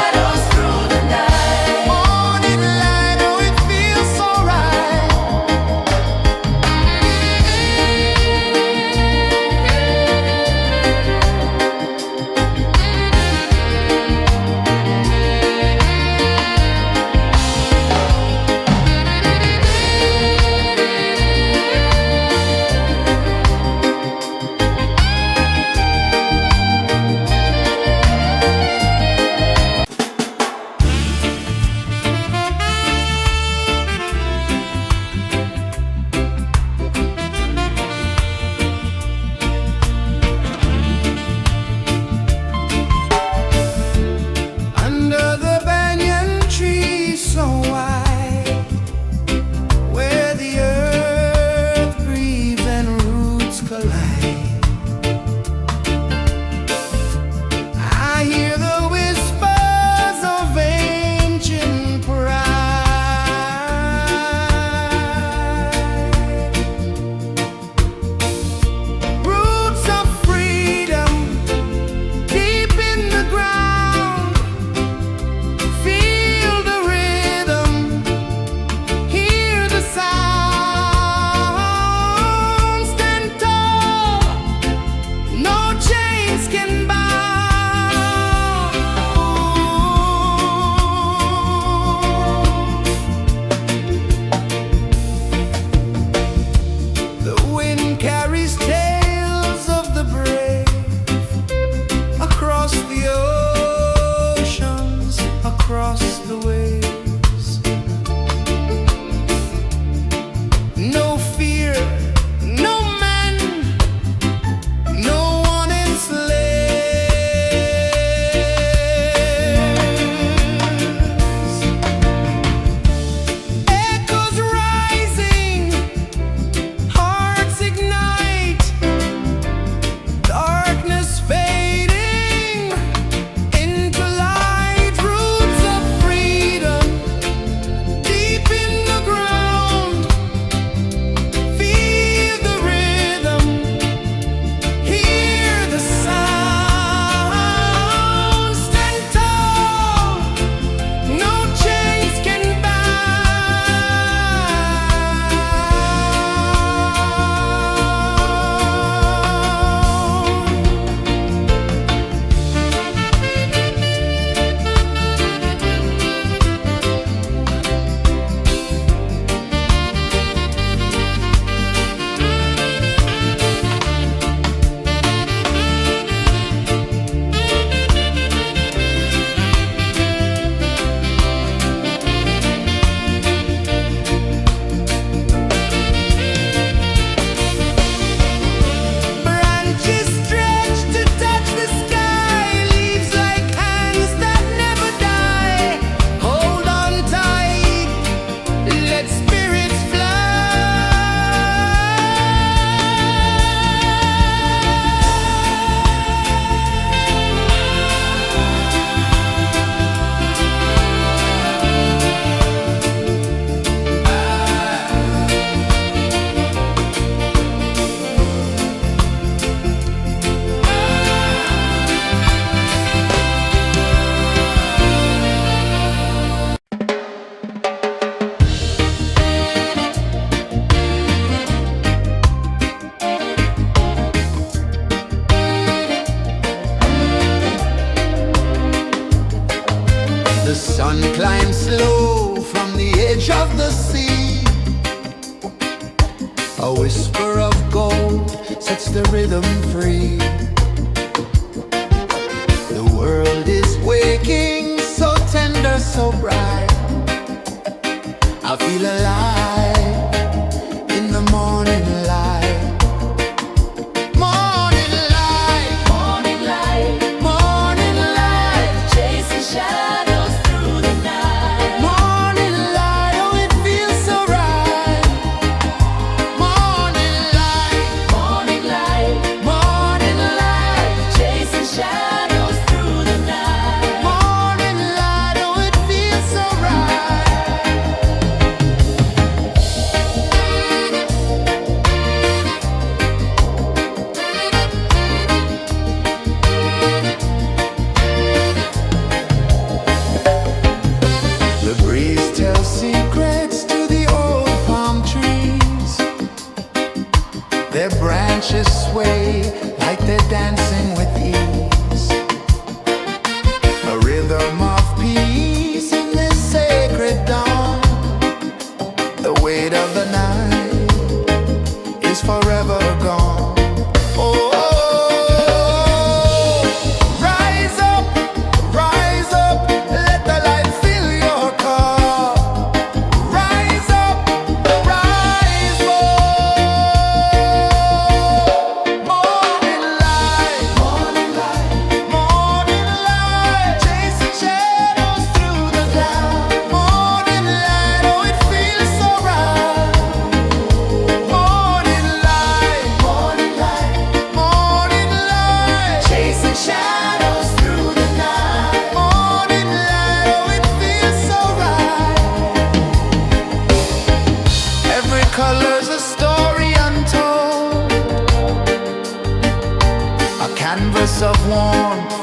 One climbs slow from the edge of the sea. A whisper of gold sets the rhythm free. The world is waking, so tender, so bright. I feel alive in the morning light. Morning light, Morning light, morning light, chasing shadows through the night. morning light, oh it feels so right. Morning light, Morning light, morning light, chasing shadows through the night. morning light, oh it feels so right. The breeze tells secrets to the old palm trees. Their branches sway like they're dancing with ease. A rhythm of peace in this sacred dawn. The weight of the night is forever gone. Oh, rise up, let the light fill your cup. Rise up, rise up. Morning light, morning light, morning light, chasing shadows through the cloud. Morning light, oh it feels so right. Morning light, morning light, morning light, chasing shadows through the night. Morning light, oh it feels so right. Every color's a story untold, a canvas of warmth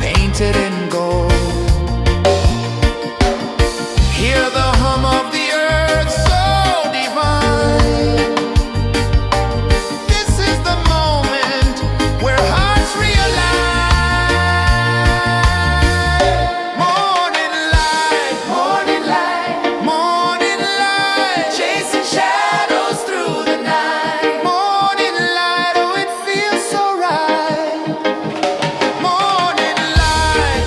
painted in gold. Hear the hum of the earth so divine. This is the moment where hearts realize. Morning light, morning light, morning light, chasing shadows through the night. Morning light, oh it feels so right. Morning light,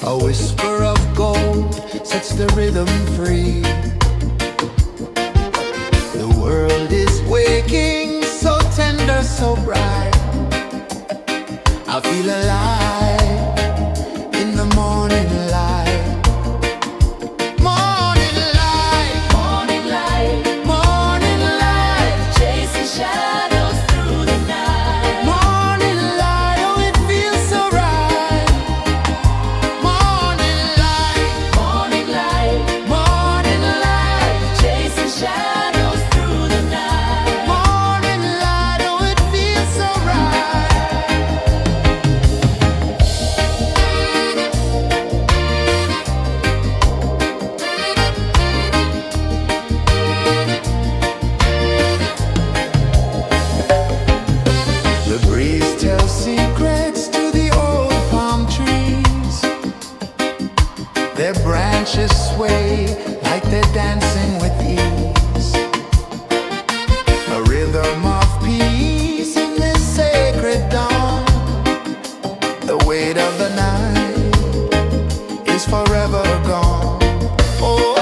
A whisper of gold sets the rhythm free. The world is waking, so tender, so bright. I feel alive in the morning light. Morning light, Morning light, morning light, chasing shadows through the night. morning light. Oh, it feels so right. Morning light, Morning light, morning light, chasing shadows through the night. morning light. Oh, it feels so right. The breeze tells secrets to the old palm trees. Their branches sway like they're dancing with ease. A rhythm of peace in this sacred dawn. The weight of the night is forever gone. Oh,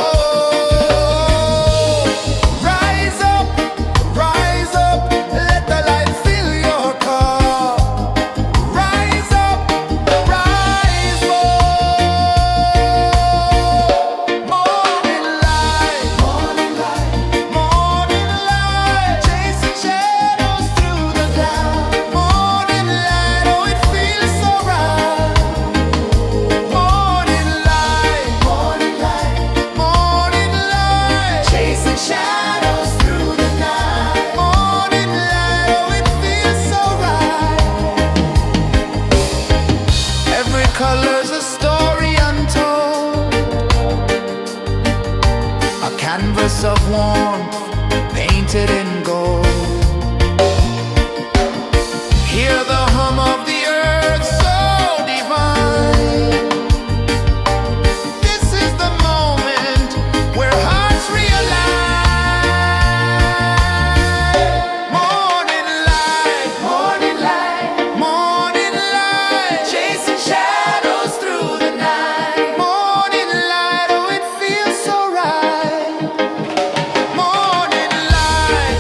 rise up, let the light fill your cup. Rise up, rise more. Morning light, morning light, chasing shadows through the cloud. Morning light, oh, it feels so right. Morning light, morning light, chasing shadows through the night. Morning light, oh, it feels so right. Every color's a story untold, a canvas of warmth painted in gold. Hear the hum of the earth so divine. This is the moment where hearts realign. Morning light, morning light, chasing shadows through the night. Morning light, oh, it feels so right. Morning light,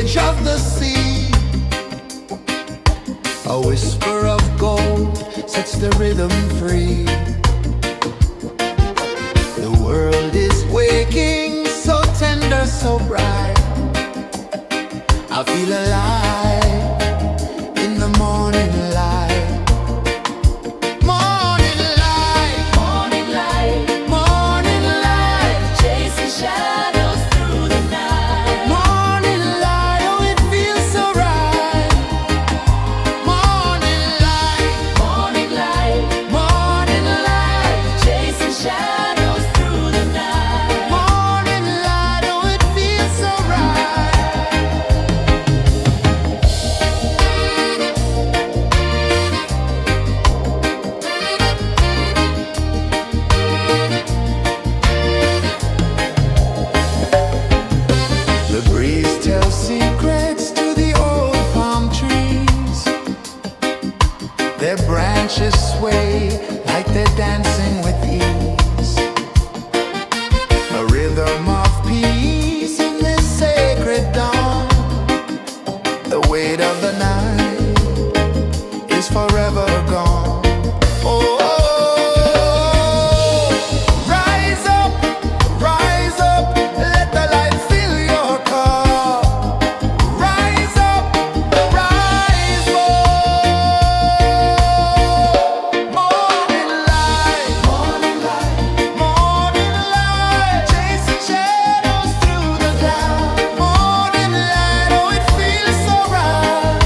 edge of the sea. A whisper of gold sets the rhythm free. The world is waking, so tender, so bright. I feel alive in the morning light. Morning light, Morning light, morning light, chasing shadows through the night. morning light, oh it feels so right. Morning light, Morning light, morning light, chasing shadows through the night. morning light, oh it feels so right. The breeze tells secrets to the old palm trees. Their branches sway like they're dancing with ease. A rhythm of peace in this sacred dawn. The weight of the night is forever gone. Oh, rise up, let the light fill your cup. Rise up, rise up. Morning light, morning light, morning light, chasing shadows through the cloud. Morning light, oh it feels so right.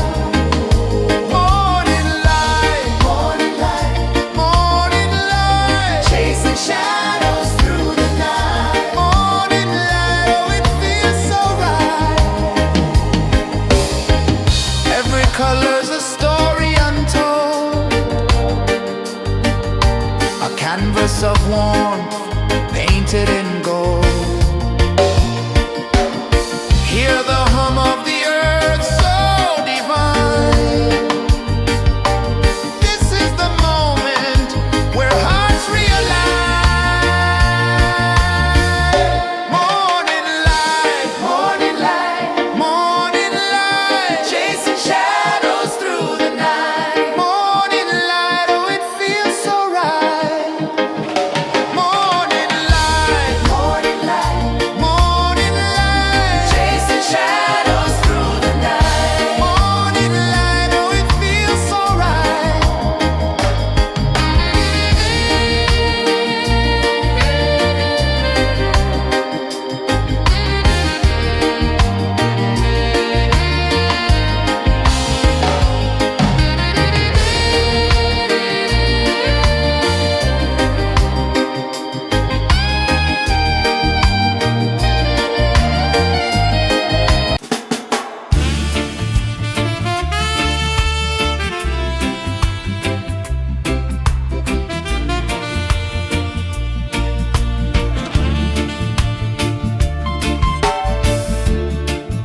Morning light, morning light, morning light, chasing shadows through the night. Morning light, oh it feels so right. Every color's a story untold, a canvas of warmth painted in gold. Hear the hum of the earth so divine. This is the moment where hearts realign. Morning light, morning light, morning light, chasing shadows through the night. Morning light, oh it feels so right. Morning light, morning light, morning light, chasing shadows through the night. Morning light, oh it feels so right.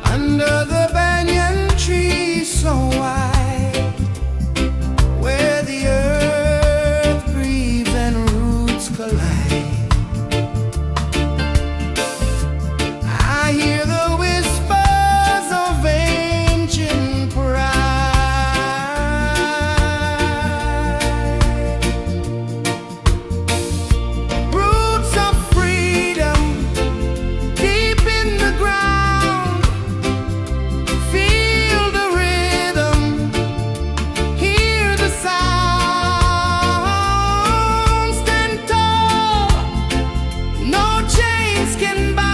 Under the banyan tree so wide, where the earth breathes and roots collide, I hear the whispers of ancient pride. Roots of freedom deep in the ground. Feel the rhythm, hear the sound. Stand tall, no chains can bound.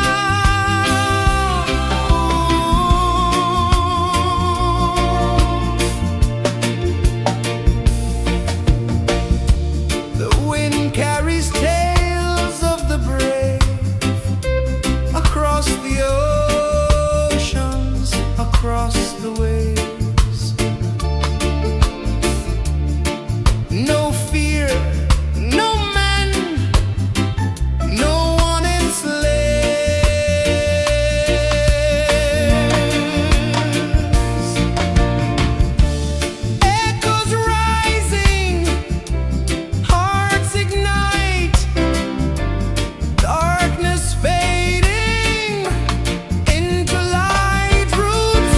The wind carries tales of the brave across the oceans, across the waves. No fear, no man, no one enslaves. Echoes rising, hearts ignite, darkness fading into light. Roots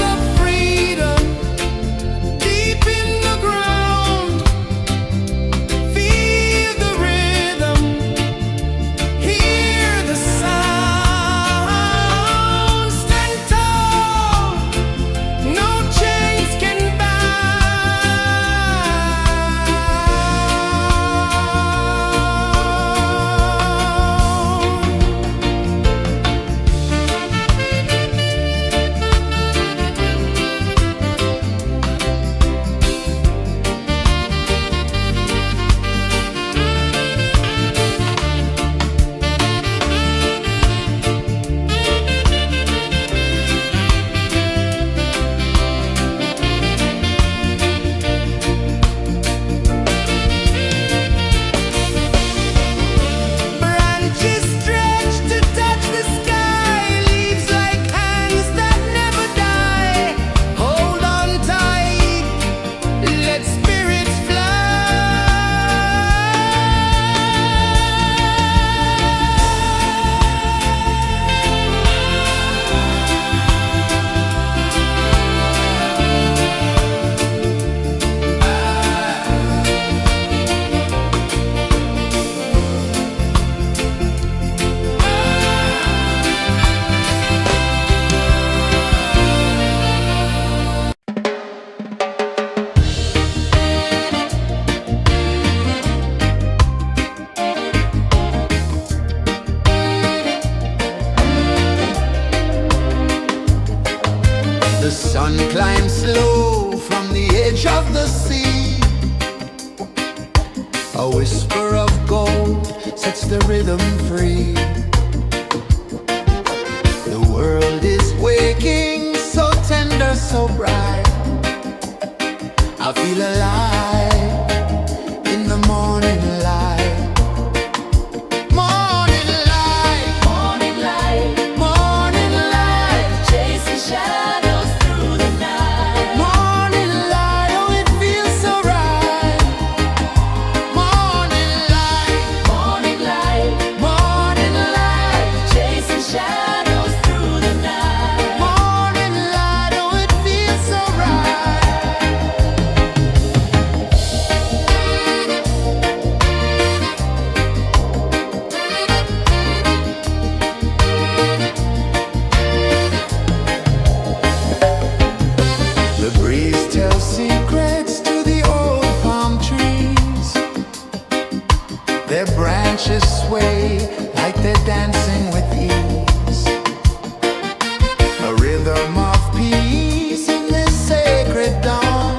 climb slow from the edge of the sea. A whisper of gold sets the rhythm free. The world is waking, so tender, so bright. I feel alive in the morning light. Morning light, Morning light, morning light, chasing shadows through the night. morning light, oh it feels so right. Morning light, Morning light, morning light, chasing shadows through the night. morning light, oh it feels so right. The breeze tells secrets to the old palm trees. Their branches sway like they're dancing with ease. A rhythm of peace in this sacred dawn.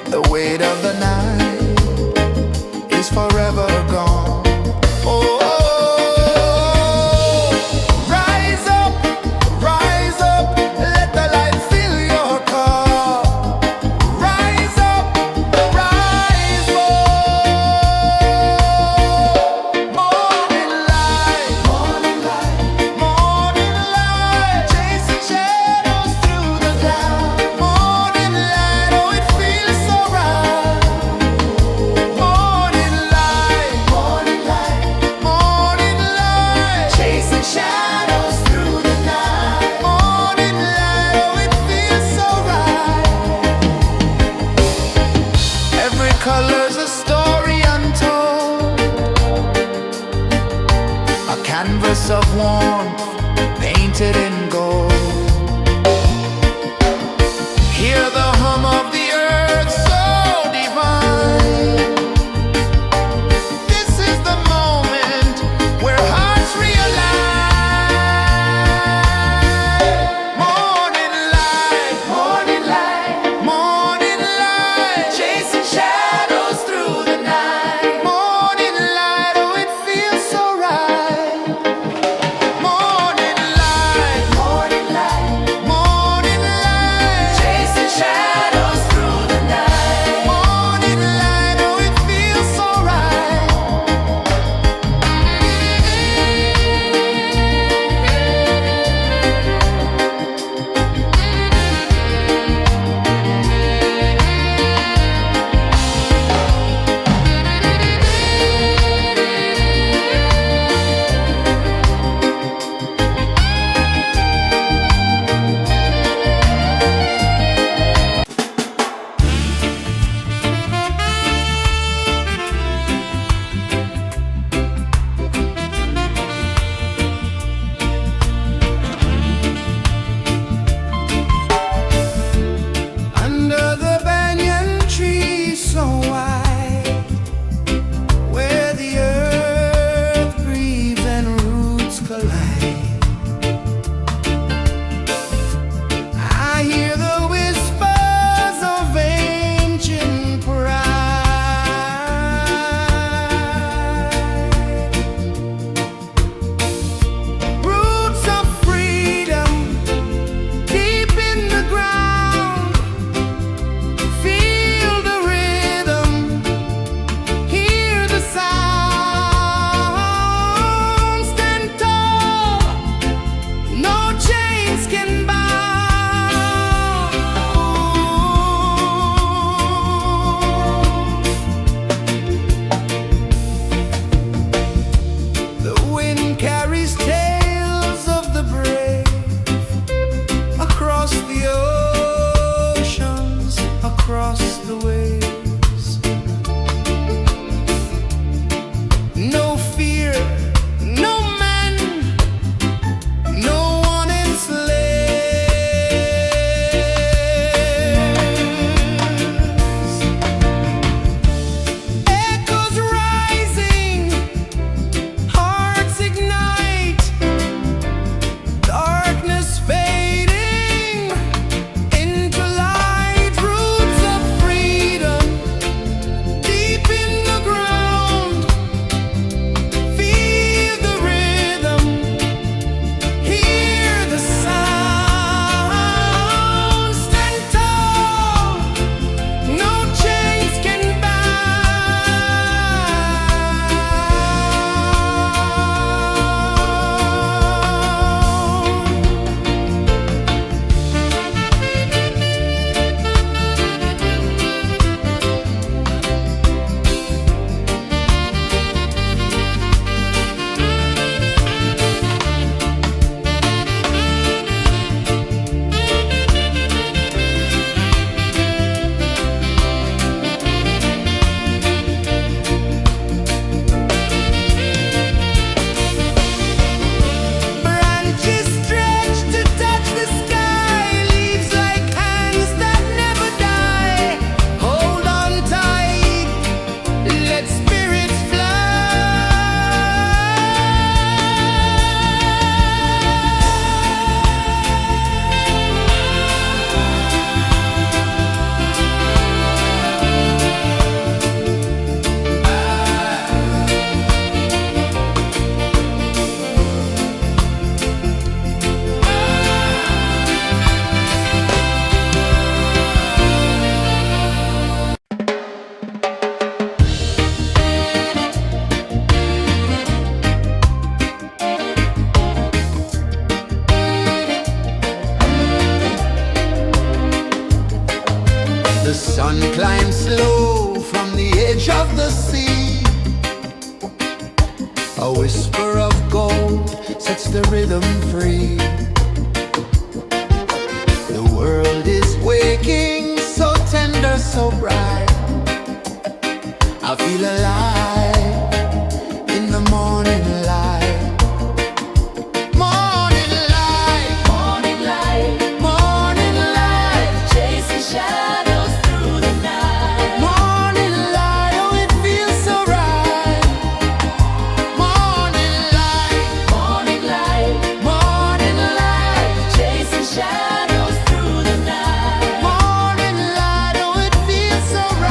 The weight of the night is forever gone. Oh, rise up, let the light fill your cup. Rise up, rise up. Morning light, morning light, morning light, chasing shadows through the cloud. Morning light, oh it feels so right. Morning light, morning light, morning light, chasing shadows through the night. Morning light, oh it feels so right. Every color's a story untold, a canvas of warmth painted in gold. Hear the hum of the earth so divine. This is the moment where hearts realign. Morning light, morning light, morning light, chasing shadows through the night. Morning light, oh it feels so right. Morning light, morning light, morning light, chasing shadows The sun climbs slow from the edge of the sea. A whisper of gold sets the rhythm free. The world is waking, so tender, so bright. I feel alive in the morning light. Morning light, Morning light, morning light, chasing shadows through the night. morning light, oh it feels so right. Morning light, Morning light, morning light, chasing shadows through the night. morning light, oh it feels so right.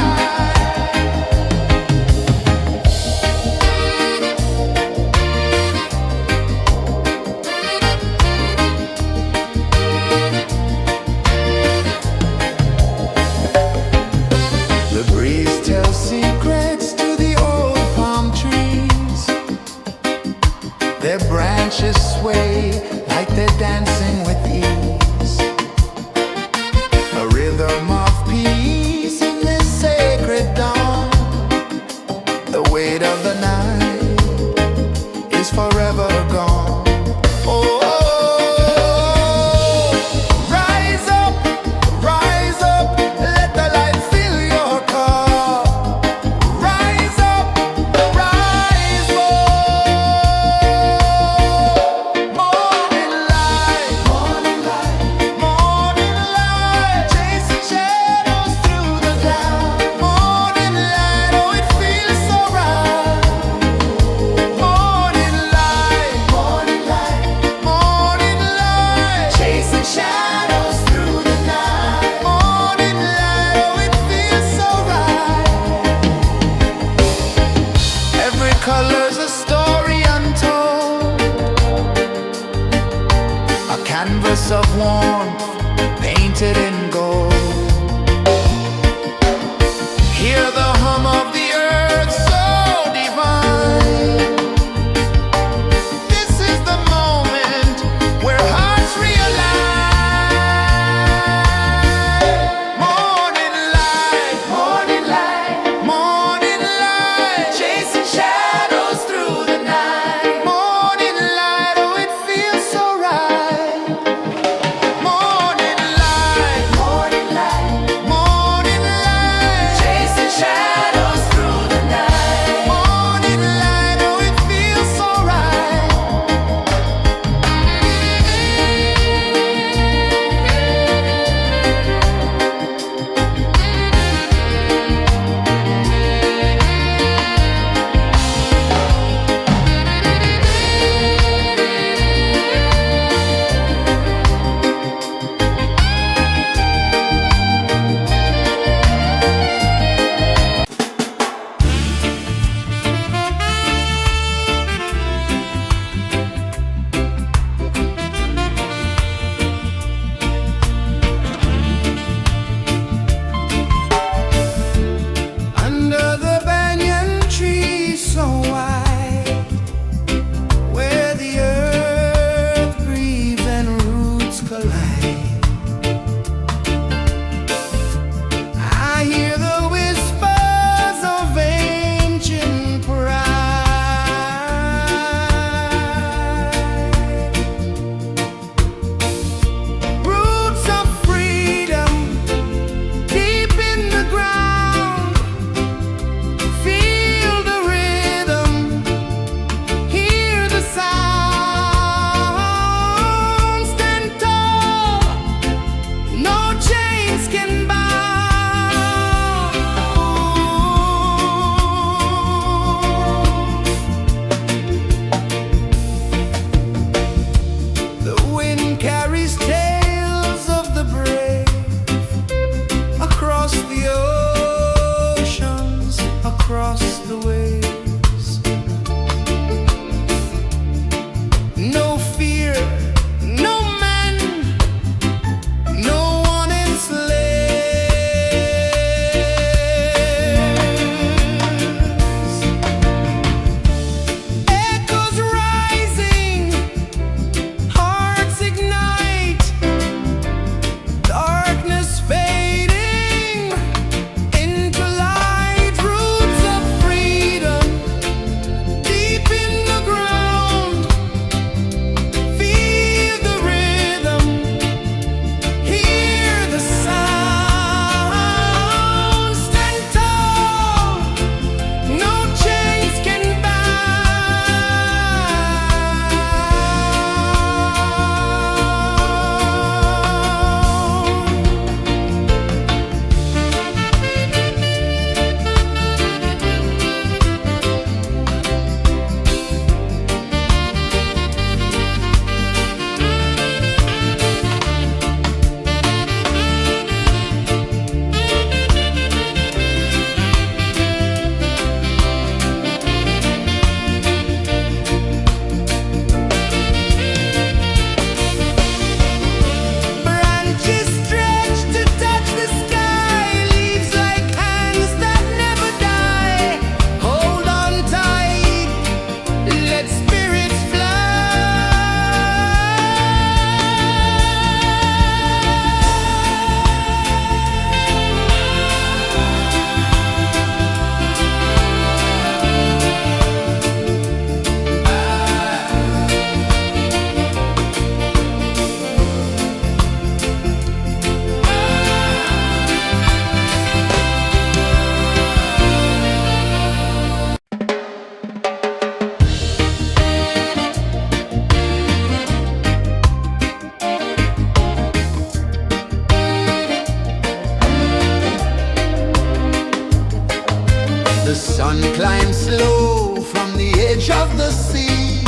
The sun climbs slow from the edge of the sea.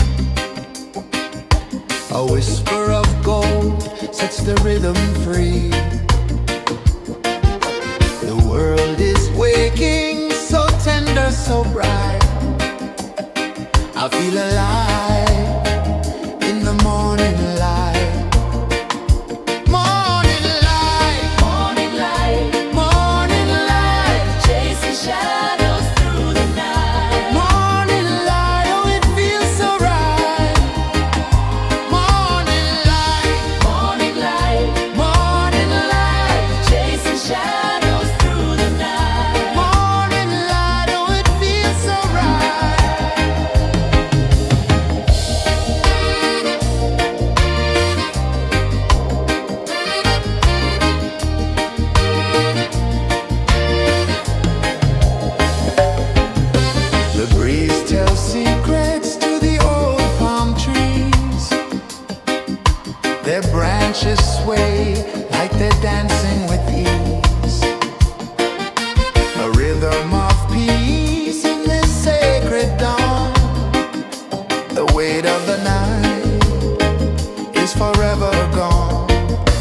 A whisper of gold sets the rhythm free. The world is waking, so tender, so bright. I feel alive in the morning light. Morning light, Morning light, morning light, chasing shadows through the night. morning light, oh it feels so right. Morning light, Morning light, morning light, chasing shadows through the night. morning light, oh it feels so right. The breeze tells secrets to the old palm trees. Their branches sway like they're dancing with ease. A rhythm of peace in this sacred dawn. The weight of the night is forever gone.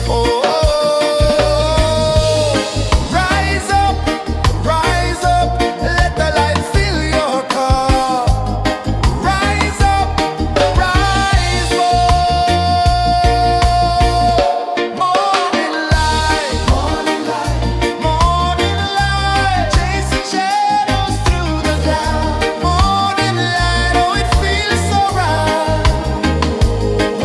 Oh, rise up, let the light fill your car. Rise up, rise up. Morning light, morning light, morning light, chasing shadows through the cloud. Morning light, oh it feels so right.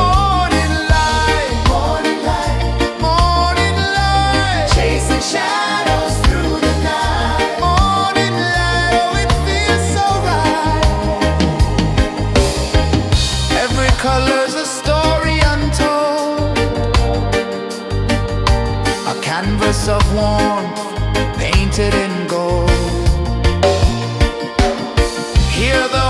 Morning light, morning light, morning light, chasing shadows through the night. Morning light, oh it feels so right. Every color's a story untold, a canvas of warmth painted in gold. Hear the